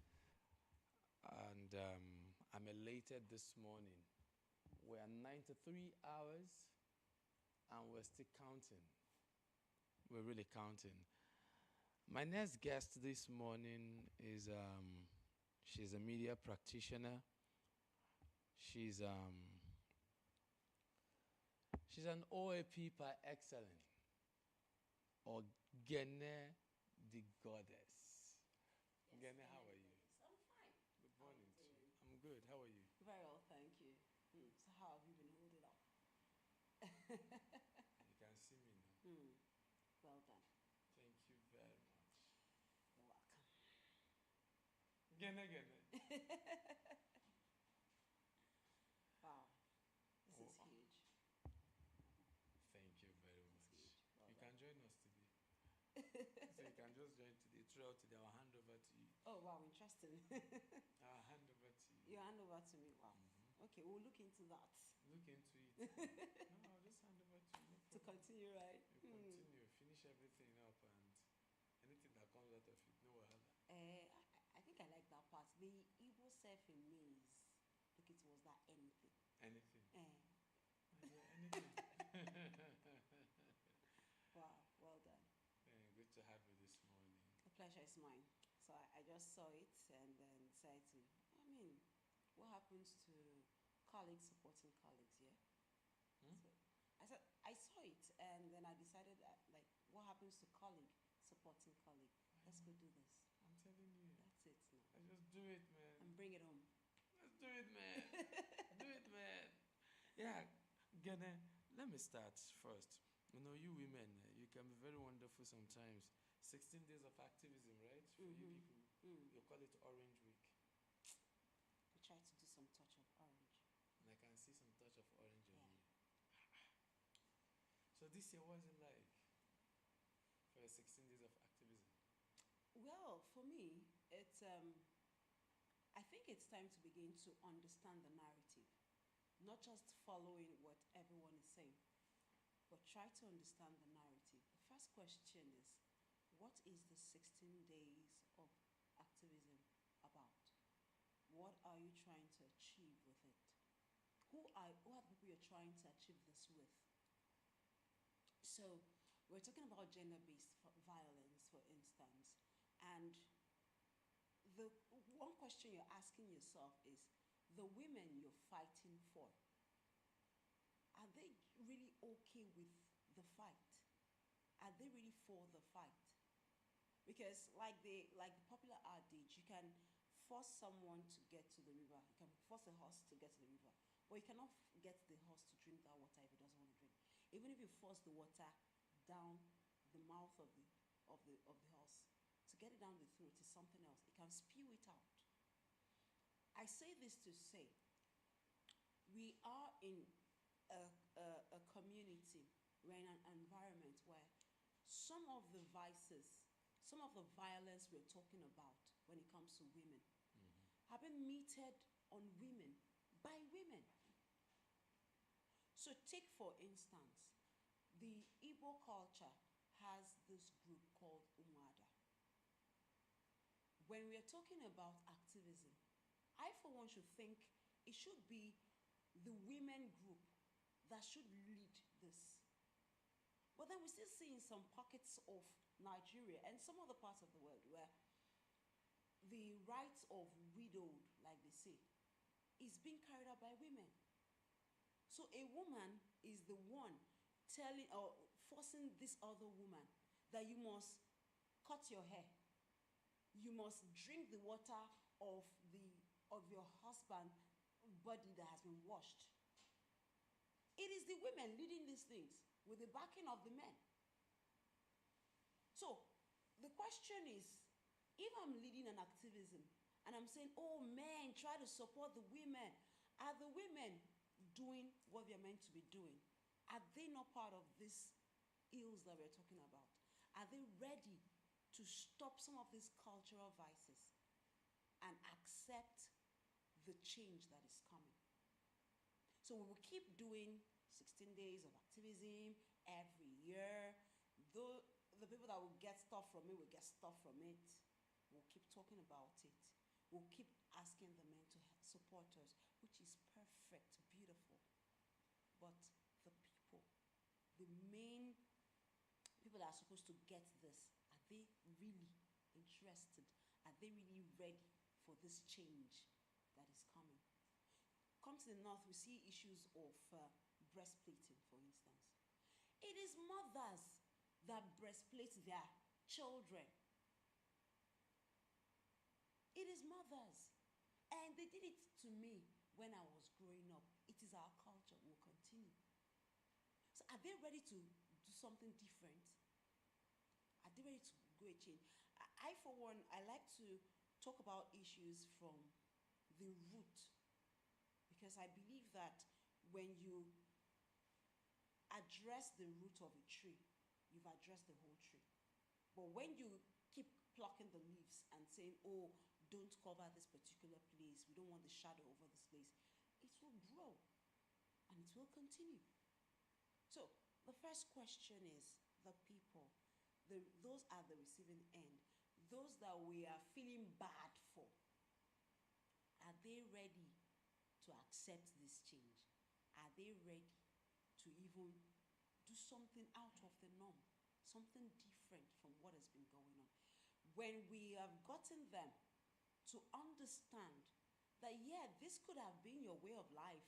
S1: and I'm elated this morning. We're 93 hours and we're still counting. We're really counting. My next guest this morning is she's a media practitioner. She's she's an OAP par excellence, or Gene the goddess.
S13: Yes,
S1: Gene, how are you?
S13: I'm fine.
S1: Good morning to you. I'm good. How are you?
S13: Very well, thank you. So how have you been holding up?
S1: You can see me now.
S13: Well done.
S1: Thank you very much.
S13: You're welcome.
S1: Gene.
S13: Wow, this is huge.
S1: Thank you very much.
S13: Well
S1: You
S13: done.
S1: can join us today. So you can just join today. Throughout today, I'll hand over to you.
S13: Oh wow, interesting.
S1: I'll hand over to you.
S13: You hand over to me. Wow. Okay, we'll look into that.
S1: Look into it. No, I'll just hand over to you. No
S13: To
S1: problem.
S13: continue, right?
S1: You continue, finish everything up, and anything that comes out of it, no wahala.
S13: I think I like that part. The Igbo self in me is, look, it was that anything.
S1: Anything.
S13: Eh.
S1: Anything.
S13: Wow, well done.
S1: Good to have you this morning.
S13: The pleasure is mine. So I just saw it and then decided to, what happens to colleagues supporting colleagues, yeah? So I saw it and then I decided that, like, what happens to colleague supporting colleague? Let's go do this.
S1: I'm telling you.
S13: That's it now.
S1: Let's just do it, man.
S13: And bring it home.
S1: Let's do it, man. Do it, man. Yeah, Gene, let me start first. You know, you women, you can be very wonderful sometimes. 16 days of activism, right? For you people, you call it Orange Week.
S13: We try to do some touch of orange.
S1: And I can see some touch of orange on you. So this year, what is it like for your 16 days of activism?
S13: Well, for me, it's I think it's time to begin to understand the narrative, not just following what everyone is saying, but try to understand the narrative. The first question is, what is the 16 days of activism about? What are you trying to achieve with it? Who are the people you're trying to achieve this with? So we're talking about gender-based violence, for instance, and the one question you're asking yourself is, the women you're fighting for, are they really okay with the fight? Are they really for the fight? Because like the popular adage, you can force someone to get to the river, you can force a horse to get to the river, but you cannot get the horse to drink that water if it doesn't want to drink. Even if you force the water down the mouth of the horse, to get it down the throat is something else. It can spew it out. I say this to say, we are in a community, we're in an environment where some of the vices, some of the violence we're talking about when it comes to women have been meted on women by women. So take for instance, the Igbo culture has this group called Umada. When we are talking about activism, I for one should think it should be the women group that should lead this. But then we still see in some pockets of Nigeria and some other parts of the world where the rights of widowed, like they say, is being carried out by women. So a woman is the one telling or forcing this other woman that you must cut your hair, you must drink the water of your husband's body that has been washed. It is the women leading these things with the backing of the men. So the question is, if I'm leading an activism and I'm saying, oh men, try to support the women, are the women doing what they're meant to be doing? Are they not part of these ills that we're talking about? Are they ready to stop some of these cultural vices and accept the change that is coming? So we will keep doing 16 days of activism every year. Though the people that will get stuff from it will get stuff from it. We'll keep talking about it. We'll keep asking the men to support us, which is perfect, beautiful. But the people, the main people that are supposed to get this, are they really interested? Are they really ready for this change that is coming? Come to the north, we see issues of breastplating, for instance. It is mothers that breastplate their children. It is mothers. And they did it to me when I was growing up. It is our culture, will continue. So are they ready to do something different? Are they ready to go a change? I for one, I like to talk about issues from the root, because I believe that when you address the root of a tree, you've addressed the whole tree. But when you keep plucking the leaves and saying, oh, don't cover this particular place, we don't want the shadow over this place, it will grow and it will continue. So the first question is the people, those at the receiving end, those that we are feeling bad for, are they ready to accept this change? Are they ready to even do something out of the norm, something different from what has been going on? When we have gotten them to understand that, yeah, this could have been your way of life,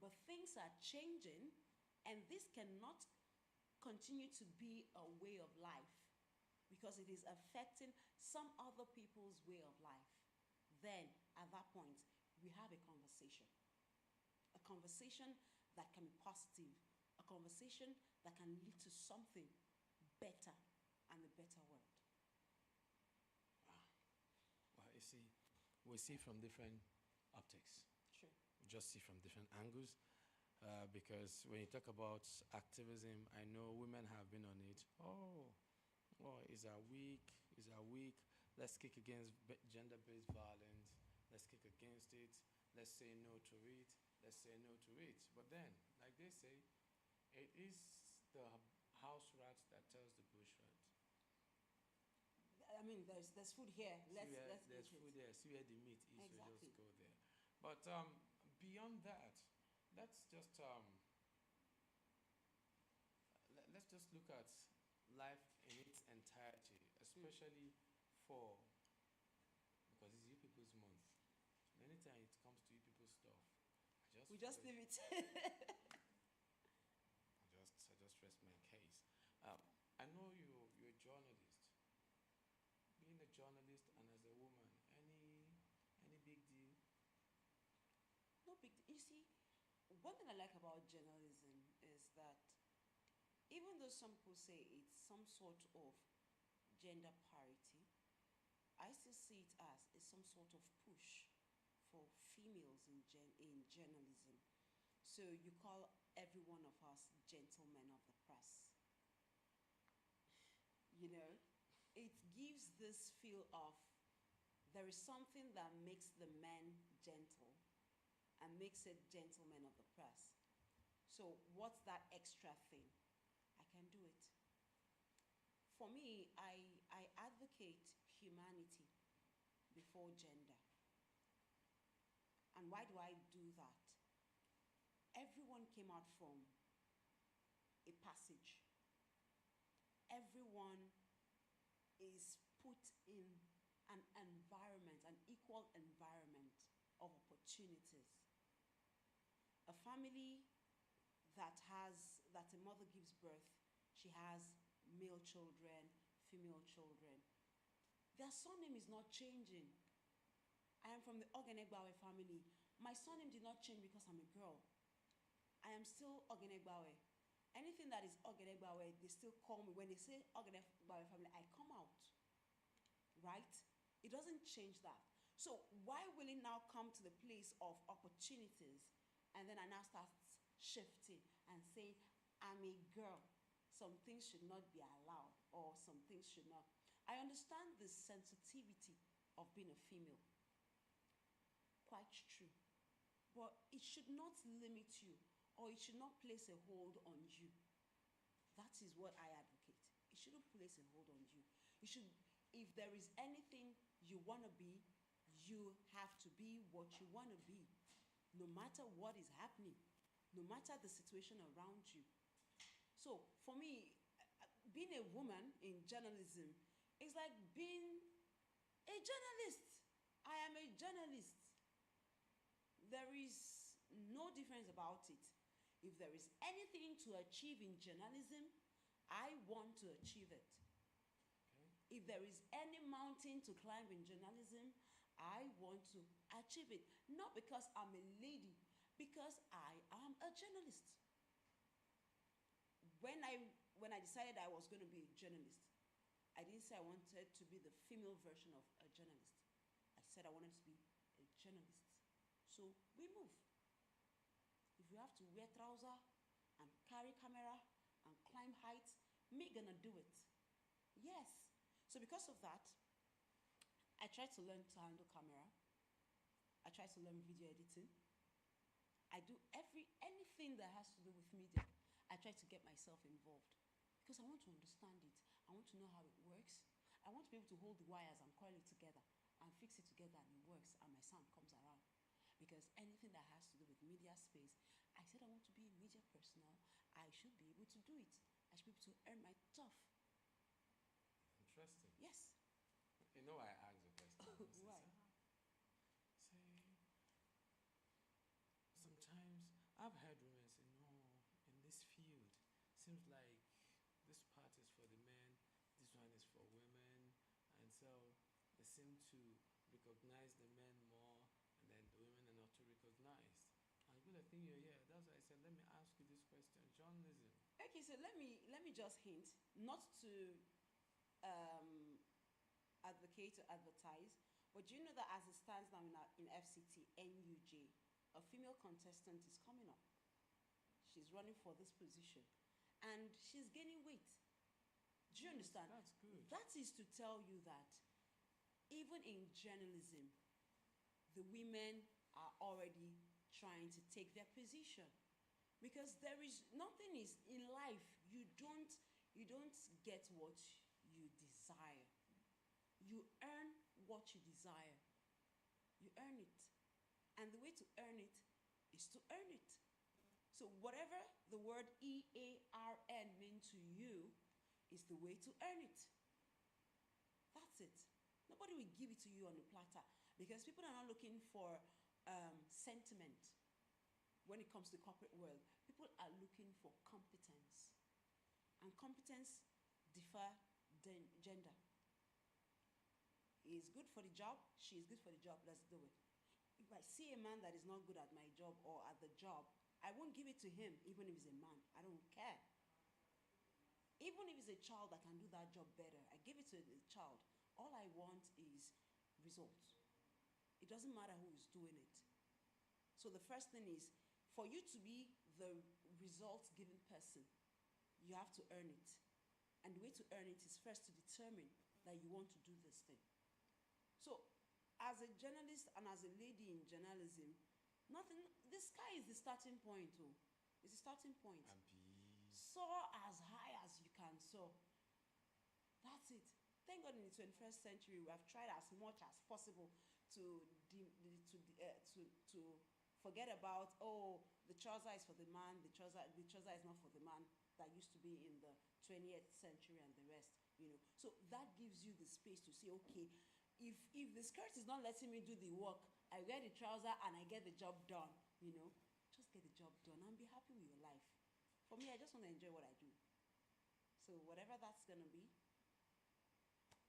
S13: but things are changing and this cannot continue to be a way of life because it is affecting some other people's way of life, then at that point, we have a conversation. A conversation that can be positive, a conversation that can lead to something better and a better world.
S1: Well, you see, we see from different optics.
S13: True.
S1: We just see from different angles. Because when you talk about activism, I know women have been on it. Oh, is that weak? Is that weak? Let's kick against gender-based violence. Let's kick against it. Let's say no to it. Let's say no to it. But then, like they say, it is the house rat that tells the bush rat.
S13: I mean, there's food here.
S1: There's food there. See where the meat is.
S13: Exactly.
S1: So just go there. But beyond that, let's just let's just look at life in its entirety, especially for, because it's you people's month. Anytime it comes to you people's stuff,
S13: we just leave it.
S1: I just rest my case. I know you're a journalist. Being a journalist and as a woman, any big deal?
S13: No big deal. You see, one thing I like about journalism is that even though some people say it's some sort of gender parity, I still see it as it's some sort of push for females in journalism. So you call every one of us gentlemen of the press. You know, it gives this feel of there is something that makes the men gentle and makes it gentlemen of the press. So what's that extra thing? I can do it. For me, I advocate humanity before gender. And why do I do that? Everyone came out from a passage. Everyone is put in an environment, an equal environment of opportunities. A family that a mother gives birth, she has male children, female children. Their surname is not changing. I am from the Ogenegbawe family. My surname did not change because I'm a girl. I am still Ogenegbawe. Anything that is Ogenegbawe, they still call me. When they say Ogenegbawe family, I come out. Right? It doesn't change that. So why will it now come to the place of opportunities and then I now start shifting and saying, I'm a girl. Some things should not be allowed or some things should not. I understand the sensitivity of being a female. Quite true. But it should not limit you or it should not place a hold on you. That is what I advocate. It shouldn't place a hold on you. You should, if there is anything you want to be, you have to be what you want to be, no matter what is happening, no matter the situation around you. So for me, being a woman in journalism is like being a journalist. I am a journalist. There is no difference about it. If there is anything to achieve in journalism, I want to achieve it.
S1: Okay.
S13: If there is any mountain to climb in journalism, I want to achieve it. Not because I'm a lady, because I am a journalist. When I decided I was going to be a journalist, I didn't say I wanted to be the female version of a journalist. I said I wanted to be a journalist. So we move. If we have to wear trouser and carry camera and climb heights, me gonna do it. Yes. So because of that, I tried to learn to handle camera. I tried to learn video editing. I do anything that has to do with media. I try to get myself involved because I want to understand it. I want to know how it works. I want to be able to hold the wires and coil it together and fix it together and it works and my sound comes around. Because anything that has to do with media space, I said I want to be a media personnel. I should be able to do it. I should be able to earn my stuff.
S1: Interesting.
S13: Yes.
S1: You know I asked the question.
S13: Why?
S1: Say, sometimes I've heard women say, no, in this field, seems like this part is for the men, this one is for women, and so they seem to recognize the men more, and then the women are not too recognized. And good, I think you're here. That's why I said, let me ask you this question. Journalism.
S13: Okay, so let me just hint, not to advocate or advertise, but do you know that as it stands now in FCT NUJ, a female contestant is coming up. She's running for this position, and she's gaining weight. Do you understand?
S1: That's good.
S13: That is to tell you that even in journalism, the women are already trying to take their position, because there is nothing is in life you don't get what you desire. You earn what you desire. You earn it. And the way to earn it is to earn it. So whatever the word EARN means to you is the way to earn it. That's it. Nobody will give it to you on a platter, because people are not looking for sentiment when it comes to the corporate world. People are looking for competence. And competence differ than gender. He is good for the job, she is good for the job, let's do it. If I see a man that is not good at my job or at the job, I won't give it to him, even if he's a man. I don't care. Even if it's a child that can do that job better, I give it to the child. All I want is results. It doesn't matter who is doing it. So the first thing is, for you to be the results-giving person, you have to earn it. And the way to earn it is first to determine that you want to do this thing. So, as a journalist and as a lady in journalism, the sky is the starting point. Oh. It's the starting point. Soar as high as you can soar. That's it. Thank God in the 21st century we have tried as much as possible to forget about, oh, the trouser is for the man, the trouser is not for the man, that used to be in the 20th century and the rest, you know. So that gives you the space to say, okay, if the skirt is not letting me do the work, I wear the trouser and I get the job done, you know. Just get the job done and be happy with your life. For me, I just want to enjoy what I do. So whatever that's going to be,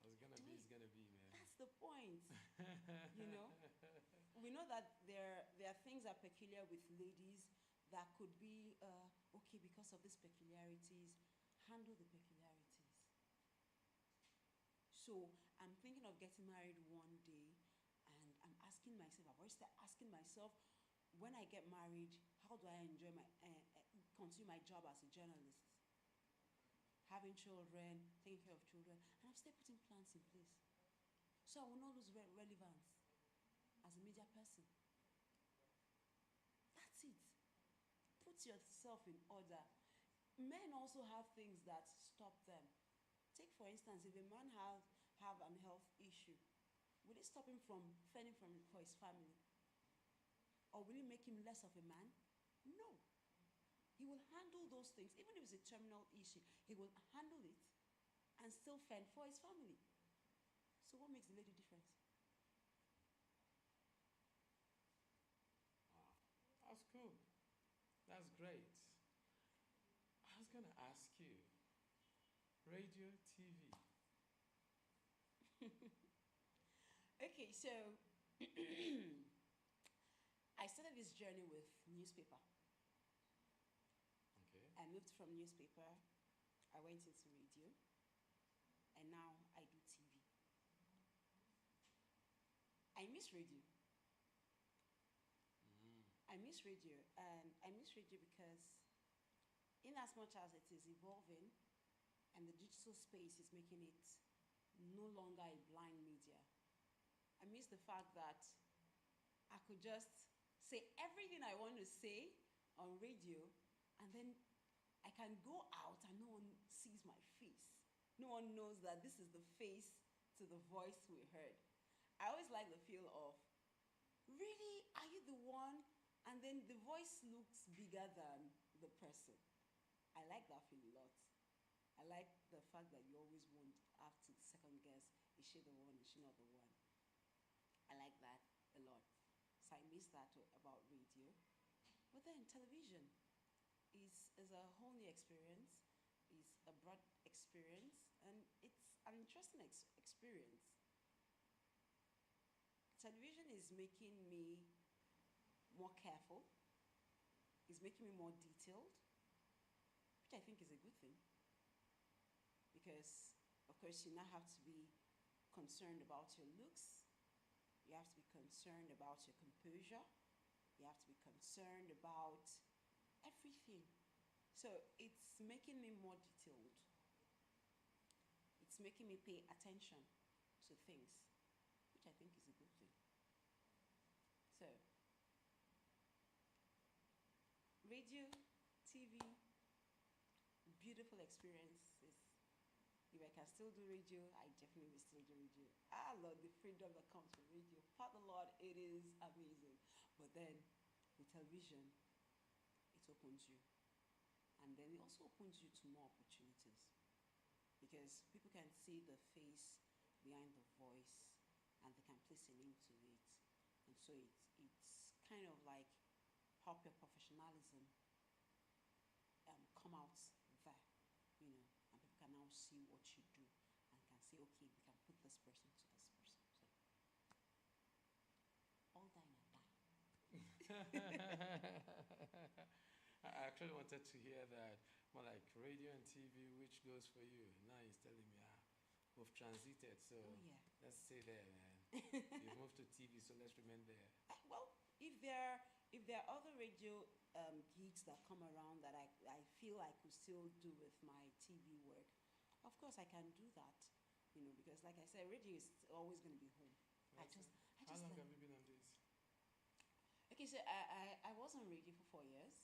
S1: It's gonna be, man.
S13: that's the point, you know. We know that there are things that are peculiar with ladies that could be, okay, because of these peculiarities, handle the peculiarities. So I'm thinking of getting married one day, and I'm asking myself, I've always started asking myself, when I get married, how do I enjoy continue my job as a journalist? Having children, taking care of children, and I'm still putting plans in place. So I will not lose relevance as a media person. That's it. Put yourself in order. Men also have things that stop them. Take for instance, if a man have an health issue, will it stop him from fending for his family? Or will it make him less of a man? No. he will handle those things, even if it's a terminal issue, he will handle it and still fend for his family. So what makes the lady different?
S1: Wow, that's cool. That's great. I was gonna ask you, radio, TV.
S13: Okay, so I started this journey with newspaper.
S1: Okay.
S13: I moved from newspaper, I went into radio, and now I do TV. I miss radio. I miss radio, and I miss radio because, in as much as it is evolving, and the digital space is making it no longer a blind media, I miss the fact that I could just say everything I want to say on radio, and then I can go out and no one sees my face. No one knows that this is the face to the voice we heard. I always like the feel of, really, are you the one? And then the voice looks bigger than the person. I like that feel a lot. I like the fact that you always won't have to second guess, is she the one, is she not the one? I like that a lot. So I miss that about radio. But then television is a whole new experience, is a broad experience, and it's an interesting experience. Television is making me more careful, is making me more detailed, which I think is a good thing. Because, of course, you now have to be concerned about your looks, you have to be concerned about your composure, you have to be concerned about everything. So it's making me more detailed. It's making me pay attention to things, which I think is a good thing. So, radio, TV, beautiful experiences. If I can still do radio, I definitely will still do radio. I love the freedom that comes from radio. Father Lord, it is amazing. But then, with television, it opens you. And then it also opens you to more opportunities. Because people can see the face behind the voice and they can place a name to it. And so it's kind of like help your professionalism come out there, you know, and people can now see what you do and can say, okay, we can put this person to this person. So, all die and die.
S1: I actually wanted to hear that more like radio and TV, which goes for you. Now he's telling me, we've transited, so
S13: Oh, yeah.
S1: let's stay there, man. You've moved to TV, so let's remain there.
S13: Well, if there are other radio gigs that come around that I feel I could still do with my TV work, of course I can do that. You know, because like I said, radio is always going to be home. I just
S1: How long have you been on this?
S13: Okay, so I was on radio for 4 years.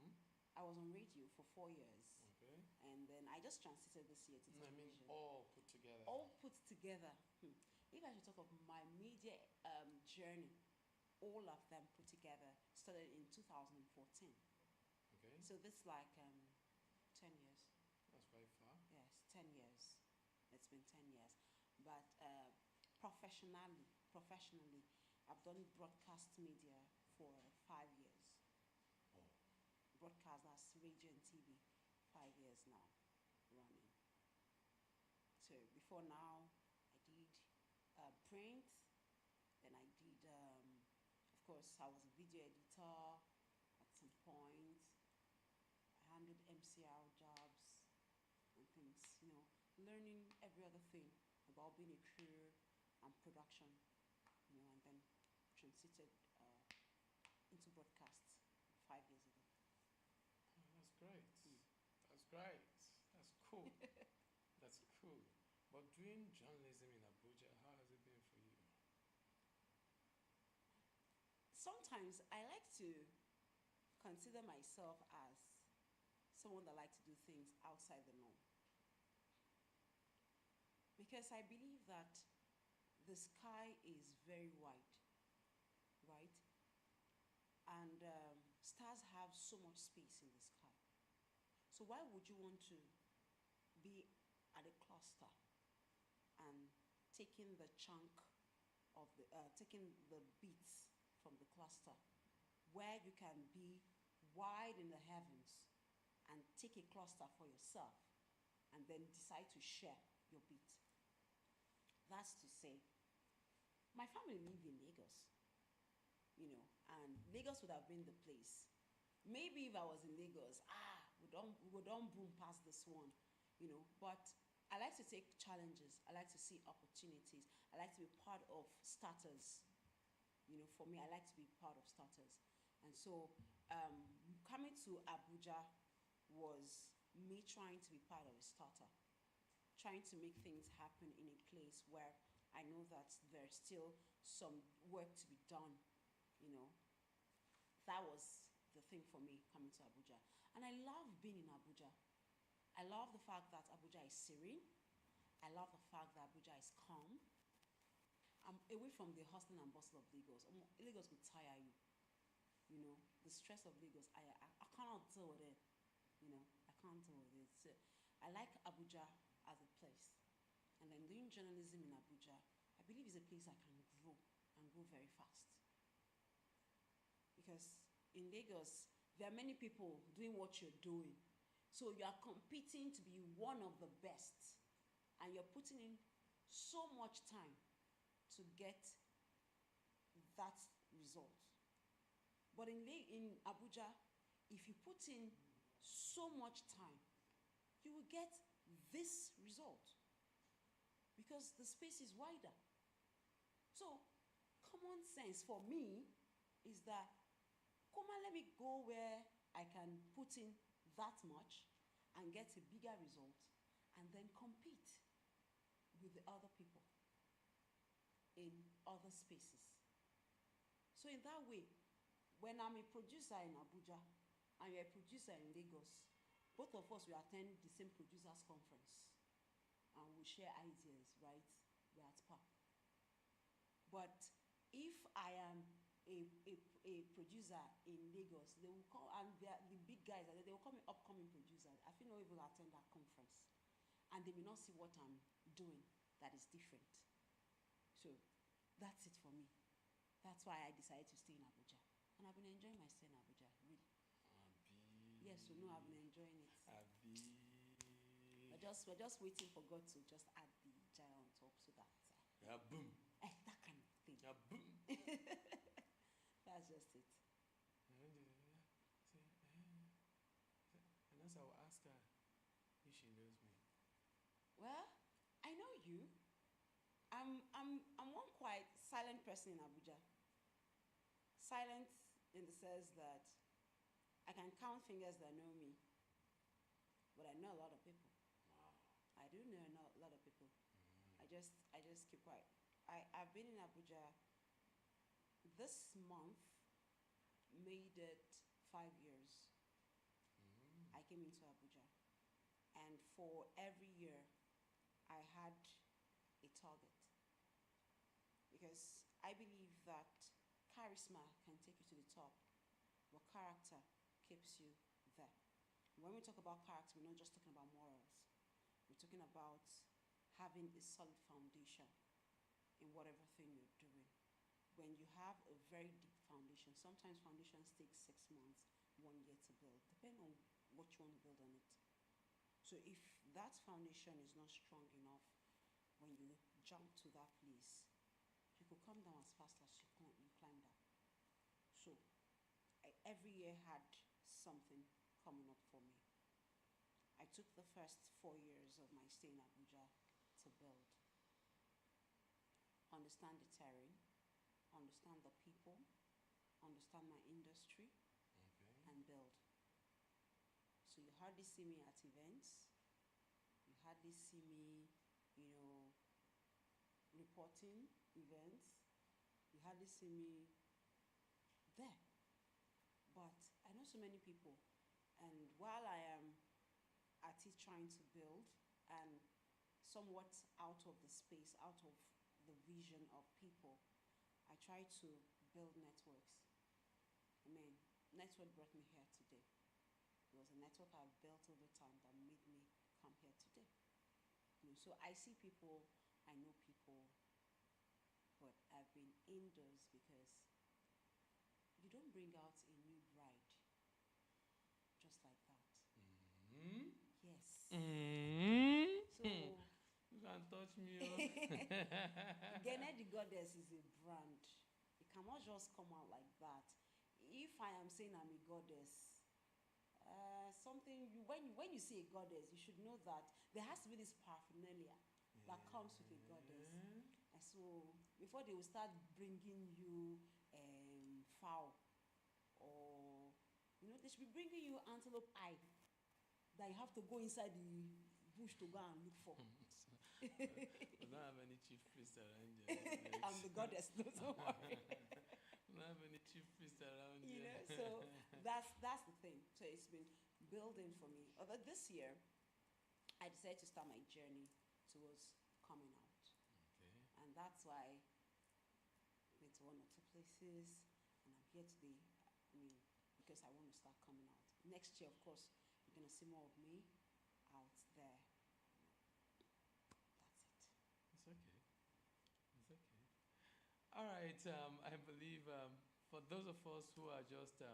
S1: Hmm?
S13: I was on radio for 4 years.
S1: Okay.
S13: And then I just transited this year to
S1: No, I mean
S13: television.
S1: all put together.
S13: All put together. If I should talk of my media journey, all of them put together started in 2014.
S1: Okay.
S13: So this like 10 years.
S1: That's very far.
S13: Yes, 10 years. It's been 10 years. But professionally, I've done broadcast media for 5 years.
S1: Oh.
S13: Broadcast, that's radio and TV, 5 years now running. So before now, I did print, then I did, of course, I was a video editor at some point. I handled MCR jobs and things, you know, learning every other thing about being a crew and production, you know, and then transited into broadcasts 5 years ago.
S1: Oh, that's great. That's great. That's cool. That's cool. But doing journalism in Abuja, how has it been for you?
S13: Sometimes I like to consider myself as someone that likes to do things outside the norm. Because I believe that the sky is very wide, right? And stars have so much space in the sky. So why would you want to be at a cluster and taking the chunk of taking the bits from the cluster, where you can be wide in the heavens and take a cluster for yourself and then decide to share your bit? That's to say, my family lived in Lagos, and Lagos would have been the place. Maybe if I was in Lagos, we don't boom past this one, But I like to take challenges. I like to see opportunities. I like to be part of starters. For me, I like to be part of starters. And so coming to Abuja was me trying to be part of a starter, trying to make things happen in a place where I know that there's still some work to be done, That was the thing for me coming to Abuja. And I love being in Abuja. I love the fact that Abuja is serene. I love the fact that Abuja is calm. I'm away from the hustle and bustle of Lagos. Lagos will tire you. The stress of Lagos, I cannot deal with it. I can't deal with it. So I like Abuja as a place. And then doing journalism in Abuja, I believe is a place I can grow and grow very fast. Because in Lagos, there are many people doing what you're doing. So you are competing to be one of the best. And you're putting in so much time to get that result. But in Abuja, if you put in so much time, you will get this result. Because the space is wider. So common sense for me is that, come on, let me go where I can put in that much and get a bigger result and then compete with the other people in other spaces. So in that way, when I'm a producer in Abuja and you're a producer in Lagos, both of us will attend the same producers conference and we'll share ideas, right? We're at par. But if I am a producer in Lagos, they will call, and the big guys, they will call me upcoming producer. I feel no even attend that conference. And they may not see what I'm doing that is different. So that's it for me. That's why I decided to stay in Abuja. And I've been enjoying my stay in Abuja, really. Yes, so no, I've been enjoying it. We're just waiting for God to just add the jar on top so that
S1: boom.
S13: That kind of thing.
S1: Boom.
S13: That's just it.
S1: And as I will ask her if she knows me.
S13: Well, I know you. I'm one quite silent person in Abuja. Silent in the sense that I can count fingers that know me, but I know a lot of people.
S1: Wow.
S13: I do know a lot of people. I just keep quiet. I've been in Abuja this month, made it 5 years. I came into Abuja, and for every year I had a target, because I believe that charisma can take you to the top, but character keeps you there. When we talk about character, we're not just talking about morals. We're talking about having a solid foundation in whatever thing you're doing. When you have a very deep foundation, sometimes foundations take 6 months, 1 year to build, depending on what you want to build on it. So if that foundation is not strong enough, when you jump to that place, you could come down as fast as you climb down. So every year had something coming up for me. I took the first 4 years of my stay in Abuja to build. Understand the terrain, understand the people, understand my industry, and build. So you hardly see me at events. You hardly see me, reporting events. You hardly see me there. But I know so many people, and while I am at it trying to build and somewhat out of the space, out of the vision of people, I try to build networks. Network brought me here today. It was a network I've built over time that made me come here today. So I see people, I know people, but I've been indoors because you don't bring out a new bride just like that.
S1: Mm-hmm.
S13: Yes.
S1: Mm-hmm.
S13: So
S1: You can't touch me.
S13: Gene the Goddess is a brand. It cannot just come out like that. If I am saying I'm a goddess, something you when you say a goddess, you should know that there has to be this paraphernalia that comes with a goddess. And so before they will start bringing you fowl, or they should be bringing you antelope eye that you have to go inside the bush to go and look for.
S1: I don't have any chief priest around you.
S13: I'm the goddess, don't worry.
S1: I don't have any chief priest around you.
S13: So that's the thing. So it's been building for me. Although this year, I decided to start my journey towards coming out.
S1: Okay.
S13: And that's why I went to one or two places, and I'm here today. Because I want to start coming out. Next year, of course, you're going to see more of me out there. That's it.
S1: It's okay. It's okay. All right. I believe for those of us who are just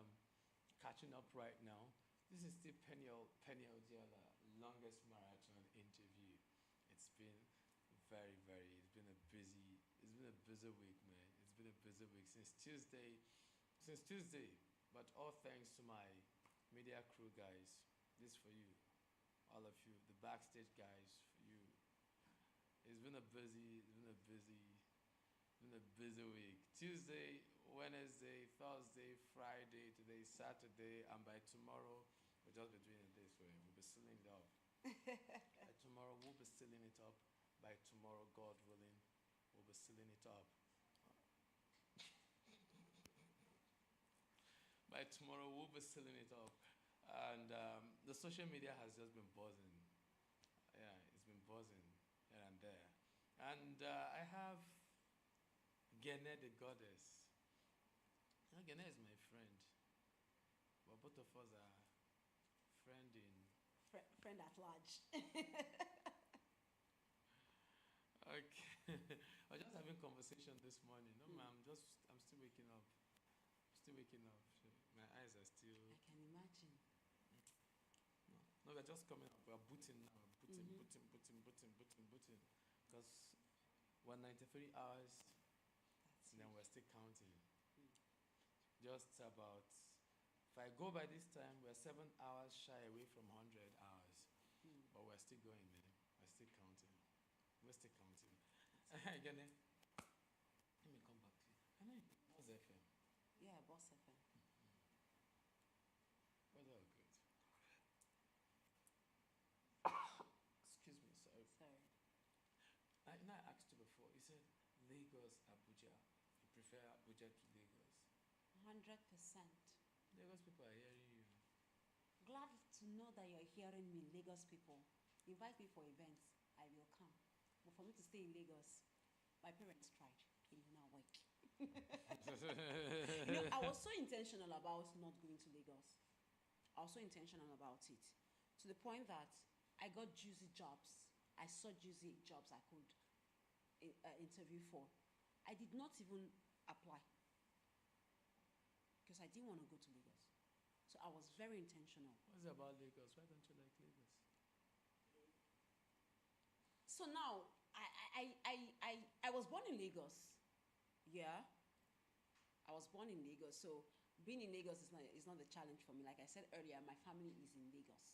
S1: catching up right now, this is still Peniel Diala, longest marathon interview. It's been it's been a busy week, man. It's been a busy week since Tuesday. But all thanks to my media crew guys. This for you, all of you, the backstage guys, for you. It's been a busy week. Tuesday, Wednesday, Thursday, Friday, today, Saturday, and by tomorrow, we'll just be doing it this way. We'll be sealing it up. By tomorrow, we'll be sealing it up. By tomorrow, God willing, we'll be sealing it up. By tomorrow, we'll be sealing it up. And the social media has just been buzzing. Yeah, it's been buzzing here and there. And I have Gene the Goddess. Gene is my friend. But both of us are friend in...
S13: Friend at large.
S1: Okay. I was just having conversation this morning. No, I'm still waking up. My eyes are still...
S13: I can imagine.
S1: No, we're just coming up. We're booting now. Booting. Because 193 hours, and then we're still counting. Just about... If I go by this time, we're 7 hours shy away from 100 hours. But we're still going, man. We're still counting. Again, let me come back to you. I know Boss FM.
S13: Yeah, Boss FM.
S1: Well, all good. Excuse me, sorry. I asked you before. You said Lagos, Abuja. You prefer Abuja to Lagos?
S13: 100%.
S1: Lagos people are hearing you.
S13: Glad to know that you're hearing me, Lagos people. Invite me for events. I will come. But for me to stay in Lagos, my parents tried. It did not work. I was so intentional about not going to Lagos. I was so intentional about it. To the point that I got juicy jobs. I saw juicy jobs I could interview for. I did not even apply. Because I didn't want to go to Lagos. So I was very intentional.
S1: What's it about Lagos? Why don't you like Lagos?
S13: So now, I was born in Lagos. Yeah. I was born in Lagos. So being in Lagos is not a challenge for me. Like I said earlier, my family is in Lagos.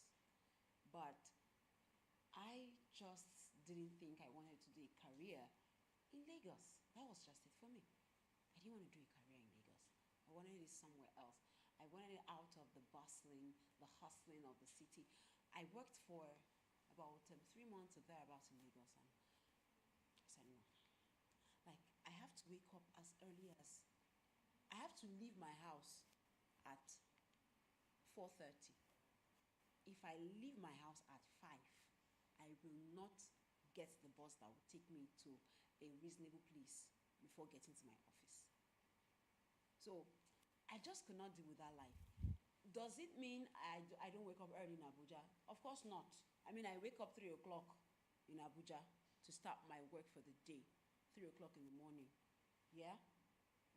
S13: But I just didn't think I wanted to do a career in Lagos. That was just it for me. I didn't want to do a career in Lagos. I wanted it somewhere else. I wanted it out of the bustling, the hustling of the city. I worked for about 3 months or thereabouts in Lagos, and I said no. Like, I have to wake up as early as... I have to leave my house at 4:30. If I leave my house at 5, I will not get the bus that will take me to a reasonable place before getting to my office. So I just could not deal with that life. Does it mean I don't wake up early in Abuja? Of course not. I mean, I wake up 3 o'clock in Abuja to start my work for the day, 3 o'clock in the morning. Yeah?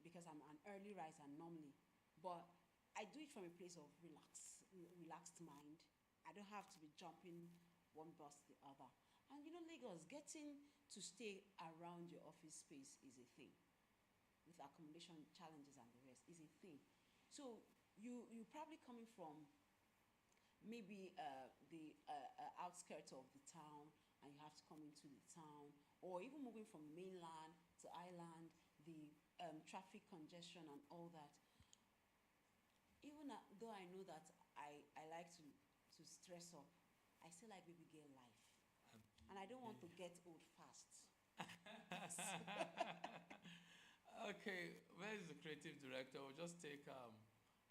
S13: Because I'm an early riser normally. But I do it from a place of relaxed mind. I don't have to be jumping one bus to the other. And you know, Lagos, getting to stay around your office space is a thing. With accommodation challenges and the rest is a thing. So you probably coming from maybe the outskirts of the town, and you have to come into the town, or even moving from mainland to island, the traffic congestion and all that. Even though I know that I like to stress up, I still like baby girl life. And I don't want to get old fast.
S1: Okay, where is the creative director? We'll just take,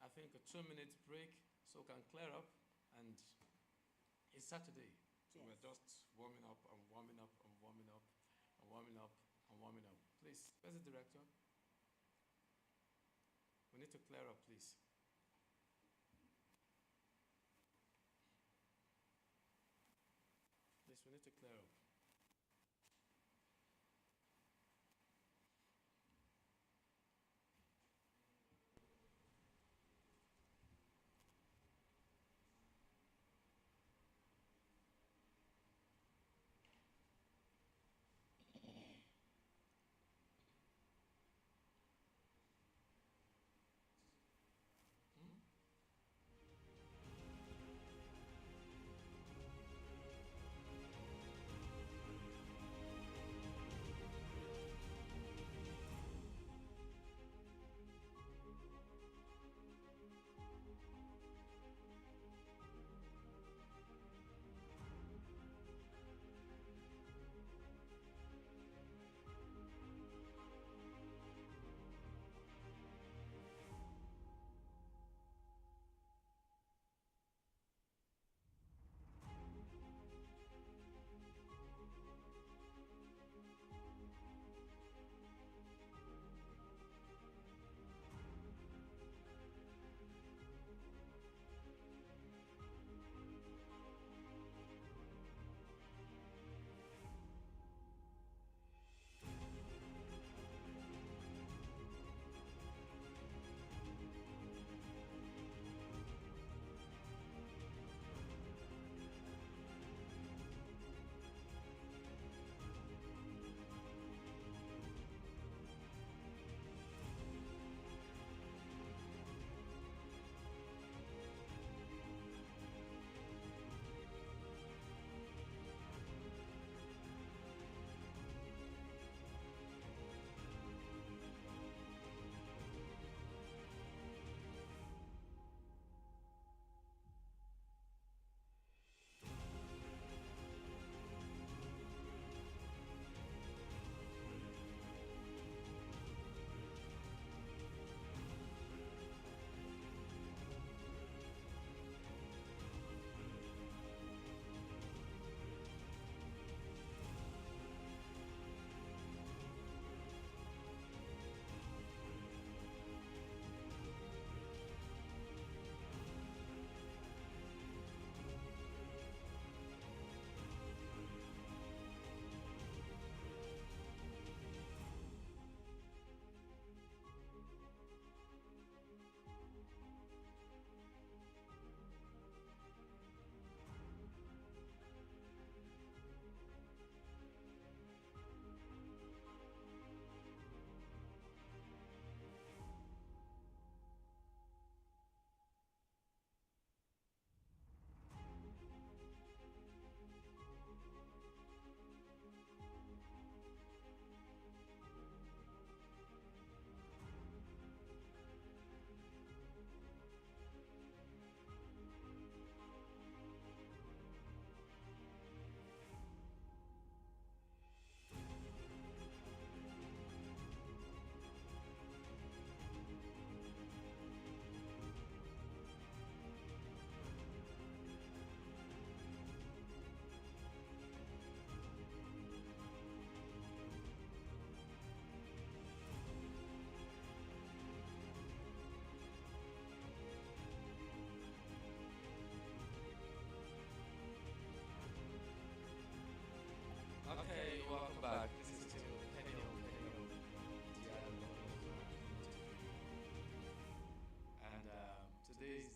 S1: I think, a 2 minute break so we can clear up. And it's Saturday, so
S13: Yes.
S1: we're just warming up and warming up and warming up and warming up and warming up. Please, where's the director? We need to clear up, please. Please, we need to clear up.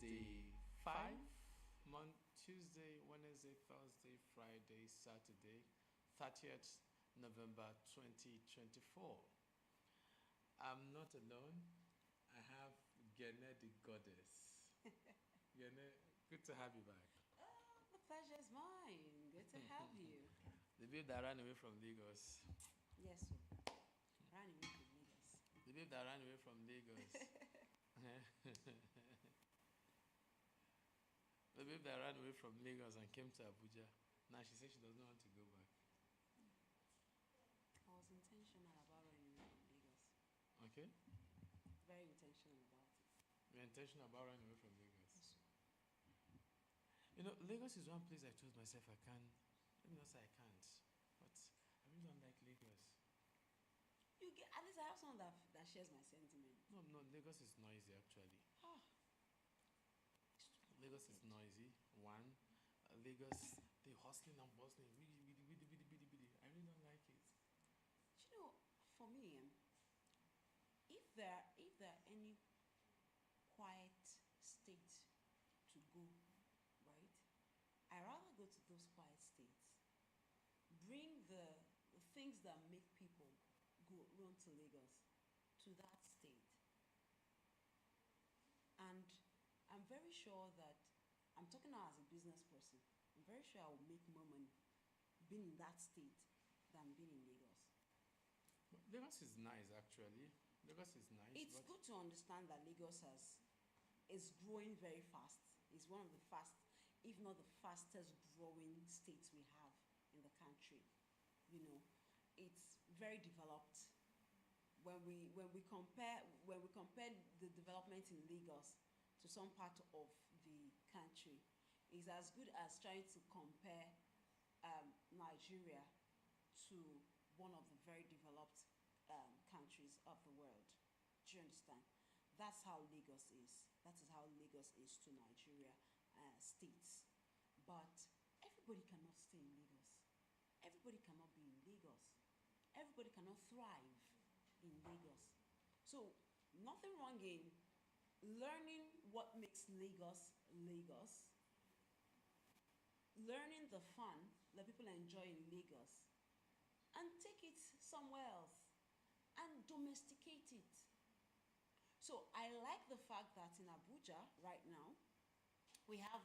S1: the 5 month Tuesday, Wednesday, Thursday, Friday, Saturday, 30th November 2024. I'm not alone. I have Gene the goddess. Gene, good to have you back.
S13: Oh, the pleasure is mine. Good to have you.
S1: The babe that ran away from Lagos.
S13: Yes, sir. Ran away from Lagos.
S1: The babe that ran away from Lagos. The babe that ran away from Lagos and came to Abuja. Now she says she does not want to go back.
S13: I was intentional about running away from Lagos.
S1: Okay?
S13: Very intentional about it.
S1: You're intentional about running away from Lagos.
S13: Yes, sir.
S1: You know, Lagos is one place I told myself I can. Let me not say I can't, but I really don't like Lagos.
S13: You get, at least I have someone that shares my sentiment.
S1: No, Lagos is noisy actually.
S13: Ah,
S1: Lagos is noisy. One, Lagos, they hustling and bustling. Really, really, really, really, really, really. I really don't like it.
S13: you know, for me, if there are any quiet state to go, right? I rather go to those quiet states. Bring the things that make people go run to Lagos to that state. And I'm very sure that I'm talking now as a business person. I'm very sure I will make more money being in that state than being in Lagos.
S1: Lagos is nice actually. Lagos is nice.
S13: It's
S1: but
S13: good to understand that Lagos is growing very fast. It's one of the if not the fastest growing states we have in the country. You know, it's very developed. When we compare the development in Lagos to some part of the country, it's as good as trying to compare Nigeria to one of the very developed countries of the world. Do you understand? That's how Lagos is. That is how Lagos is to Nigeria states. But everybody cannot stay in Lagos. Everybody cannot be in Lagos. Everybody cannot thrive in Lagos. So nothing wrong in learning what makes Lagos Lagos, learning the fun that people enjoy in Lagos, and take it somewhere else and domesticate it. So I like the fact that in Abuja right now, we have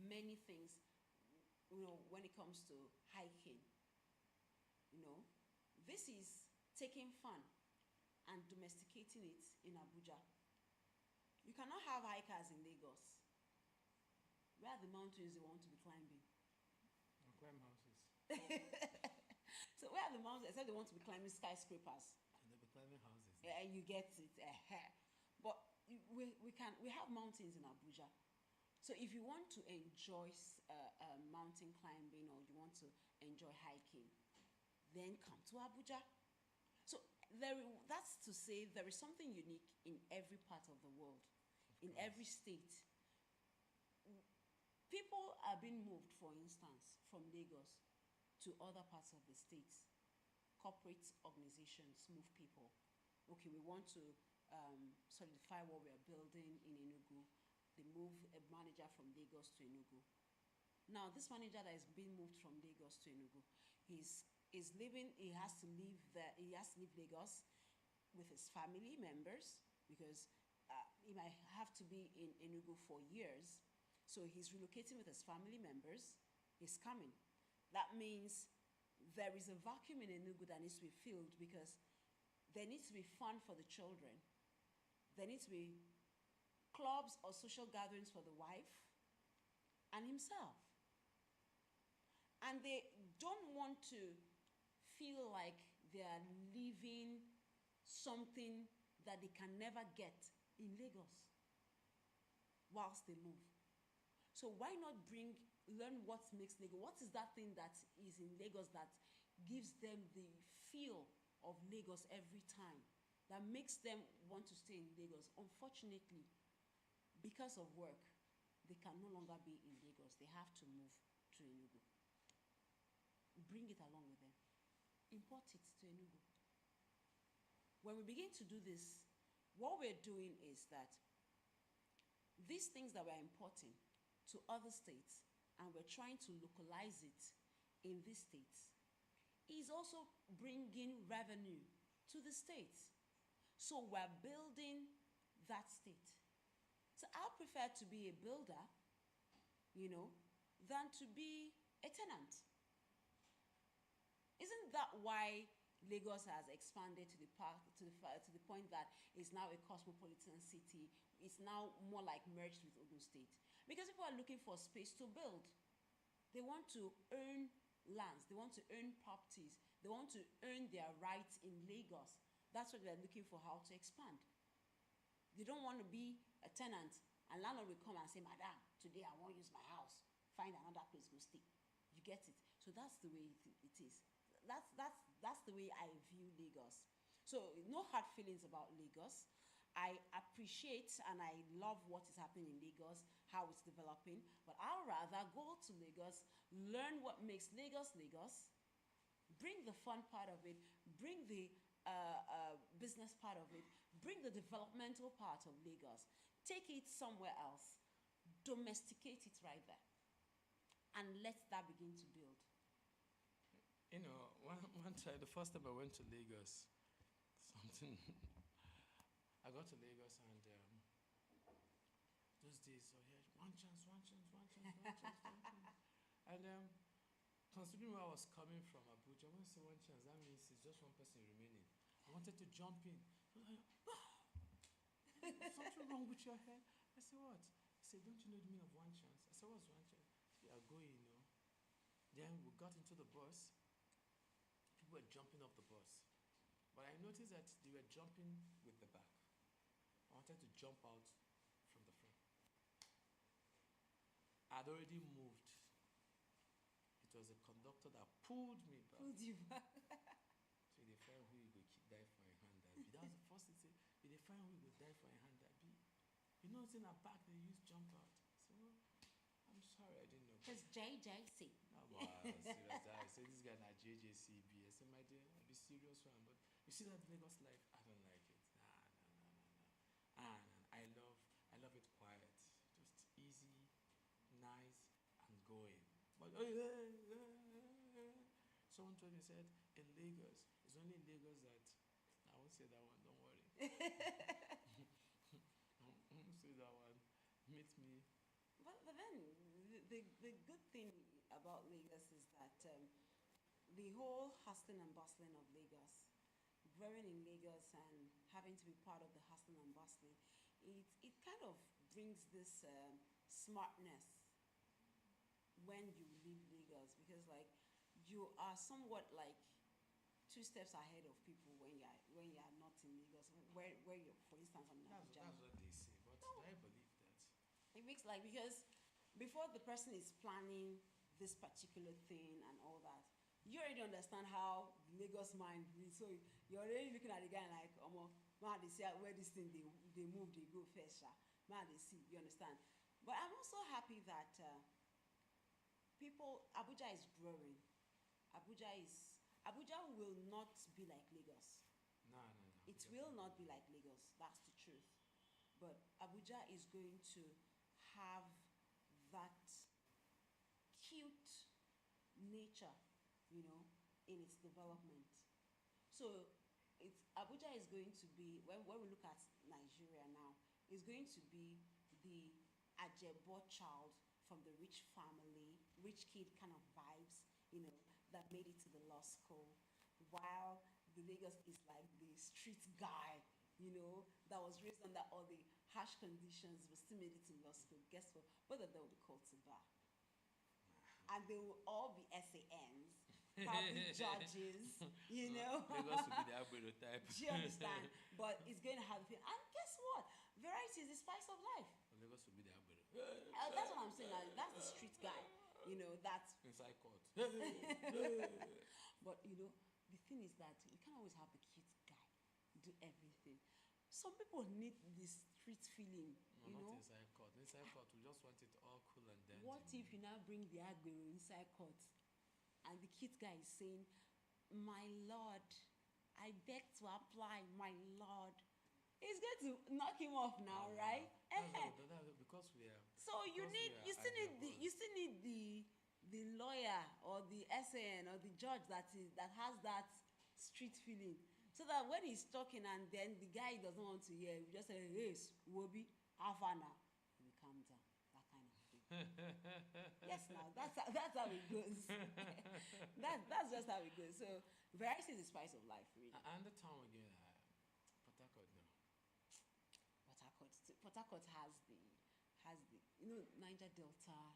S13: many things, you know, when it comes to hiking. You know, this is taking fun and domesticating it in Abuja. You cannot have hikers in Lagos. Where are the mountains they want to be climbing?
S1: I'll climb houses.
S13: So where are the mountains except they want to be climbing skyscrapers?
S1: And they'll be climbing houses.
S13: Yeah, you get it. But we have mountains in Abuja. So if you want to enjoy mountain climbing or you want to enjoy hiking, then come to Abuja. So that's to say there is something unique in every part of the world, in every state. People are being moved, for instance, from Lagos to other parts of the states. Corporate organizations move people. Okay, we want to solidify what we are building in Enugu. They move a manager from Lagos to Enugu. Now, this manager that is being moved from Lagos to Enugu, he has to leave Lagos with his family members because he might have to be in Enugu for years. So he's relocating with his family members. He's coming. That means there is a vacuum in Enugu that needs to be filled because there needs to be fun for the children. There needs to be clubs or social gatherings for the wife and himself. And they don't want to feel like they are leaving something that they can never get in Lagos whilst they move. So why not learn what makes Lagos? What is that thing that is in Lagos that gives them the feel of Lagos every time, that makes them want to stay in Lagos? Unfortunately, because of work, they can no longer be in Lagos. They have to move to Enugu. Bring it along with them. Import it to Enugu. When we begin to do this, what we're doing is that these things that we're importing to other states and we're trying to localize it in these states is also bringing revenue to the states. So we're building that state. So I prefer to be a builder, than to be a tenant. Isn't that why Lagos has expanded to the point that it's now a cosmopolitan city? It's now more like merged with Ogun State. Because people are looking for space to build. They want to earn lands. They want to earn properties. They want to earn their rights in Lagos. That's what they're looking for, how to expand. They don't want to be a tenant and landlord will come and say, Madam, today I want to use my house. Find another place to stay. You get it? So that's the way it is. That's the way I view Lagos. So no hard feelings about Lagos. I appreciate and I love what is happening in Lagos, how it's developing. But I'll rather go to Lagos, learn what makes Lagos Lagos, bring the fun part of it, bring the business part of it, bring the developmental part of Lagos, take it somewhere else, domesticate it right there, and let that begin to build.
S1: One time, the first time I went to Lagos, I got to Lagos and those days, one chance. And considering where I was coming from, Abuja, when I say one chance, that means it's just one person remaining. I wanted to jump in. Something wrong with your hair? I said, what? He said, don't you know the meaning of one chance? I said, what's one chance? Yeah, going, Then we got into the bus. People were jumping off the bus. But I noticed that they were jumping with the back. I wanted to jump out from the front. I'd already moved. It was a conductor that pulled me back.
S13: Pulled you back.
S1: So they find who you go die for a hand that be. That was the first thing they say. They find who you go die for a hand that be. You know it's in a back they use jump out. So I'm sorry I didn't know.
S13: It's JJC.
S1: No, but serious. I say this guy na JJCB. I said, my dear, I'll be serious one. But you see that Lagos life, I don't like it. Nah. I love it quiet. Just easy, nice, and going. But someone told me, said, in Lagos, it's only in Lagos that, I won't say that one, don't worry. I won't say that one. Meet me.
S13: But then, the good thing about Lagos is that the whole hustling and bustling of Lagos, growing in Lagos and having to be part of the hustling and bustling, it kind of brings this smartness when you leave Lagos, because you are somewhat like 2 steps ahead of people when you are not in Lagos. Where you, for instance, I'm in Abuja.
S1: That's what they say, but do I believe that?
S13: It makes because before the person is planning this particular thing and all that, you already understand how the Lagos mind is. So you're already looking at the guy like, man, they see where this thing they move, they go first. Man, they see, you understand. But I'm also happy that Abuja is growing. Abuja will not be like Lagos.
S1: No.
S13: It will not be like Lagos. That's the truth. But Abuja is going to have that cute nature, in its development. So Abuja is going to be, when we look at Nigeria now, is going to be the Ajebo child from the rich family, rich kid kind of vibes, that made it to the law school, while the Lagos is like the street guy, that was raised under all the harsh conditions but still made it to law school. Guess what? Both of them will be called to bar. And they will all be SANs, probably judges,
S1: Lagos will be the Agbero type.
S13: Do you understand? But it's going to have a feel. And guess what? Variety is the spice of life.
S1: Lagos will be the Agbero.
S13: That's what I'm saying. That's the street guy. That's
S1: inside court.
S13: But the thing is that you can't always have the cute guy do everything. Some people need this street feeling.
S1: Not inside court. Inside court, we just want it all cool and dandy.
S13: What if you now bring the Agbero inside court and the cute guy is saying, my lord, I beg to apply, my lord. It's going to knock him off now, right?
S1: Because we are.
S13: So you
S1: because
S13: need,
S1: we are
S13: you still need the,
S1: ideologues.
S13: you still need the lawyer or the SAN or the judge that has that street feeling, so that when he's talking and then the guy doesn't want to hear, we just say, hey, Wobi, have fun now, he will calm down, that kind of thing. Yes, now that's how it goes. That's just how it goes. So variety is the spice of life, really.
S1: And the town again, Port Harcourt, no.
S13: Port Harcourt has the Niger Delta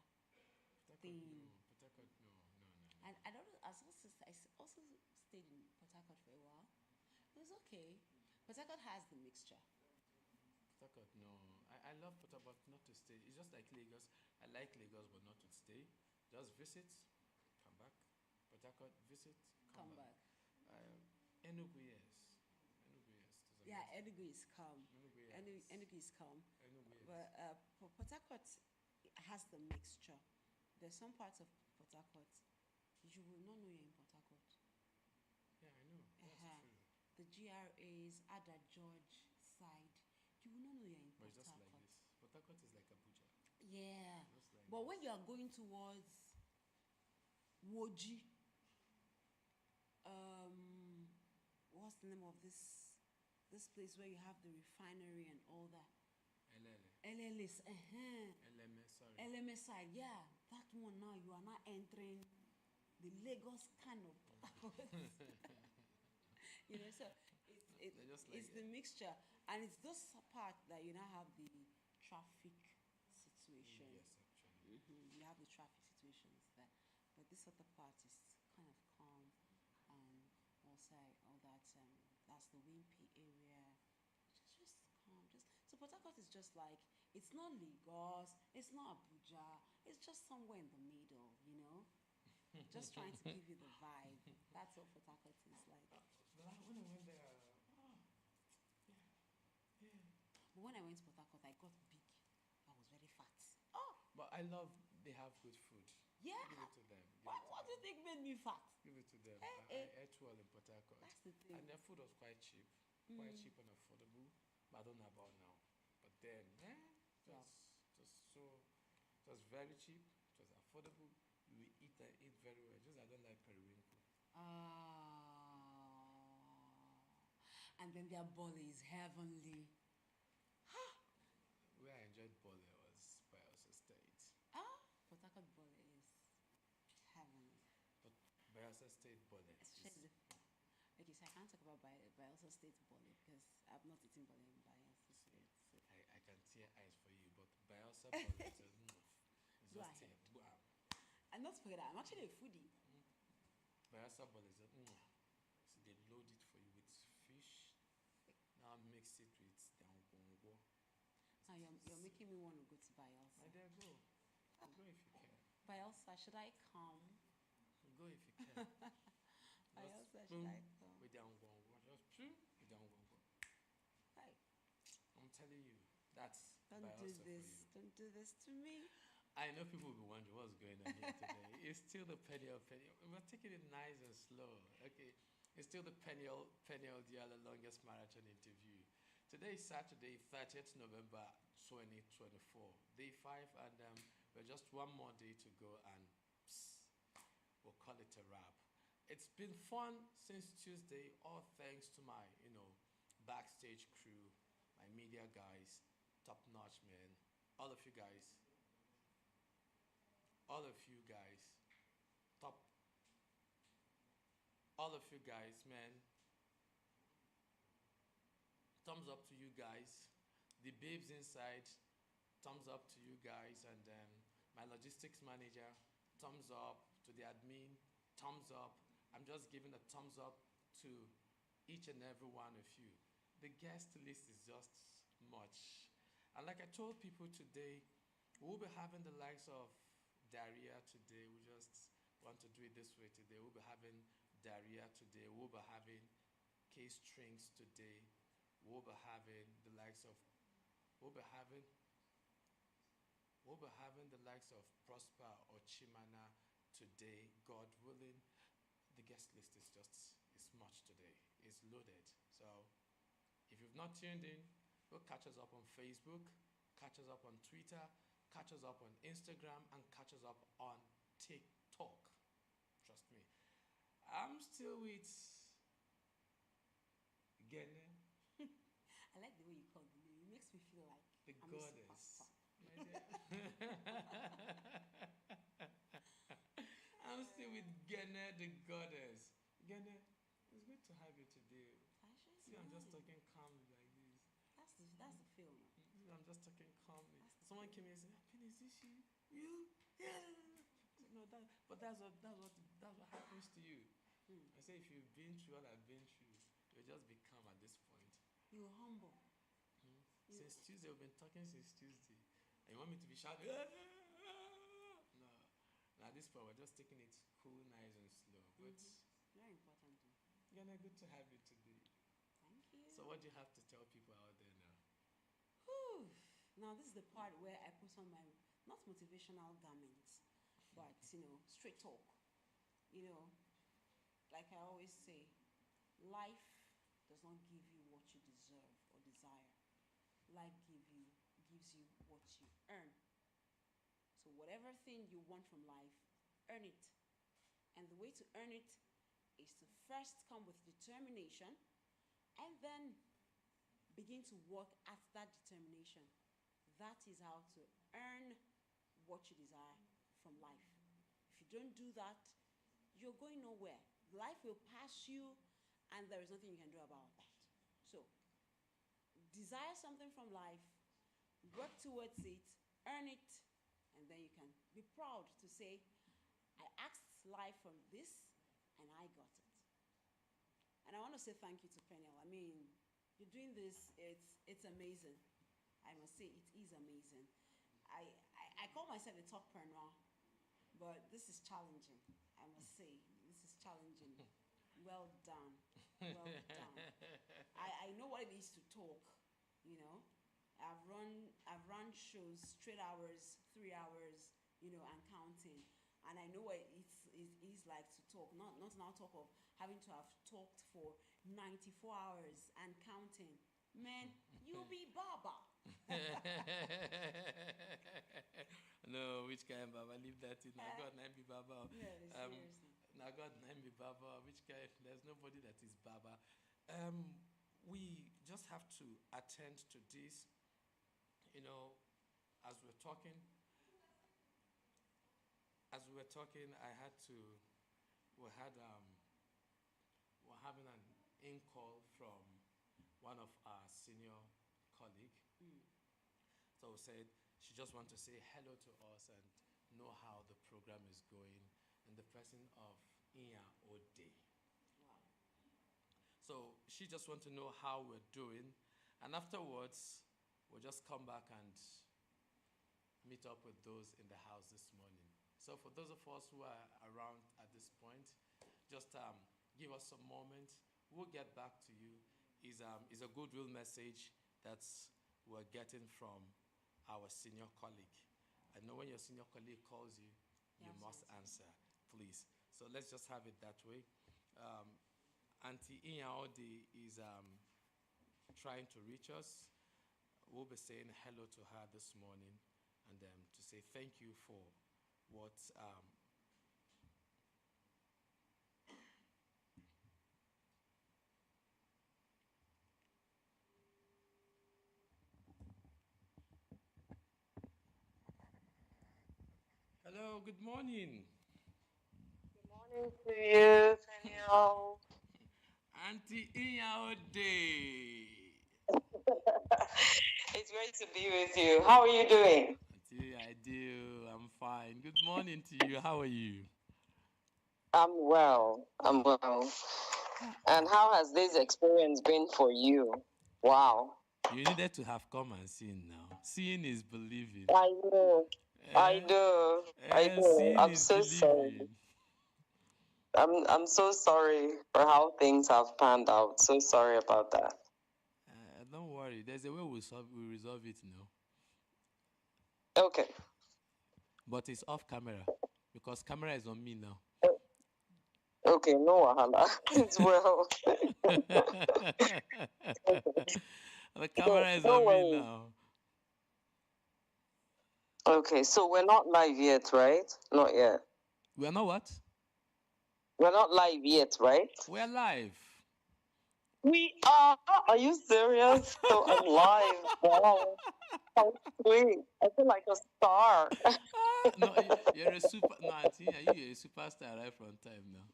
S1: Port Harcourt,
S13: thing.
S1: no. Port Harcourt, no.
S13: And I don't know. I also stayed in Port Harcourt for a while. It was okay. Port Harcourt has the mixture.
S1: Port Harcourt, no. I love Port Harcourt, but not to stay. It's just like Lagos. I like Lagos, but not to stay. Just visit, come back. Port Harcourt, visit, come back. Enugu, yes. Enugu, yes.
S13: Yeah, Enugu is calm.
S1: Enugu, yes.
S13: Enugu is calm.
S1: Enugu, yes.
S13: But Port Harcourt has the mixture. There's some parts of Port Harcourt you will not know you're in Port Harcourt.
S1: Yeah, I know. That's true.
S13: The GRAs, Ada George side, you will not know you're in
S1: But
S13: Port
S1: it's just
S13: Harcourt.
S1: like this. Port Harcourt is like Abuja.
S13: Yeah.
S1: Like
S13: but when you are going towards Woji, what's the name of this place where you have the refinery and all that? LLS,
S1: LMS, sorry.
S13: LMS side, yeah. That one now, you are not entering the Lagos kind of so it's the mixture. And it's those part that you now have the traffic situation.
S1: Yes, actually.
S13: You have the traffic situations there. But this other part is kind of calm, and also all that, that's the Wimpy area. Just calm. So Port Harcourt is just like, it's not Lagos, it's not Abuja, it's just somewhere in the middle, just trying to give you the vibe. That's what Port Harcourt is like.
S1: When I went there,
S13: But when I went to Port Harcourt, I got big. I was very fat.
S1: But I love they have good food.
S13: Yeah.
S1: Give it to them.
S13: What do you think made me fat?
S1: Give it to them. I ate well in Port Harcourt.
S13: That's the thing.
S1: And their food was quite cheap. Quite cheap and affordable. But I don't know about now. But then, just very cheap. It was affordable. You will eat and eat very well. Just I don't like periwinkle.
S13: And then their bole is heavenly.
S1: Where I enjoyed bole was Bayelsa State.
S13: Port Harcourt bole is heavenly.
S1: But Bayelsa State bole.
S13: Okay, so I can't talk about Bayelsa State bole because I've not eaten bole in Bayelsa State. So.
S1: I can tear eyes for you, but Bayelsa bole is just
S13: and not forget that I'm actually a foodie.
S1: Bayelsa bole is so they load it for you with fish. Now mix it with dangongo.
S13: Now you're making me want to go to Bayelsa.
S1: My dear, go. Go if you can.
S13: Bayelsa, should I come?
S1: Go if you can.
S13: Bayelsa, should I come?
S1: With dangongo. Just with dangongo.
S13: Hey.
S1: I'm telling you, that's
S13: Don't
S1: Bayelsa
S13: do this.
S1: for you.
S13: Don't do this to me.
S1: I know people will be wondering what's going on here today. It's still the Peniel. We're taking it nice and slow. Okay. It's still the Peniel Diala longest marathon interview. Today is Saturday, 30th November 2024, day 5, and we're just one more day to go, and we'll call it a wrap. It's been fun since Tuesday, all thanks to my, backstage crew, my media guys, top-notch men, all of you guys, man, thumbs up to you guys. The babes inside, thumbs up to you guys. And my logistics manager, thumbs up. To the admin, thumbs up. I'm just giving a thumbs up to each and every one of you. The guest list is just much. And like I told people today, we'll be having the likes of Daria today. We just want to do it this way today. We'll be having Daria today. We'll be having K-Strings today. We'll be having the likes of Prosper or Chimana today, God willing. The guest list is much today. It's loaded. So if you've not tuned in, go catch us up on Facebook, catch us up on Twitter, catch us up on Instagram, and catch us up on TikTok. Trust me. I'm still with Gene,
S13: I like the way you call the name. It makes me feel like
S1: the
S13: I'm a
S1: goddess.
S13: superstar.
S1: My dear. I'm still with Gene, the goddess. Gene, it's good to have you today.
S13: Tasha is
S1: See, I'm just
S13: mine.
S1: talking calmly like this.
S13: That's the film.
S1: I'm just talking calmly.
S13: That's the
S1: Someone
S13: film.
S1: came here and said, Penny, is this you? You? Yeah. I said, no, but that's what happens to you. I say, if you've been through what I've been through, you'll just be calm at this point.
S13: You're humble.
S1: Since Tuesday, we've been talking since Tuesday. And you want me to be shouting? No. Now, at this point, we're just taking it cool, nice, and slow. But,
S13: Very important.
S1: Gana, good to have you today.
S13: Thank you.
S1: So, what do you have to tell people out there now?
S13: Whew. Now this is the part where I put on my not motivational garments, but straight talk. Like I always say, life does not give you what you deserve or desire. Life gives you what you earn. So whatever thing you want from life, earn it. And the way to earn it is to first come with determination and then begin to work at that determination. That is how to earn what you desire from life. If you don't do that, you're going nowhere. Life will pass you, and there is nothing you can do about that. So, desire something from life, work towards it, earn it, and then you can be proud to say, I asked life for this, and I got it. And I want to say thank you to Peniel. I mean, you're doing this, it's amazing. I must say, it is amazing. I call myself a talkpreneur, but this is challenging. I must say, this is challenging. Well done. Well done. I know what it is to talk, I've run shows, straight hours, 3 hours, and counting. And I know what it is like to talk. Not now talk of having to have talked for 94 hours and counting. Man, you'll be Baba.
S1: No, which kind of Baba? Leave that in. Now God name be Baba.
S13: Yeah, seriously.
S1: Now God name be Baba. Which kind? There's nobody that is Baba. We just have to attend to this. As we were talking, we're having an in call from one of our senior colleague. So we said she just wants to say hello to us and know how the program is going in the person of Iya Ode.
S13: Wow.
S1: So she just wants to know how we're doing, and afterwards we'll just come back and meet up with those in the house this morning. So for those of us who are around at this point, just give us some moment. We'll get back to you. Is a goodwill message that we're getting from our senior colleague. I know when your senior colleague calls you, you must answer, please. So let's just have it that way. Auntie Iyaode is trying to reach us. We'll be saying hello to her this morning and to say thank you for what Hello, good morning.
S6: Good morning to you, Peniel.
S1: Auntie Iyaode.
S6: It's great to be with you. How are you doing?
S1: Auntie, I do. I'm fine. Good morning to you. How are you?
S6: I'm well. I'm well. And how has this experience been for you? Wow.
S1: You needed to have come and seen now. Seeing is believing.
S6: I know. I
S1: Eh?
S6: do. I do.
S1: Seeing
S6: I'm
S1: is
S6: so sorry.
S1: believing.
S6: I'm so sorry for how things have panned out. So sorry about that.
S1: Don't worry. There's a way we resolve it now.
S6: Okay.
S1: But it's off camera because camera is on me now.
S6: Okay, no wahala. It's well.
S1: The camera is on
S6: Don't
S1: me
S6: worry.
S1: now.
S14: Okay, so we're not live yet, right? Not yet.
S1: We are not what?
S14: We're not live yet, right?
S1: We are live.
S14: We are. Are you serious? So I'm live. Wow. How sweet. I feel like a star.
S1: No, you're a super. No, Auntie, you're a superstar right from time now.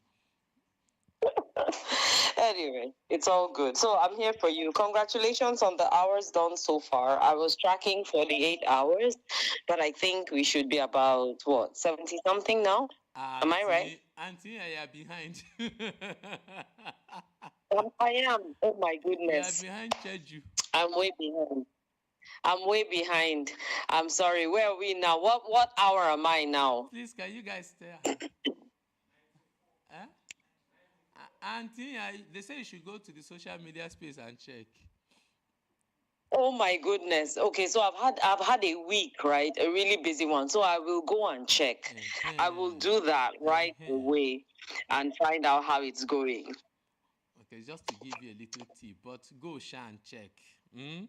S14: Anyway, it's all good. So I'm here for you. Congratulations on the hours done so far. I was tracking 48 hours, but I think we should be about what, 70 something now? Am I right?
S1: Auntie, you are behind.
S14: I am. Oh my goodness.
S1: You are behind Cheju.
S14: I'm way behind. I'm way behind. I'm sorry. Where are we now? What hour am I now?
S1: Please, can you guys stay? Huh? Auntie, they say you should go to the social media space and check.
S14: Oh my goodness. Okay, so I've had a week, right? A really busy one. So I will go and check. I will do that right away and find out how it's going.
S1: Okay, just to give you a little tip, but go and check. Hmm?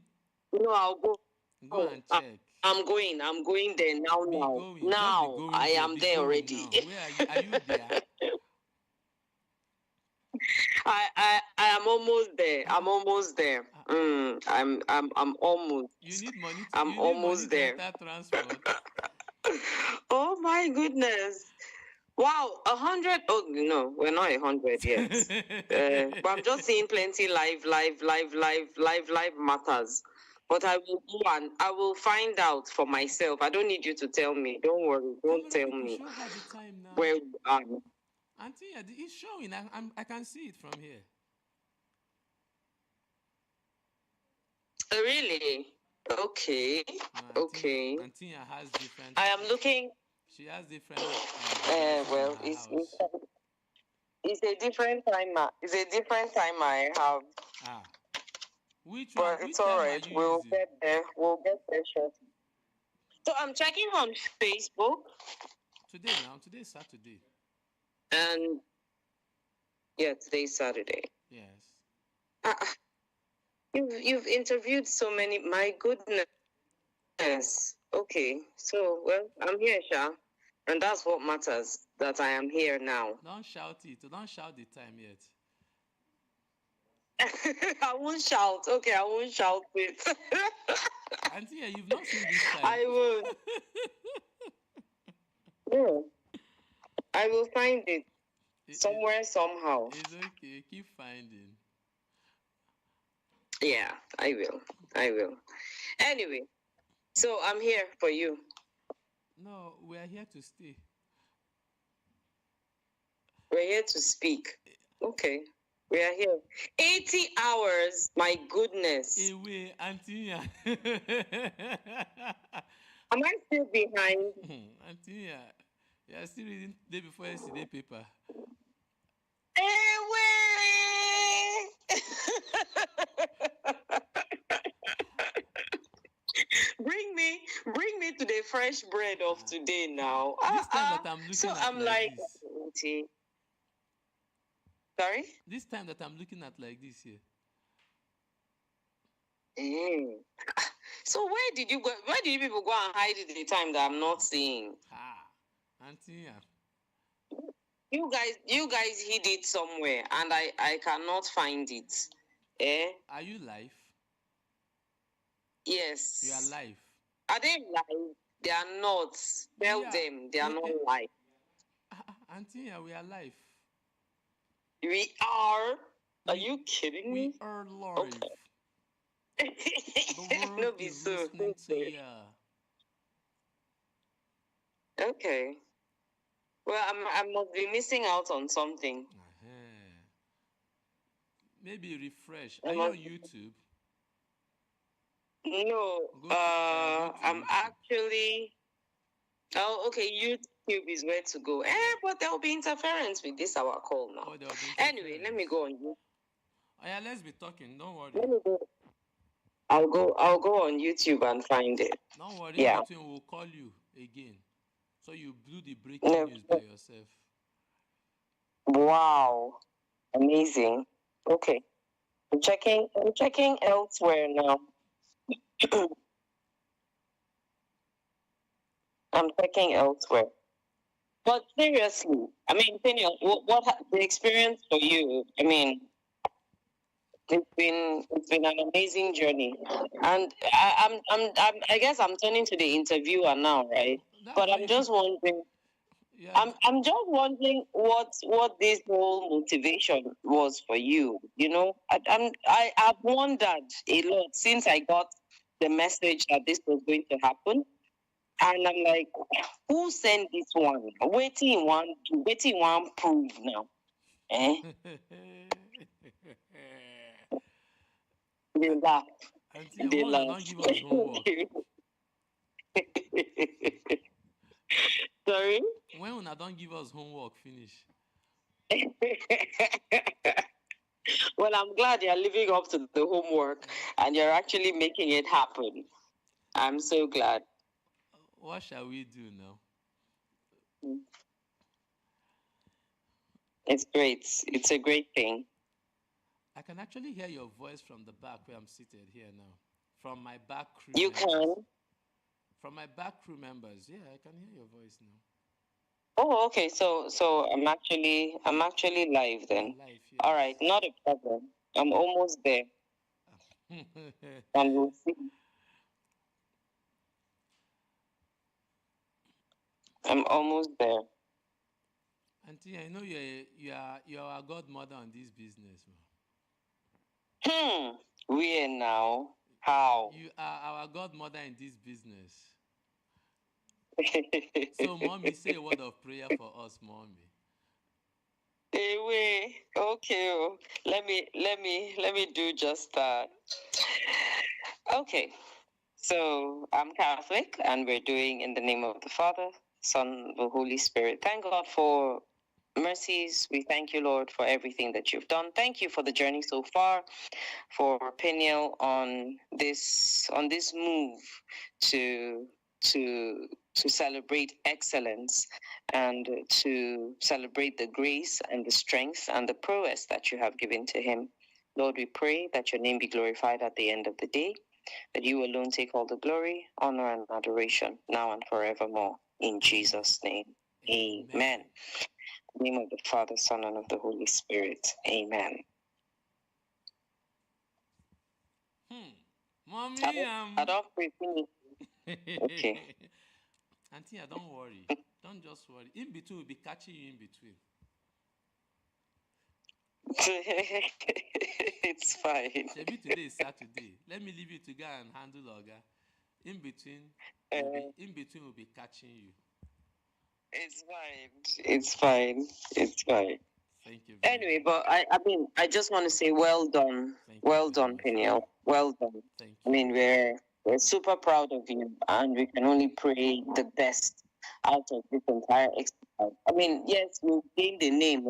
S14: No, I'll go.
S1: Go and check.
S14: I'm going there now.
S1: Going.
S14: Now I am there already.
S1: Where are you? Are you there?
S14: I am almost there. I'm almost there. I'm almost.
S1: You need money.
S14: I'm almost there.
S1: Transport.
S14: Oh my goodness! Wow, 100. Oh no, we're not 100 yet. But I'm just seeing plenty live matters. But I will go and I will find out for myself. I don't need you to tell me. Don't worry. Don't tell me.
S1: Show her the time now.
S14: Where
S1: Auntie, it's showing. I can see it from here.
S14: Really? Okay. No, okay.
S1: Auntie has different.
S14: I am looking.
S1: She has different.
S14: Well, it's a different time. It's a different time I have.
S1: Which one?
S14: But it's all right. We'll get there. We'll get there shortly. So I'm checking on Facebook.
S1: Today's Saturday.
S14: And yeah, today's Saturday.
S1: Yes.
S14: You've interviewed so many. My goodness. Okay. So well, I'm here, Sha, and that's what matters. That I am here now.
S1: Don't shout it. Don't shout the time yet.
S14: I won't shout. Okay, I won't shout it.
S1: Auntie, you've not seen this time.
S14: I will. No. I will find it somewhere, somehow.
S1: It's okay. Keep finding.
S14: Yeah, I will. Anyway, so I'm here for you.
S1: No, we are here to stay.
S14: We're here to speak. Okay. We are here. 80 hours. My goodness.
S1: Away, Auntie.
S14: Am I still behind?
S1: Auntie, you are still reading day before yesterday paper.
S14: Bring me to the fresh bread of today now.
S1: This time that I'm looking
S14: so
S1: at
S14: I'm like this. Sorry?
S1: This time that I'm looking at like this here.
S14: So where did you go? Where did you people go and hide it the time that I'm not seeing?
S1: Auntie.
S14: You guys hid it somewhere and I cannot find it.
S1: Are you live?
S14: Yes.
S1: You are live.
S14: Are they live? They are not. Tell them they are not live.
S1: Auntie, we are live.
S14: We are? Are you kidding me?
S1: We are live.
S14: Okay.
S1: The world
S14: No, be
S1: is
S14: so.
S1: listening to you.
S14: Okay. Well, I must be missing out on something.
S1: Maybe refresh. Are you on YouTube?
S14: No. I'm actually. Oh, okay. YouTube is where to go. But there will be interference with this our call now. Anyway, let me go on YouTube.
S1: Oh yeah, let's be talking. Don't worry.
S14: Let me go. I'll go on YouTube and find it.
S1: Don't worry.
S14: Yeah.
S1: We'll call you again. So you do the breaking news by yourself.
S14: Wow. Amazing. Okay. I'm checking elsewhere now. I'm checking elsewhere. But seriously, I mean, Peniel, the experience for you? I mean, it's been an amazing journey, and I guess I'm turning to the interviewer now, right? But I'm just wondering.
S1: Yeah,
S14: I'm just wondering what this whole motivation was for you. You know, I've wondered a lot since I got the message that this was going to happen, and I'm like, who sent this one? Waiting one prove now. Eh? They laugh.
S1: Auntie,
S14: They
S1: one
S14: laugh.
S1: don't give us homework.
S14: Sorry?
S1: When una don't give us homework, finish.
S14: Well, I'm glad you're living up to the homework and you're actually making it happen. I'm so glad.
S1: What shall we do now?
S14: It's great. It's a great thing.
S1: I can actually hear your voice from the back where I'm seated here now. From my back crew
S14: You
S1: members.
S14: can.
S1: From my back crew members. Yeah, I can hear your voice now.
S14: Oh, okay. So I'm actually live then.
S1: Live,
S14: All right, not a problem. I'm almost there.
S1: yes.
S14: And we'll see. I'm almost there.
S1: Auntie, I know you're our godmother on this business.
S14: Where now? How?
S1: You are our godmother in this business. So, mommy, say a word of prayer for us, mommy.
S14: Anyway, okay. Let me do just that. Okay. So I'm Catholic, and we're doing in the name of the Father, Son, the Holy Spirit. Thank God for mercies. We thank you, Lord, for everything that you've done. Thank you for the journey so far, for Peniel on this move to to to celebrate excellence and to celebrate the grace and the strength and the prowess that you have given to him. Lord, we pray that your name be glorified at the end of the day, that you alone take all the glory, honor, and adoration now and forevermore. In Jesus' name, amen. In the name of the Father, Son, and of the Holy Spirit. Amen.
S1: Mommy,
S14: I don't pray. Okay.
S1: Auntie, don't worry. Don't just worry. In between, we'll be catching you in between.
S14: It's fine.
S1: Maybe today is Saturday. Let me leave you to go and handle Oga. In between, we'll be catching you.
S14: It's fine. It's fine. It's fine.
S1: Thank you.
S14: Anyway, but I just want to say well done. Well done, Peniel. Well done.
S1: Thank you.
S14: I mean, we're super proud of you, and we can only pray the best out of this entire exercise. I mean, yes, you gain the name,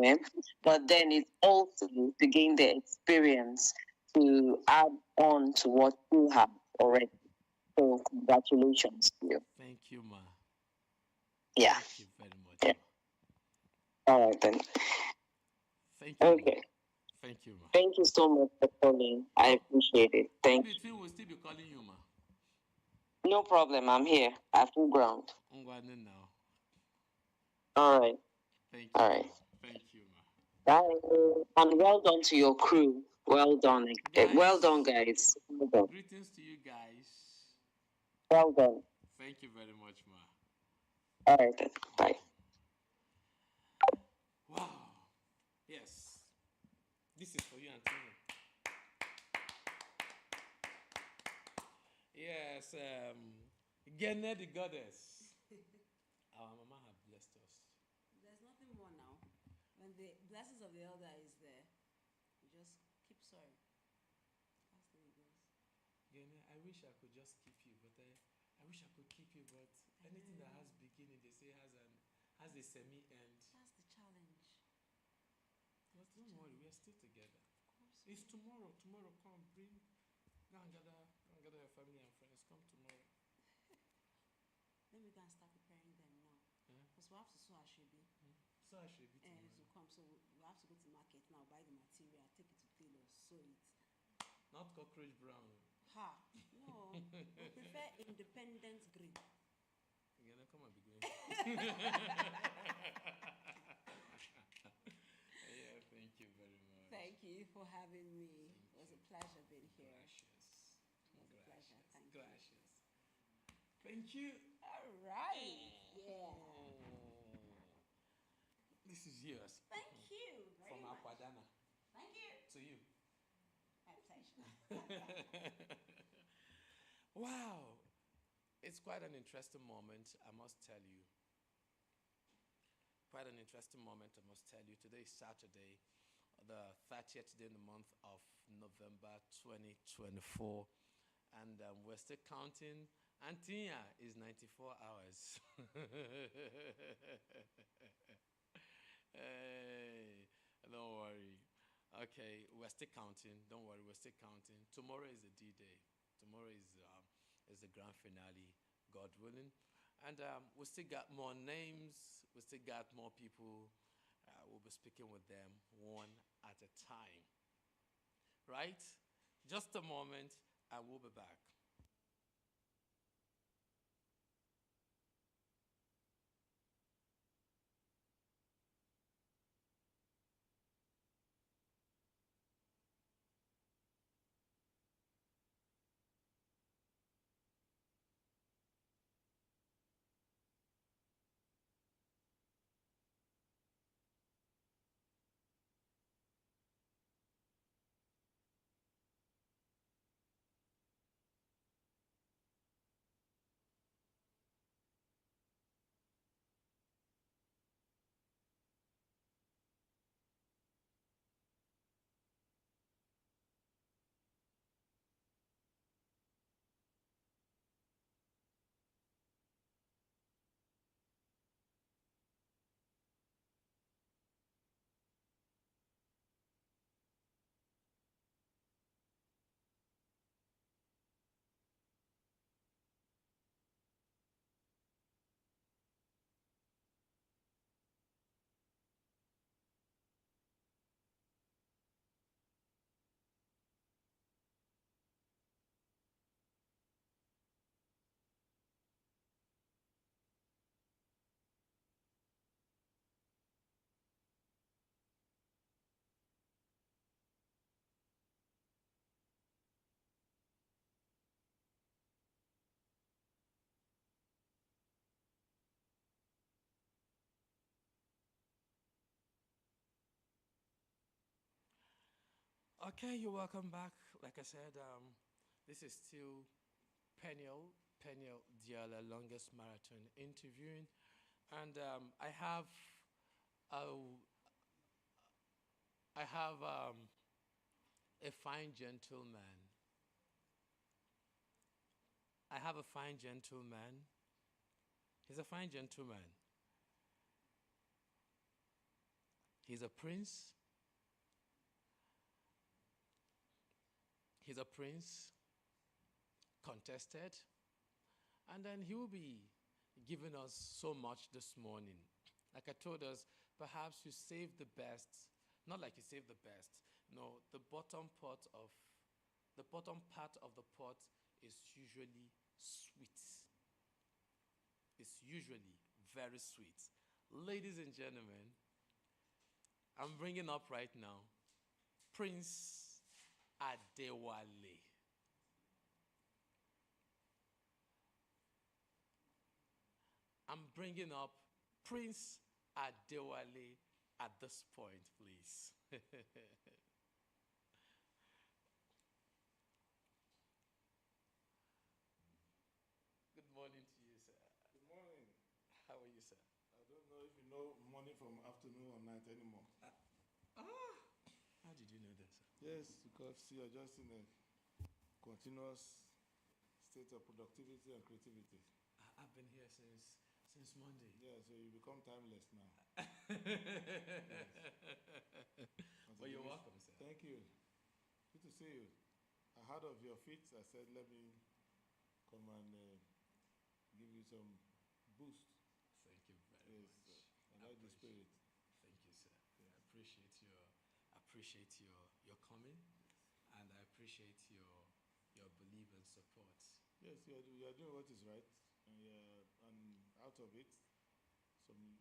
S14: but then it's also to gain the experience to add on to what you have already. So congratulations to you.
S1: Thank you, ma.
S14: Yeah.
S1: Thank you very much.
S14: Yeah. All right then.
S1: Thank you.
S14: Okay.
S1: Ma. Thank you, ma.
S14: Thank you so much for calling. I appreciate it. Thank you.
S1: Between, we'll still be calling you, ma.
S14: No problem. I'm here at full ground.
S1: Now.
S14: All right.
S1: Thank you.
S14: All right.
S1: Thank you, ma.
S14: Bye. And well done to your crew. Well done.
S1: Guys,
S14: well done, guys. Well done.
S1: Greetings to you guys.
S14: Well done.
S1: Thank you very much, ma.
S14: All right then. Bye.
S1: Wow. Yes. This is for you, Antonio. Yes. Gene the goddess. Our mama have blessed us.
S13: There's nothing more now. When the blessings of the elder is there, you just keep sorry. That's the way it goes.
S1: Gene, I wish I could just keep you, but I wish I could keep you, but anything that has beginning, they say has a semi-end.
S13: That's the challenge.
S1: But don't worry, we are still together.
S13: Of course.
S1: It's tomorrow. Tomorrow, come go and gather your family and friends. Come tomorrow.
S13: Let me go and start preparing them now. Because we have to sew Ashebi.
S1: So I should be tomorrow.
S13: To come. So we have to go to market now, buy the material, take it to tailor, sew it.
S1: Not cockroach brown.
S13: Ha! No. We prefer independent green.
S1: You're gonna come and be Yeah, thank you very much.
S13: Thank you for having me. It was a pleasure being here.
S1: Gracious.
S13: It was a pleasure. Thank
S1: Gracious. Thank you.
S13: All right. Yeah.
S1: This is yours.
S13: Thank you very
S1: From
S13: much.
S1: Aquadana
S13: Thank you.
S1: to you.
S13: My pleasure.
S1: Wow. It's quite an interesting moment, I must tell you. Quite an interesting moment, I must tell you. Today is Saturday, the 30th day in the month of November 2024. And we're still counting. Antia is 94 hours. Hey, don't worry. Okay, we're still counting. Don't worry, we're still counting. Tomorrow is the D-Day. Tomorrow is the grand finale, God willing. And we still got more names. We still got more people. We'll be speaking with them one at a time. Right? Just a moment, and we'll be back. Okay, you're welcome back. Like I said, this is still Peniel Diala, longest marathon interviewing. And a, I have a fine gentleman. I have a fine gentleman. He's a fine gentleman. He's a prince. He's a prince, contested, and then he will be giving us so much this morning. Like I told us, perhaps you save the best, not like you save the best. No, the bottom part of the pot is usually sweet. It's usually very sweet. Ladies and gentlemen, I'm bringing up right now Prince Adewale. I'm bringing up Prince Adewale at this point, please. Good morning to you, sir.
S15: Good morning.
S1: How are you, sir?
S15: I don't know if you know morning from afternoon or night anymore.
S1: How did you know that, sir?
S15: Yes, because you're just in a continuous state of productivity and creativity.
S1: I've been here since Monday.
S15: Yeah, so you become timeless now.
S1: Yes. Well, you're welcome, sir.
S15: Thank you. Good to see you. I heard of your feat. I said, let me come and give you some boost.
S1: Thank you very much.
S15: I like the spirit.
S1: Thank you, sir. Yeah. I appreciate your coming, and I appreciate your belief and support.
S15: Yes, you are doing what is right, and out of it, some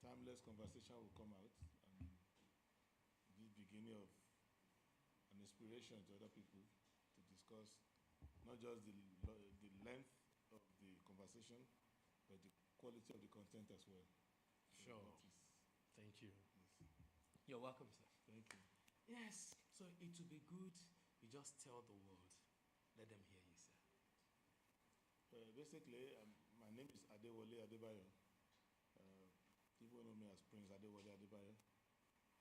S15: timeless conversation will come out and this beginning of an inspiration to other people to discuss not just the length of the conversation, but the quality of the content as well.
S1: Sure. Thank you.
S15: Yes.
S1: You're welcome, sir.
S15: Thank you.
S1: Yes, so it would be good you just tell the world. Let them hear you, sir.
S15: Basically, my name is Adewale Adebayo. People know me as Prince Adewale Adebayo.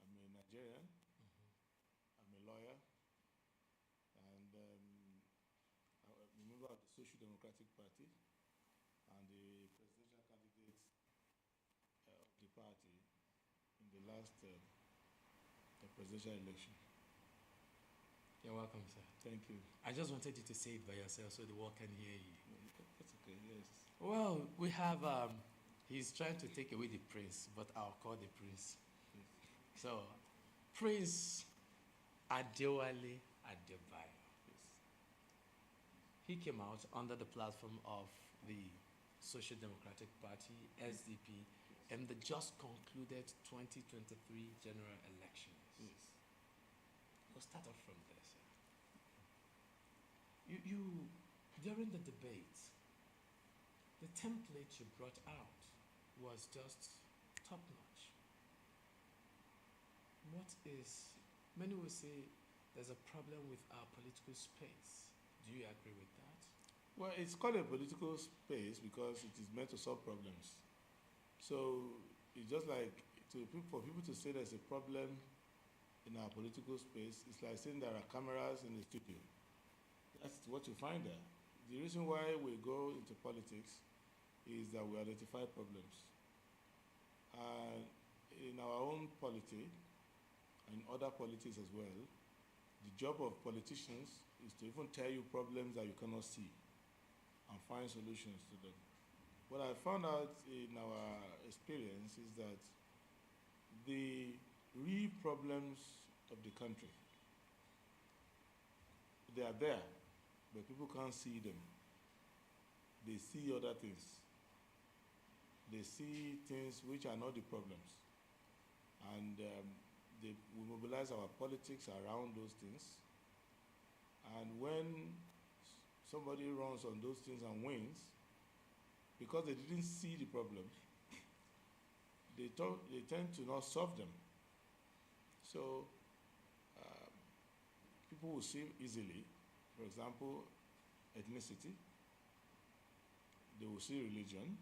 S15: I'm a Nigerian. I'm a lawyer. And I'm a member of the Social Democratic Party and the presidential candidate of the party in the last presidential election.
S1: You're welcome, sir.
S15: Thank you.
S1: I just wanted you to say it by yourself so the world can hear you.
S15: That's okay, yes.
S1: Well, we have, he's trying to take away the prince, but I'll call the prince.
S15: Yes.
S1: So, Prince Adewale Adebayo.
S15: Yes.
S1: He came out under the platform of the Social Democratic Party, SDP, in the just concluded 2023 general elections.
S15: Yes.
S1: We'll start off from there, sir. You during the debate, the template you brought out was just top notch. Many will say there's a problem with our political space. Do you agree with that?
S15: Well, it's called a political space because it is meant to solve problems. So it's just like for people to say there's a problem in our political space, it's like saying there are cameras in the studio. That's what you find there. The reason why we go into politics is that we identify problems. And in our own polity, and other politics as well, the job of politicians is to even tell you problems that you cannot see and find solutions to them. What I found out in our experience is that the real problems of the country, they are there, but people can't see them. They see other things. They see things which are not the problems. And we mobilize our politics around those things. And when somebody runs on those things and wins, because they didn't see the problem, they tend to not solve them. So people will see easily, for example, ethnicity. They will see religion.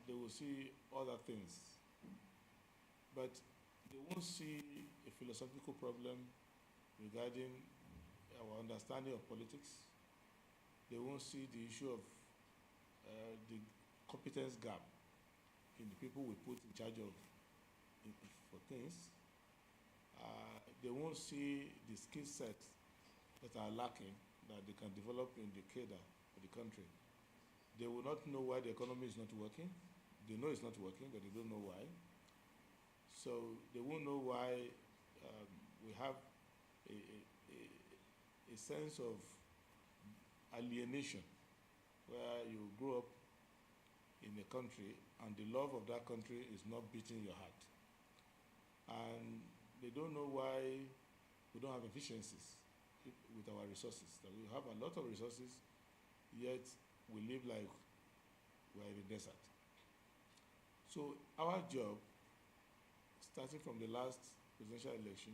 S15: They will see other things. But they won't see a philosophical problem regarding our understanding of politics. They won't see the issue of the competence gap in the people we put in charge of for things. They won't see the skill sets that are lacking that they can develop in the cadre of the country. They will not know why the economy is not working. They know it's not working, but they don't know why. So they won't know why we have a sense of alienation where you grow up in a country and the love of that country is not beating your heart. And they don't know why we don't have efficiencies with our resources. That we have a lot of resources, yet we live like we're in the desert. So our job, starting from the last presidential election,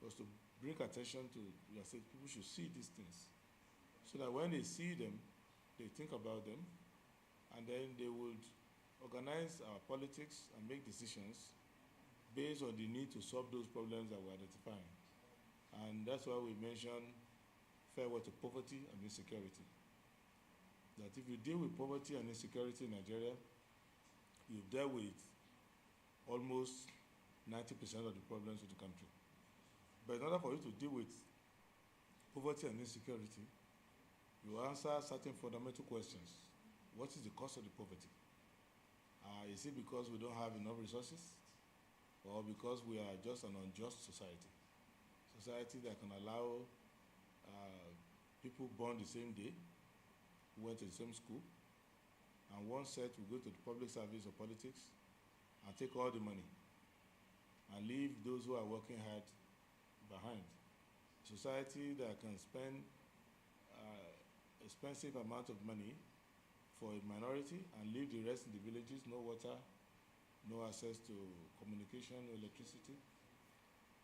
S15: was to bring attention to, we said people should see these things, so that when they see them, they think about them, and then they would organize our politics and make decisions based on the need to solve those problems that we're identifying. And that's why we mention farewell to poverty and insecurity. That if you deal with poverty and insecurity in Nigeria, you've dealt with almost 90% of the problems of the country. But in order for you to deal with poverty and insecurity, you answer certain fundamental questions. What is the cause of the poverty? Is it because we don't have enough resources? Or because we are just an unjust society? Society that can allow people born the same day, who went to the same school, and one set will go to the public service or politics and take all the money and leave those who are working hard behind. Society that can spend expensive amount of money for a minority and leave the rest in the villages, no water, no access to communication, no electricity.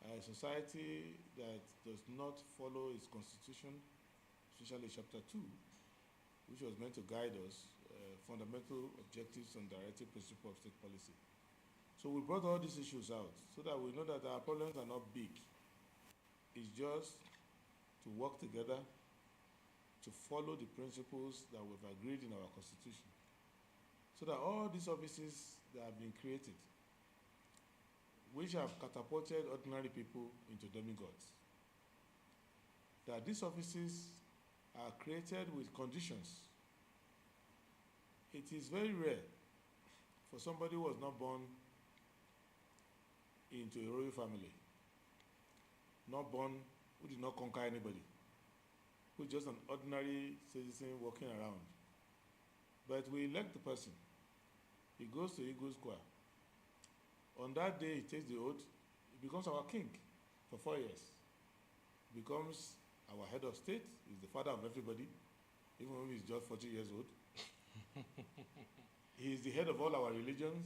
S15: A society that does not follow its constitution, especially chapter 2, which was meant to guide us, fundamental objectives and directive principle of state policy. So we brought all these issues out so that we know that our problems are not big. It's just to work together to follow the principles that we've agreed in our constitution. So that all these offices that have been created, which have catapulted ordinary people into demigods, that these offices are created with conditions. It is very rare for somebody who was not born into a royal family, not born, who did not conquer anybody, who is just an ordinary citizen walking around. But we elect the person. He goes to Eagle Square. On that day, he takes the oath. He becomes our king for 4 years. He becomes our head of state. He's the father of everybody, even when he's just 40 years old. He is the head of all our religions,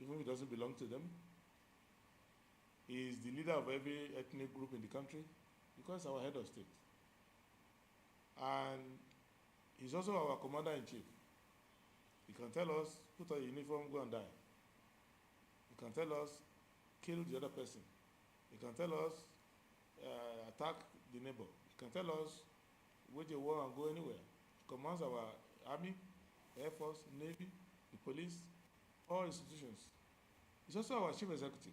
S15: even if he doesn't belong to them. He is the leader of every ethnic group in the country because he's our head of state. And he's also our commander-in-chief. He can tell us, put on your uniform, go and die. He can tell us, kill the other person. He can tell us, attack the neighbor. He can tell us, wage a war and go anywhere. He commands our army, Air Force, Navy, the police, all institutions. He's also our chief executive.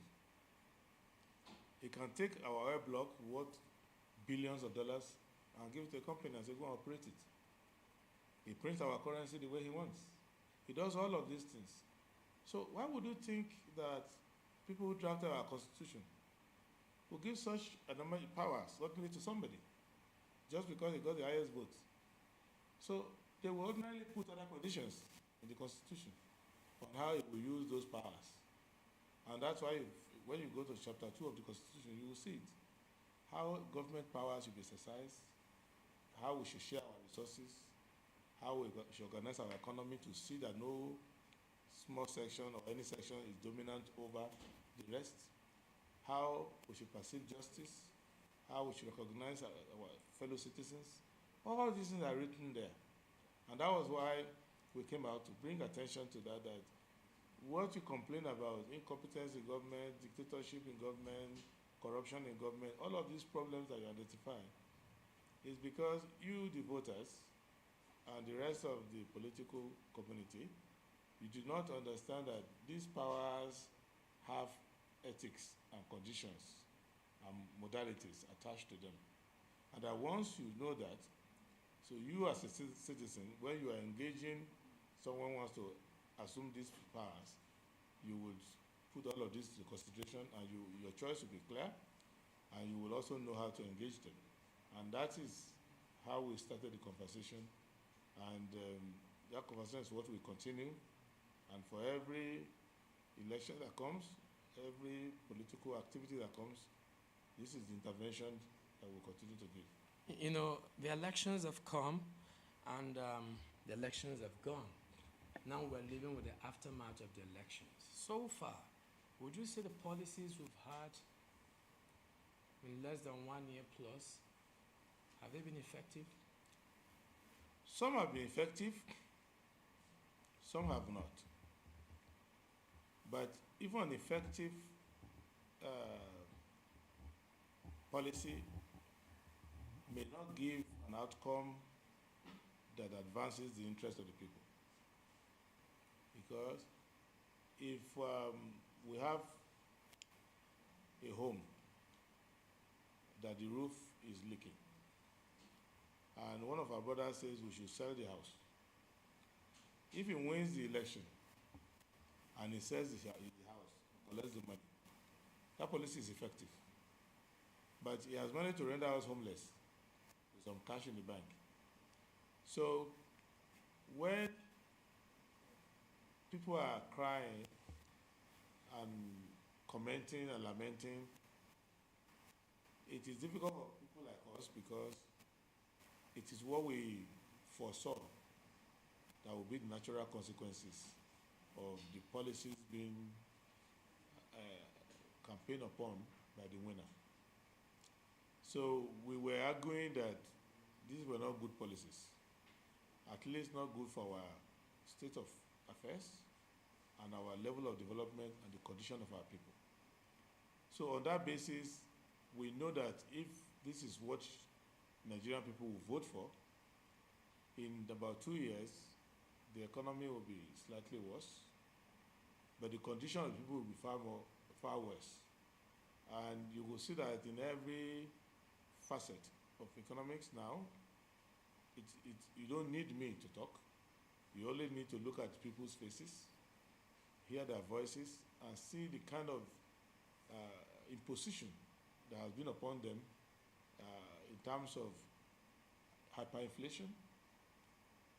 S15: He can take our oil block worth billions of dollars and give it to a company and say, go and operate it. He prints our currency the way he wants. He does all of these things. So why would you think that people who drafted our constitution will give such powers suddenly to somebody just because he got the highest vote? So they will ordinarily put other conditions in the constitution on how he will use those powers. And that's why when you go to chapter 2 of the constitution, you will see it. How government powers should be exercised, how we should share our resources, how we should organize our economy to see that no small section or any section is dominant over the rest, how we should perceive justice, how we should recognize our fellow citizens. All these things are written there. And that was why we came out to bring attention to that what you complain about, incompetence in government, dictatorship in government, corruption in government, all of these problems that you identify is because you, the voters, and the rest of the political community, you do not understand that these powers have ethics and conditions and modalities attached to them. And that once you know that, so you as a citizen, when you are engaging, someone wants to assume these powers, you would put all of this into consideration and your choice will be clear and you will also know how to engage them. And that is how we started the conversation. And that conversation is what we continue. And for every election that comes, every political activity that comes, this is the intervention that we'll continue to give.
S1: You know, the elections have come and the elections have gone. Now we're living with the aftermath of the elections. So far, would you say the policies we've had in less than 1 year plus, have they been effective?
S15: Some have been effective, some have not. But even an effective policy may not give an outcome that advances the interest of the people. Because if we have a home that the roof is leaking, and one of our brothers says we should sell the house, if he wins the election and he sells the house, collects the money, that policy is effective. But he has managed to render us homeless with some cash in the bank. So when people are crying and commenting and lamenting, it is difficult for people like us because it is what we foresaw that will be the natural consequences of the policies being campaigned upon by the winner. So we were arguing that these were not good policies, at least not good for our state of affairs and our level of development and the condition of our people. So on that basis, we know that if this is what Nigerian people will vote for, in about 2 years, the economy will be slightly worse, but the condition of people will be far worse. And you will see that in every facet of economics now, you don't need me to talk. You only need to look at people's faces, hear their voices, and see the kind of imposition that has been upon them in terms of hyperinflation,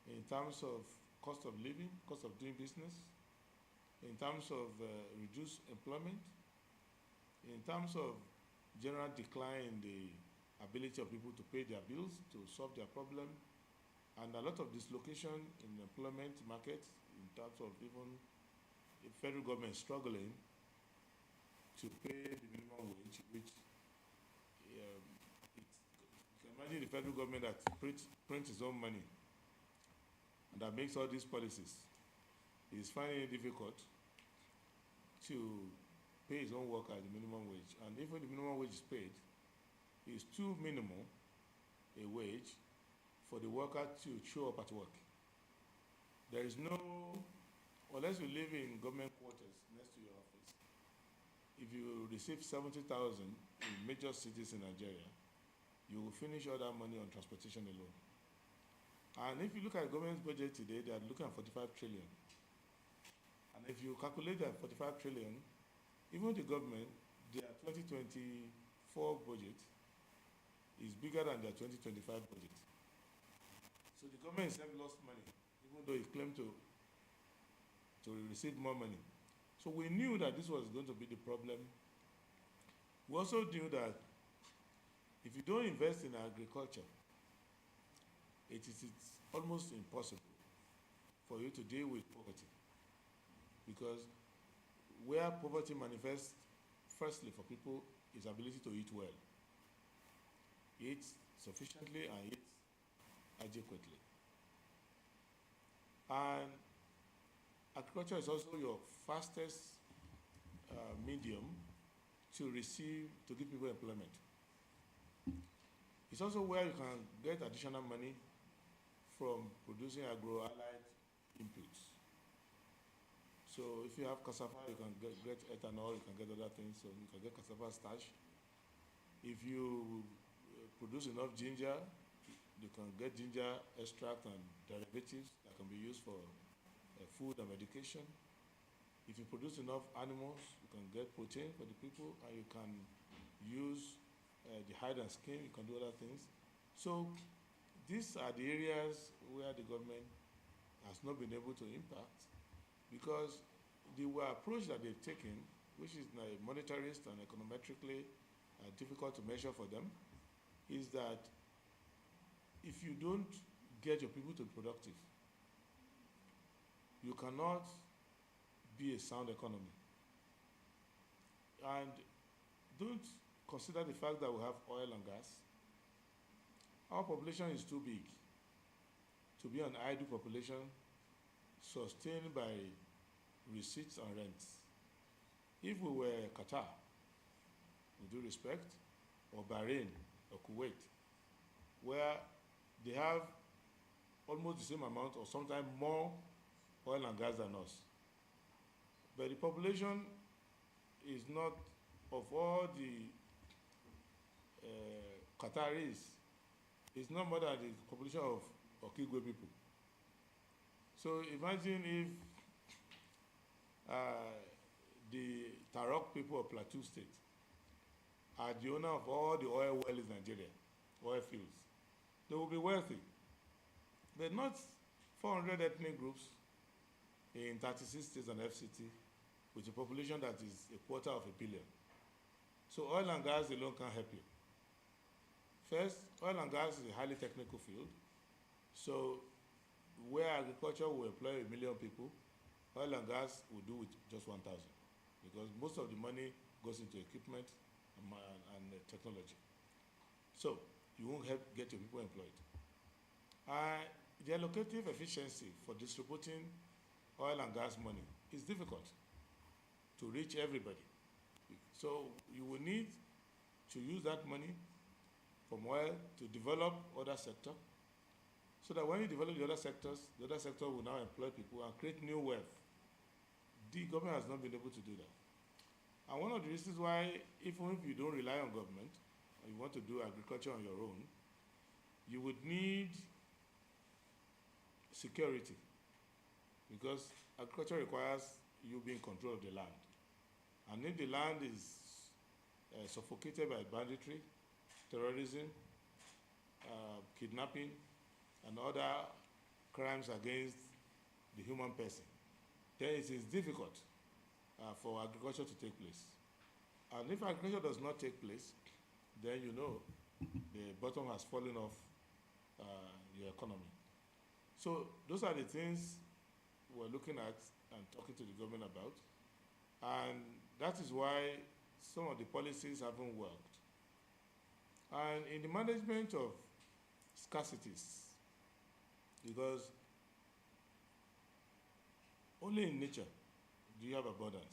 S15: in terms of cost of living, cost of doing business, in terms of reduced employment, in terms of general decline in the ability of people to pay their bills, to solve their problem, and a lot of dislocation in the employment market in terms of even the federal government struggling to pay the minimum wage, which you can imagine the federal government that prints its own money and that makes all these policies. Is finding it difficult to pay his own worker the minimum wage. And even the minimum wage is paid, it's too minimal a wage for the worker to show up at work. There is no, unless you live in government quarters next to your office, if you receive 70,000 in major cities in Nigeria, you will finish all that money on transportation alone. And if you look at the government's budget today, they are looking at 45 trillion. And if you calculate that 45 trillion, even the government, their 2024 budget is bigger than their 2025 budget. So the government itself lost money, even though it claimed to receive more money. So we knew that this was going to be the problem. We also knew that if you don't invest in agriculture, it's almost impossible for you to deal with poverty. Because where poverty manifests, firstly for people, is ability to eat well. Eat sufficiently and eat adequately. And agriculture is also your fastest medium to give people employment. It's also where you can get additional money from producing agro-allied inputs. So if you have cassava, you can get ethanol, you can get other things, so you can get cassava starch. If you produce enough ginger, you can get ginger extract and derivatives that can be used for food and medication. If you produce enough animals, you can get protein for the people, and you can use the hide and skin, you can do other things. So these are the areas where the government has not been able to impact, because the approach that they've taken, which is monetarist and econometrically difficult to measure for them, is that if you don't get your people to be productive, you cannot be a sound economy. And don't consider the fact that we have oil and gas. Our population is too big to be an idle population sustained by receipts and rents. If we were Qatar, with due respect, or Bahrain, or Kuwait, where they have almost the same amount or sometimes more oil and gas than us, but the population is not, of all the Qataris, it's not more than the population of Okigwe people. So imagine if the Tarok people of Plateau State are the owner of all the oil wells in Nigeria, oil fields. They will be wealthy. But not 400 ethnic groups in 36 states and FCT with a population that is a quarter of a billion. So oil and gas alone can't help you. First, oil and gas is a highly technical field. So where agriculture will employ 1 million people, oil and gas will do with just 1,000, because most of the money goes into equipment and technology. So you won't help get your people employed. The allocative efficiency for distributing oil and gas money is difficult to reach everybody. So you will need to use that money from oil to develop other sector, so that when you develop the other sector will now employ people and create new wealth. The government has not been able to do that. And one of the reasons why, even if you don't rely on government, or you want to do agriculture on your own, you would need security, because agriculture requires you being in control of the land. And if the land is suffocated by banditry, terrorism, kidnapping, and other crimes against the human person, then it is difficult for agriculture to take place. And if agriculture does not take place, then you know the bottom has fallen off your economy. So those are the things we're looking at and talking to the government about. And that is why some of the policies haven't worked. And in the management of scarcities, because only in nature do you have abundance,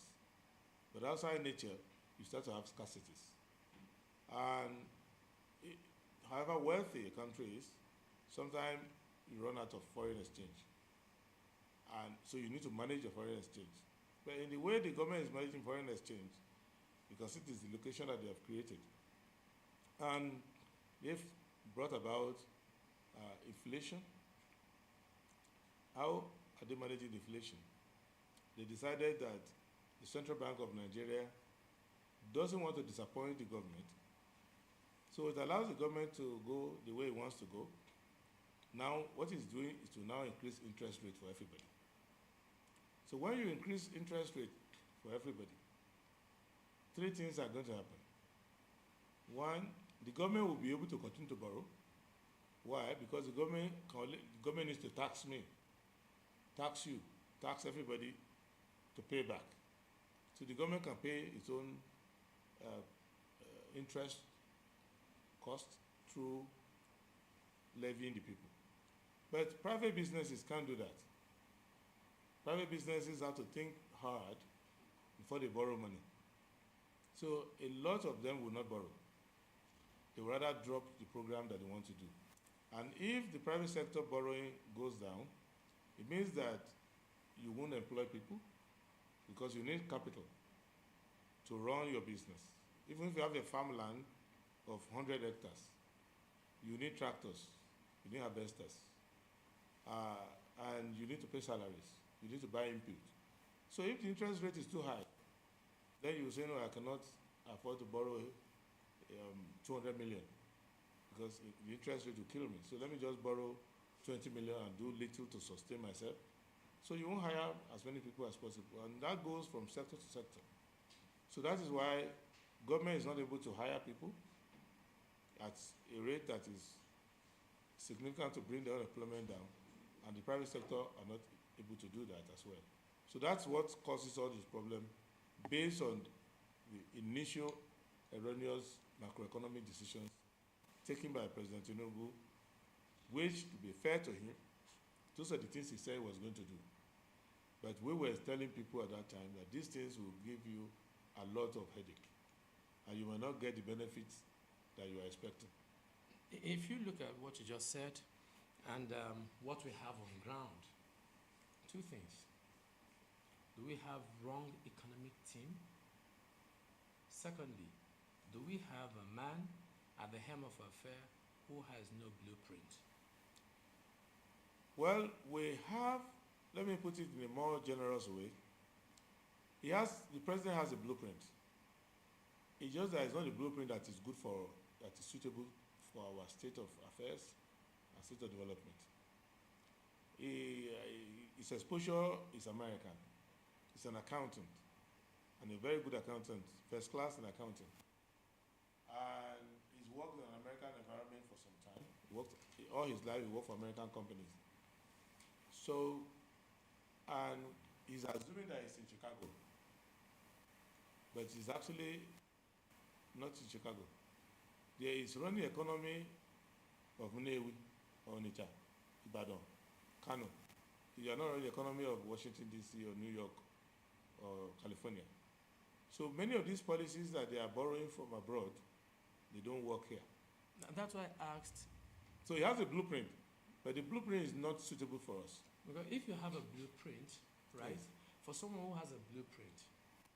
S15: but outside nature, you start to have scarcities. And however wealthy a country is, sometimes you run out of foreign exchange. And so you need to manage your foreign exchange. But in the way the government is managing foreign exchange, because it is the location that they have created, and they've brought about inflation. How are they managing inflation? They decided that the Central Bank of Nigeria doesn't want to disappoint the government, so it allows the government to go the way it wants to go. Now, what it's doing is to now increase interest rate for everybody. So when you increase interest rate for everybody, three things are going to happen. One, the government will be able to continue to borrow. Why? Because the government needs to tax me, tax you, tax everybody to pay back. So the government can pay its own interest cost through levying the people. But private businesses can't do that. Private businesses have to think hard before they borrow money. So a lot of them will not borrow. They will rather drop the program that they want to do. And if the private sector borrowing goes down, it means that you won't employ people, because you need capital to run your business. Even if you have a farmland of 100 hectares, you need tractors, you need harvesters, and you need to pay salaries, you need to buy input. So if the interest rate is too high, then you say, no, I cannot afford to borrow 200 million, because the interest rate will kill me. So let me just borrow 20 million and do little to sustain myself. So you won't hire as many people as possible. And that goes from sector to sector. So that is why government is not able to hire people at a rate that is significant to bring the unemployment down. And the private sector are not able to do that as well. So that's what causes all this problem, based on the initial erroneous macroeconomic decisions taken by President Tinubu, which, to be fair to him, those are the things he said he was going to do. But we were telling people at that time that these things will give you a lot of headache, and you will not get the benefits that you are expecting.
S1: If you look at what you just said and what we have on ground, two things. Do we have wrong economic team? Secondly, do we have a man at the helm of affair who has no blueprint?
S15: Well, we have, let me put it in a more generous way. The president has a blueprint. It's just that it's not a blueprint that is good for, that is suitable for our state of affairs and state of development. He his exposure is American. He's an accountant, and a very good accountant, first class in accounting. And he's worked in an American environment for some time. He worked all his life. He worked for American companies. So, and he's assuming that he's in Chicago, but he's actually not in Chicago. There is running economy of Nnewi or Onitsha, Ibadan, Kano. You are not running the economy of Washington D.C. or New York or California. So many of these policies that they are borrowing from abroad, they don't work here.
S1: That's why I asked.
S15: So he has a blueprint, but the blueprint is not suitable for us.
S1: Because if you have a blueprint, right,
S15: Yes.
S1: for someone who has a blueprint,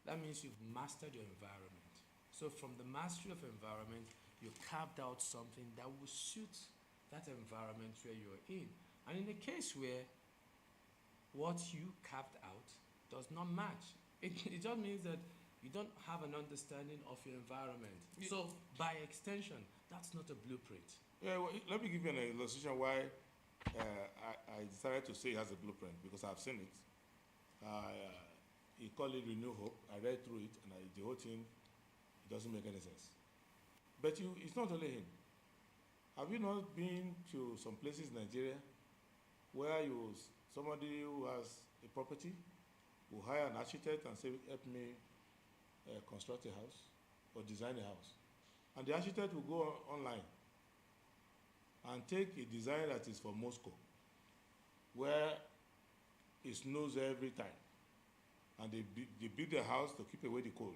S1: that means you've mastered your environment. So from the mastery of environment, you carved out something that will suit that environment where you're in. And in a case where what you carved out does not match, it just means that you don't have an understanding of your environment. So by extension, that's not a blueprint.
S15: Yeah, well, let me give you an illustration why I decided to say it has a blueprint, because I've seen it. He called it Renew Hope. I read through it, and the whole thing, it doesn't make any sense. But it's not only him. Have you not been to some places in Nigeria where somebody who has a property will hire an architect and say, help me construct a house or design a house? And the architect will go online and take a design that is for Moscow, where it snows every time. And they build a house to keep away the cold.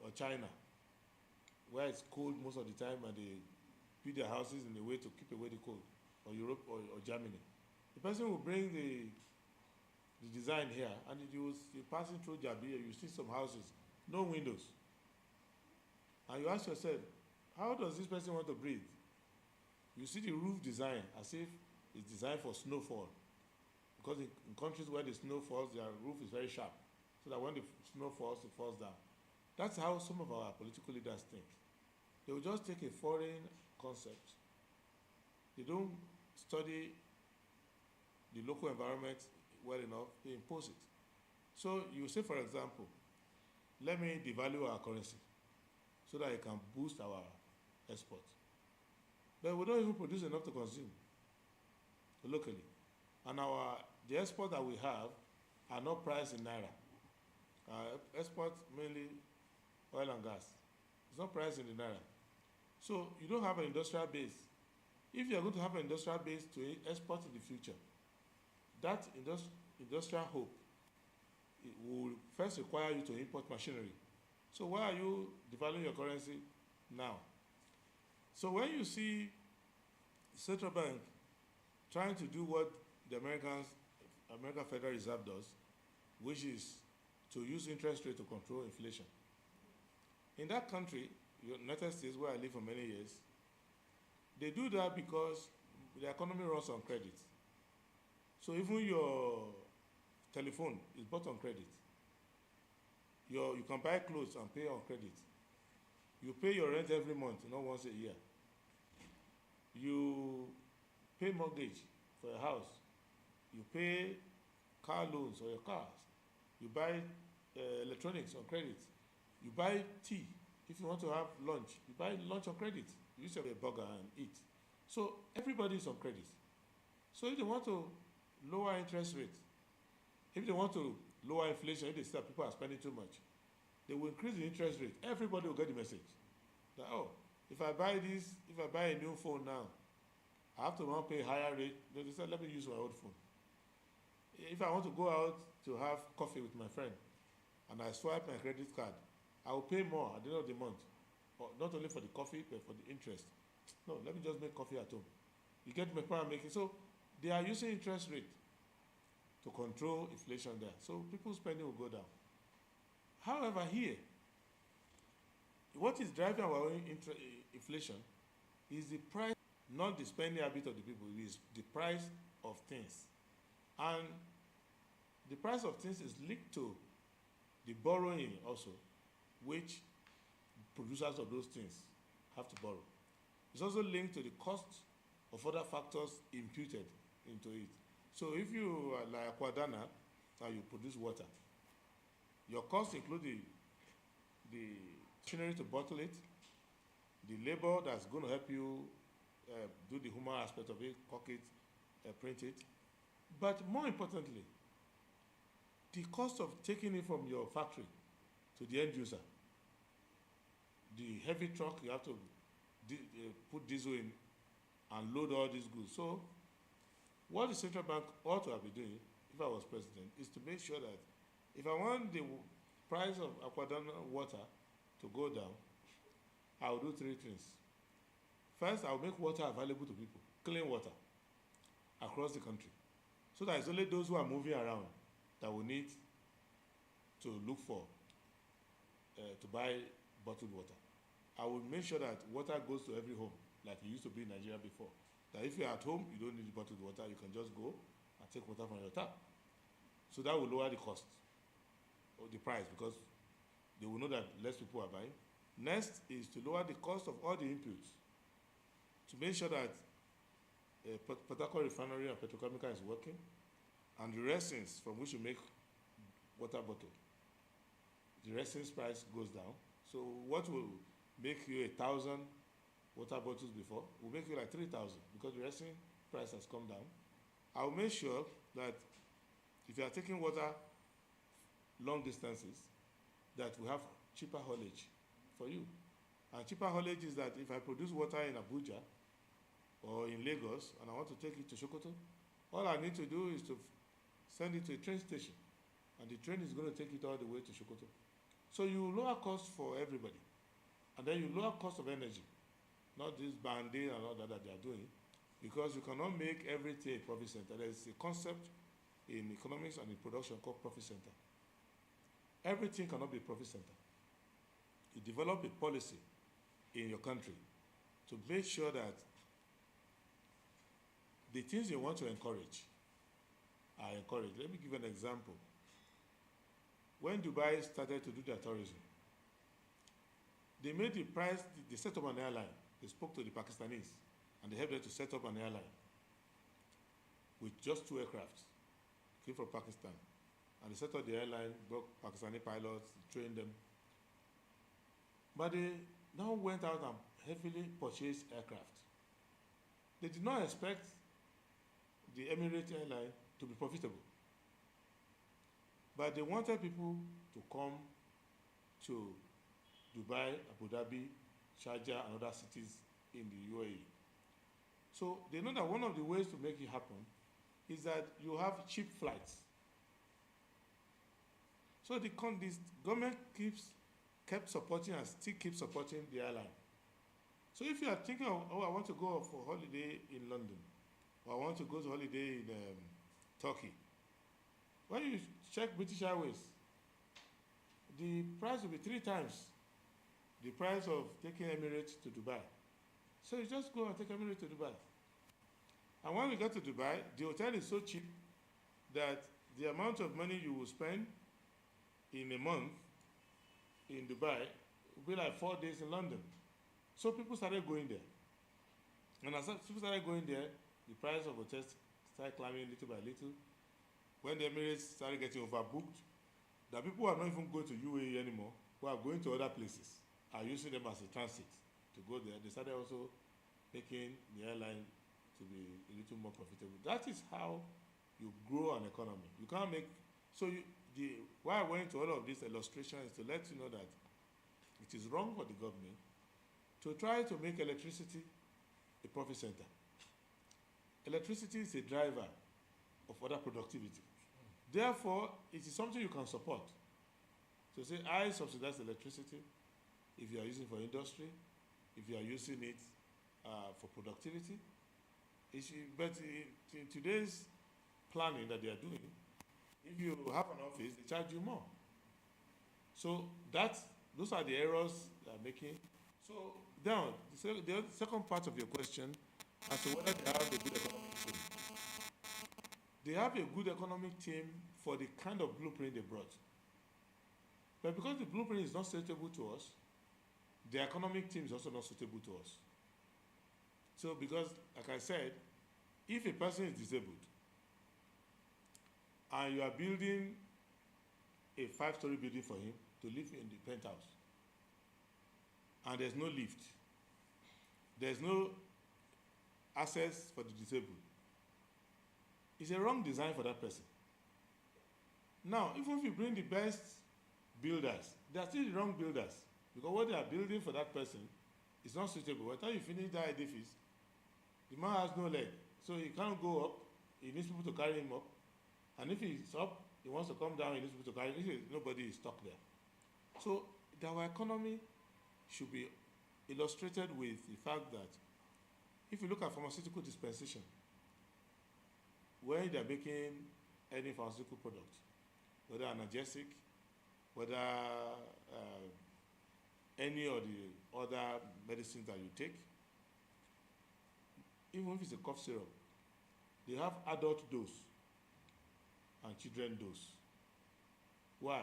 S15: Or China, where it's cold most of the time, and they build their houses in a way to keep away the cold. Or Europe or Germany. The person will bring the design here, and you're passing through Jabia, you see some houses, no windows. And you ask yourself, how does this person want to breathe? You see the roof design as if it's designed for snowfall. Because in countries where the snow falls, their roof is very sharp, so that when the snow falls, it falls down. That's how some of our political leaders think. They will just take a foreign concept. They don't study the local environment well enough, they impose it. So you say, for example, let me devalue our currency so that it can boost our export. But we don't even produce enough to consume locally. And the exports that we have are not priced in Naira. Exports mainly oil and gas. It's not priced in the Naira. So you don't have an industrial base. If you are going to have an industrial base to export in the future, that industrial hope, it will first require you to import machinery. So why are you devaluing your currency now? So when you see the central bank trying to do what the American Federal Reserve does, which is to use interest rate to control inflation. In that country, United States, where I lived for many years, they do that because the economy runs on credit. So even your telephone is bought on credit. You can buy clothes and pay on credit. You pay your rent every month, not once a year. You pay mortgage for a house. You pay car loans for your cars. You buy electronics on credit. You buy tea. If you want to have lunch, you buy lunch on credit. You used to have a burger and eat. So everybody is on credit. So if they want to lower interest rate, if they want to lower inflation, if they see that people are spending too much, they will increase the interest rate. Everybody will get the message that, oh, if I buy a new phone now, I have to now pay a higher rate. They say, let me use my old phone. If I want to go out to have coffee with my friend and I swipe my credit card, I will pay more at the end of the month. Not only for the coffee, but for the interest. No, let me just make coffee at home. You get my point I'm making? So they are using interest rate to control inflation there. So people's spending will go down. However, here, what is driving our own inflation is the price, not the spending habit of the people. It is the price of things. And the price of things is linked to the borrowing also, which producers of those things have to borrow. It's also linked to the cost of other factors imputed into it. So if you are like Aquadana, and you produce water, your costs include the machinery to bottle it, the labor that's going to help you do the human aspect of it, cook it, print it. But more importantly, the cost of taking it from your factory to the end user, the heavy truck you have to put diesel in and load all these goods. So what the central bank ought to have been doing, if I was president, is to make sure that if I want the price of Aquadana water to go down, I will do three things. First, I will make water available to people, clean water, across the country, so that it's only those who are moving around that will need to look for, to buy bottled water. I will make sure that water goes to every home, like it used to be in Nigeria before. That if you're at home, you don't need bottled water, you can just go and take water from your tap. So that will lower the cost or the price, because they will know that less people are buying. Next is to lower the cost of all the inputs, to make sure that Port Harcourt refinery and petrochemical is working, and the resins from which you make water bottle, the resins price goes down. So what will make you 1,000 water bottles before will make you like 3,000, because the resin price has come down. I will make sure that if you are taking water long distances, that we have cheaper haulage for you. And cheaper haulage is that if I produce water in Abuja or in Lagos and I want to take it to Sokoto, all I need to do is to send it to a train station, and the train is going to take it all the way to Sokoto. So you lower cost for everybody, and then you lower cost of energy, not this banding and all that they are doing, because you cannot make everything a profit center. There is a concept in economics and in production called profit center. Everything cannot be a profit center. You develop a policy in your country to make sure that the things you want to encourage are encouraged. Let me give an example. When Dubai started to do their tourism, they made the price, they set up an airline. They spoke to the Pakistanis, and they helped them to set up an airline with just 2 aircrafts, came from Pakistan. And they set up the airline, brought Pakistani pilots, trained them. But they now went out and heavily purchased aircraft. They did not expect the Emirates airline to be profitable. But they wanted people to come to Dubai, Abu Dhabi, Sharjah, and other cities in the UAE. So they know that one of the ways to make it happen is that you have cheap flights. So the government kept supporting and still keeps supporting the airline. So if you are thinking of, oh, I want to go for holiday in London, or I want to go to holiday in Turkey, when you check British Airways, the price will be 3 times the price of taking Emirates to Dubai. So you just go and take Emirates to Dubai. And when we get to Dubai, the hotel is so cheap that the amount of money you will spend in a month in Dubai will be like 4 days in London. So people started going there. And as people started going there, the price of hotels started climbing little by little. When the Emirates started getting overbooked, the people who are not even going to UAE anymore, who are going to other places, are using them as a transit to go there. They started also making the airline to be a little more profitable. That is how you grow an economy. You can't make, so why I went to all of this illustration is to let you know that it is wrong for the government to try to make electricity a profit center. Electricity is a driver of other productivity. Therefore, it is something you can support. So say, I subsidize electricity if you are using it for industry, if you are using it for productivity. But in today's planning that they are doing, if you have an office, they charge you more. So those are the errors they are making. So now, the second part of your question as to whether they have a good economic team. They have a good economic team for the kind of blueprint they brought. But because the blueprint is not suitable to us, the economic team is also not suitable to us. So because, like I said, if a person is disabled and you are building a 5-story building for him to live in the penthouse, and there's no lift, there's no access for the disabled, it's a wrong design for that person. Now, even if you bring the best builders, they are still the wrong builders, because what they are building for that person is not suitable. By the time you finish that edifice, the man has no leg, so he can't go up. He needs people to carry him up, and if he's up, he wants to come down, he needs people to carry him. Nobody is stuck there. So our economy should be illustrated with the fact that if you look at pharmaceutical dispensation, where they are making any pharmaceutical product, whether analgesic, whether any of the other medicines that you take, even if it's a cough syrup, they have adult dose and children dose. Why?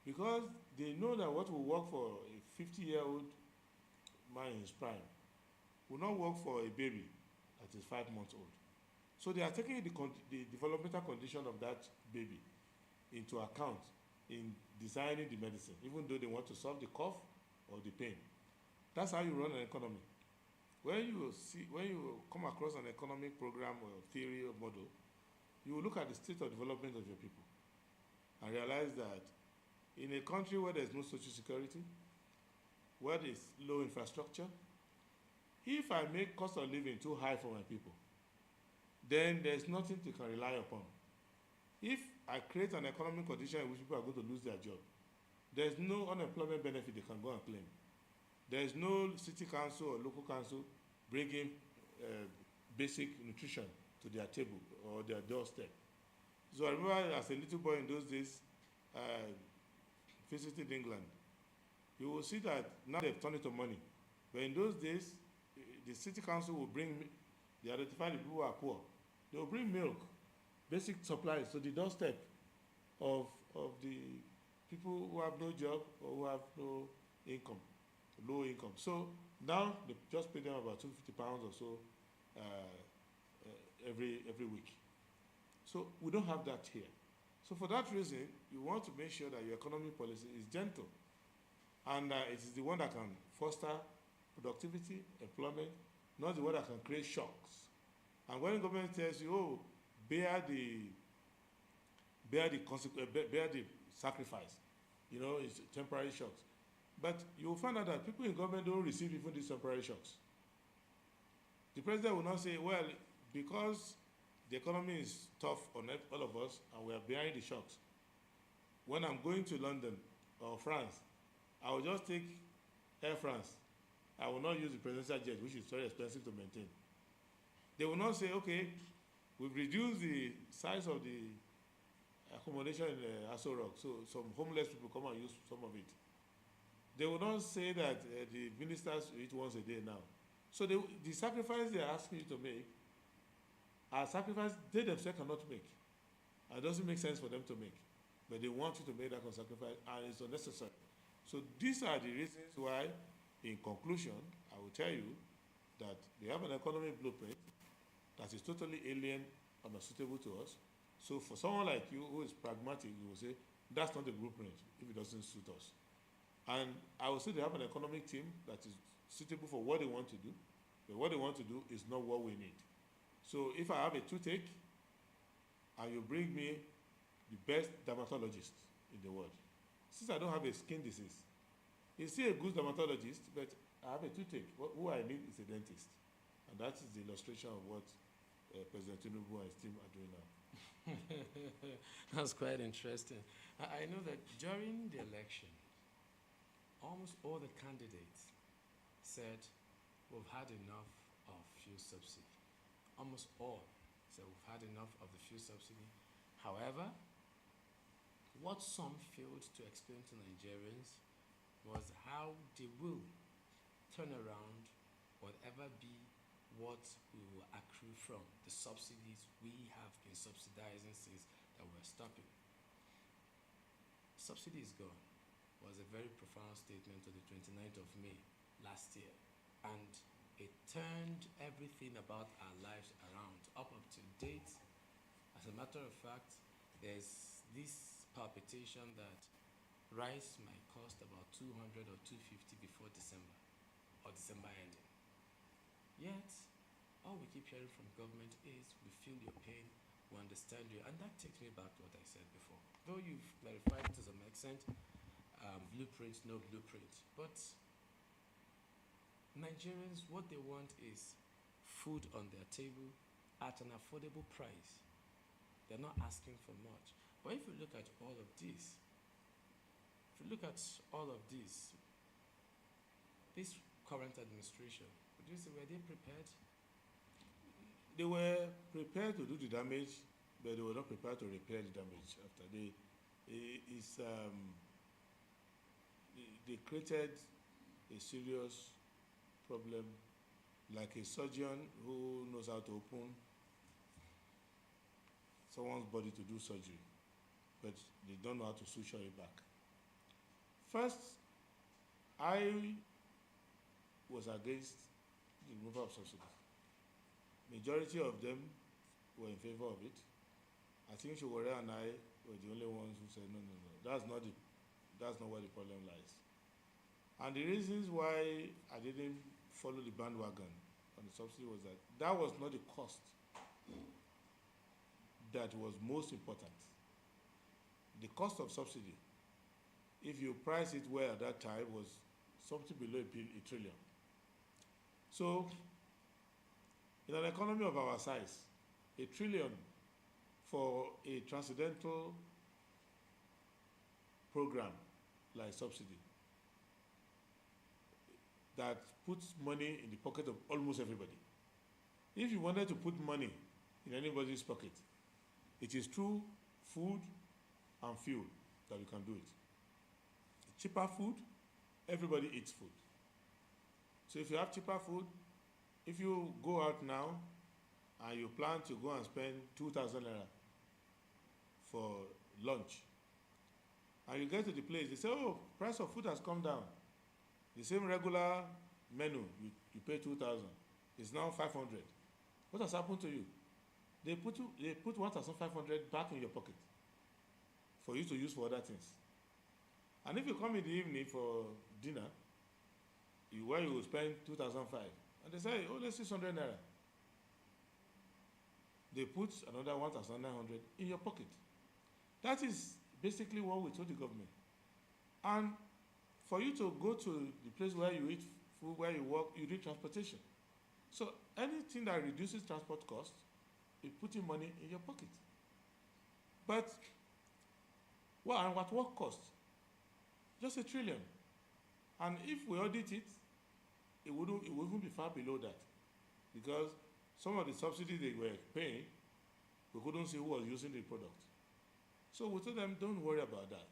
S15: Because they know that what will work for a 50-year-old man in his prime will not work for a baby that is 5 months old. So they are taking the developmental condition of that baby into account in designing the medicine, even though they want to solve the cough or the pain. That's how you run an economy. When you come across an economic program or theory or model, you will look at the state of development of your people and realize that in a country where there's no social security, where there's low infrastructure, if I make cost of living too high for my people, then there's nothing they can rely upon. If I create an economic condition in which people are going to lose their job, there's no unemployment benefit they can go and claim. There's no city council or local council bringing basic nutrition to their table or their doorstep. So I remember as a little boy in those days, visiting England, you will see that now they've turned it to money. But in those days, the city council will bring, they identify the people who are poor. They will bring milk, basic supplies to the doorstep of the people who have no job or who have no income, low income. So now they just pay them about £250 or so every week. So we don't have that here. So for that reason, you want to make sure that your economic policy is gentle, and it is the one that can foster productivity, employment, not the one that can create shocks. And when the government tells you, oh, bear the sacrifice, it's temporary shocks. But you will find out that people in government don't receive even these temporary shocks. The president will not say, well, because the economy is tough on all of us and we are bearing the shocks, when I'm going to London or France, I will just take Air France. I will not use the presidential jet, which is very expensive to maintain. They will not say, okay, we've reduced the size of the accommodation in Aso Rock, so some homeless people come and use some of it. They will not say that the ministers eat once a day now. So the sacrifice they are asking you to make are sacrifices they themselves cannot make. And it doesn't make sense for them to make. But they want you to make that sacrifice, and it's unnecessary. So these are the reasons why, in conclusion, I will tell you that they have an economic blueprint that is totally alien and unsuitable to us. So for someone like you who is pragmatic, you will say, that's not the blueprint if it doesn't suit us. And I will say they have an economic team that is suitable for what they want to do, but what they want to do is not what we need. So if I have a toothache and you bring me the best dermatologist in the world, since I don't have a skin disease, he's still a good dermatologist, but I have a toothache. Who I need is a dentist. And that is the illustration of what President Tinubu and his team are doing now.
S1: That's quite interesting. I know that during the election, almost all the candidates said we've had enough of fuel subsidy. Almost all said we've had enough of the fuel subsidy. However, what some failed to explain to Nigerians was how they will turn around whatever be what we will accrue from the subsidies we have been subsidizing since that we're stopping. Subsidy is gone was a very profound statement on the 29th of May last year, and it turned everything about our lives around up to date. As a matter of fact, there's this palpitation that rice might cost about 200 or 250 before December or December ending. Yet, all we keep hearing from government is we feel your pain, we understand you, and that takes me back to what I said before. Though you've clarified to some extent, blueprint, no blueprint, but Nigerians, what they want is food on their table at an affordable price. They're not asking for much. But if you look at all of this, this current administration, would you say, were they prepared?
S15: They were prepared to do the damage, but they were not prepared to repair the damage after. They created a serious problem, like a surgeon who knows how to open someone's body to do surgery, but they don't know how to suture it back. First, I was against the removal of subsidies. Majority of them were in favor of it. I think Showore and I were the only ones who said, no, that's not where the problem lies. And the reasons why I didn't follow the bandwagon on the subsidy was that was not the cost that was most important. The cost of subsidy, if you price it well at that time, was something below a trillion. So, in an economy of our size, a trillion for a transcendental program like subsidy that puts money in the pocket of almost everybody. If you wanted to put money in anybody's pocket, it is through food and fuel that you can do it. Cheaper food, everybody eats food. So if you have cheaper food, if you go out now and you plan to go and spend 2,000 naira for lunch, and you get to the place, they say, oh, price of food has come down. The same regular menu, you pay 2,000, it's now 500. What has happened to you? They put 1,500 back in your pocket for you to use for other things. And if you come in the evening for dinner, where you will spend 2,500, and they say, oh, let's 600 naira. They put another 1,900 in your pocket. That is basically what we told the government. And for you to go to the place where you eat food, where you work, you need transportation. So anything that reduces transport costs is putting money in your pocket. But, and at what cost? Just $1 trillion. And if we audit it, it wouldn't be far below that. Because some of the subsidies they were paying, we couldn't see who was using the product. So we told them, don't worry about that.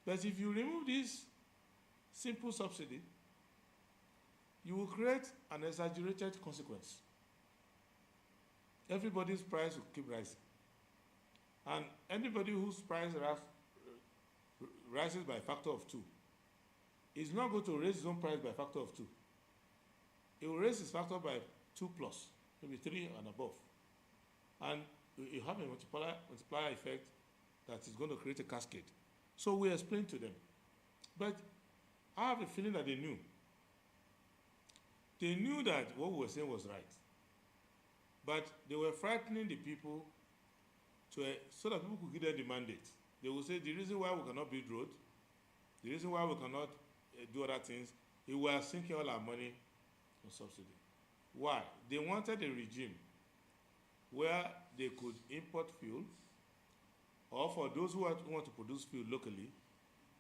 S15: But if you remove this simple subsidy, you will create an exaggerated consequence. Everybody's price will keep rising. And anybody whose price rises by a factor of 2 is not going to raise his own price by a factor of 2. It will raise his factor by 2 plus, maybe 3 and above. And you have a multiplier effect that is going to create a cascade. So we explained to them. But I have a feeling that they knew. They knew that what we were saying was right. But they were frightening the people so that people could give them the mandate. They will say the reason why we cannot build road, the reason why we cannot do other things, is we are sinking all our money on subsidy. Why? They wanted a regime where they could import fuel, or for those who want to produce fuel locally,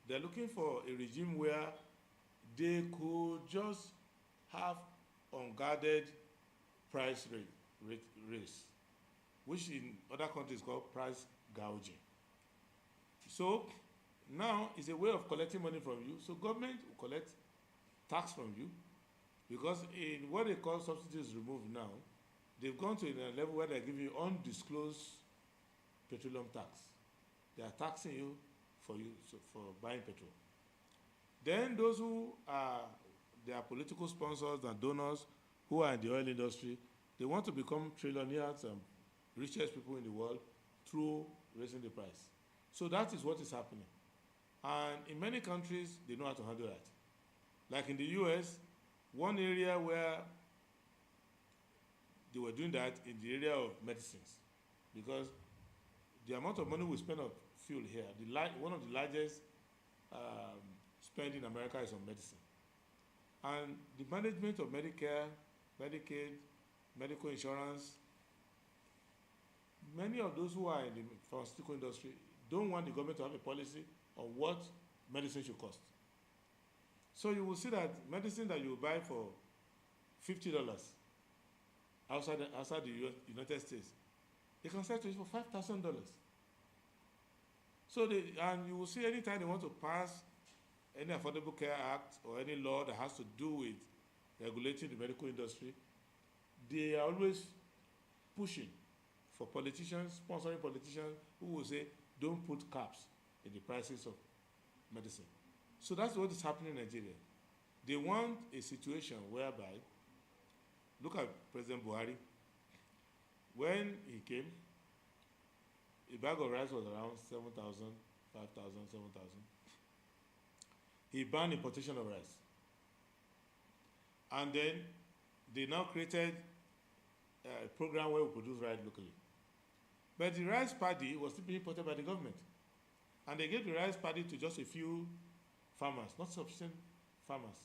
S15: they're looking for a regime where they could just have unguarded price raise, which in other countries is called price gouging. So now it's a way of collecting money from you. So government will collect tax from you, because in what they call subsidies removed now, they've gone to a level where they're giving you undisclosed petroleum tax. They are taxing you for buying petrol. Then those who are their political sponsors and donors who are in the oil industry, they want to become trillionaires and richest people in the world through raising the price. So that is what is happening. And in many countries, they know how to handle that. Like in the US, one area where they were doing that in the area of medicines, because the amount of money we spend on fuel here, one of the largest spend in America is on medicine. And the management of Medicare, Medicaid, medical insurance, many of those who are in the pharmaceutical industry don't want the government to have a policy on what medicine should cost. So you will see that medicine that you buy for $50 outside the United States, they can sell to you for $5,000. So and you will see anytime they want to pass any Affordable Care Act or any law that has to do with regulating the medical industry, they are always pushing for politicians, sponsoring politicians who will say, don't put caps in the prices of medicine. So that's what is happening in Nigeria. They want a situation whereby, look at President Buhari. When he came, a bag of rice was around 7,000, 5,000, 7,000. He banned importation of rice. And then they now created a program where we produce rice locally. But the rice paddy was still being imported by the government. And they gave the rice paddy to just a few farmers, not sufficient farmers.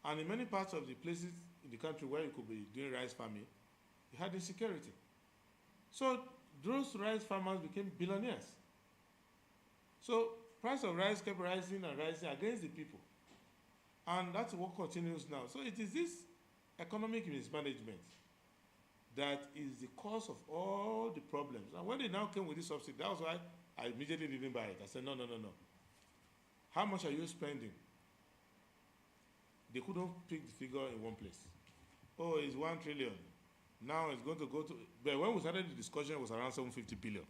S15: And in many parts of the places in the country where you could be doing rice farming, you had insecurity. So those rice farmers became billionaires. So price of rice kept rising and rising against the people. And that's what continues now. So it is this economic mismanagement that is the cause of all the problems. And when they now came with this subsidy, that was why I immediately didn't buy it. I said, no. How much are you spending? They couldn't pick the figure in one place. Oh, it's 1 trillion. Now it's going to go to, but when we started the discussion, it was around 750 billion.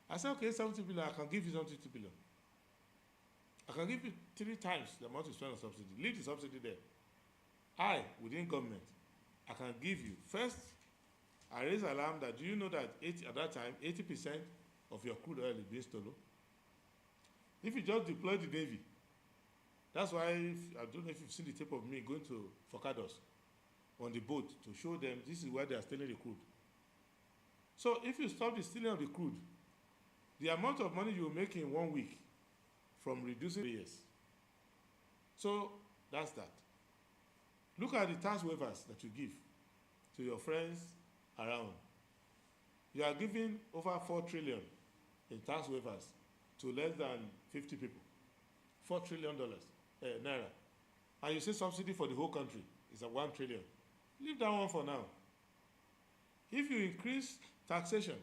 S15: I said, okay, 70 billion, I can give you 750 billion. I can give you 3 times the amount you spend on subsidy. Leave the subsidy there. Within government, I can give you. First, I raise alarm that, do you know that at that time, 80% of your crude oil is being stolen? If you just deploy the Navy, that's why, I don't know if you've seen the tape of me going to Forcados on the boat to show them this is where they are stealing the crude. So if you stop the stealing of the crude, the amount of money you will make in 1 week from reducing years. So that's that. Look at the tax waivers that you give to your friends around. You are giving over 4 trillion in tax waivers to less than 50 people. $4 trillion naira. And you say subsidy for the whole country is at 1 trillion. Leave that one for now. If you increase taxation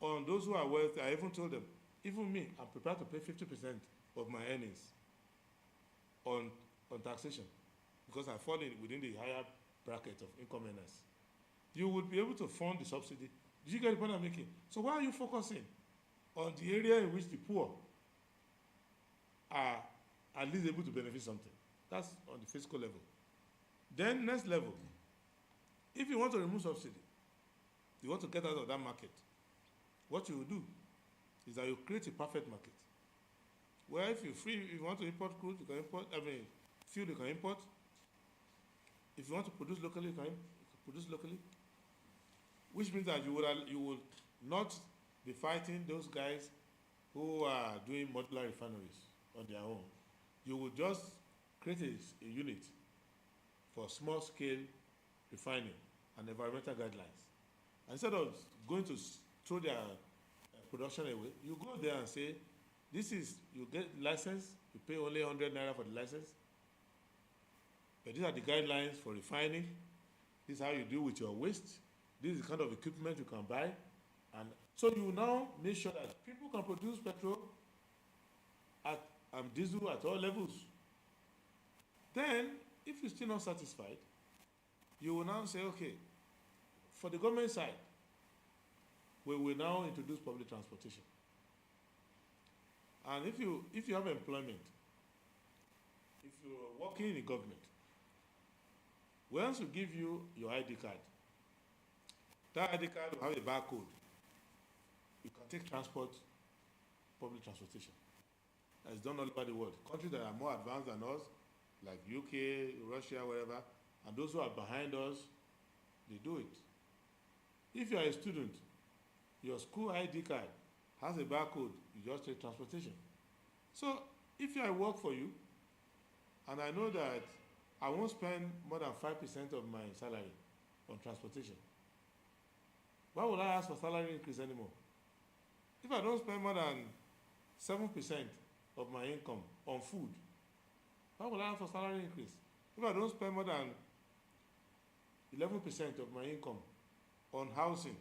S15: on those who are wealthy, I even told them, even me, I'm prepared to pay 50% of my earnings on taxation because I fall within the higher bracket of income earners. You would be able to fund the subsidy. Did you get the point I'm making? So why are you focusing on the area in which the poor are at least able to benefit something? That's on the fiscal level. Then next level, if you want to remove subsidy, you want to get out of that market, what you will do is that you create a perfect market where if you want to import crude, you can import, fuel you can import. If you want to produce locally, you can produce locally. Which means that you will not be fighting those guys who are doing modular refineries on their own. You will just create a unit for small scale refining and environmental guidelines. And instead of going to throw their production away, you go there and say, you get license, you pay only 100 naira for the license, but these are the guidelines for refining, this is how you deal with your waste, this is the kind of equipment you can buy, and so you now make sure that people can produce petrol and diesel at all levels. Then, if you're still not satisfied, you will now say, okay, for the government side, we will now introduce public transportation. And if you have employment, if you're working in the government, once we give you your ID card, that ID card will have a barcode. you can take transport, public transportation. It's done all over the world. Countries that are more advanced than us, like UK, Russia, wherever, and those who are behind us, they do it. If you are a student, your school ID card has a barcode, you just take transportation. So if I work for you, and I know that I won't spend more than 5% of my salary on transportation, why would I ask for salary increase anymore? If I don't spend more than 7% of my income on food, why would I ask for salary increase? If I don't spend more than 11% of my income on housing,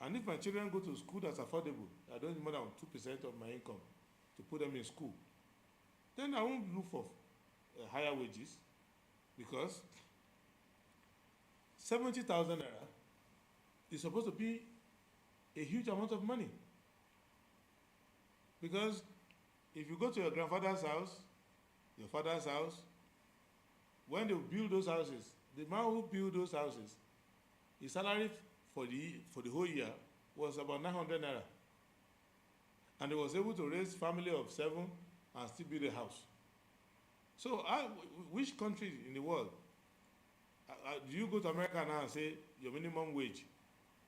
S15: and if my children go to school that's affordable, I don't need more than 2% of my income to put them in school, then I won't look for higher wages, because 70,000 naira is supposed to be a huge amount of money. Because if you go to your grandfather's house, your father's house, when they build those houses, the man who built those houses, his salary for the whole year was about 900 naira. And he was able to raise family of 7 and still build a house. So which country in the world, do you go to America now and say your minimum wage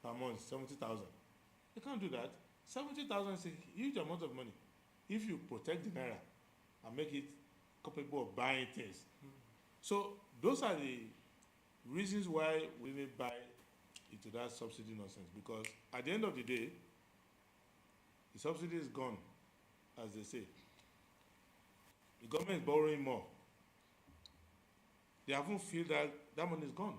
S15: per month is 70,000? You can't do that. 70,000 is a huge amount of money if you protect the naira and make it capable of buying things. So those are the reasons why we may buy into that subsidy nonsense, because at the end of the day, the subsidy is gone, as they say. The government is borrowing more. They haven't feel that money is gone.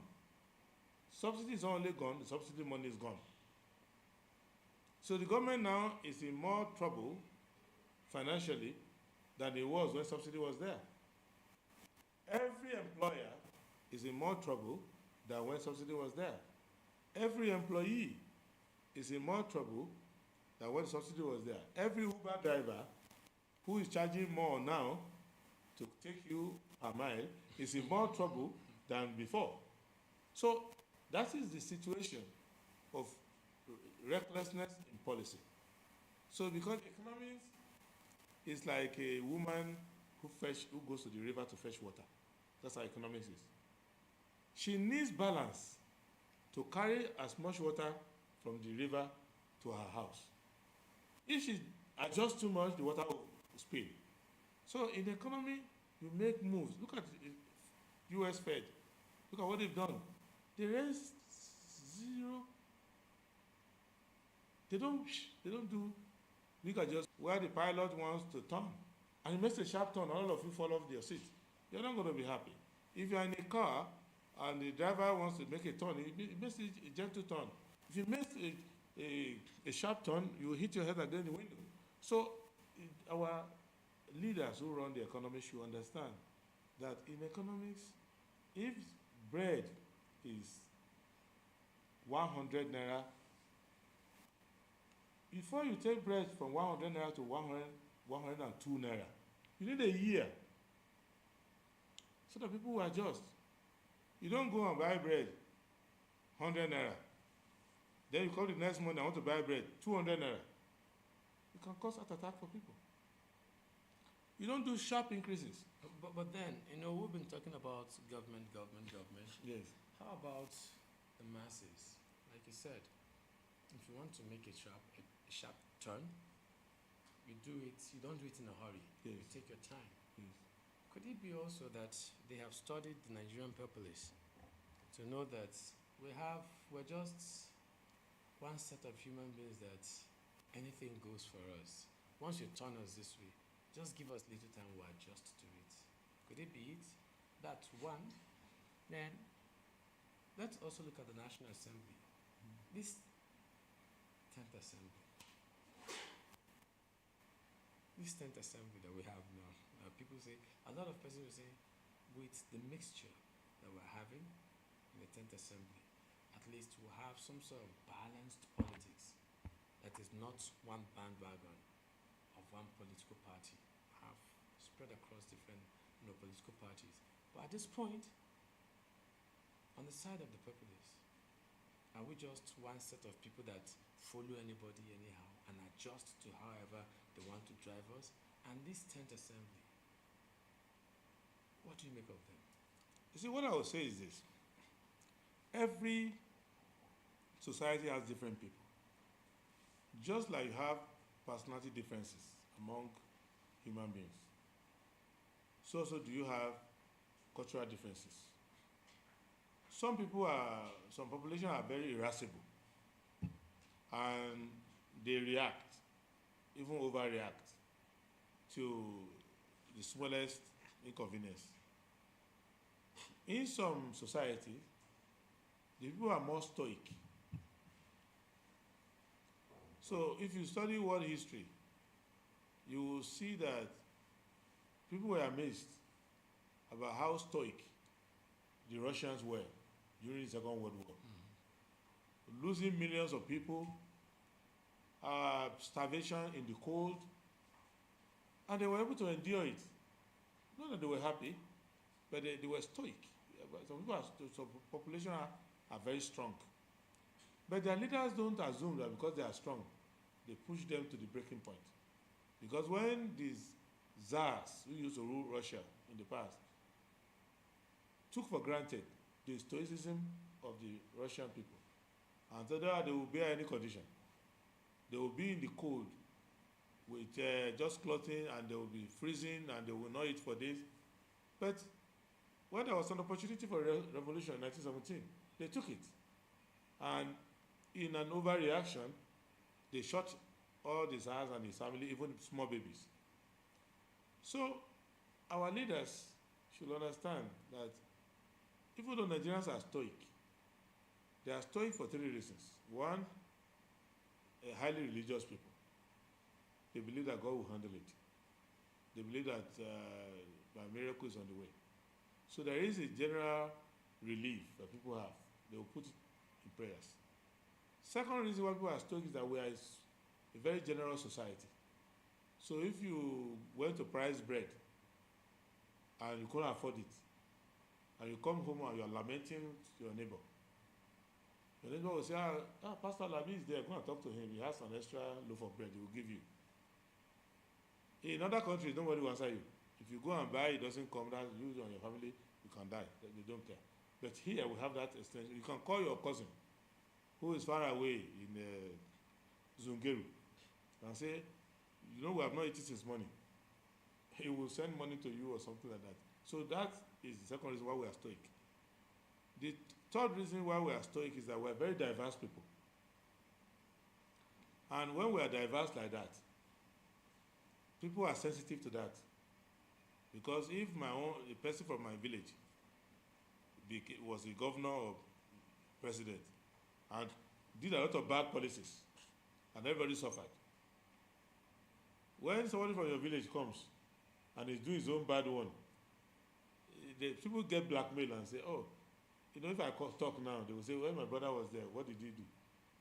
S15: Subsidy is not only gone, the subsidy money is gone. So the government now is in more trouble financially than it was when subsidy was there. Every employer is in more trouble than when subsidy was there. Every employee is in more trouble than when subsidy was there. Every Uber driver who is charging more now to take you a mile is in more trouble than before. So that is the situation of recklessness in policy. So because economics is like a woman who goes to the river to fetch water. That's how economics is. She needs balance to carry as much water from the river to her house. If she adjusts too much, the water will spill. So in the economy, you make moves. Look at the US Fed. Look at what they've done. They raised zero. They don't do, look at just where the pilot wants to turn. And he makes a sharp turn, all of you fall off your seat. You're not going to be happy. If you're in a car and the driver wants to make a turn, he makes a gentle turn. If you make a sharp turn, you will hit your head against the window. So our leaders who run the economy should understand that in economics, if bread is 100 naira, before you take bread from 100 naira to 102 naira, you need a year so that people will adjust. You don't go and buy bread 100 naira. Then you call the next morning, I want to buy bread 200 naira. It can cause heart attack for people. You don't do sharp increases.
S1: But then, we've been talking about government.
S15: Yes.
S1: How about the masses? Like you said, if you want to make a sharp turn, you don't do it in a hurry.
S15: Yes.
S1: You take your time.
S15: Yes.
S1: Could it be also that they have studied the Nigerian populace to know that we're just one set of human beings that anything goes for us? Once you turn us this way, just give us little time, we'll adjust to it. Could it be it? That's one. Then let's also look at the National Assembly. This 10th Assembly. This 10th Assembly that we have now, people say, a lot of persons will say, with the mixture that we're having in the 10th Assembly, at least we'll have some sort of balanced politics that is not one bandwagon of one political party, have spread across different political parties. But at this point, on the side of the populace, Are we just one set of people that follow anybody anyhow and adjust to however they want to drive us? And this tent assembly, what do you make of them?
S15: You see, what I would say is this. Every society has different people. Just like you have personality differences among human beings, so also do you have cultural differences. Some populations are very irascible and they react, even overreact to the smallest inconvenience. In some societies, the people are more stoic. So if you study world history, you will see that people were amazed about how stoic the Russians were during the Second World War. Losing millions of people, starvation in the cold, and they were able to endure it. Not that they were happy, but they were stoic. Some population are very strong. But their leaders don't assume that because they are strong, they push them to the breaking point. Because when these czars who used to rule Russia in the past took for granted the stoicism of the Russian people and said that they will bear any condition, they will be in the cold with just clothing and they will be freezing and they will not eat for days. But when there was an opportunity for revolution in 1917, they took it. And in an overreaction, they shot all the czars and his family, even small babies. So our leaders should understand that even though Nigerians are stoic, they are stoic for three reasons. One, a highly religious people. They believe that God will handle it. They believe that my miracle is on the way. So there is a general relief that people have. They will put it in prayers. Second reason why people are stoic is that we are a very generous society. So if you went to price bread and you couldn't afford it, and you come home and you are lamenting to your neighbor will say, Pastor Lami is there, go and talk to him. He has an extra loaf of bread, he will give you. In other countries, nobody will answer you. If you go and buy, it doesn't come, that's you and your family, you can die. They don't care. But here we have that extension. You can call your cousin who is far away in Zungeru and say, we have not eaten since morning. He will send money to you or something like that. So that is the second reason why we are stoic. The third reason why we are stoic is that we are very diverse people. And when we are diverse like that, people are sensitive to that. Because if a person from my village was a governor or president and did a lot of bad policies and everybody suffered, when somebody from your village comes and is doing his own bad one, people get blackmailed and say, if I talk now, they will say, well, my brother was there, what did he do?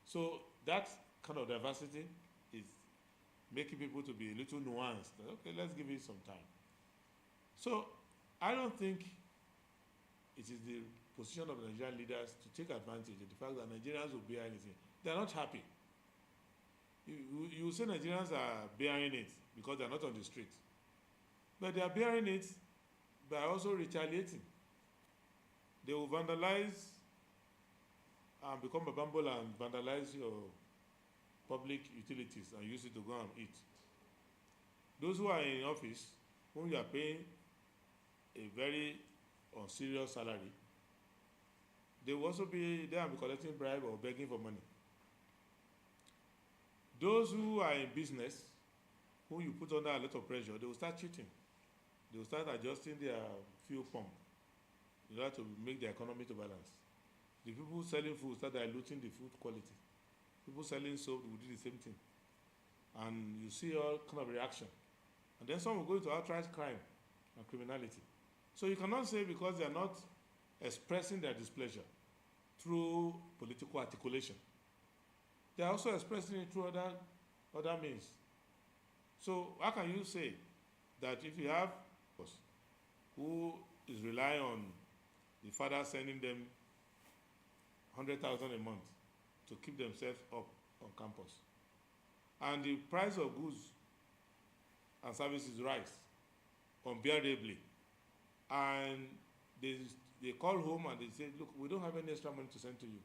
S15: So that kind of diversity is making people to be a little nuanced. Okay, let's give it some time. So I don't think it is the position of Nigerian leaders to take advantage of the fact that Nigerians will bear anything. They are not happy. You say Nigerians are bearing it because they are not on the street. But they are bearing it by also retaliating. They will vandalize and become a bumble and vandalize your public utilities and use it to go and eat. Those who are in office, whom you are paying a very unserious salary, they will also be there and be collecting bribe or begging for money. Those who are in business, who you put under a lot of pressure, they will start cheating. They will start adjusting their fuel pump in order to make the economy to balance. The people selling food start diluting the food quality. People selling soap will do the same thing. And you see all kind of reaction. And then some will go into outright crime and criminality. So you cannot say because they are not expressing their displeasure through political articulation, they are also expressing it through other means. So how can you say that if you have who is relying on the father sending them 100,000 a month, to keep themselves up on campus. And the price of goods and services rise unbearably. And they call home and they say, look, we don't have any extra money to send to you.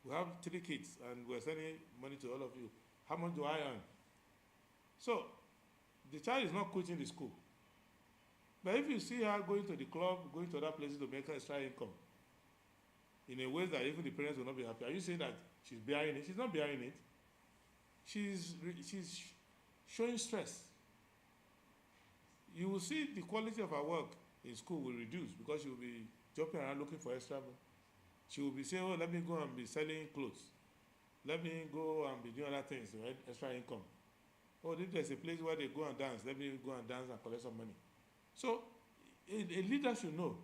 S15: We have 3 kids and we're sending money to all of you. How much do I earn? So the child is not quitting the school. But if you see her going to the club, going to other places to make extra income, in a way that even the parents will not be happy, are you saying that she's bearing it? She's not bearing it. She's showing stress. You will see the quality of her work in school will reduce because she will be jumping around looking for extra. She will be saying, oh, let me go and be selling clothes. Let me go and be doing other things to get extra income. Oh, if there's a place where they go and dance, let me go and dance and collect some money. So a leader should know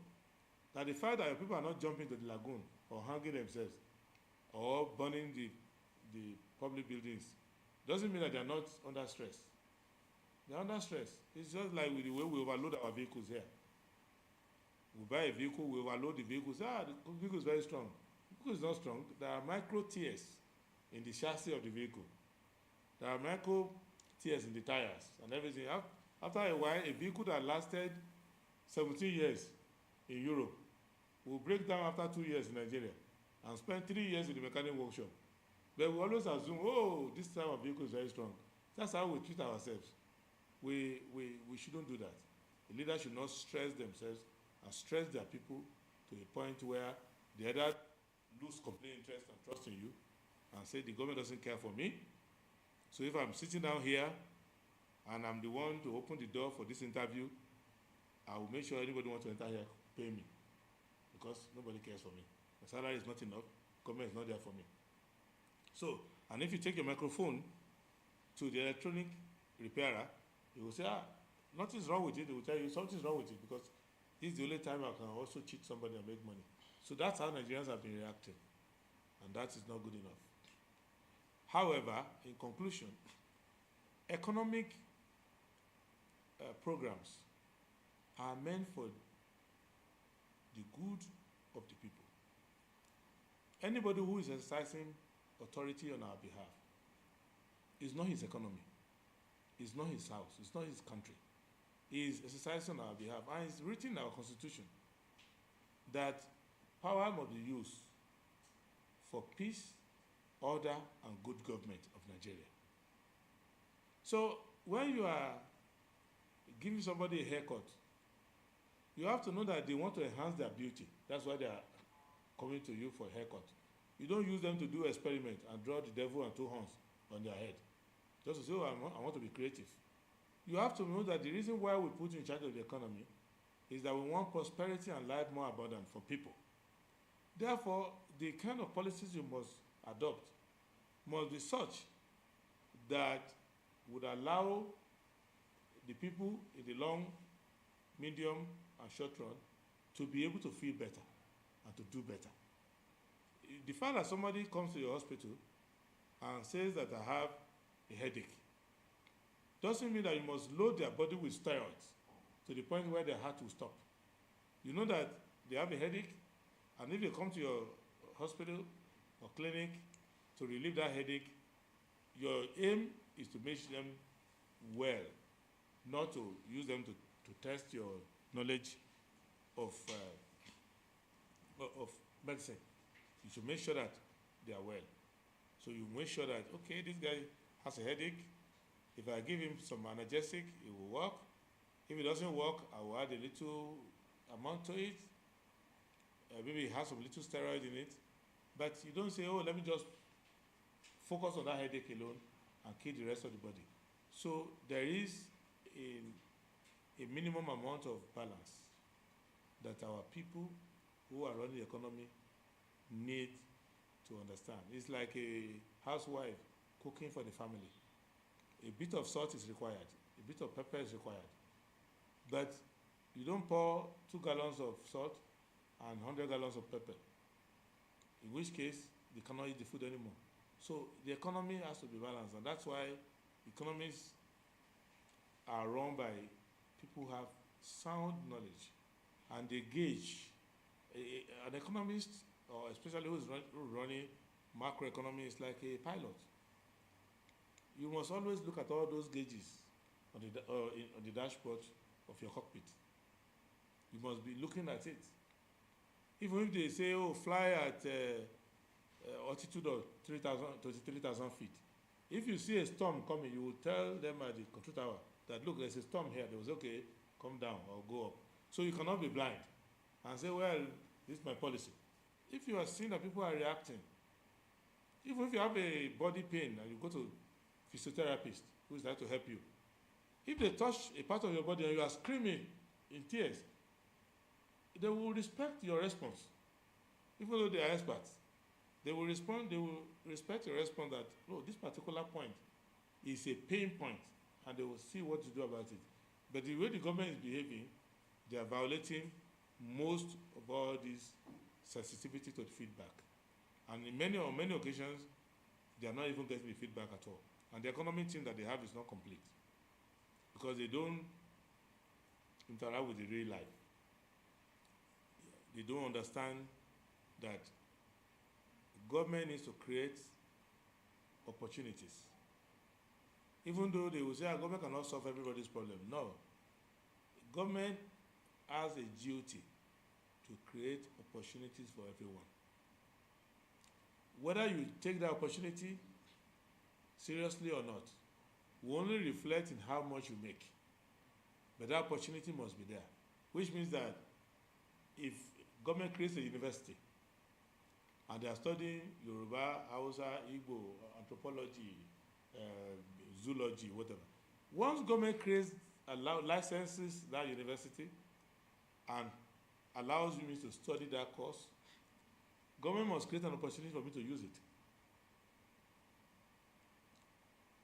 S15: that the fact that people are not jumping to the lagoon or hanging themselves or burning the public buildings doesn't mean that they are not under stress. They're under stress. It's just like with the way we overload our vehicles here. We buy a vehicle, we overload the vehicles. The vehicle is very strong. The vehicle is not strong. There are micro tears in the chassis of the vehicle. There are micro tears in the tires and everything. After a while, a vehicle that lasted 17 years in Europe will break down after 2 years in Nigeria and spend 3 years in the mechanic workshop. But we always assume, oh, this type of vehicle is very strong. That's how we treat ourselves. We shouldn't do that. The leaders should not stress themselves and stress their people to a point where they either lose complete interest and trust in you and say the government doesn't care for me. So if I'm sitting down here and I'm the one to open the door for this interview, I will make sure anybody who wants to enter here pay me because nobody cares for me. My salary is not enough. Government is not there for me. So, and if you take your microphone to the electronic repairer, he will say, nothing's wrong with it. They will tell you something's wrong with it because this is the only time I can also cheat somebody and make money. So that's how Nigerians have been reacting. And that is not good enough. However, in conclusion, economic programs are meant for the good of the people. Anybody who is exercising authority on our behalf is not his economy, it's not his house, it's not his country. He is exercising on our behalf. And it's written in our constitution that power must be used for peace, order, and good government of Nigeria. So when you are giving somebody a haircut, you have to know that they want to enhance their beauty. That's why they are coming to you for a haircut. You don't use them to do experiment and draw the devil and 2 horns on their head. Just to say, oh, I want to be creative. You have to know that the reason why we put you in charge of the economy is that we want prosperity and life more abundant for people. Therefore, the kind of policies you must adopt must be such that would allow the people in the long, medium, and short run to be able to feel better and to do better. The fact that somebody comes to your hospital and says that I have a headache doesn't mean that you must load their body with steroids to the point where their heart will stop. You know that they have a headache, and if they come to your hospital or clinic to relieve that headache, your aim is to make them well, not to use them to test your knowledge of medicine. You should make sure that they are well. So you make sure that, okay, this guy has a headache. If I give him some analgesic, it will work. If it doesn't work, I will add a little amount to it. Maybe it has some little steroid in it. But you don't say, oh, let me just focus on that headache alone and kill the rest of the body. So there is a minimum amount of balance that our people who are running the economy need to understand. It's like a housewife cooking for the family. A bit of salt is required, a bit of pepper is required. But you don't pour 2 gallons of salt and 100 gallons of pepper, in which case they cannot eat the food anymore. So the economy has to be balanced, and that's why economies are run by people who have sound knowledge and they gauge. An economist, or especially who's running macroeconomy is like a pilot. You must always look at all those gauges on the dashboard of your cockpit. You must be looking at it. Even if they say, oh, fly at altitude of 23,000 feet. If you see a storm coming, you will tell them at the control tower that, look, there's a storm here. They will say, okay, come down or go up. So you cannot be blind and say, well, this is my policy. If you are seeing that people are reacting, even if you have a body pain and you go to a physiotherapist who is there to help you, if they touch a part of your body and you are screaming in tears, they will respect your response. Even though they are experts, they will respect your response that, no, this particular point is a pain point, and they will see what to do about it. But the way the government is behaving, they are violating most of all this sensitivity to the feedback. And on many occasions, they are not even getting the feedback at all. And the economy team that they have is not complete because they don't interact with the real life. They don't understand that government needs to create opportunities. Even though they will say, government cannot solve everybody's problem. No. Government has a duty to create opportunities for everyone. Whether you take that opportunity seriously or not will only reflect in how much you make. But that opportunity must be there, which means that if government creates a university and they are studying Yoruba, Hausa, Igbo, anthropology, zoology, whatever. Once government creates, licenses that university and allows me to study that course, government must create an opportunity for me to use it.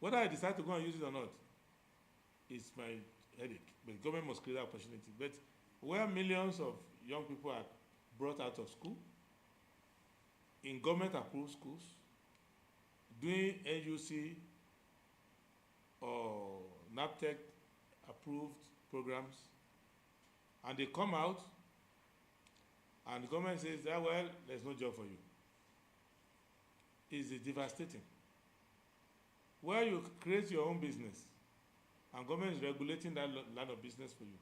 S15: Whether I decide to go and use it or not, it's my headache. But government must create that opportunity. But where millions of young people are brought out of school, in government-approved schools, doing NUC or NAPTEC-approved programs, and they come out, and the government says, well, there's no job for you. It's devastating. Where you create your own business, and government is regulating that line of business for you,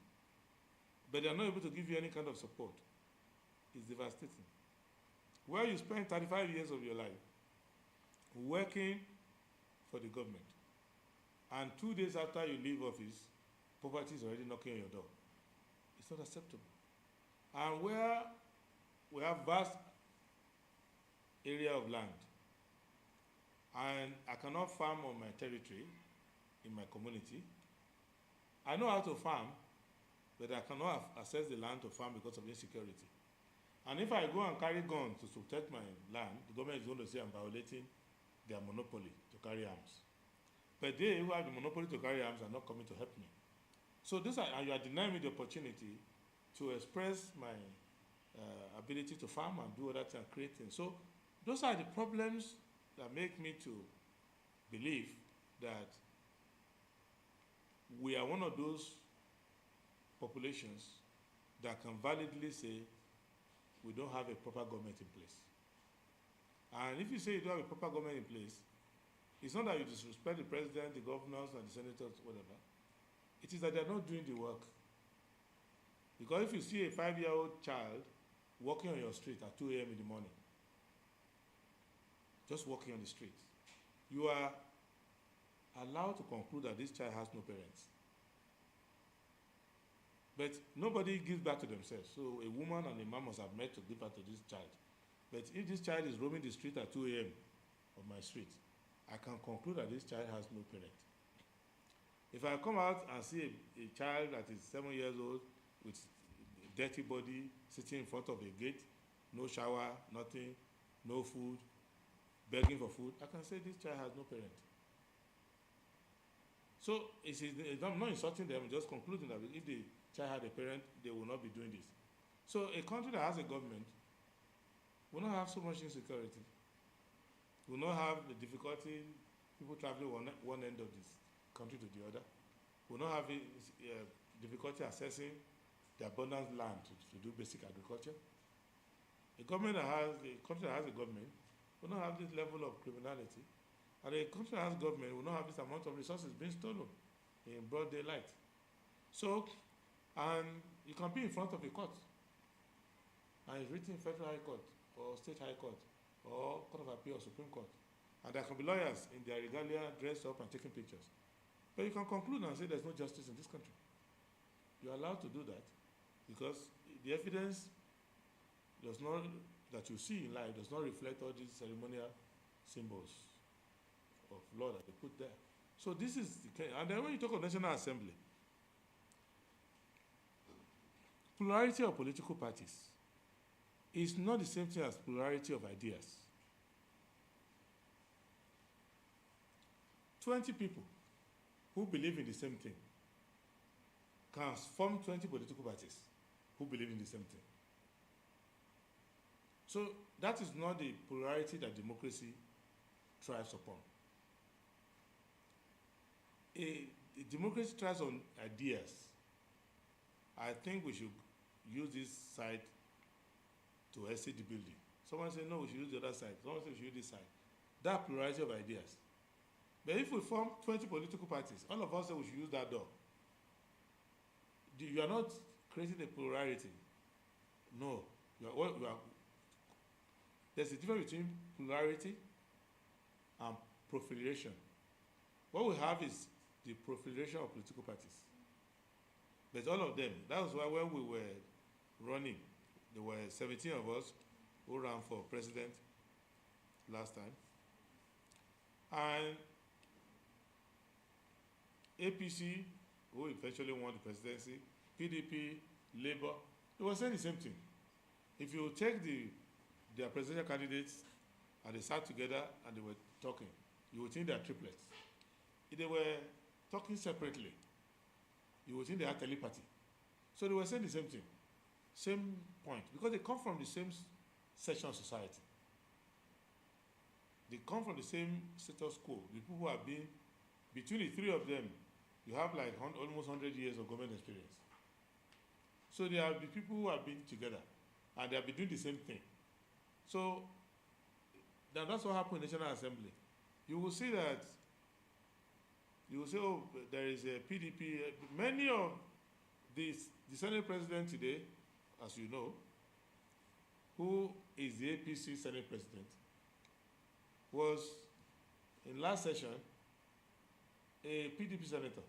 S15: but they're not able to give you any kind of support, it's devastating. Where you spend 35 years of your life working for the government, and 2 days after you leave office, poverty is already knocking on your door. It's not acceptable. And where we have vast area of land, and I cannot farm on my territory, in my community, I know how to farm, but I cannot access the land to farm because of insecurity. And if I go and carry guns to protect my land, the government is going to say I'm violating their monopoly to carry arms. But they who have the monopoly to carry arms are not coming to help me. So and you are denying me the opportunity to express my ability to farm and do other things and create things. So those are the problems that make me to believe that we are one of those populations that can validly say we don't have a proper government in place. And if you say you don't have a proper government in place, it's not that you disrespect the president, the governors, and the senators, whatever. It is that they're not doing the work. Because if you see a 5-year-old child walking on your street at 2 a.m. in the morning, just walking on the street, you are allowed to conclude that this child has no parents. But nobody gives back to themselves. So a woman and a man must have met to give back to this child. But if this child is roaming the street at 2 a.m. on my street, I can conclude that this child has no parent. If I come out and see a child that is 7 years old with a dirty body sitting in front of a gate, no shower, nothing, no food, begging for food, I can say this child has no parent. So I'm not insulting them, I'm just concluding that if the child had a parent, they will not be doing this. So a country that has a government will not have so much insecurity, will not have the difficulty people traveling one end of this country to the other, will not have difficulty accessing the abundant land to do basic agriculture. A country that has a government will not have this level of criminality. And a country that has government will not have this amount of resources being stolen in broad daylight. So, and you can be in front of a court, and it's written Federal High Court, or State High Court, or Court of Appeal, or Supreme Court. And there can be lawyers in their regalia dressed up and taking pictures. But you can conclude and say there's no justice in this country. You're allowed to do that because the evidence does not, that you see in life does not reflect all these ceremonial symbols of law that they put there. So this is the, and then when you talk of National Assembly, plurality of political parties is not the same thing as plurality of ideas. 20 people who believe in the same thing can form 20 political parties who believe in the same thing. So that is not the plurality that democracy thrives upon. A democracy thrives on ideas. I think we should use this side to exit the building. Someone said, no, we should use the other side. Someone said we should use this side. That plurality of ideas. But if we form 20 political parties, all of us say we should use that door. You are not creating a plurality. No. There's a difference between plurality and proliferation. What we have is the proliferation of political parties. But all of them, that was why when we were running, there were 17 of us who ran for president last time. And APC, who eventually won the presidency, PDP, Labour, they were saying the same thing. If you take their presidential candidates and they sat together and they were talking, you would think they are triplets. If they were talking separately, you would think they had telepathy. So they were saying the same thing, same point, because they come from the same section of society. They come from the same status quo. The people who have been, between the three of them, you have like almost 100 years of government experience. So they are the people who have been together, and they have been doing the same thing. So now that's what happened in the National Assembly. You will see that, you will say, oh, there is a PDP. Many of the Senate President today, as you know, who is the APC Senate President, was in last session a PDP senator.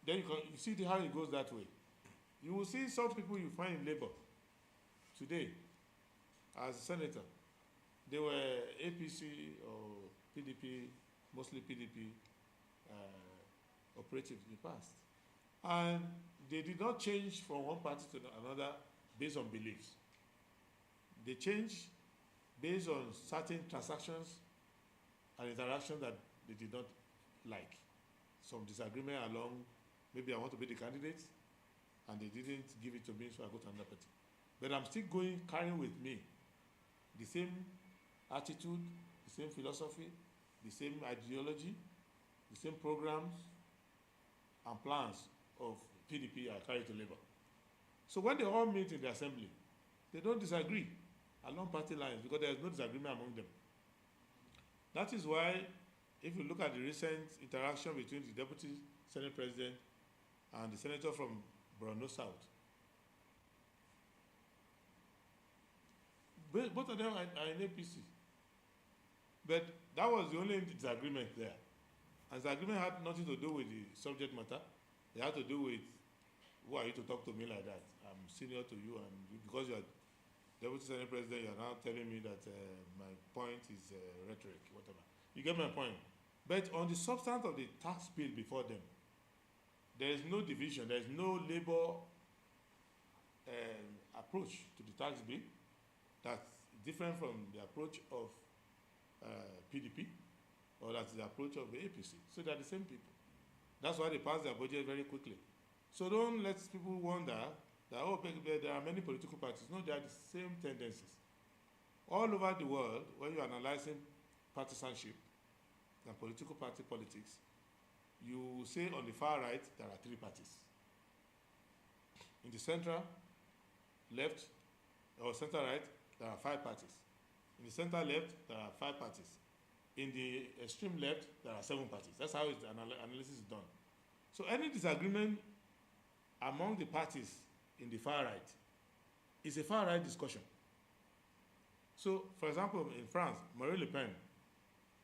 S15: Then you see how it goes that way. You will see such people you find in Labour today as a senator. They were APC or PDP, mostly PDP operatives in the past. And they did not change from one party to another based on beliefs. They changed based on certain transactions and interactions that they did not like. Some disagreement along, maybe I want to be the candidate, and they didn't give it to me, so I go to another party. But I'm still carrying with me the same attitude, the same philosophy, the same ideology, the same programs and plans of PDP I carry to Labour. So when they all meet in the assembly, they don't disagree along party lines because there is no disagreement among them. That is why, if you look at the recent interaction between the Deputy Senate President and the Senator from Borno South, both of them are in APC. But that was the only disagreement there. And the agreement had nothing to do with the subject matter. It had to do with, who are you to talk to me like that? I'm senior to you, and because you are Deputy Senate President, you are now telling me that my point is rhetoric, whatever. You get my point. But on the substance of the tax bill before them, there is no division. There is no Labour approach to the tax bill that's different from the approach of PDP, or that's the approach of the APC. So they're the same people. That's why they pass their budget very quickly. So don't let people wonder that, oh, there are many political parties. No, they are the same tendencies. All over the world, when you're analyzing partisanship and political party politics, you say on the far right, there are three parties. In the central, left, or center right, there are 5 parties. In the center left, there are 5 parties. In the extreme left, there are 7 parties. That's how the analysis is done. So any disagreement among the parties in the far right is a far right discussion. So, for example, in France, Marine Le Pen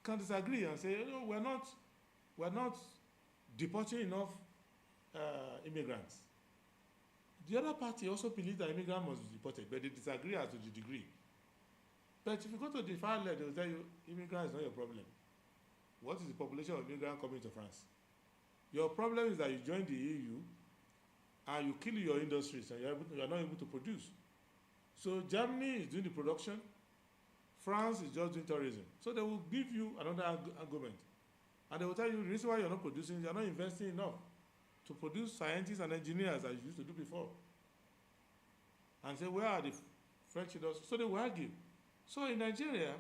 S15: can disagree and say, no, we're not deporting enough immigrants. The other party also believes that immigrants must be deported, but they disagree as to the degree. But if you go to the far left, they will tell you, immigrants is not your problem. What is the population of immigrants coming to France? Your problem is that you join the EU and you kill your industries and you are not able to produce. So Germany is doing the production, France is just doing tourism. So they will give you another argument. And they will tell you the reason why you're not producing, you're not investing enough to produce scientists and engineers as you used to do before. And say, where are the French industries? So they will argue. So in Nigeria,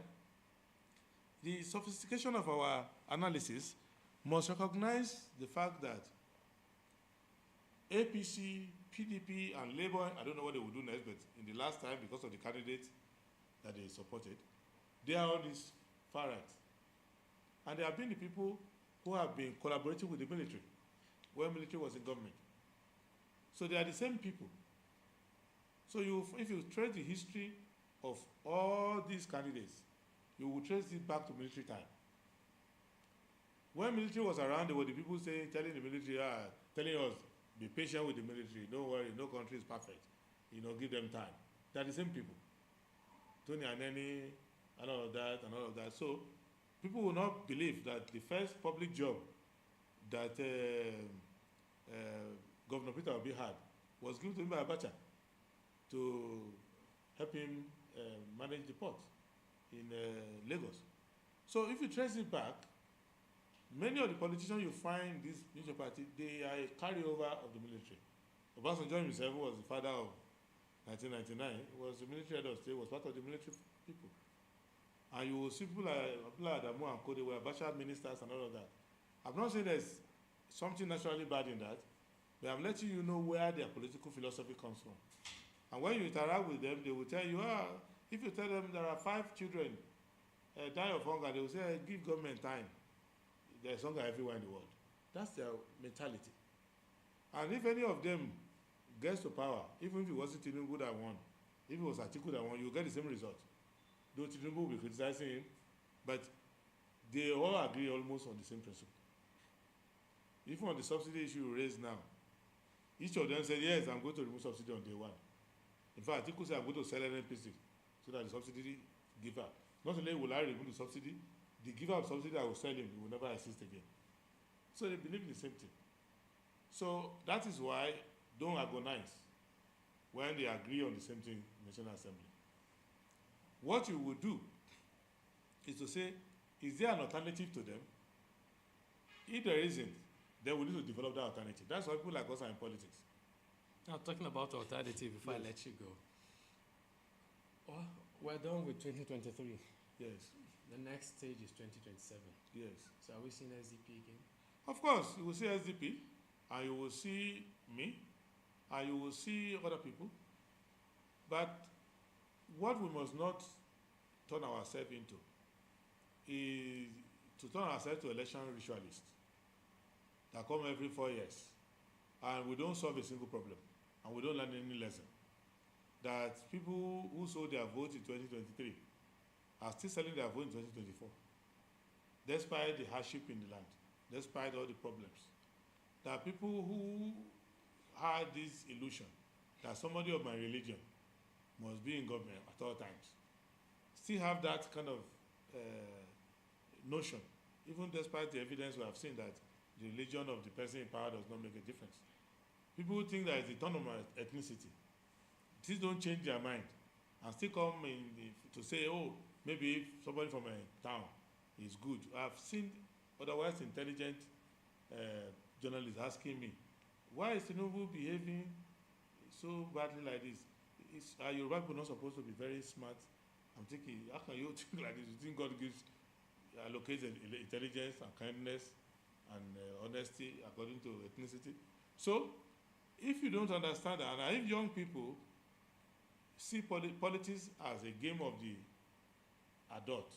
S15: the sophistication of our analysis must recognize the fact that APC, PDP, and Labour, I don't know what they will do next, but in the last time, because of the candidates that they supported, they are on this far right. And they have been the people who have been collaborating with the military when military was in government. So they are the same people. So if you trace the history of all these candidates, you will trace it back to military time. When military was around, there were the people telling the military, telling us, be patient with the military, don't worry, no country is perfect. Give them time. They are the same people. Tony Aneni, and all of that. So people will not believe that the first public job that Governor Peter Obi had was given to him by Abacha to help him manage the port in Lagos. So if you trace it back, many of the politicians you find in this military party, they are a carryover of the military. Obasanjo himself was the father of 1999, was the military head of state, was part of the military people. And you will see people like Abdullah Adamu and Kode were Abacha ministers and all of that. I'm not saying there's something naturally bad in that, but I'm letting you know where their political philosophy comes from. And when you interact with them, they will tell you, if you tell them there are 5 children die of hunger, they will say, give government time. There's hunger everywhere in the world. That's their mentality. And if any of them gets to power, even if it wasn't Tinubu that won, if it was Atiku that won, you'll get the same result. Though Tinubu will be criticizing him, but they all agree almost on the same principle. Even on the subsidy issue raised now, each of them said, yes, I'm going to remove subsidy on day 1. In fact, Atiku said, I'm going to sell NNPC so that the subsidy giver, not only will I remove the subsidy, the giver of subsidy I will sell him, he will never exist again. So they believe in the same thing. So that is why don't agonize when they agree on the same thing in the National Assembly. What you will do is to say, is there an alternative to them? If there isn't, then we need to develop that alternative. That's why people like us are in politics.
S1: Now, talking about alternative, before I let you go. Oh, we're done with 2023.
S15: Yes.
S1: The next stage is 2027.
S15: Yes.
S1: So are we seeing SDP again?
S15: Of course, you will see SDP, and you will see me, and you will see other people. But what we must not turn ourselves into is to turn ourselves to election ritualists that come every 4 years, and we don't solve a single problem, and we don't learn any lesson. That people who sold their vote in 2023 are still selling their vote in 2024, despite the hardship in the land, despite all the problems. There are people who had this illusion that somebody of my religion must be in government at all times, still have that kind of notion, even despite the evidence we have seen that the religion of the person in power does not make a difference. People who think that it's the turn of my ethnicity, these don't change their mind and still come in to say, oh, maybe if somebody from a town is good. I've seen otherwise intelligent journalists asking me, why is Tinubu behaving so badly like this? Are Yoruba people not supposed to be very smart? I'm thinking, how can you think like this? You think God allocates intelligence and kindness and honesty according to ethnicity? So, if you don't understand that, and if young people see politics as a game of the adult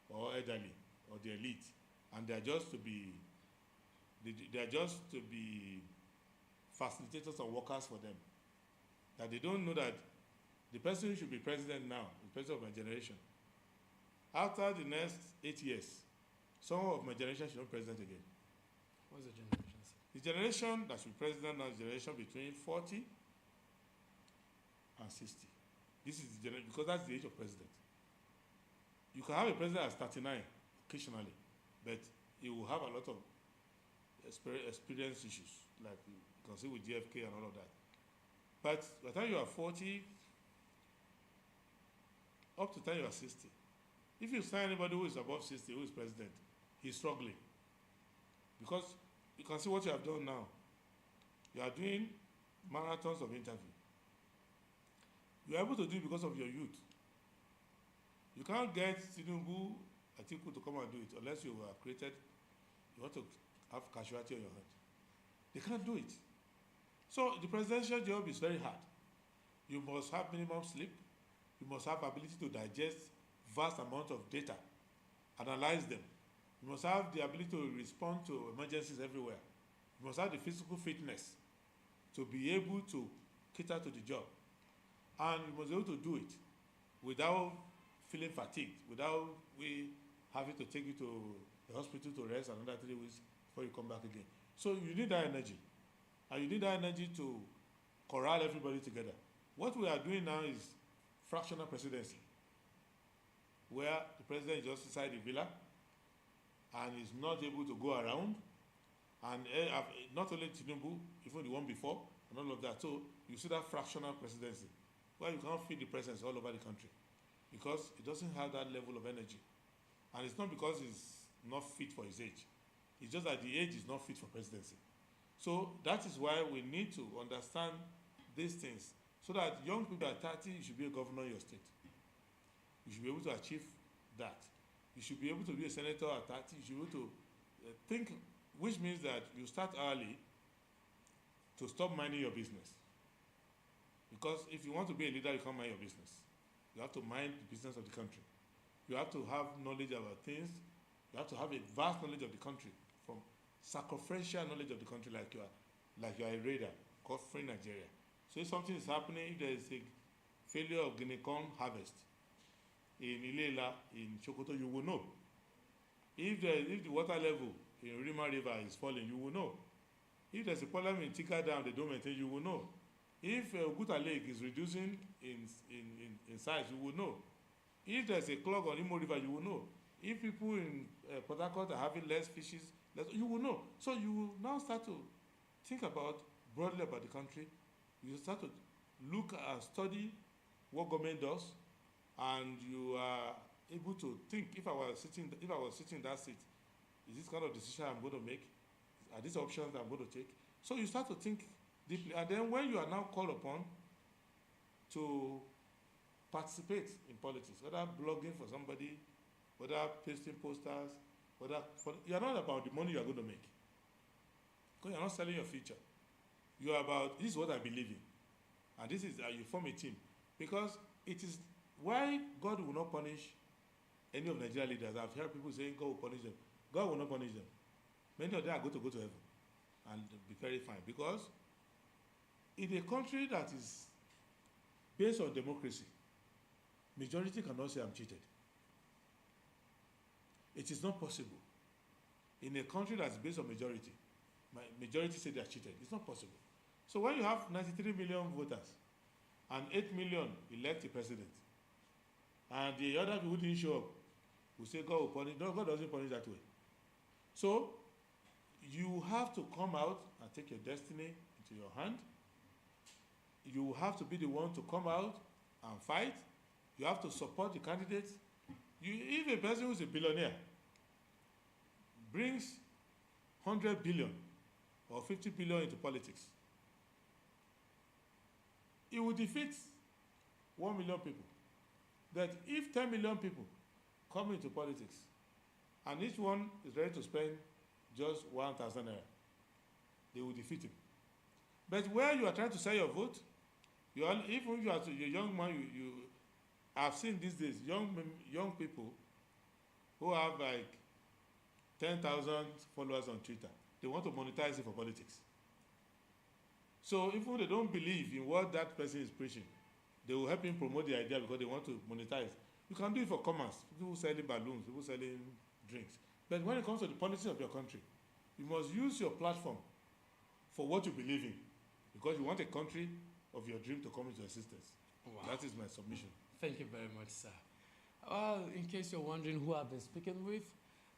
S15: or elderly or the elite, and they are just to be facilitators or workers for them. That they don't know that the person who should be president now, the president of my generation, after the next 8 years, someone of my generation should not be president again.
S1: What's the generation?
S15: The generation that should be president now is the generation between 40 and 60. This is the generation, because that's the age of president. You can have a president at 39 occasionally, but he will have a lot of experience issues, like you can see with JFK and all of that. But by the time you are 40, up to the time you are 60, if you sign anybody who is above 60, who is president, he's struggling. Because you can see what you have done now. You are doing marathons of interview. You are able to do it because of your youth. You can't get Tinubu, Atiku to come and do it unless you are created, you want to have casualty on your hand. They can't do it. So the presidential job is very hard. You must have minimum sleep. You must have ability to digest vast amount of data, analyze them. You must have the ability to respond to emergencies everywhere. You must have the physical fitness to be able to cater to the job. And you must be able to do it without feeling fatigued, without we having to take you to the hospital to rest another 3 weeks before you come back again. So you need that energy. And you need that energy to corral everybody together. What we are doing now is fractional presidency, where the president is just inside the villa and is not able to go around. And not only Tinubu, even the one before, and all of that. So you see that fractional presidency, where you can't feed the presidents all over the country because it doesn't have that level of energy. And it's not because he's not fit for his age. It's just that the age is not fit for presidency. So that is why we need to understand these things, so that young people at 30, you should be a governor in your state. You should be able to achieve that. You should be able to be a senator at 30. You should be able to think, which means that you start early to stop minding your business. Because if you want to be a leader, you can't mind your business. You have to mind the business of the country. You have to have knowledge about things. You have to have a vast knowledge of the country, from circumferential knowledge of the country, like you are a radar covering Nigeria. So if something is happening, if there is a failure of Guinea corn harvest in Ilela, in Sokoto, you will know. If the water level in Rima River is falling, you will know. If there's a problem in Tika Dam, they don't maintain, you will know. If Oguta Lake is reducing in size, you will know. If there's a clog on Imo River, you will know. If people in Port Harcourt are having less fishes, you will know. So you will now start to think about broadly about the country. You start to look and study what government does, and you are able to think, if I was sitting in that seat, is this kind of decision I'm going to make? Are these options that I'm going to take? So you start to think deeply, and then when you are now called upon to participate in politics, whether blogging for somebody, whether pasting posters, you are not about the money you are going to make, because you are not selling your future. You are about, this is what I believe in, and this is how you form a team. Because it is why God will not punish any of Nigeria leaders. I've heard people saying God will punish them. God will not punish them. Many of them are going to go to heaven and be very fine. Because in a country that is based on democracy, majority cannot say I'm cheated. It is not possible. In a country that's based on majority, majority say they are cheated. It's not possible. So when you have 93 million voters and 8 million elect a president, and the other people who didn't show up will say God will punish. No, God doesn't punish that way. So you have to come out and take your destiny into your hand. You have to be the one to come out and fight. You have to support the candidates. If a person who is a billionaire brings 100 billion or 50 billion into politics, he will defeat 1 million people. That if 10 million people come into politics and each one is ready to spend just 1,000 naira, they will defeat him. But where you are trying to sell your vote, Even if you are a young man, I've seen these days young people who have like 10,000 followers on Twitter. They want to monetize it for politics. So even they don't believe in what that person is preaching, they will help him promote the idea because they want to monetize. You can do it for commerce. People selling balloons, people selling drinks. But when it comes to the policy of your country, you must use your platform for what you believe in, because you want a country of your dream to come into existence. Wow. That is my submission.
S1: Thank you very much, sir. Well, in case you're wondering who I've been speaking with,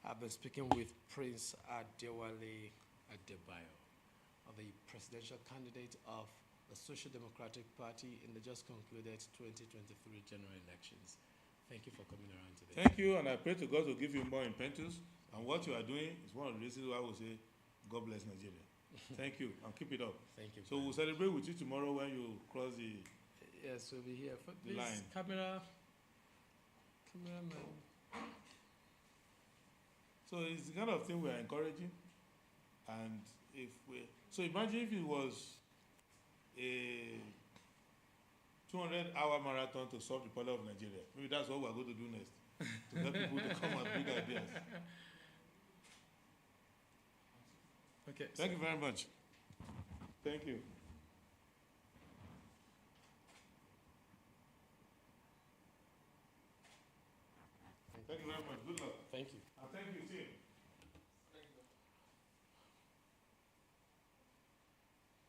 S1: I've been speaking with Prince Adewale Adebayo, the presidential candidate of the Social Democratic Party in the just concluded 2023 general elections. Thank you for coming around today.
S15: Thank you, and I pray to God to give you more impetus. And what you are doing is one of the reasons why I will say, God bless Nigeria. Thank you, and keep it up.
S1: Thank you.
S15: So we'll celebrate with you tomorrow when you cross the
S1: yes, we'll be here.
S15: The line.
S1: Cameraman.
S15: So it's the kind of thing we are encouraging, and so imagine if it was a 200-hour marathon to solve the problem of Nigeria. Maybe that's what we're going to do next, to get people to come and bring ideas.
S1: Okay.
S15: Thank you very much. Thank you. Thank you very much. Good luck.
S1: Thank you.
S15: And thank you, team.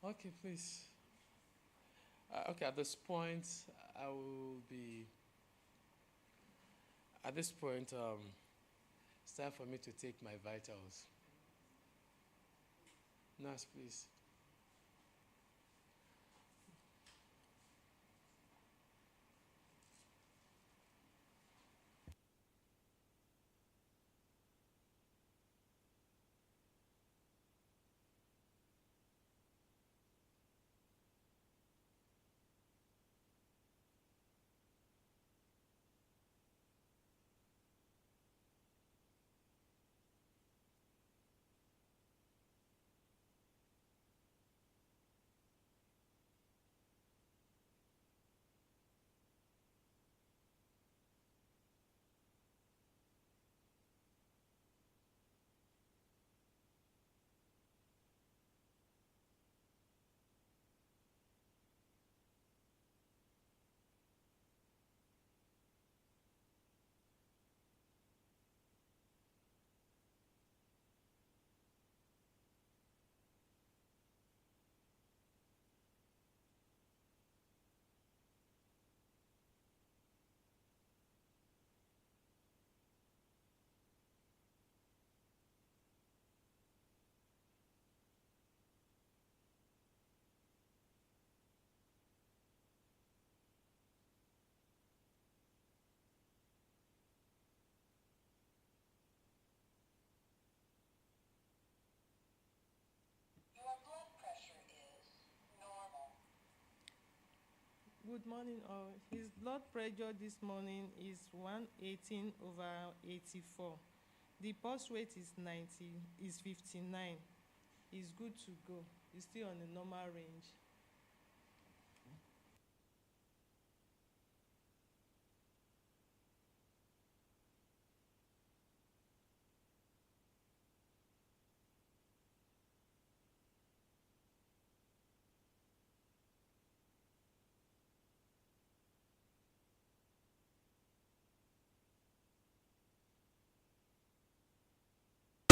S1: Okay, please. Okay, at this point, it's time for me to take my vitals. Nurse, please.
S9: Good morning, all. His blood pressure this morning is 118/84. The pulse rate is 59. He's good to go. He's still on the normal range.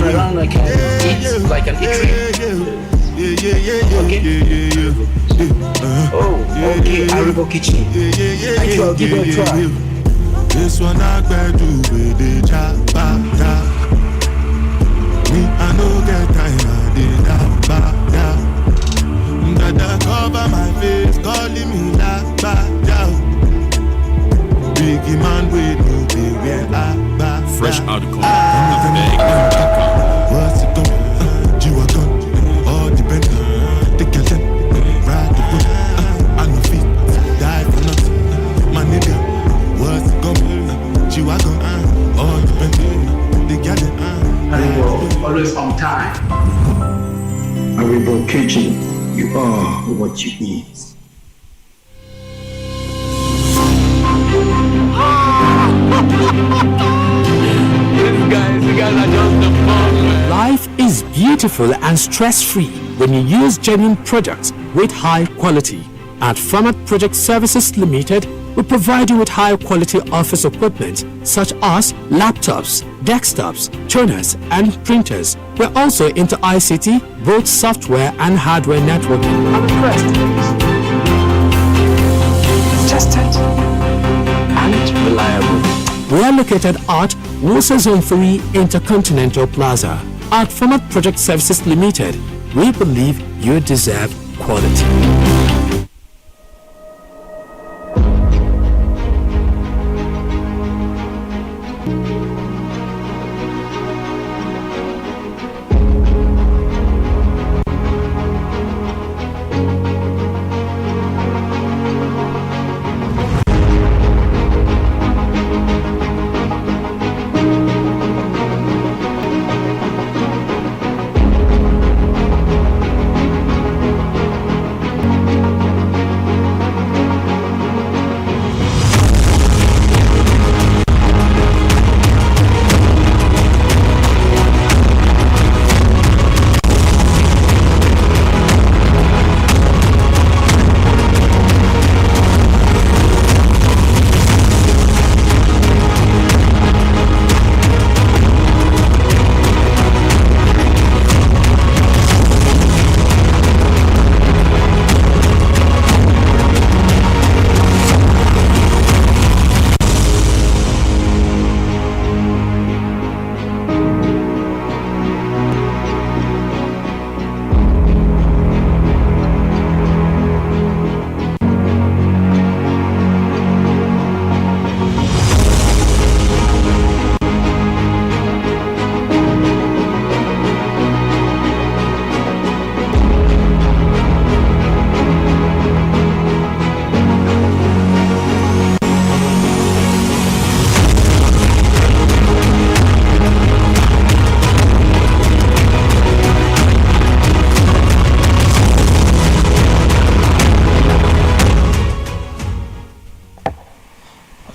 S16: Around like it's like an eatery. Okay. Oh, okay. Aribo Kitchen. I'll give it a try.
S17: This one I better do with the chabada. Me I no get time I did abada. Dada cover my face, calling me la bada. Biggie man with no be where I buy.
S18: Fresh article from the bag.
S17: What's it done? G-Wagon, all depend. The girl ride the boat. I no fit, die for nothing. My nigga, what's it done? G-Wagon, all depend. The girl
S16: Aribo, always on time. Aribo Kitchen, you are what you eat.
S19: beautiful and stress-free when you use genuine products with high quality. At Format Project Services Limited, we provide you with high-quality office equipment such as laptops, desktops, toners, and printers. We're also into ICT, both software and hardware networking. Tested and reliable. We are located at Musa Zone 3 Intercontinental Plaza. At Format Project Services Limited, we believe you deserve quality.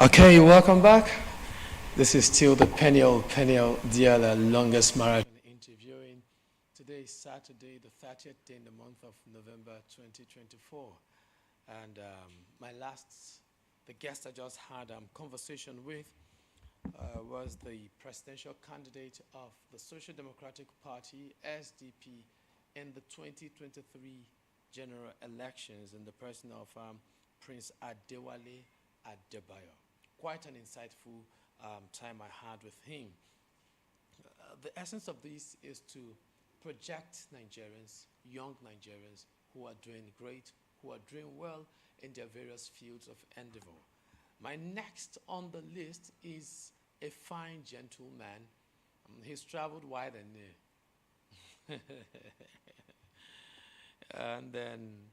S1: Okay, welcome back. This is still the Peniel Diala longest marathon interviewing. Today is Saturday, the 30th day in the month of November 2024. And the guest I just had a conversation with was the presidential candidate of the Social Democratic Party, SDP, in the 2023 general elections in the person of Prince Adewale Adebayo. Quite an insightful time I had with him. The essence of this is to project Nigerians, young Nigerians, who are doing great, who are doing well in their various fields of endeavor. My next on the list is a fine gentleman. He's traveled wide and near. And then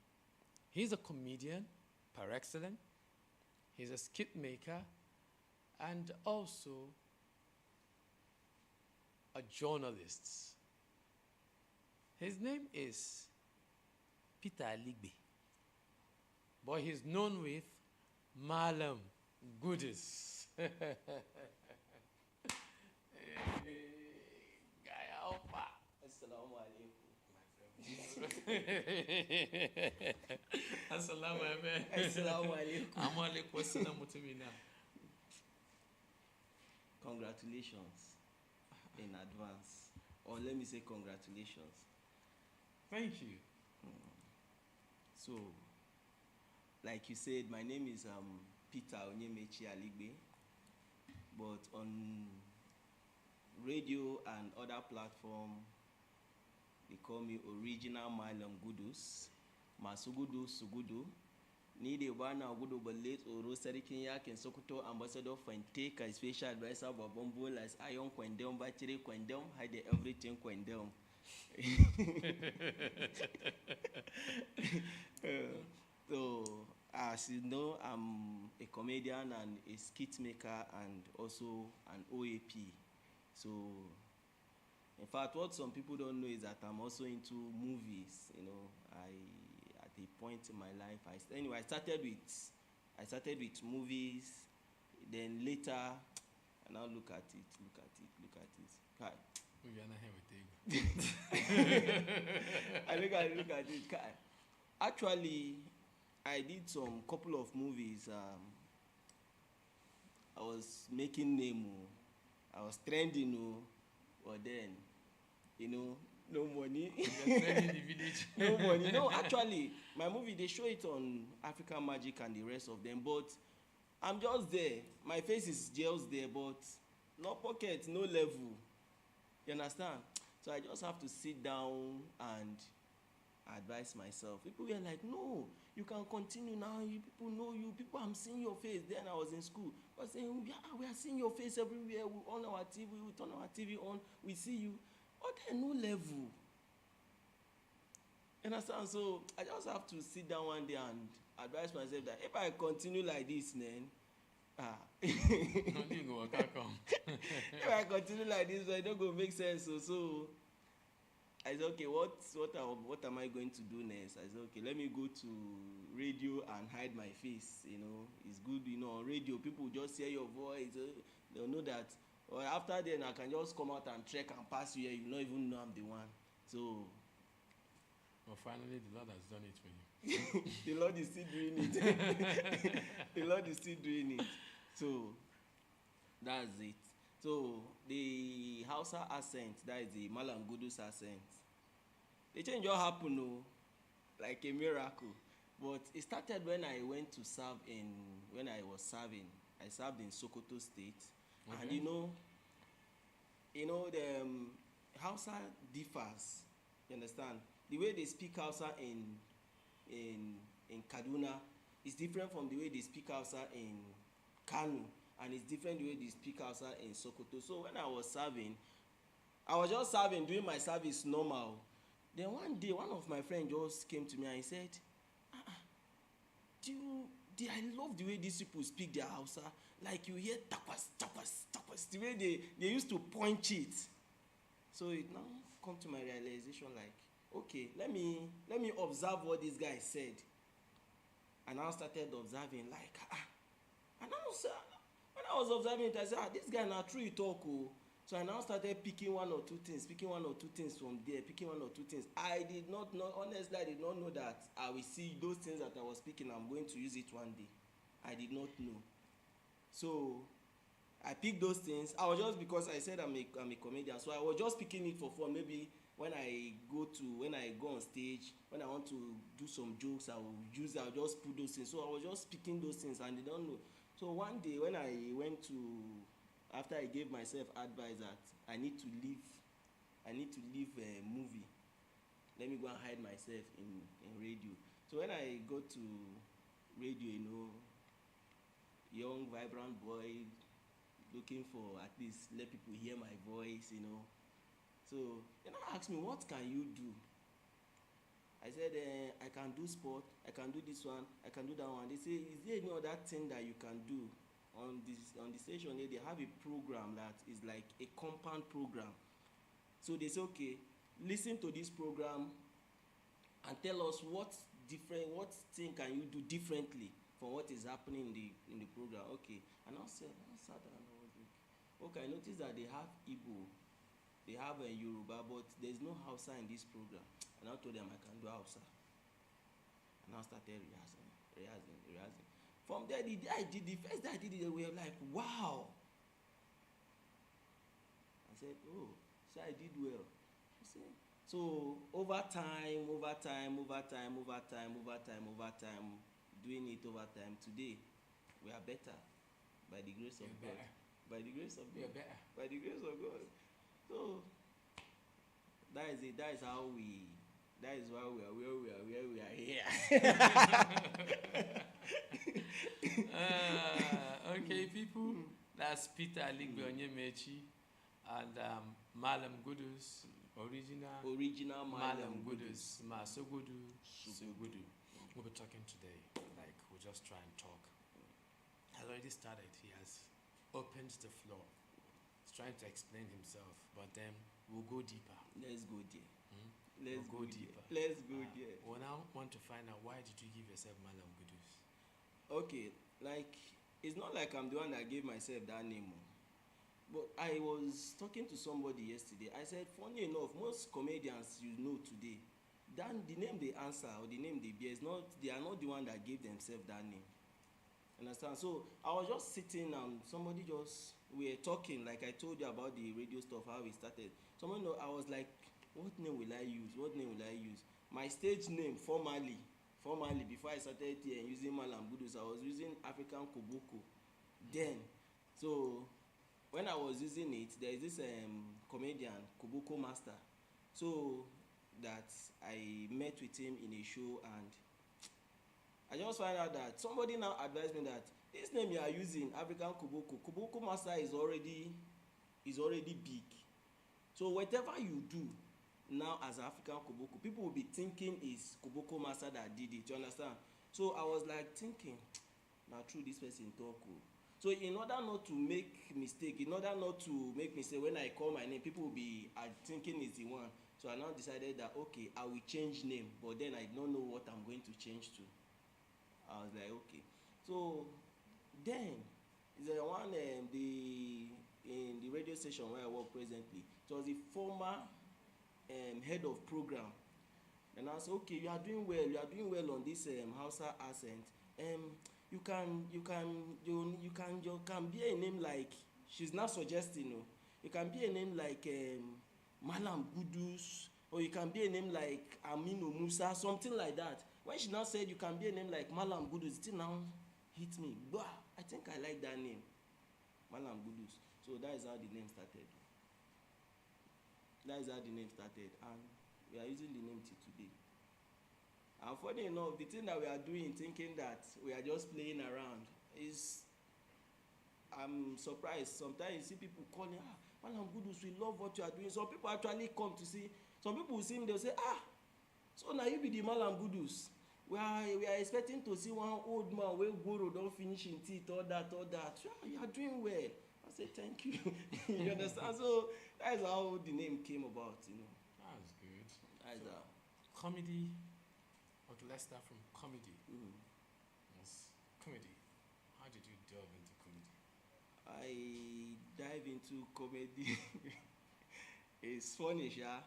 S1: he's a comedian par excellence. He's a skit maker and also a journalist. His name is Peter Aligbe, but he's known with Malam Goodies. Assalamu alaikum.
S20: Congratulations in advance, or let me say congratulations.
S1: Thank you.
S20: So, like you said, my name is Peter Onyemechi Aligbe, but on radio and other platforms, they call me Original Malam Gudus, Masugudu Sugudu. Ni de bana gudu balle tsoro sarkin yakin Sokoto ambassador Fanteka special advisor babban bola as iron kwandon battery kwandon had everything kwandon. So as you know, I'm a comedian and a skit maker and also an OAP. So in fact, what some people don't know is that I'm also into movies. You know, at a point in my life, I started with movies. Then later, I now look at it.
S1: We are not here with Ego.
S20: I look at it. Actually, I did some couple of movies. I was making name. I was trending. But then, no money.
S1: You're trending the village.
S20: No money. No, actually, my movie, they show it on African Magic and the rest of them. But I'm just there. My face is just there, but no pocket, no level. You understand? So I just have to sit down and advise myself. People were like, no, you can continue now. You people know you. People, I'm seeing your face. Then I was in school. I was saying, yeah, we are seeing your face everywhere. We on our TV. We turn our TV on. We see you. But then no level. You understand? So I just have to sit down one day and advise myself that if I continue like this, then
S1: Nothing go come.
S20: if I continue like this, it don't go make sense. So I said, okay, what am I going to do next? I said, okay, let me go to radio and hide my face. It's good, on radio, people just hear your voice. They'll know that. Or after then, I can just come out and trek and pass you here. You don't even know I'm the one. So.
S1: Well, finally, the Lord has done it for you.
S20: The Lord is still doing it. The Lord is still doing it. So, that's it. So, the Hausa accent, that is the Malam Gudus accent. The change all happened, like a miracle. But it started when I went to serve when I was serving. I served in Sokoto State. Okay. And the Hausa differs. You understand? The way they speak Hausa in Kaduna is different from the way they speak Hausa in Kano, and it's different the way they speak Hausa in Sokoto. So when I was serving, I was just serving, doing my service normal. Then one day, one of my friends just came to me and he said, I love the way these people speak their Hausa. Like you hear tapas, tapas, tapas, the way they used to punch it. So it now come to my realization like, okay, let me observe what this guy said. And I started observing like, and now when I was observing it, I said, this guy now true talk. So I now started picking one or two things from there, picking one or two things. I did not know, honestly, I did not know that I will see those things that I was speaking, I'm going to use it one day. I did not know. So I picked those things. I was just, because I said I'm a comedian, so I was just picking it for fun. Maybe when I go on stage, when I want to do some jokes, I'll just put those things. So I was just picking those things and they don't know. So one day when I went to, after I gave myself advice that I need to leave a movie, let me go and hide myself in radio. So when I go to radio, young, vibrant boy, looking for at least let people hear my voice, So, asked me, what can you do? I said, I can do sport, I can do this one, I can do that one. They say, is there any other thing that you can do? On the station here, they have a program that is like a compound program. So they say, okay, listen to this program and tell us what thing can you do differently from what is happening in the program. Okay. And I sat down and I was like, okay, I noticed that they have Igbo, they have a Yoruba, but there's no Hausa in this program. And I told them I can do Hausa. And I started rehearsing. From there, the first day I did it, they were like, wow. I said, oh, so I did well. So over time, doing it over time, today, we are better by the grace of God. By the grace of God. By the grace of God. So that is it. That is why we are where we are here.
S1: Okay, people. That's Peter Aligbe Onyemechi and Malam Gudus, original Malam Gudus, Masogudu, Sogudu. We'll be talking today. Like we'll just try and talk. Has already started. He has opened the floor. He's trying to explain himself, but then we'll go deeper.
S20: Let's go there.
S1: Let's go deeper.
S20: Let's go there.
S1: We now want to find out, why did you give yourself Malam Gudus?
S20: Okay, like it's not like I'm the one that gave myself that name. But I was talking to somebody yesterday. I said, funny enough, most comedians you know today, then the name they answer or the name they bear is not, they are not the one that gave themselves that name. Understand? So I was just sitting and somebody just, we were talking, like I told you about the radio stuff, how we started. Someone, I was like, what name will I use? What name will I use? My stage name, formerly, before I started here using Malam Budus, I was using African Koboko. Then, so when I was using it, there is this comedian, Koboko Master. So that I met with him in a show, and I just find out that somebody now advised me that this name you are using, African Koboko Master is already big. So whatever you do now as African Koboko, people will be thinking is Koboko Master that did it. You understand? So I was like thinking, now true this person talk. So in order not to make mistake, when I call my name, people will be thinking is the one. So I now decided that okay, I will change name, but then I don't know what I'm going to change to. I was like, okay. So then the one in the radio station where I work presently, it was the former head of program. And I said, okay, you are doing well on this Hausa accent. You can be a name like, she's now suggesting, you can be a name like Malam Gudus, or you can be a name like Aminu Musa, something like that. When she now said you can be a name like Malam Gudus, it now hit me. Bah, I think I like that name, Malam Gudus. So that is how the name started. And we are using the name till today. And funny enough, the thing that we are doing, thinking that we are just playing around, is, I'm surprised. Sometimes you see people calling, Malam Gudus, we love what you are doing. Some people actually come to see, some people will see me, they'll say, so now you be the Malam Gudus. We are expecting to see one old man wey goro don finish him teeth, all that. You are doing well. I say thank you. You understand? So that is how the name came about,
S1: That's good.
S20: That is how.
S1: Comedy. Okay, let's start from comedy. Yes, comedy. How did you delve into comedy?
S20: I dive into comedy. It's funny, sha.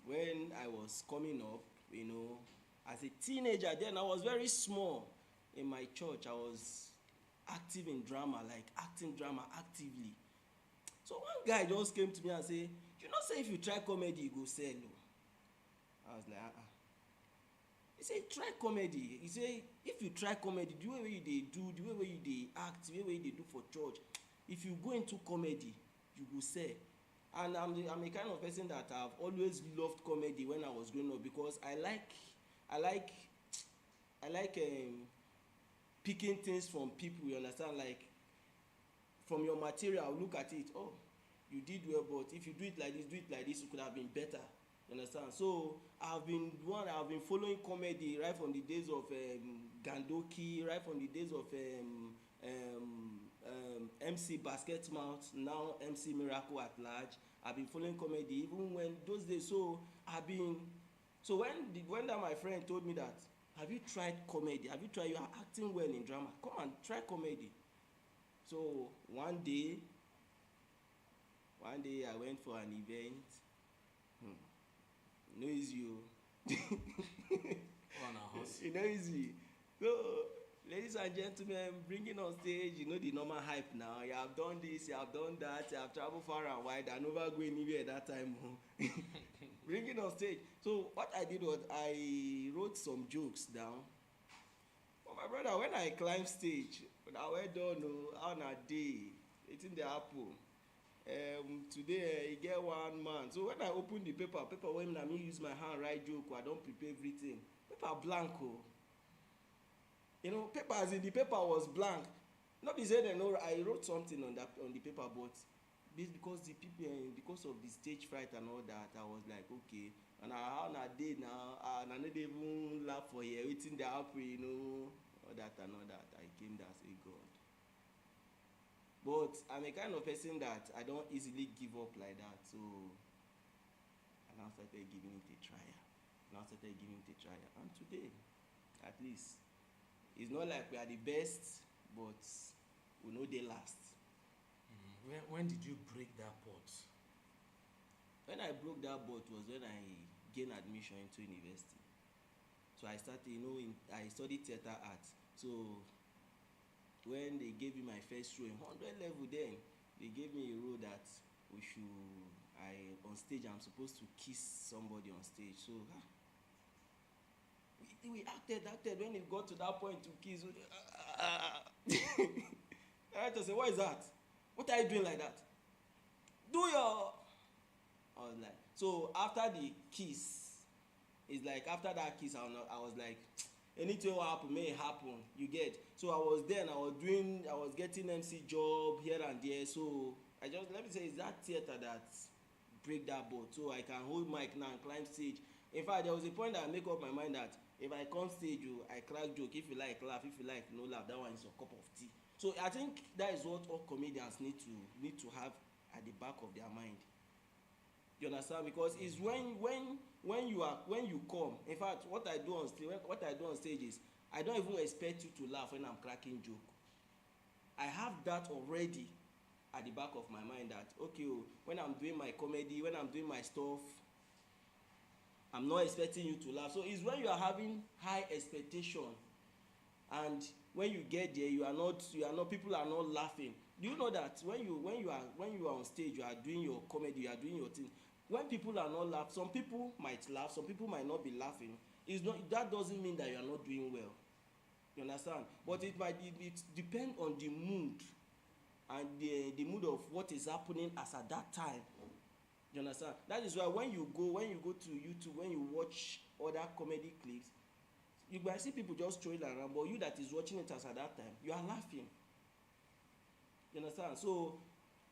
S20: When I was coming up, as a teenager, then I was very small. In my church, I was active in drama, like acting drama actively. So one guy just came to me and say, say if you try comedy, you go sell. I was like, He said, try comedy. He said, if you try comedy, the way they do, the way they act, the way they do for church, if you go into comedy, you go sell. And I'm a kind of person that I've always loved comedy when I was growing up, because I like picking things from people, you understand? Like, from your material, look at it. Oh, you did well, but if you do it like this, it could have been better. You understand? So I've been following comedy right from the days of Gandoki, right from the days of MC Basketmouth, now MC Miracle at Large. I've been following comedy even when those days. So when that my friend told me that, have you tried comedy? You are acting well in drama. Come and try comedy. So one day I went for an event. No easy. No easy. So, ladies and gentlemen, bringing on stage, the normal hype now. You have done this, you have done that, you have traveled far and wide. I never go anywhere at that time. Bringing on stage. So what I did was I wrote some jokes down. But my brother, when I climbed stage, I went down on a day, eating the apple. Today I get one man. So when I open the paper when I use my hand write joke, I don't prepare everything. Paper blanco. Paper as in the paper was blank. Not be said I wrote something on the paper, but because the people because of the stage fright and all that, I was like, okay. And how na day now, and I not even laugh for here, waiting the apple, all that and all that. I came there and say, God. But I'm a kind of person that I don't easily give up like that. So I now started giving it a try. And today, at least, it's not like we are the best, but we know they last.
S1: When did you break that pot?
S20: When I broke that boat was when I gained admission into university. So I started, I studied theatre art. So when they gave me my first role in 100 level, then they gave me a role that on stage I'm supposed to kiss somebody on stage. So we acted. When it got to that point to kiss, I just say, what is that? What are you doing like that? Do your. I was like, so after the kiss, it's like after that kiss, I was like, anything will happen, may it happen. You get. So I was there and I was getting MC job here and there. So let me say, it's that theater that break that boat. So I can hold mic now and climb stage. In fact, there was a point that I make up my mind that if I come stage, I crack joke. If you like, laugh. If you like, no laugh. That one is your cup of tea. So I think that is what all comedians need to have at the back of their mind. You understand? Because it's when you come. In fact, what I do on stage is I don't even expect you to laugh when I'm cracking joke. I have that already at the back of my mind that okay, when I'm doing my comedy, when I'm doing my stuff, I'm not expecting you to laugh. So it's when you are having high expectation and when you get there, you are not people are not laughing. Do you know that when you are on stage, you are doing your comedy, you are doing your thing. When people are not laughing, some people might laugh, some people might not be laughing. That doesn't mean that you are not doing well. You understand? But it depend on the mood and the mood of what is happening as at that time. You understand? That is why when you go to YouTube, when you watch other comedy clips, you might see people just throwing around, but you that is watching it as at that time, you are laughing. You understand? So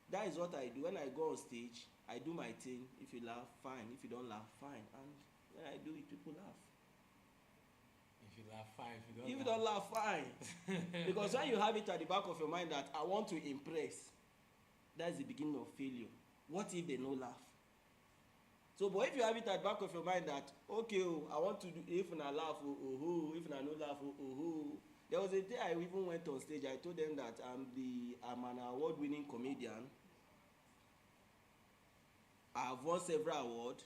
S20: that is what I do. When I go on stage, I do my thing. If you laugh, fine. If you don't laugh, fine. And when I do it, people laugh.
S1: If you laugh, fine.
S20: If you don't laugh, fine. Because when you have it at the back of your mind that I want to impress, that's the beginning of failure. What if they no laugh? So, but if you have it at the back of your mind that, okay, I want to do, if I laugh, if I no laugh, There was a day I even went on stage, I told them that I'm an award-winning comedian. I have won several awards,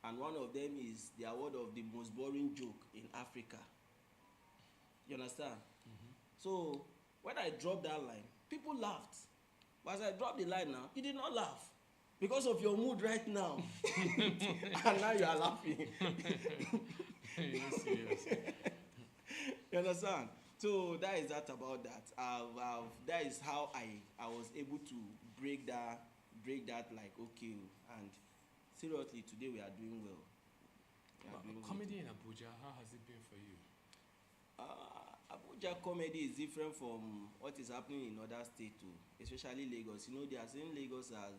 S20: and one of them is the award of the most boring joke in Africa. You understand? Mm-hmm. So, when I dropped that line, people laughed. But as I dropped the line now, you did not laugh. Because of your mood right now. And now you are laughing.
S1: Yes.
S20: You understand? So that is that about that. That is how I was able to break that like okay, and seriously today we are doing well.
S1: Comedy in Abuja, how has it been for you?
S20: Abuja comedy is different from what is happening in other states too, especially Lagos. You know, they are saying Lagos as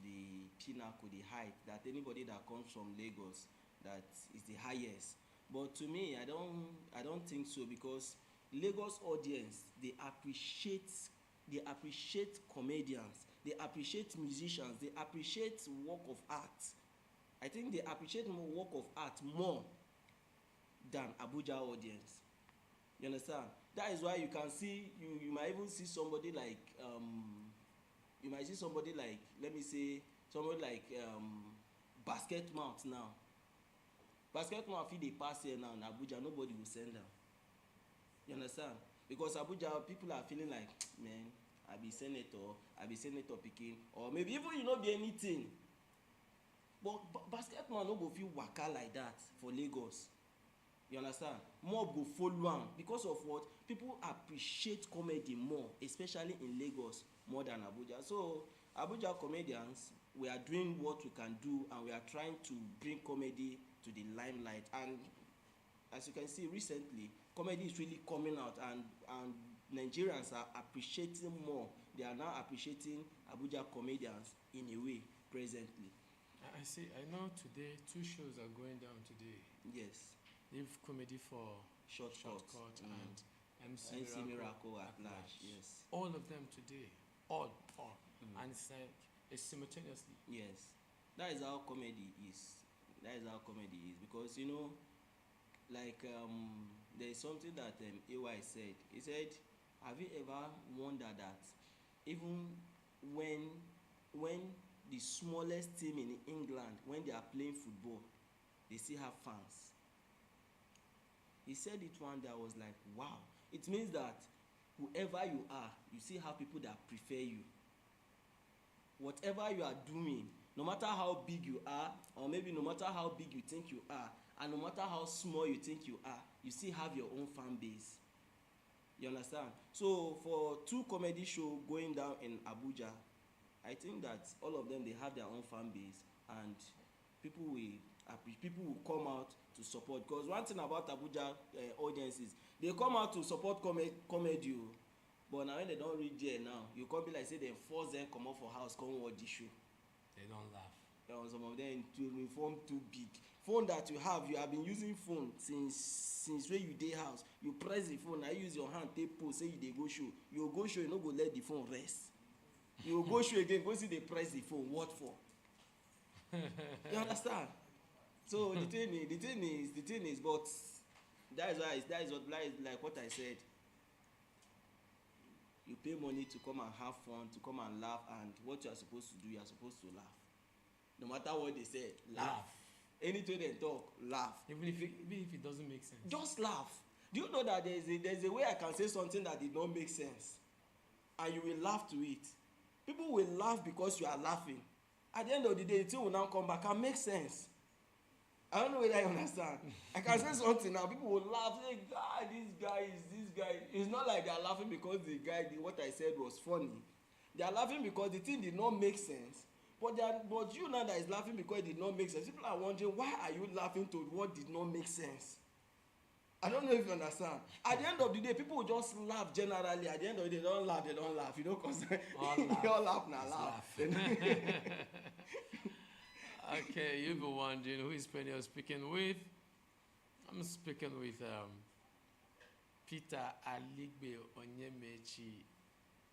S20: the pinnacle, the height, that anybody that comes from Lagos, that is the highest. But to me, I don't think so, because Lagos audience, they appreciate comedians, they appreciate musicians, they appreciate work of art. I think they appreciate more work of art more than Abuja audience. You understand? That is why you can see, you might even see somebody like let me say somebody like Basket Mount now. Basket Mount, if they pass here now in Abuja, nobody will send them. You understand? Because Abuja people are feeling like, man, I be senator picking, or maybe even you not be anything. But Basket Mount no go feel waka like that for Lagos. You understand? More go follow am because of what? People appreciate comedy more, especially in Lagos, more than Abuja. So Abuja comedians, we are doing what we can do, and we are trying to bring comedy to the limelight. And as you can see recently, comedy is really coming out, and Nigerians are appreciating more. They are now appreciating Abuja comedians in a way presently.
S1: I see. I know today 2 shows are going down today.
S20: Yes.
S1: Live comedy for Shortcut and MC Miracle at large.
S20: Yes.
S1: All of them today. All. And it's like it's simultaneously.
S20: Yes. That is how comedy is. Because you know, like there is something that AY said. He said, have you ever wondered that even when when the smallest team in England, when they are playing football, they still have fans. He said it one day. I was like, wow. It means that whoever you are, you still have people that prefer you. Whatever you are doing, no matter how big you are, or maybe no matter how big you think you are, and no matter how small you think you are, you still have your own fan base. You understand? So for two comedy shows going down in Abuja, I think that all of them, they have their own fan base, and people will come out to support. Because one thing about Abuja audiences, they come out to support comedy. But now when they don't reach there now, you can't be like say they force them come out for house, come watch the show.
S1: They don't laugh.
S20: Some of them to form too big. Phone that you have been using phone since when you dey house. You press the phone, I use your hand take post, say you dey go show. You go show, you no go let the phone rest. You go show again, go see they press the phone. What for? You understand? So the thing is, but that is what like what I said. You pay money to come and have fun, to come and laugh, and what you are supposed to do, you are supposed to laugh. No matter what they say, laugh. Anything they talk, laugh.
S1: Even if it doesn't make sense.
S20: Just laugh. Do you know that there's a way I can say something that did not make sense, and you will laugh to it? People will laugh because you are laughing. At the end of the day, the thing will now come back and make sense. I don't know whether you understand. I can say something now, people will laugh, say, God, this guy. It's not like they are laughing because what I said was funny. They are laughing because the thing did not make sense. But you now that is laughing because it did not make sense. People are wondering, why are you laughing to what did not make sense? I don't know if you understand. At the end of the day, people will just laugh generally. At the end of the day, they don't laugh. You know, because they all laugh now, laugh.
S1: Okay, you'll be wondering who is Peniel speaking with. I'm speaking with Peter Aligbe Onyemechi,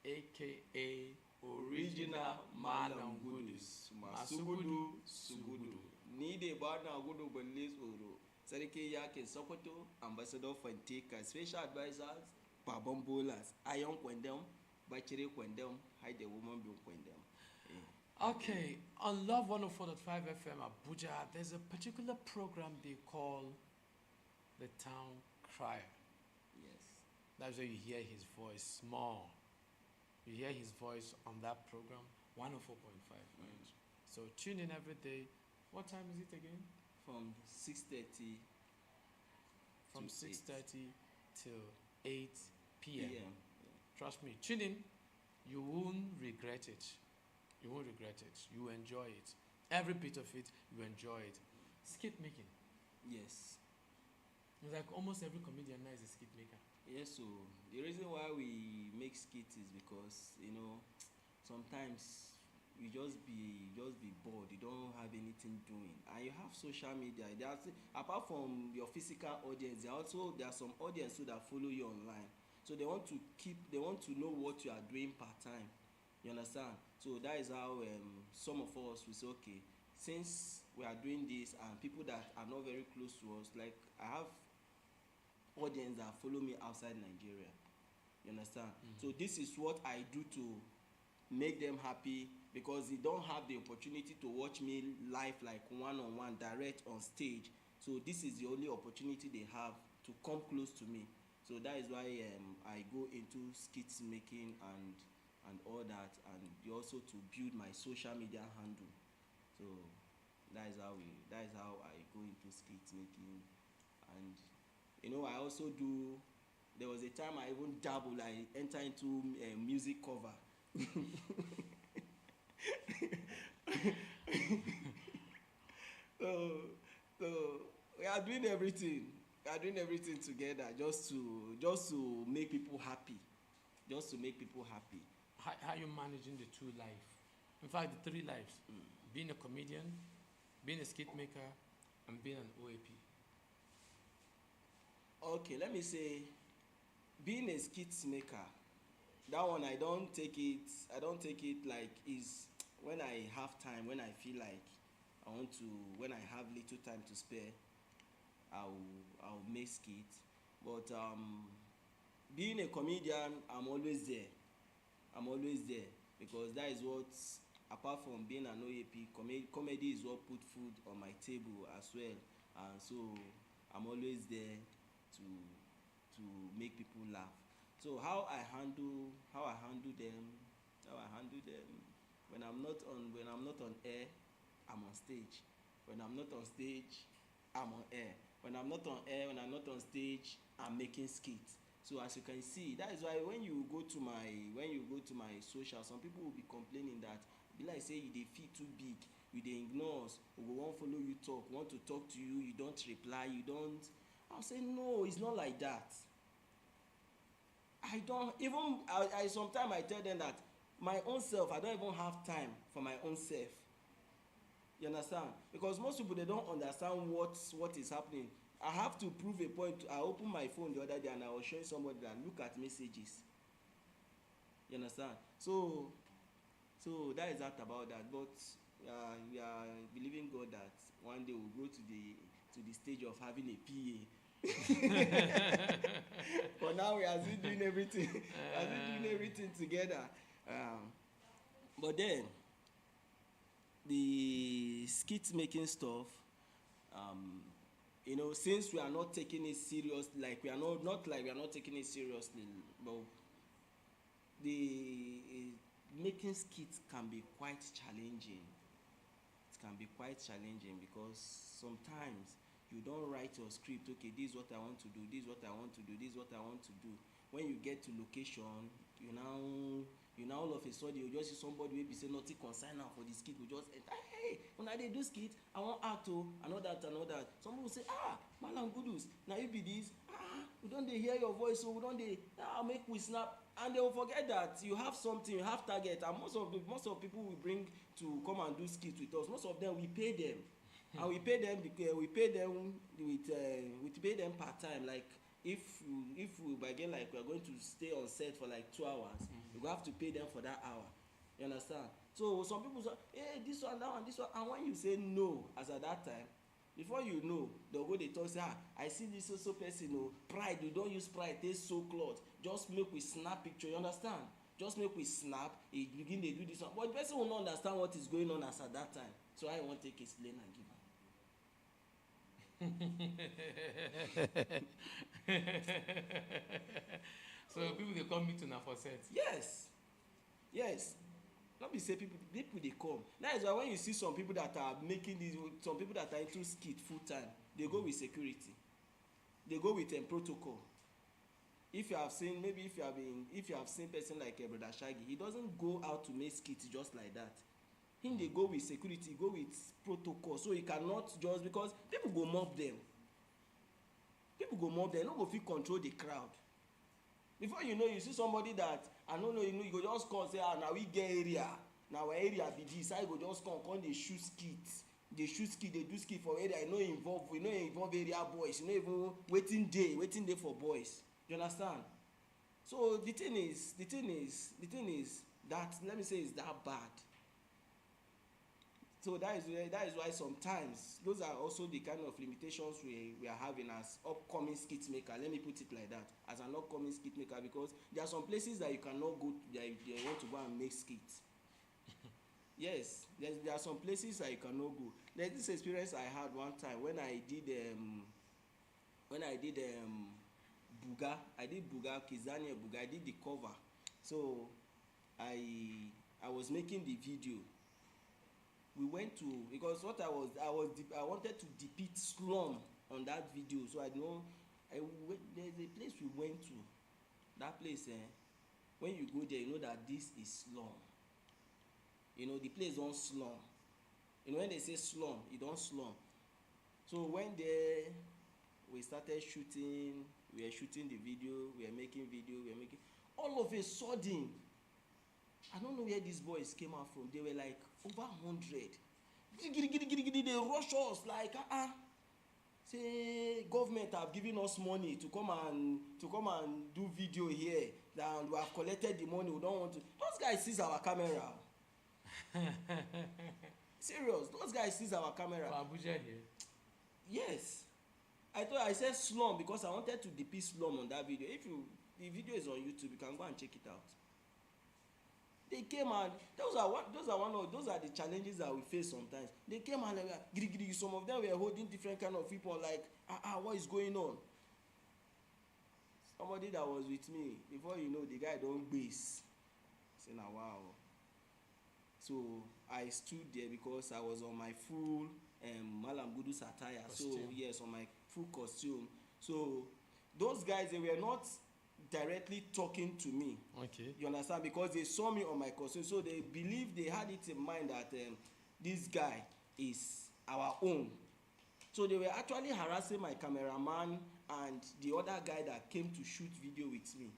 S1: aka Original Malangudus.
S20: Masugudu Sugudu. Nide Bana Gudu Belis Uru. Sariki Yakin Sokoto, Ambassador Fantika, Special Advisors, Babam Bolas, Ayon Kwendem, Bachiri Kwendem, Hide the Woman Bill Kwendem.
S1: Okay, on Love 104.5 FM Abuja, there's a particular program they call the Town Crier.
S20: Yes.
S1: That's where you hear his voice small. You hear his voice on that program, 104.5. So tune in every day. What time is it again?
S20: From 6:30.
S1: From 6:30 till 8 p.m.
S20: Yeah.
S1: Trust me, tune in. You won't regret it. You won't regret it. You enjoy it. Every bit of it, you enjoy it. Skit making.
S20: Yes.
S1: It's like almost every comedian now is a skit maker.
S20: Yes, so the reason why we make skits is because, sometimes you just be bored. You don't have anything doing, and you have social media. Apart from your physical audience, there are some audience too that follow you online. So they want to know what you are doing part time. You understand? So that is how some of us will say, okay, since we are doing this and people that are not very close to us, like I have audience that follow me outside Nigeria. You understand? So this is what I do to make them happy, because they don't have the opportunity to watch me live, like one-on-one, direct on stage. So this is the only opportunity they have to come close to me. So that is why I go into skits making and all that, and also to build my social media handle. So that is how I go into skits making. And I also do. There was a time I even dabble. I enter into music cover. So we are doing everything. We are doing everything together just to make people happy. Just to make people happy.
S1: How you managing the two lives? In fact, the three lives. Being a comedian, being a skit maker, and being an OAP.
S20: Okay, let me say, being a skit maker, that one I don't take it like is when I have time, when I feel like when I have little time to spare, I'll make skits. But being a comedian, I'm always there. I'm always there because that is what, apart from being an OAP, comedy is what put food on my table as well, and so I'm always there to make people laugh. So how I handle them when I'm not on air, I'm on stage. When I'm not on stage, I'm on air. When I'm not on air, when I'm not on stage, I'm making skits. So as you can see, that is why when you go to my social, some people will be complaining that be like say you dey feel too big, you dey ignore us, we go wan follow you talk, want to talk to you, you don't reply, you don't. I'll say no, it's not like that. I don't even, I sometimes I tell them that my own self, I don't even have time for my own self. You understand? Because most people, they don't understand what is happening. I have to prove a point. I opened my phone the other day and I was showing somebody that look at messages. You understand? So that is that about that. But we are believing God that one day we'll go to the stage of having a PA. For now we are still doing everything. We are still doing everything together. But then the skit making stuff, you know, since we are not taking it serious, like we are not like we are not taking it seriously, but the making skits can be quite challenging. It can be quite challenging because sometimes you don't write your script. Okay, this is what I want to do. This is what I want to do. This is what I want to do. When you get to location, you now all of a sudden you just see somebody wey be say nothing concern am for the skit, you just enter, hey, una dey do skit, I wan act o, I know that. Some people say, Malam Kudus, na you be this, we don dey hear your voice, so we don dey, make we snap, and they will forget that you have something, you have target, and most of people we bring to come and do skit with us, most of them we pay them, and we pay them part time. Like if we bargain, like we are going to stay on set for like 2 hours, we go have to pay them for that hour. You understand? So some people say, hey, this one, that one, this one, and when you say no, as at that time, before you know, they'll go, they talk, say, I see this so person, pride, you don't use pride, they so cloth, just make we snap picture, you understand? Just make we snap, it begin they do this one, but the person will not understand what is going on as at that time. So I won't take explain and give
S1: So people they come meet una for set.
S20: Yes. Not be say people they come. That is why when you see some people that are making this, some people that are into skit full time, they go with security. They go with protocol. If you have seen person like Brother Shaggy, he doesn't go out to make skits just like that. They go with security, go with protocol, so he cannot just, because people go mob them. No go fit control the crowd. Before you know, you see somebody that I don't know, you go just call, say, now we get area, now our area be this. I go just come they shoot skits. They do skit for area. We no involve area boys. You know, even waiting day for boys. You understand? So the thing is that, let me say, is that bad. So that is why sometimes those are also the kind of limitations we are having as upcoming skit maker. Let me put it like that, as an upcoming skit maker, because there are some places that you cannot go to, that you want to go and make skits. Yes, there are some places that you cannot go. There's this experience I had one time when I did Buga. I did Buga, Kizania Buga. I did the cover. So I was making the video. We went to, because what I wanted to depict slum on that video. So there's a place we went to. That place, when you go there, you know that this is slum. You know, the place don't slum. You know, when they say slum, it don't slum. So when we started shooting, we were shooting the video, we were making all of a sudden, I don't know where these boys came out from. They were like over 100. They rush us like, say government have given us money to come and do video here. Then we have collected the money. We don't want to. Those guys sees our camera. Serious. Those guys sees our camera.
S1: For Abuja here.
S20: Yes. I said slum because I wanted to depict slum on that video. The video is on YouTube, you can go and check it out. They came and those are the challenges that we face sometimes. They came and like giri, some of them were holding different kind of people like what is going on? Somebody that was with me, before you know, the guy don't base. Say now wow. So I stood there because I was on my full Malam Gudu's attire.
S1: Costume.
S20: So yes, on my full costume. So those guys, they were not directly talking to me.
S1: Okay.
S20: You understand? Because they saw me on my costume, so they believed, they had it in mind that this guy is our own. So they were actually harassing my cameraman and the other guy that came to shoot video with me.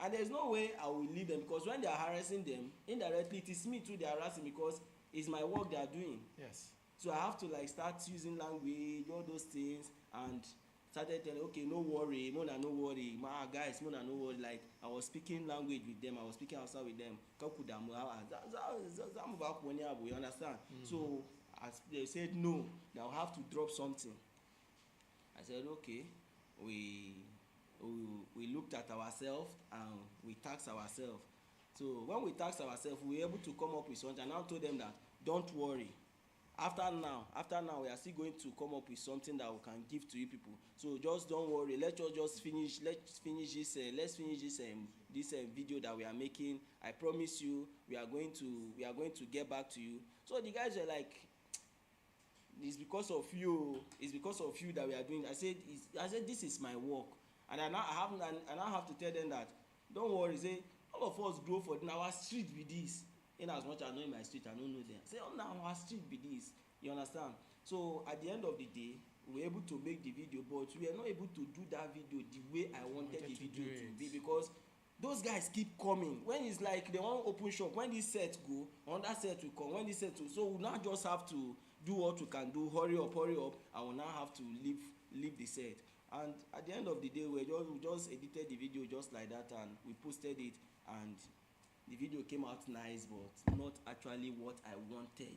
S20: And there's no way I will leave them, because when they are harassing them, indirectly it is me too they are harassing, because it's my work they are doing.
S1: Yes.
S20: So I have to like start using language, all those things, and started telling, okay, no worry, Mona, no worry, my guys, Mona, no worry. Like I was speaking language with them, I was speaking outside with them. You understand? So as they said no, now I have to drop something. I said okay, we looked at ourselves and we tasked ourselves. So when we tasked ourselves, we were able to come up with something. And I told them that don't worry. After now, we are still going to come up with something that we can give to you people. So just don't worry. Let's finish this video that we are making. I promise you, we are going to get back to you. So the guys were like, it's because of you that we are doing. I said this is my work, and I now have to tell them that don't worry. Say all of us grow for our street be this. In as much as I know in my street, I don't know them. Say on our street be this. You understand? So at the end of the day, we were able to make the video, but we are not able to do that video the way I wanted the video to be, because those guys keep coming. When it's like they want open shop, when this set go, another set will come. When this set will, so we now just have to do what we can do. Hurry up, and we now have to leave the set. And at the end of the day, we just edited the video just like that, and we posted it, and the video came out nice, but not actually what I wanted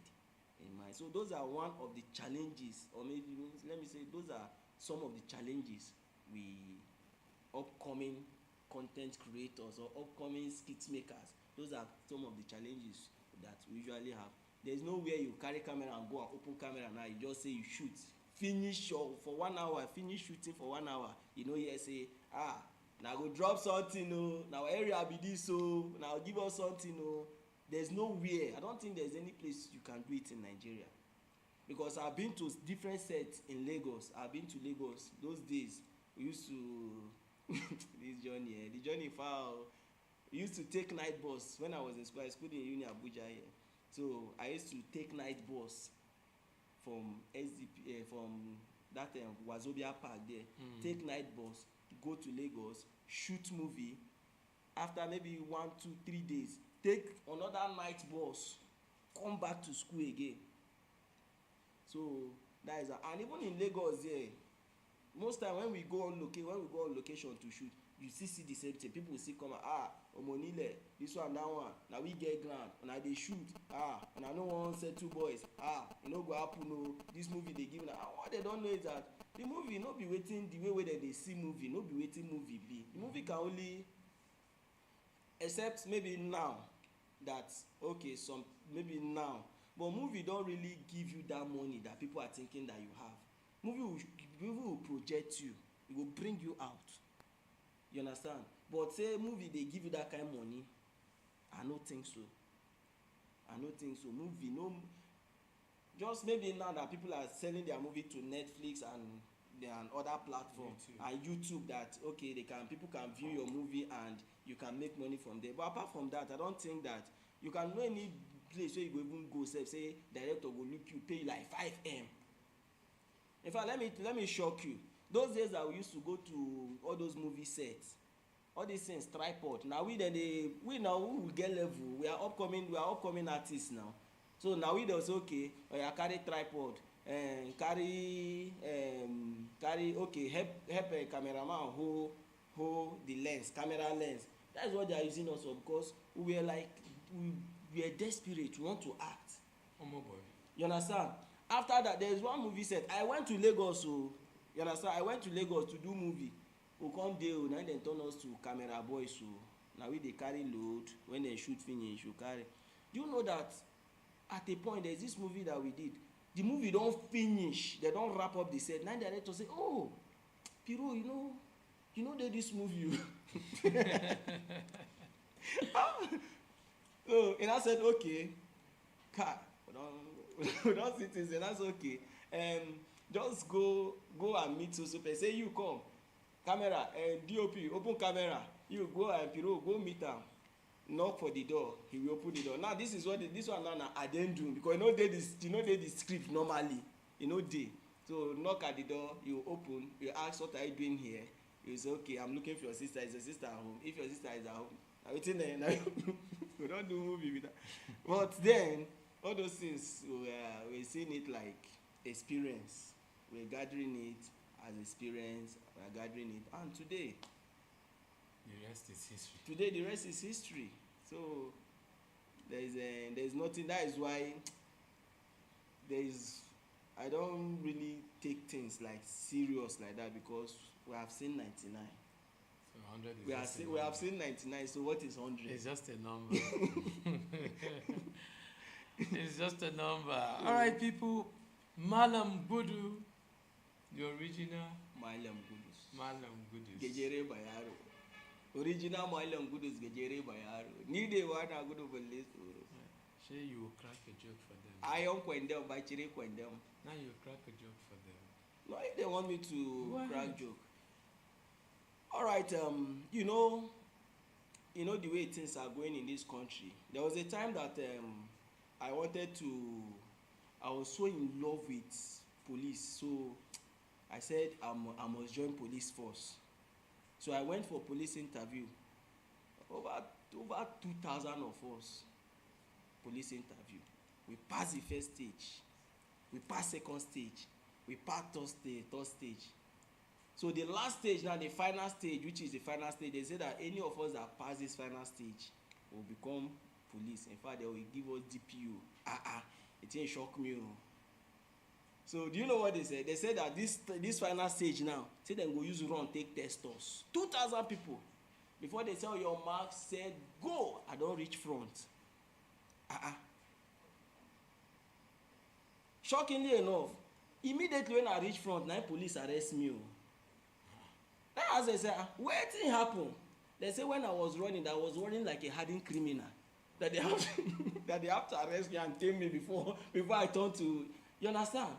S20: in mind. So those are one of the challenges, or maybe let me say those are some of the challenges we upcoming content creators or upcoming skit makers, those are some of the challenges that we usually have. There's no way you carry camera and go and open camera now, you just say you shoot, finish for 1 hour, finish shooting for 1 hour, you know, here say now go drop something, now area be this, now give us something. There's nowhere. I don't think there's any place you can do it in Nigeria, because I've been to different sets in Lagos. I've been to Lagos those days. We used to the journey far. We used to take night bus when I was in school. I schooled in Uni Abuja here. So I used to take night bus from SDP from that Wazobia Park there. Take night bus, go to Lagos, shoot movie. After maybe 1, 2, 3 days, take another night bus, come back to school again. So that is and even in Lagos there, most time when we go on location to shoot, you see the same thing. People will see come Omonile, this one, that one. Now we get ground, now they shoot. And I know one set 2 boys. You know go happen. No, this movie they give. What they don't know is that the movie not be waiting the way that they see movie, not be waiting movie be. The movie can only, except maybe now that okay, some maybe now, but movie don't really give you that money that people are thinking that you have. Movie will project you, it will bring you out. You understand? But say movie they give you that kind of money, I don't think so. Movie no, just maybe now that people are selling their movie to Netflix and other platforms and YouTube, that okay, people can view your movie and you can make money from there. But apart from that, I don't think that you can know any place where you go even go say director will look you, pay you like 5M. In fact, let me shock you. Those days that we used to go to all those movie sets, all these things, tripod. Now we now we will get level. We are upcoming artists now. So now we just okay, carry tripod and carry okay, help a cameraman hold the lens, camera lens. That's what they are using us for, because we were desperate. We want to act.
S1: Oh my boy.
S20: You understand? After that, there is one movie set. I went to Lagos, so you understand? I went to Lagos to do movie. We come there, now they turn us to camera boys, so na we dey carry load when dem shoot finish you carry. Do you know that at a point there is this movie that we did, the movie don finish, they don wrap up the set, na the director say, oh Piro, you know dey this movie so and I said okay, we don see things and that's okay, just go and meet so person, say you come camera, DOP open camera, you go and Piro go meet am, knock for the door, he will open the door. Now this is what this one now na addendum, because you know dey the script normally, you know dey. So knock at the door, you open, you ask what are you doing here, you say okay I'm looking for your sister, is your sister at home? If your sister is at home, na wetin dem na we don do movie with that. But then all those things we seeing it like experience, we gathering it as experience, we are gathering it, and today
S1: the rest is history.
S20: Today the rest is history. So there is nothing. That is why I don't really take things like serious like that, because we have seen 99.
S1: So 100
S20: we have seen 99. So what is 100?
S1: It's just a number. It's just a number. All right, people. Malam Budu, the original.
S20: Malam Gudus.
S1: Malam Gudus.
S20: Gejere Bayaro. Original Malam Gudus Gejere Bayaro. Ni de wana gudu balle tsoro.
S1: Sure, you will crack a joke for them.
S20: Ayon kwendem, bachire kwendem.
S1: Now you crack a joke for them.
S20: No, if they want me to
S1: Go
S20: crack
S1: ahead.
S20: joke. All right, you know the way things are going in this country. There was a time that I was so in love with police, so I said I must join police force. So I went for police interview. Over 2,000 of us, police interview. We passed the first stage, we passed second stage, we passed third stage. So the last stage now, the final stage, which is the final stage, they say that any of us that pass this final stage will become police. In fact, they will give us DPO. It didn't shock me. So do you know what they said? They said that this final stage now, say they go use run take test us. 2,000 people. Before they say your mark said go, I don't reach front. Shockingly enough, immediately when I reach front, now police arrest me. Now as I say, wetin happen? They say when I was running like a hardened criminal. That they have to arrest me and tame me before I turn to, you understand?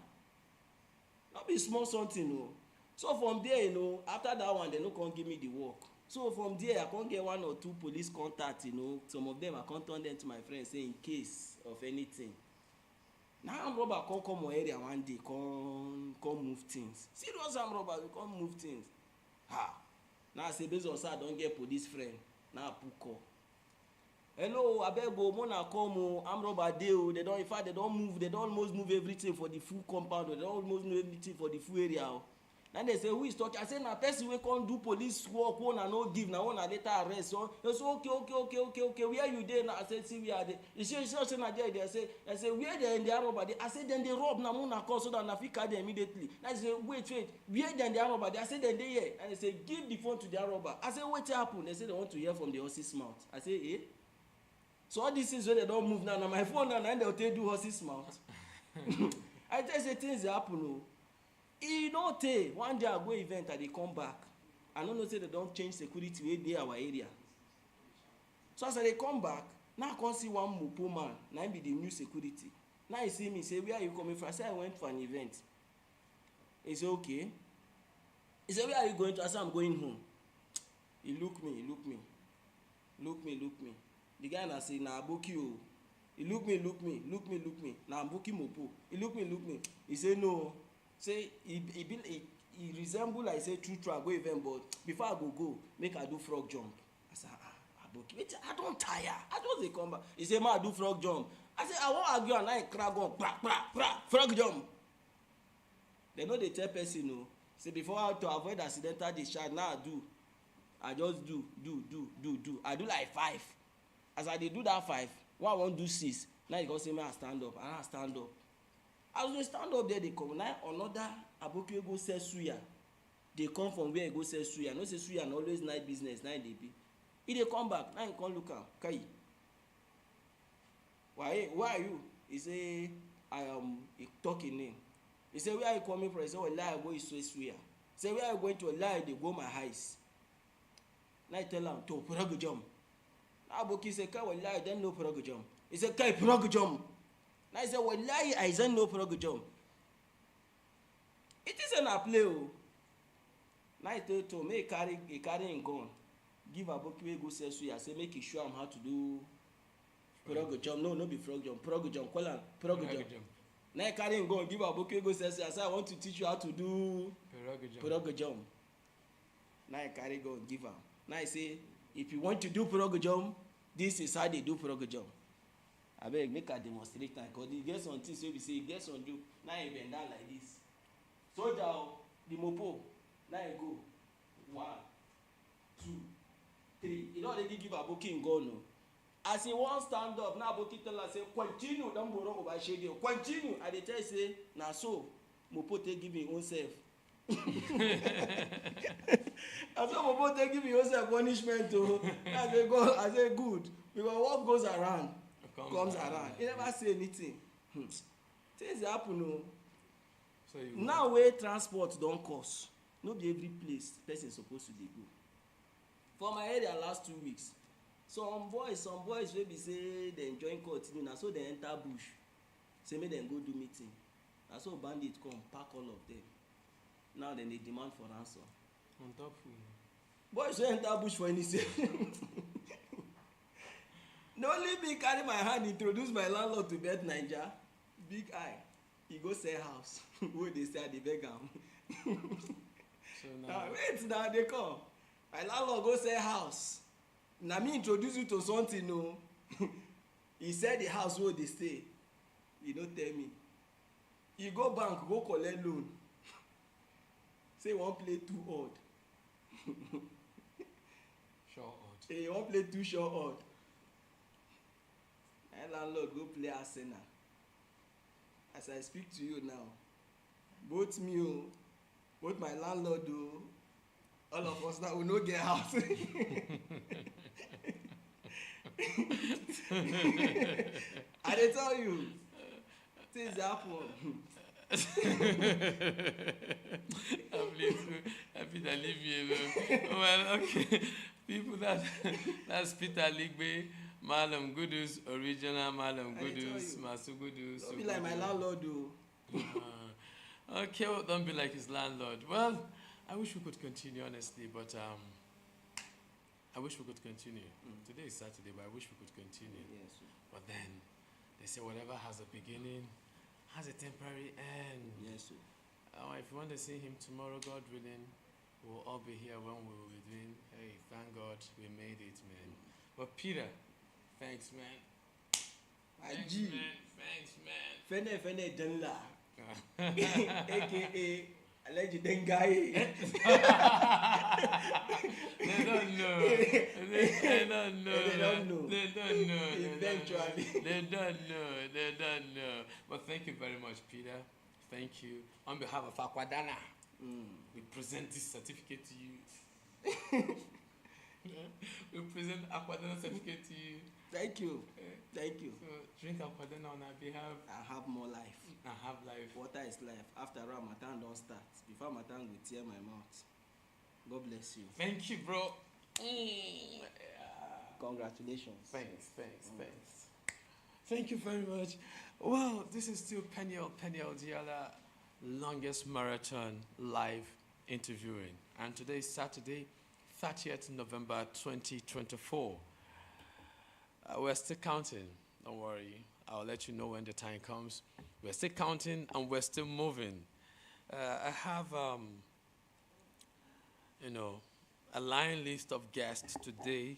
S20: Not be small something, no. So from there, after that one, they no come give me the work. So from there, I can't get 1 or 2 police contacts, Some of them I can't turn them to my friends, say in case of anything. Now armed robber can't come my area one day, come move things. Serious armed robber, we can't move things. Now I say based on I don't get police friend. Now I put call. Hello, abego, mona come, armed robber dey o. They don't, in fact, they don't almost move everything for the full compound. They don't almost move everything for the full area. Then they say, who is talking? I say, na person wey come do police work, one and no give, na one and later arrest. So they say, okay, where you there now? I say, see where they. You say na there. I say, where they in the armed robber? I say, then they rob na mona call so that na fit carry them immediately. I say, wait, where they in the armed robber? I say, then they here. And they say, give the phone to the armed robber. I say, what happen? They say they want to hear from the horse's mouth. I say, eh? So all these things when they don't move now, my phone now, and they'll take do horse's mouth. I just say things happen. E no tey, one day I go event, I dey come back. I no know say they don change security wey dey our area. So as I dey come back, now I come see one mopo man, na him be the new security. Now he see me, say, where are you coming from? I say, I went for an event. He say, okay. He say, where are you going to? I say, I'm going home. He look me. The guy na say, na aboki o. He look me. Na aboki mopo. He look me. He say, no. Say he resemble like say true I go event, but before I go make I do frog jump. I say aboki, wait, I don't tire. I just dey come back. He say ma I do frog jump. I say I wan argue and I crack on frog jump. They know they tell person no. Say before to avoid accidental discharge, now I just do. I do like 5. As I dey do that 5, one I wan do 6. Now you go say me I stand up, and I stand up. As we stand up there, they come. Now another aboki go sell suya. They come from where he go sell suya. No say suya na always night business, night dey be. He dey come back, now he come look am, Kai. Why are you? He say, he talk him name. He say, where are you coming from? He say, Wallahi, I go Iswe. He say, where are you going to? Wallahi, they go my house. Now I tell am, to Puragujum. Now Aboki say, Kai, Wallahi, I don't know Puragujum. He say, Kai, Puragujum. Now he say, Wallahi, I don't know Puragujum. It is an play. Now he tell to make he carry him gun. Give Aboki wey go sell suya. Say, make he show him how to do Puragujum. No be Puragujum. Puragujum. Call am Puragujum. Now he carry him gun. Give Aboki wey go sell suya. Say, I want to teach you how to do Puragujum. Now he carry gun. Give am. Now he say, if you want to do Puragujum, this is how they do Puragujum. Abeg make I demonstrate am, because e get some things wey be say e get some do. Now he bend down like this. Soldier o, the mopo. Now he go 1, 2, 3. He don already give Aboki him gun o. As he wan stand up, now Aboki tell am say continue, don borrow over shege o, continue. I dey tell you say na so mopo take give him own self. And so mopo take give him own self punishment o. I say good, because what goes around comes around. He never say anything. Things dey happen o. So now wey transport don cost, no be every place person suppose to dey go. For my area last 2 weeks, some boys wey be say dem join continue, na so dem enter bush say make dem go do meeting. Na so bandit come pack all of dem. Now dem dey demand for ransom.
S1: On top food.
S20: Boys wey enter bush for anything. No only me carry my hand introduce my landlord to Bet Naija. Big eye. He go sell house. Wey dey say I dey beg am.
S1: So now
S20: wait na dey come. My landlord go sell house. Na me introduce you to something o. He sell the house wey dey stay. He no tell me. He go bank go collect loan. Say he wan play 2 odd.
S1: Sure odd.
S20: He wan play 2 sure odd. My landlord go play Arsenal. As I speak to you now, both me o, both my landlord o, all of us now we no get house. I dey tell you, things happen.
S1: Happy to leave you alone. Well, okay. People, that's Peter Ligbe, Malam Gudus, original Malam Gudus, Masu Gudus.
S20: Don't be like my landlord o.
S1: Okay, well, don't be like his landlord. Well, I wish we could continue, honestly, but I wish we could continue. Today is Saturday, but I wish we could continue.
S20: Yes.
S1: But then, they say whatever has a beginning has a temporary end.
S20: Yes.
S1: If you want to see him tomorrow, God willing, we'll all be here when we will be doing. Hey, thank God we made it, man. But Peter, thanks, man. Thanks, man. Thanks, man.
S20: Fene Denla. AKA Alleged Dengai.
S1: They don't know. They don't know.
S20: Eventually.
S1: They don't know. But thank you very much, Peter. Thank you. On behalf of Akwadana, we present this certificate to you. We present Akwadana certificate to you.
S20: Thank you. Thank you.
S1: So drink Akwadana on our behalf.
S20: I have more life.
S1: I have life.
S20: Water is life. After Ramadan don't start. Before Ramadan will tear my mouth. God bless you.
S1: Thank you, bro.
S20: Congratulations.
S1: Thanks. Thank you very much. Well, this is still Peniel Diala, longest marathon live interviewing. And today is Saturday, 30th November 2024. We're still counting. Don't worry. I'll let you know when the time comes. We're still counting and we're still moving. I have, a line list of guests today.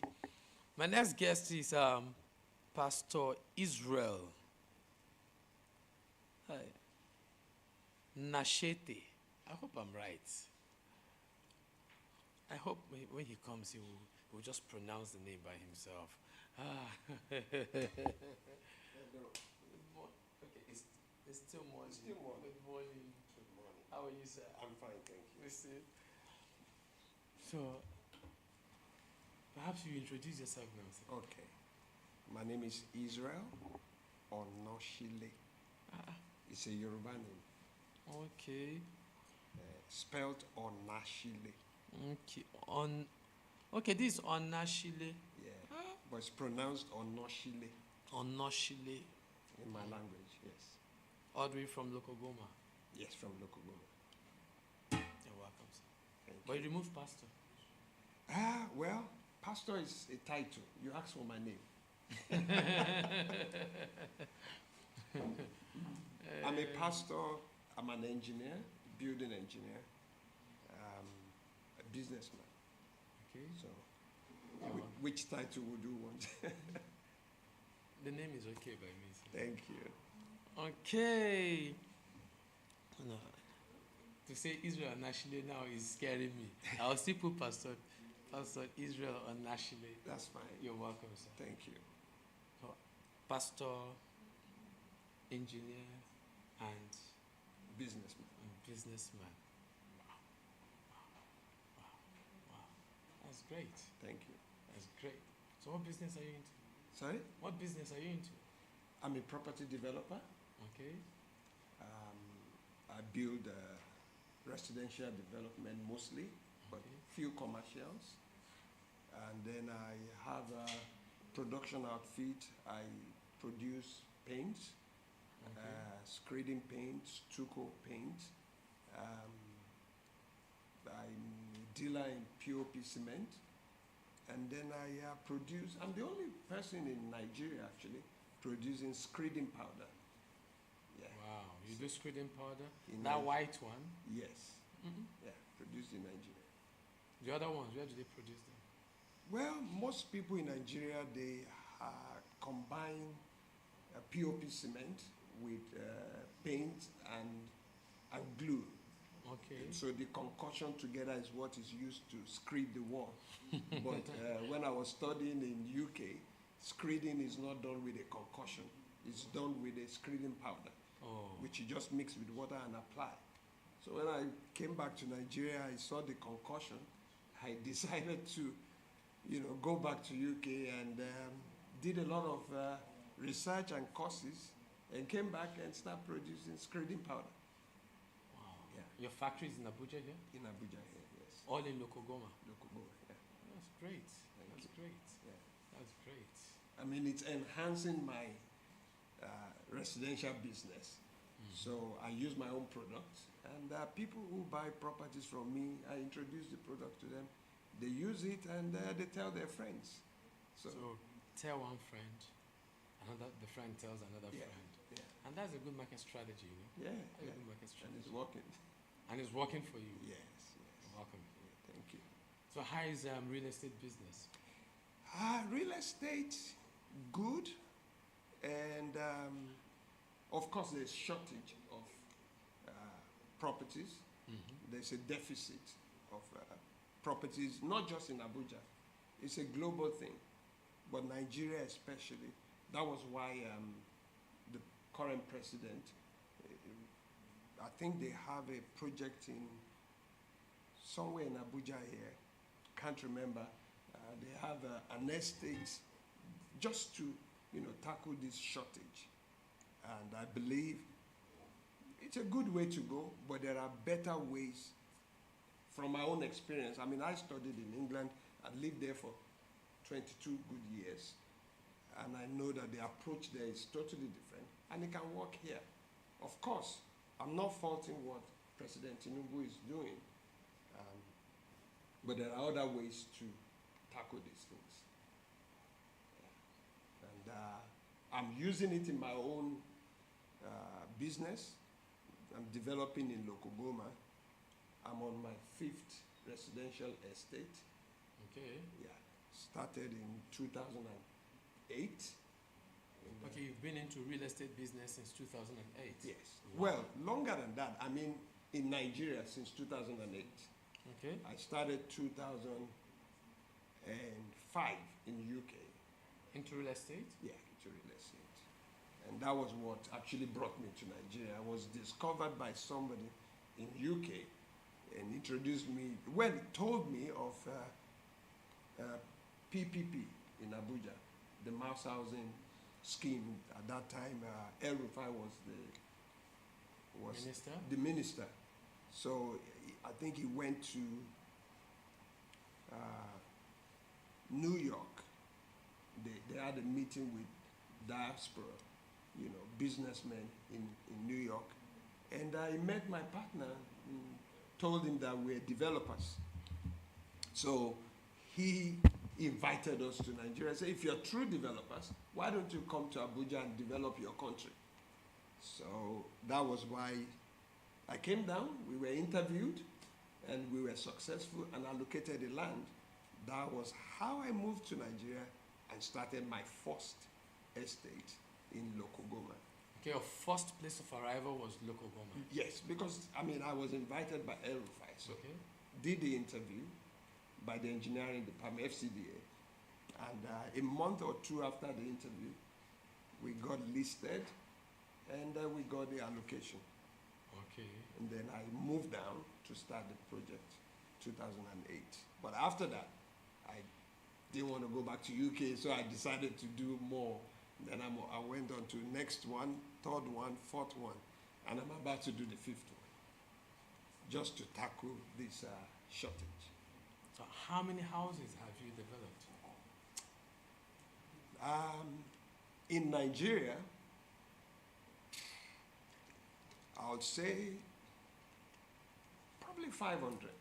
S1: My next guest is Pastor Israel Nashete. I hope I'm right. I hope when he comes, he will just pronounce the name by himself. Okay, it's still morning. Good morning. How are you, sir?
S21: I'm fine, thank you.
S1: So, Perhaps you introduce yourself now, sir.
S21: Okay. My name is Israel Onoshile. It's a Yoruba name.
S1: Okay.
S21: Spelled Onashile.
S1: Okay, this is Onashile.
S21: Yeah. But it's pronounced Onoshile.
S1: Onoshile.
S21: In my language, yes.
S1: All the way from Lokogoma.
S21: Yes, from Lokogoma.
S1: You're welcome, sir. But you remove pastor.
S21: Well, pastor is a title. You asked for my name. I'm a pastor, I'm an engineer, building engineer, a businessman.
S1: Okay.
S21: So, which title would you want?
S1: The name is okay by me, sir.
S21: Thank you.
S1: Okay. No. To say Israel Nashile now is scaring me. I'll still put Pastor Israel on Nashile.
S21: That's fine.
S1: You're welcome, sir.
S21: Thank you.
S1: So, pastor, engineer, and
S21: businessman.
S1: Wow. That's great.
S21: Thank you.
S1: That's great. So what business are you into?
S21: Sorry?
S1: What business are you into?
S21: I'm a property developer.
S1: Okay.
S21: I build residential development mostly, but few commercials. And then I have a production outfit. I produce paints, screeding paint, stucco paint. I'm a dealer in POP cement. And then I produce, I'm the only person in Nigeria actually producing screeding powder. Yeah.
S1: Wow, you do screeding powder?
S21: In
S1: That
S21: Nigeria.
S1: white one?
S21: Yes. Yeah, produced in Nigeria.
S1: The other ones, where do they produce them?
S21: Well, most people in Nigeria, they combine POP cement with paint and glue.
S1: Okay.
S21: And so the concoction together is what is used to screed the wall. But when I was studying in UK, screeding is not done with a concoction. It's done with a screeding powder, which you just mix with water and apply. So when I came back to Nigeria, I saw the concoction. I decided to, go back to UK and did a lot of research and courses, and came back and started producing screeding powder.
S1: Wow.
S21: Yeah.
S1: Your factory is in Abuja here?
S21: In Abuja here, yes.
S1: All in Lokogoma?
S21: Lokogoma, yeah.
S1: That's great.
S21: Thank you.
S1: Great.
S21: Yeah.
S1: That's great.
S21: I mean, it's enhancing my residential business. So I use my own product, and people who buy properties from me, I introduce the product to them. They use it, and they tell their friends.
S1: So tell one friend, the friend tells another friend.
S21: Yeah.
S1: And that's a good market strategy, you know?
S21: Yeah.
S1: That's a good market strategy.
S21: And it's working.
S1: And it's working for you.
S21: Yes.
S1: Welcome.
S21: Yeah, thank you.
S1: So how is real estate business?
S21: Real estate, good. And of course, there's shortage of properties. There's a deficit of properties, not just in Abuja. It's a global thing, but Nigeria especially. That was why the current president, I think they have a project in somewhere in Abuja here, can't remember. They have an estate just to tackle this shortage. And I believe it's a good way to go, but there are better ways from my own experience. I mean, I studied in England. I lived there for 22 good years. And I know that the approach there is totally different, and it can work here. Of course, I'm not faulting what President Tinubu is doing, but there are other ways to tackle these things. And I'm using it in my own business. I'm developing in Lokogoma. I'm on my 5th residential estate.
S1: Okay.
S21: Yeah, started in 2008.
S1: Okay, you've been into real estate business since 2008?
S21: Yes.
S1: Wow.
S21: Well, longer than that. I mean, in Nigeria since 2008.
S1: Okay.
S21: I started 2005 in UK.
S1: Into real estate?
S21: Yeah, into real estate. And that was what actually brought me to Nigeria. I was discovered by somebody in UK and introduced me, well, told me of PPP in Abuja, the mass housing scheme. At that time, El Rufai was
S1: Minister?
S21: the minister. So I think he went to New York. They had a meeting with diaspora, businessmen in New York. And I met my partner, and told him that we're developers. So he invited us to Nigeria. Said, if you're true developers, why don't you come to Abuja and develop your country? So that was why I came down. We were interviewed, and we were successful and allocated the land. That was how I moved to Nigeria and started my first estate in Lokogoma.
S1: Okay, your first place of arrival was Lokogoma.
S21: Yes, because I was invited by El Rufai, so did the interview by the engineering department, FCDA, and a month or two after the interview, we got listed, and we got the allocation.
S1: Okay.
S21: And then I moved down to start the project, 2008. But after that, I didn't want to go back to UK, so I decided to do more. Then I went on to next one, third one, fourth one, and I'm about to do the fifth one, just to tackle this shortage.
S1: So how many houses have you developed?
S21: In Nigeria, I would say probably 500.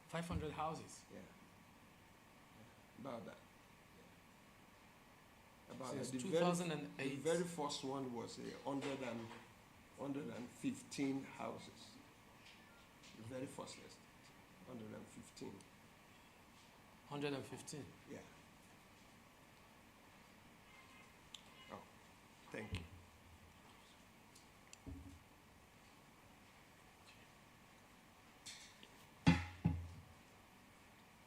S1: 500 houses?
S21: Yeah. About that. About
S1: Since
S21: that.
S1: 2008.
S21: The very first one was 115 houses. The very first estate, 115.
S1: 115?
S21: Yeah. Oh, thank you.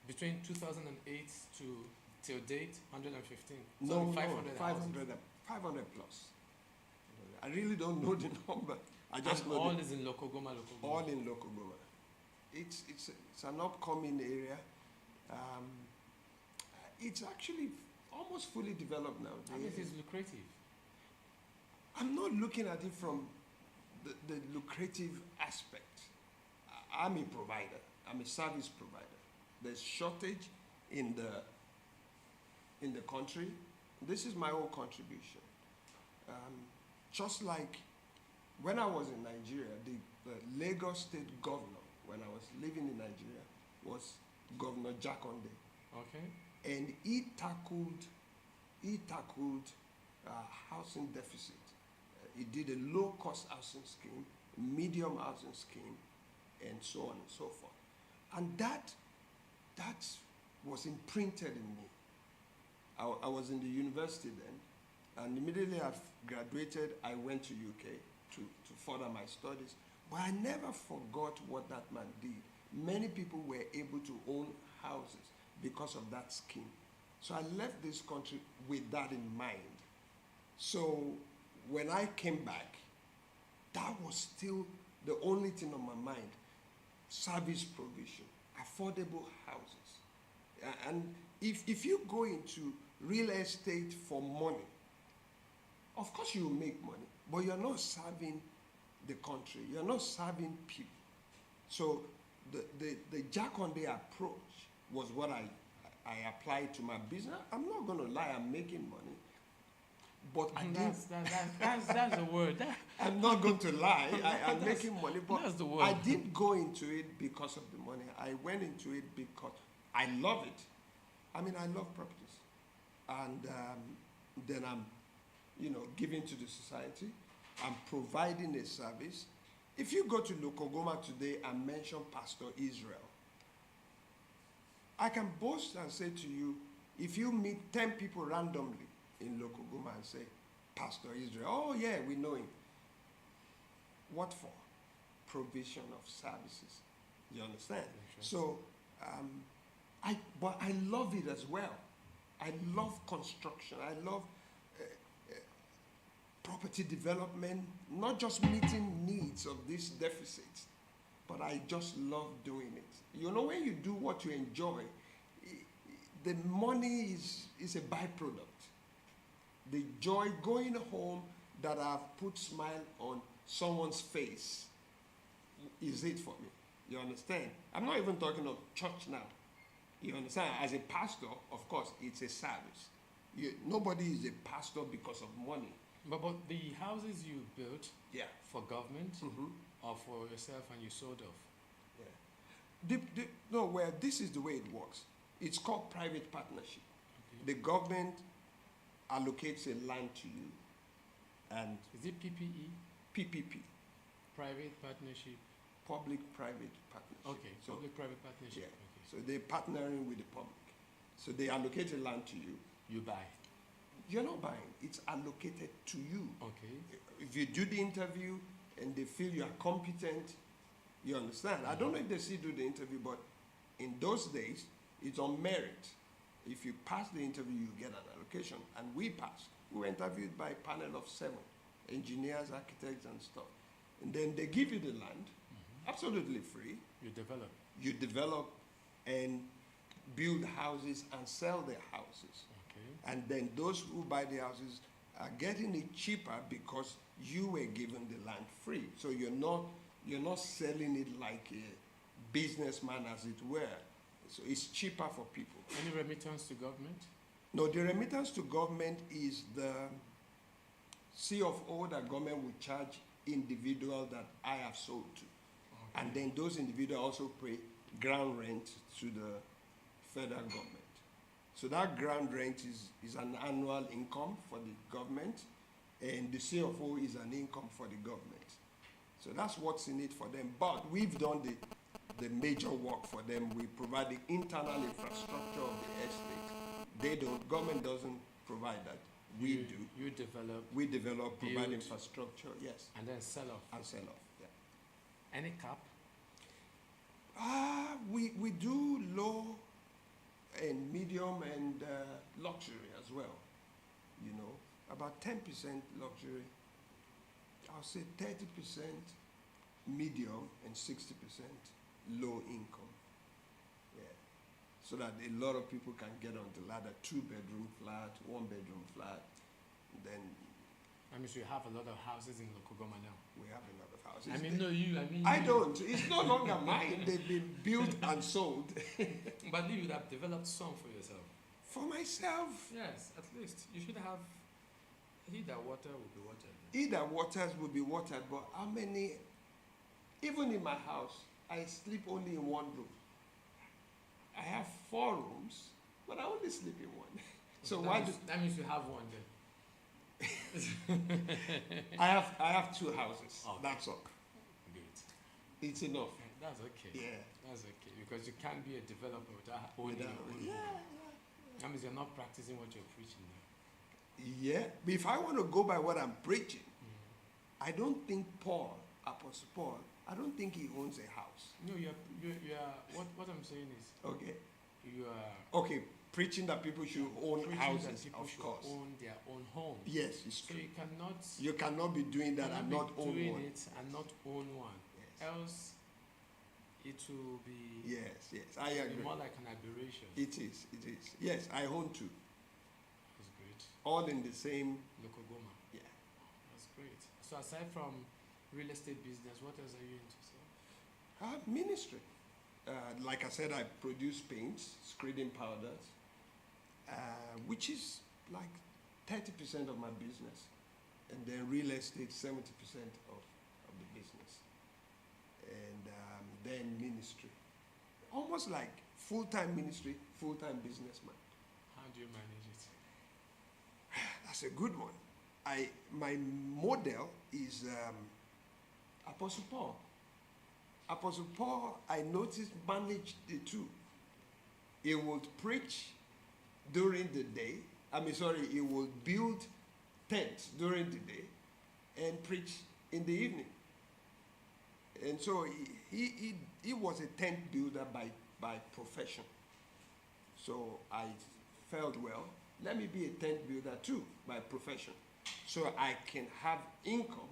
S1: Between 2008 till date, 115.
S21: No,
S1: 500
S21: 500 plus. I really don't know the number. I just
S1: and
S21: know
S1: all is in Lokogoma.
S21: All in Lokogoma. It's an upcoming area. It's actually almost fully developed now.
S1: I mean, it is lucrative.
S21: I'm not looking at it from the lucrative aspect. I'm a provider. I'm a service provider. There's shortage in the country. This is my own contribution. Just like when I was in Nigeria, the Lagos State governor, when I was living in Nigeria, was Governor Jakonde.
S1: Okay.
S21: And he tackled housing deficit. He did a low-cost housing scheme, medium housing scheme, and so on and so forth. And that was imprinted in me. I was in the university then, and immediately after graduated, I went to UK to further my studies. But I never forgot what that man did. Many people were able to own houses because of that scheme. So I left this country with that in mind. So when I came back, that was still the only thing on my mind. Service provision, affordable houses. And if you go into real estate for money, of course you will make money, but you're not serving the country, you're not serving people. So the Jakonde approach was what I applied to my business. I'm not going to lie, I'm making money. But I didn't.
S1: That's the word.
S21: I'm not going to lie. I'm making money, but
S1: that's the word.
S21: I didn't go into it because of the money. I went into it because I love it. I mean, I love properties, and then I'm, giving to the society. I'm providing a service. If you go to Lokogoma today and mention Pastor Israel, I can boast and say to you, if you meet 10 people randomly in Lokogoma and say, Pastor Israel, oh yeah, we know him. What for? Provision of services. You understand? So, but I love it as well. I love construction. I love property development, not just meeting needs of these deficits, but I just love doing it. When you do what you enjoy, the money is a byproduct. The joy going home that I've put smile on someone's face is it for me. You understand? I'm not even talking of church now. You understand? As a pastor, of course, it's a service. Nobody is a pastor because of money.
S1: But the houses you built
S21: Yeah.
S1: for government or for yourself and you sold off?
S21: No, well, this is the way it works. It's called private partnership. The government allocates a land to you, and
S1: is it PPE?
S21: PPP,
S1: Private partnership.
S21: public-private partnership.
S1: Okay,
S21: So,
S1: public-private partnership.
S21: yeah.
S1: Okay.
S21: So they're partnering with the public. So they allocate a land to you.
S1: You buy.
S21: You're not buying. It's allocated to you.
S1: Okay.
S21: If you do the interview and they feel you are competent, you understand. I don't know if they still do the interview, but in those days, it's on merit. If you pass the interview, you get an allocation. And we passed. We were interviewed by a panel of 7 engineers, architects, and stuff. And then they give you the land, absolutely free.
S1: You develop.
S21: You develop and build houses and sell their houses.
S1: Okay.
S21: And then those who buy the houses are getting it cheaper because you were given the land free. So you're not selling it like a businessman, as it were. So it's cheaper for people.
S1: Any remittance to government?
S21: No, the remittance to government is the C of O that government will charge individual that I have sold to.
S1: Okay.
S21: And then those individuals also pay ground rent to the federal government. So that ground rent is an annual income for the government, and the C of O is an income for the government. So that's what's in it for them. But we've done the major work for them. We provide the internal infrastructure of the estate. Government doesn't provide that. We do.
S1: You develop.
S21: We develop, provide
S1: build,
S21: infrastructure, yes.
S1: And then sell off.
S21: And sell off, yeah.
S1: Any cap?
S21: We do low and medium and luxury as well. You know, about 10% luxury. I'll say 30% medium and 60% low income. Yeah. So that a lot of people can get on the ladder, 2-bedroom flat, 1-bedroom flat. Then
S1: I mean, so you have a lot of houses in Lokogoma now.
S21: we have a lot of houses.
S1: I mean, no, you. I mean,
S21: I
S1: you.
S21: don't. It's no longer mine. They've been built and sold.
S1: But you would have developed some for yourself.
S21: For myself.
S1: Yes, at least you should have. Either water will be watered.
S21: Either waters will be watered, but how many? Even in my house, I sleep only in one room. I have 4 rooms, but I only sleep in one. So
S1: that means you have one then.
S21: I have 2 houses.
S1: Okay.
S21: That's all.
S1: Good.
S21: It's enough.
S1: That's okay.
S21: Yeah.
S1: That's okay because you can't be a developer without owning your own.
S21: Yeah.
S1: That means you're not practicing what you're preaching now.
S21: Yeah. But if I want to go by what I'm preaching, I don't think Apostle Paul, I don't think he owns a house.
S1: No, you're what I'm saying is.
S21: Okay.
S1: You are.
S21: Okay. Preaching that people should own houses,
S1: people
S21: of
S1: should
S21: course.
S1: own their own homes.
S21: Yes, it's
S1: So
S21: true.
S1: you cannot
S21: be doing that and not own
S1: doing
S21: one.
S1: it and not own one.
S21: Yes.
S1: Else, it will be.
S21: Yes, I
S1: it'll
S21: agree.
S1: be more like an aberration.
S21: It is. Yes, I own 2.
S1: That's great.
S21: All in the same.
S1: Lokogoma.
S21: Yeah.
S1: That's great. So aside from real estate business, what else are you into, sir?
S21: Ministry. Like I said, I produce paints, screening powders, which is like 30% of my business. And then real estate, 70% of the business. And then ministry. Almost like full-time ministry, full-time businessman.
S1: How do you manage it?
S21: That's a good one. My model is Apostle Paul. Apostle Paul, I noticed, managed the 2. He would preach during the day. He would build tents during the day and preach in the evening. And so he was a tent builder by profession. So I felt, well, let me be a tent builder too by profession. So I can have income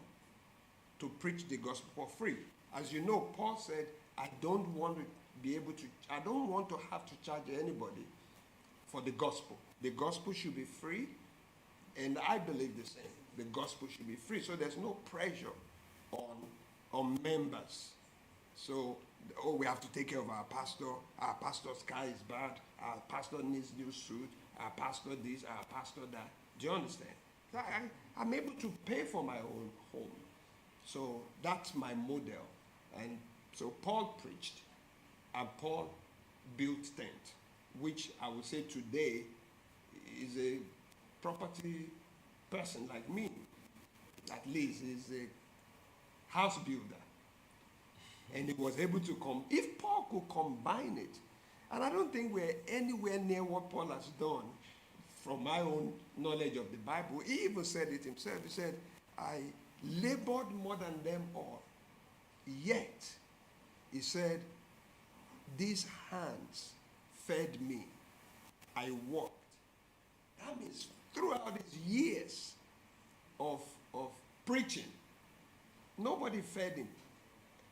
S21: to preach the gospel for free. As you know, Paul said, I don't want to have to charge anybody for the gospel. The gospel should be free, and I believe the same. The gospel should be free, so there's no pressure on members. So, oh, we have to take care of our pastor. Our pastor's car is bad. Our pastor needs new suit. Our pastor this. Our pastor that. Do you understand? I'm able to pay for my own home. So that's my model. And so Paul preached, and Paul built tent, which I would say today is a property person like me. At least is a house builder. And he was able to come. If Paul could combine it, and I don't think we're anywhere near what Paul has done from my own knowledge of the Bible. He even said it himself. He said, I labored more than them all. Yet, he said, these hands fed me. I worked. That means throughout his years of preaching, nobody fed him.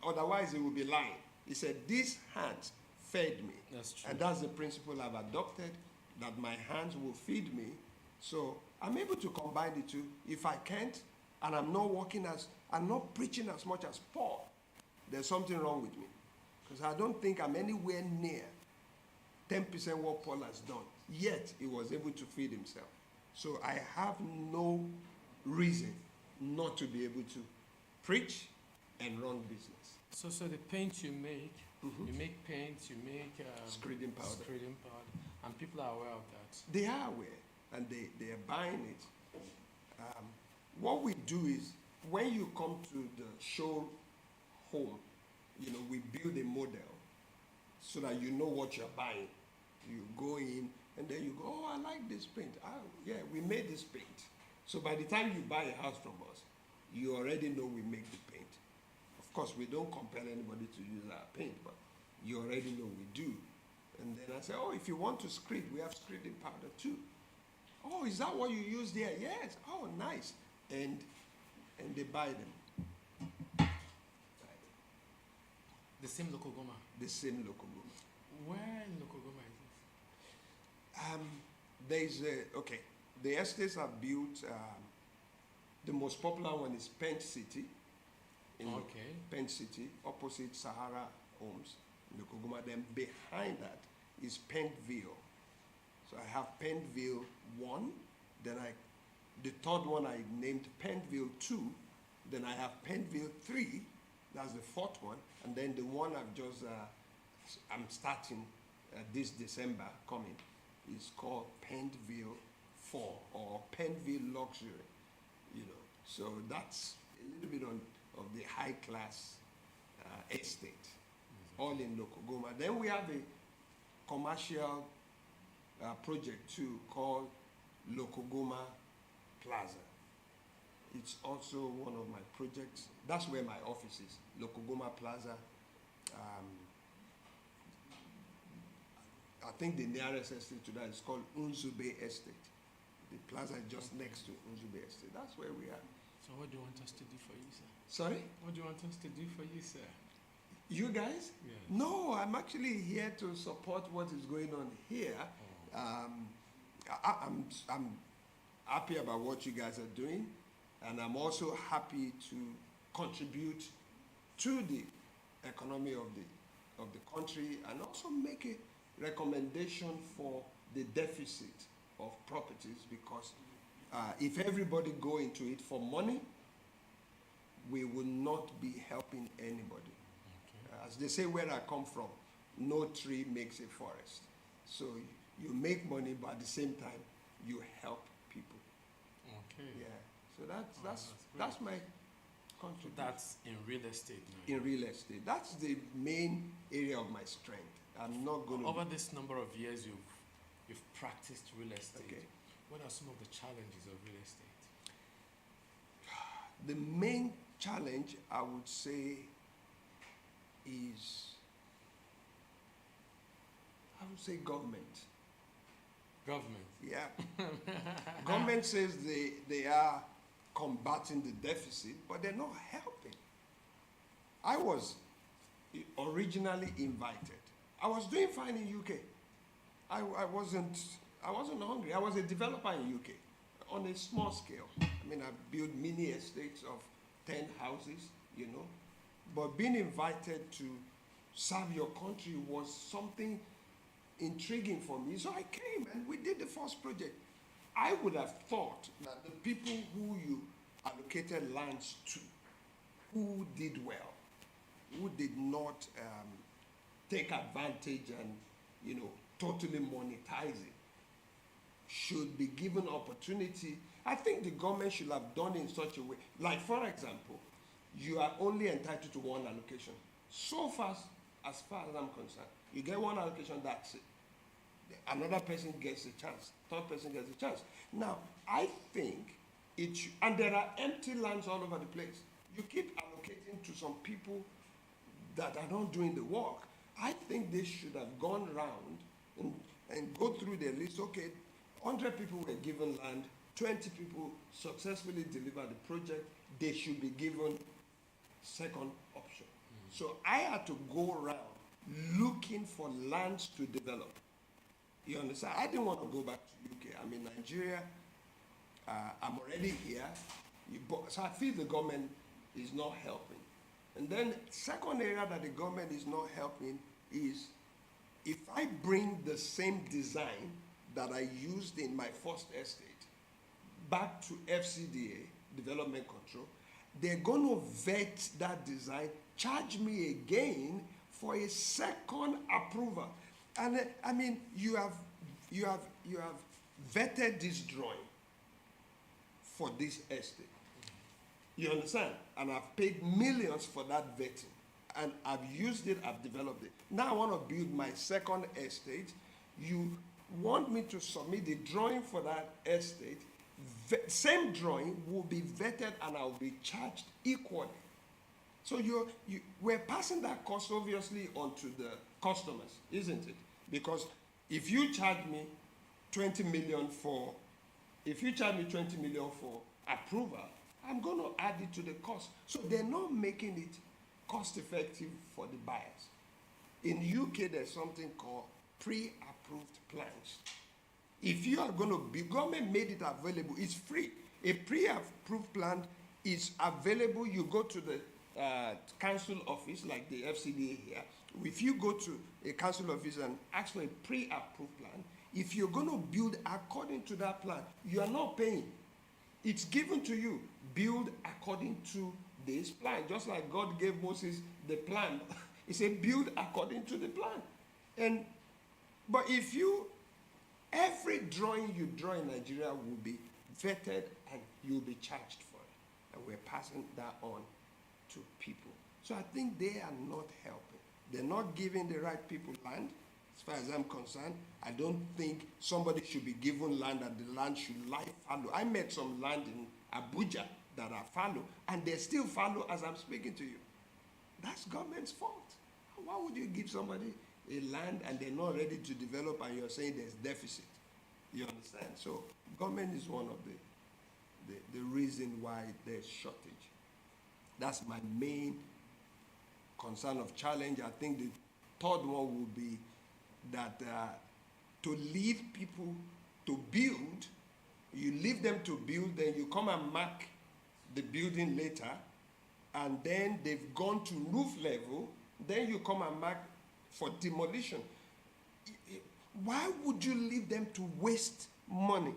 S21: Otherwise, he would be lying. He said, these hands fed me.
S1: That's true.
S21: And that's the principle I've adopted, that my hands will feed me. So I'm able to combine the two. If I can't, and I'm not preaching as much as Paul, there's something wrong with me. Because I don't think I'm anywhere near 10% what Paul has done. Yet, he was able to feed himself. So I have no reason not to be able to preach and run business.
S1: So the paint you make, you make paint, you make
S21: screeding powder,
S1: and people are aware of that.
S21: They are aware, and they are buying it. What we do is, when you come to the show home, we build a model so that you know what you're buying. You go in, and then you go, oh, I like this paint. Yeah, we made this paint. So by the time you buy a house from us, you already know we make the paint. Of course, we don't compel anybody to use our paint, but you already know we do. And then I say, oh, if you want to screed, we have screeding powder too. Oh, is that what you use there? Yes. Oh, nice. And they buy them.
S1: The same Lokogoma?
S21: The same Lokogoma.
S1: Where in Lokogoma is this?
S21: The estates are built, the most popular one is Pen City. Pen City, opposite Sahara Homes, Lokogoma. Then behind that is Pentville. So I have Pentville 1, then the third one I named Pentville 2, then I have Pentville 3, that's the fourth one, and then the one I'm starting this December coming is called Pentville 4 or Pentville Luxury, So that's a little bit of the high class estate, all in Lokogoma. Then we have a commercial project too called Lokogoma Plaza. It's also one of my projects. That's where my office is, Lokogoma Plaza. I think the nearest estate to that is called Unzube Estate. The plaza is just next to Unzube Estate. That's where we are.
S1: So what do you want us to do for you, sir?
S21: Sorry?
S1: What do you want us to do for you, sir?
S21: You guys?
S1: Yes.
S21: No, I'm actually here to support what is going on here. I'm happy about what you guys are doing, and I'm also happy to contribute to the economy of the country, and also make a recommendation for the deficit of properties, because if everybody go into it for money, we will not be helping anybody. As they say where I come from, no tree makes a forest. So you make money, but at the same time, you help people.
S1: Okay.
S21: Yeah. So that's my contribution.
S1: That's in real estate now.
S21: In real estate. That's the main area of my strength. I'm not going to...
S1: Over this number of years you've practiced real estate.
S21: Okay.
S1: What are some of the challenges of real estate?
S21: The main challenge, I would say, is, government.
S1: Government?
S21: Yeah. Government says they are combating the deficit, but they're not helping. I was originally invited. I was doing fine in UK. I wasn't I wasn't hungry. I was a developer in UK on a small scale. I mean, I built mini estates of 10 houses, you know. But being invited to serve your country was something intriguing for me. So I came and we did the first project. I would have thought that the people who you allocated lands to, who did well, who did not take advantage and, you know, totally monetize it, should be given opportunity. I think the government should have done it in such a way. Like, for example, you are only entitled to one allocation. So far as I'm concerned, you get one allocation, that's it. Another person gets a chance. Third person gets a chance. Now, I think and there are empty lands all over the place. You keep allocating to some people that are not doing the work. I think they should have gone round and go through the list. Okay, 100 people were given land, 20 people successfully delivered the project. They should be given second option. So I had to go around looking for lands to develop. You understand? I didn't want to go back to UK. I'm in Nigeria. I'm already here. So I feel the government is not helping. And then second area that the government is not helping is if I bring the same design that I used in my first estate back to FCDA, Development Control, they're going to vet that design, charge me again for a second approval. And I mean, you have vetted this drawing for this estate. You understand? And I've paid millions for that vetting. And I've used it, I've developed it. Now I want to build my second estate. You want me to submit the drawing for that estate. Same drawing will be vetted and I'll be charged equally. So we're passing that cost obviously onto the customers, isn't it? Because if you charge me 20 million for approval, I'm going to add it to the cost. So they're not making it cost effective for the buyers. In UK, there's something called pre-approved plans. If you are going to be, government made it available, it's free. A pre-approved plan is available. You go to the council office, like the FCDA here. If you go to a council office and ask for a pre-approved plan, if you're going to build according to that plan, you are not paying. It's given to you. Build according to this plan. Just like God gave Moses the plan. He said, build according to the plan. But every drawing you draw in Nigeria will be vetted and you'll be charged for it. And we're passing that on to people. So I think they are not helping. They're not giving the right people land. As far as I'm concerned, I don't think somebody should be given land and the land should lie fallow. I met some land in Abuja that are fallow, and they're still fallow as I'm speaking to you. That's government's fault. Why would you give somebody a land and they're not ready to develop and you're saying there's deficit? You understand? So government is one of the reason why there's shortage. That's my main concern of challenge. I think the third one will be that to leave people to build, you leave them to build, then you come and mark the building later, and then they've gone to roof level, then you come and mark for demolition. Why would you leave them to waste money?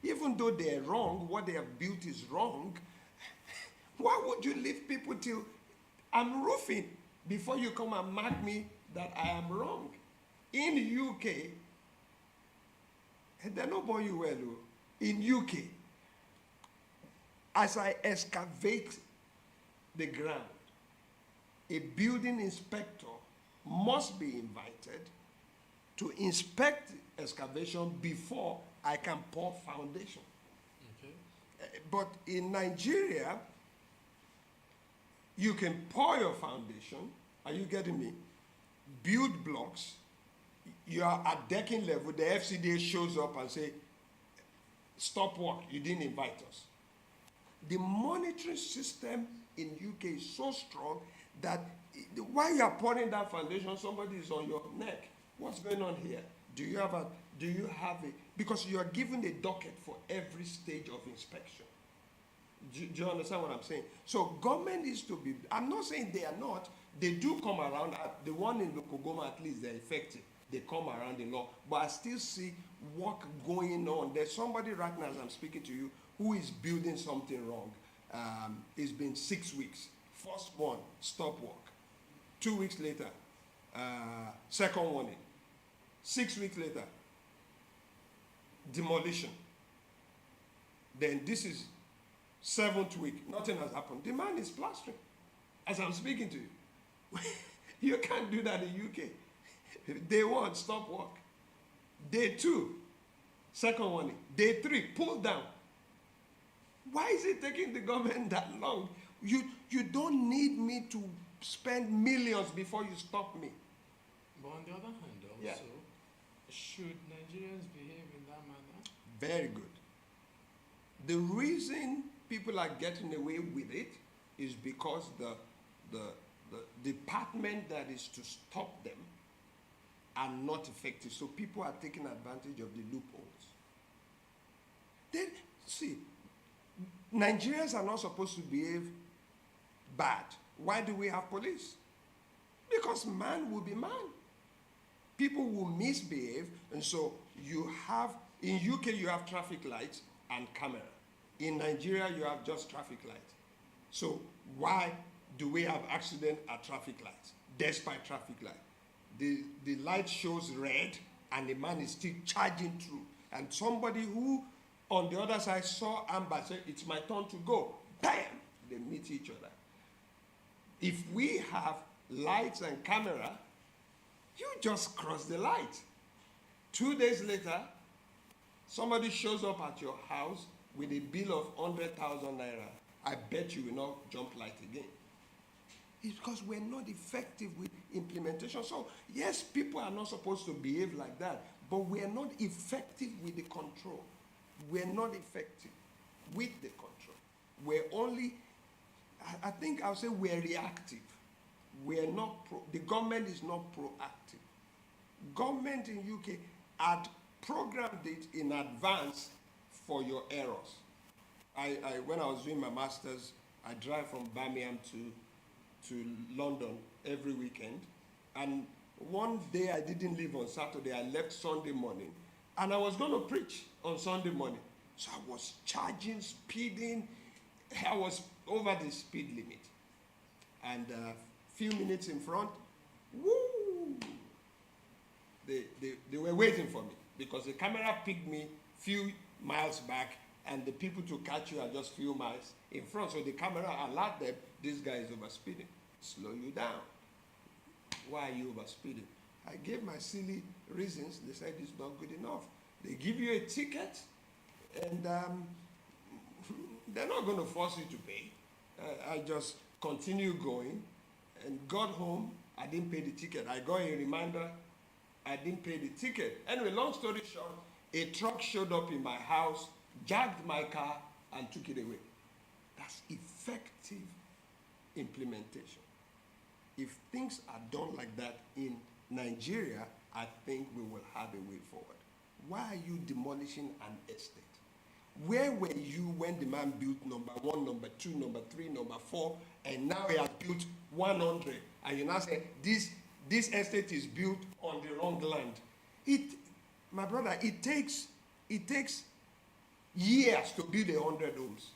S21: Even though they're wrong, what they have built is wrong, why would you leave people till I'm roofing before you come and mark me that I am wrong? In UK, they're not born you well, though. In UK, as I excavate the ground, a building inspector must be invited to inspect excavation before I can pour foundation. Okay. But in Nigeria, you can pour your foundation, are you getting me? Build blocks, you are at decking level, the FCDA shows up and say, stop work, you didn't invite us. The monitoring system in UK is so strong that while you are pouring that foundation, somebody is on your neck. What's going on here? Do you have because you are given a docket for every stage of inspection. Do you understand what I'm saying? So government is to be, I'm not saying they are not, they do come around. The one in Lokogoma, at least they're effective. They come around the law, but I still see work going on. There's somebody right now as I'm speaking to you who is building something wrong. It's been 6 weeks. First one, stop work. 2 weeks later, second warning. 6 weeks later, demolition. Then this is 7th week, nothing has happened. The man is plastering as I'm speaking to you. You can't do that in UK. Day 1, stop work. Day 2, second warning. Day 3, pull down. Why is it taking the government that long? You don't need me to spend millions before you stop me.
S1: But on the other hand, also,
S21: Yeah.
S1: should Nigerians behave in that manner?
S21: Very good. The reason people are getting away with it is because the department that is to stop them are not effective. So people are taking advantage of the loopholes. Then, see, Nigerians are not supposed to behave bad. Why do we have police? Because man will be man. People will misbehave, and so you have, in UK you have traffic lights and camera. In Nigeria you have just traffic lights. So why do we have accident at traffic lights, despite traffic light? The light shows red and the man is still charging through. And somebody who on the other side saw amber said, it's my turn to go. Bam! They meet each other. If we have lights and camera, you just cross the light. 2 days later, somebody shows up at your house with a bill of 100,000 naira. I bet you will not jump light again. It's because we're not effective with implementation. So, yes, people are not supposed to behave like that, but we're not effective with the control. We're not effective with the control. We're only, I think I'll say we're reactive. We're not, the government is not proactive. Government in UK had programmed it in advance for your errors. When I was doing my master's, I drive from Birmingham to London every weekend. And one day I didn't leave on Saturday, I left Sunday morning. And I was going to preach on Sunday morning. So I was charging, speeding. I was over the speed limit. And a few minutes in front, woo! They were waiting for me because the camera picked me few miles back and the people to catch you are just few miles in front. So the camera alerted them, this guy is overspeeding. Slow you down. Why are you overspeeding? I gave my silly reasons. They said it's not good enough. They give you a ticket and they're not going to force you to pay. I just continue going and got home. I didn't pay the ticket. I got a reminder. I didn't pay the ticket. Anyway, long story short, a truck showed up in my house, jacked my car, and took it away. That's effective implementation. If things are done like that in Nigeria, I think we will have a way forward. Why are you demolishing an estate? Where were you when the man built number 1, number 2, number 3, number 4, and now he has built 100, and you now say, this estate is built on the wrong land? My brother, it takes years to build 100 homes.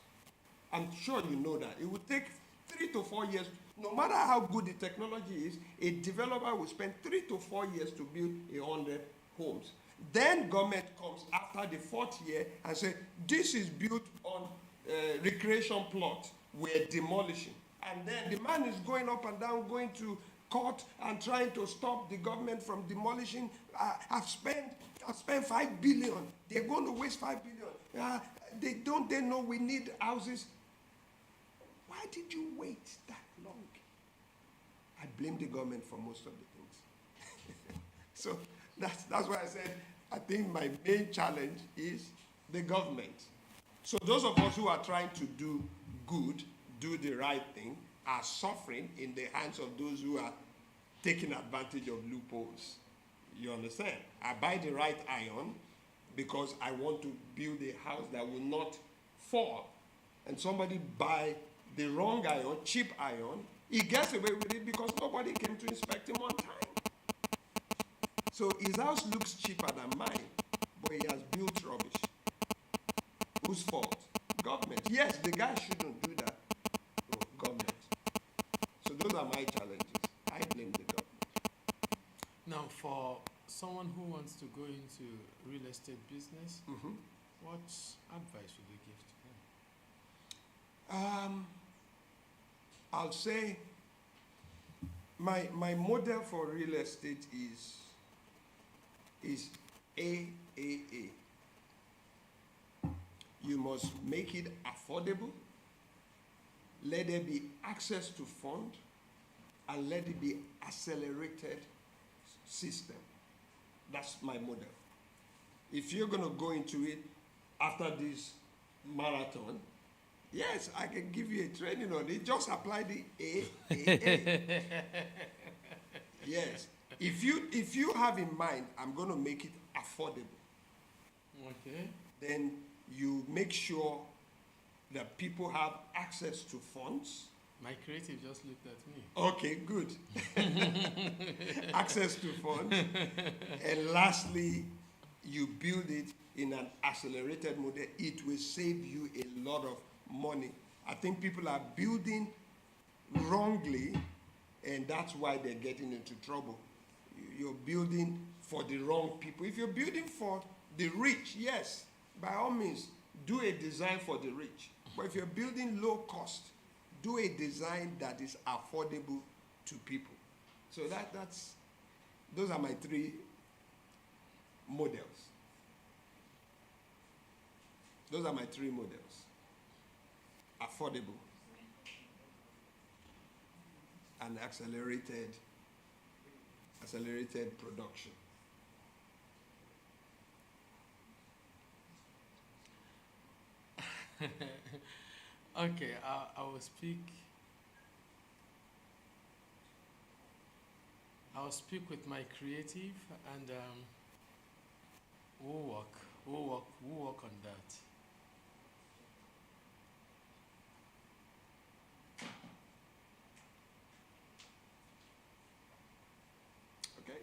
S21: I'm sure you know that. It would take 3 to 4 years. No matter how good the technology is, a developer will spend 3 to 4 years to build 100 homes. Then government comes after the 4th year and say, this is built on recreation plot, we're demolishing. And then the man is going up and down, going to court and trying to stop the government from demolishing. I've spent 5 billion. They're going to waste 5 billion. They know we need houses. Why did you wait that long? I blame the government for most of the things. So that's why I said, I think my main challenge is the government. So those of us who are trying to do good, do the right thing, are suffering in the hands of those who are taking advantage of loopholes. You understand? I buy the right iron, because I want to build a house that will not fall, and somebody buy the wrong iron, cheap iron, he gets away with it because nobody came to inspect him on time. So his house looks cheaper than mine, but he has built rubbish. Whose fault? Government. Yes, the guy shouldn't do that. Oh, government. So those are my challenges. I blame the government.
S1: Now, for someone who wants to go into real estate business, what advice would you give to them?
S21: I'll say my model for real estate is AAA. You must make it affordable, let there be access to fund, and let it be accelerated system. That's my model. If you're going to go into it after this marathon, yes, I can give you a training on it. Just apply the AAA. Yes. If you have in mind, I'm going to make it affordable.
S1: Okay.
S21: Then you make sure that people have access to funds.
S1: My creative just looked at me.
S21: Okay, good. Access to funds. And lastly, you build it in an accelerated model. It will save you a lot of money. I think people are building wrongly, and that's why they're getting into trouble. You're building for the wrong people. If you're building for the rich, yes, by all means, do a design for the rich. But if you're building low cost, do a design that is affordable to people. So those are my three models. Those are my three models. Affordable and accelerated production.
S1: Okay, I will speak. I'll speak with my creative, and we'll work on that.
S21: Okay?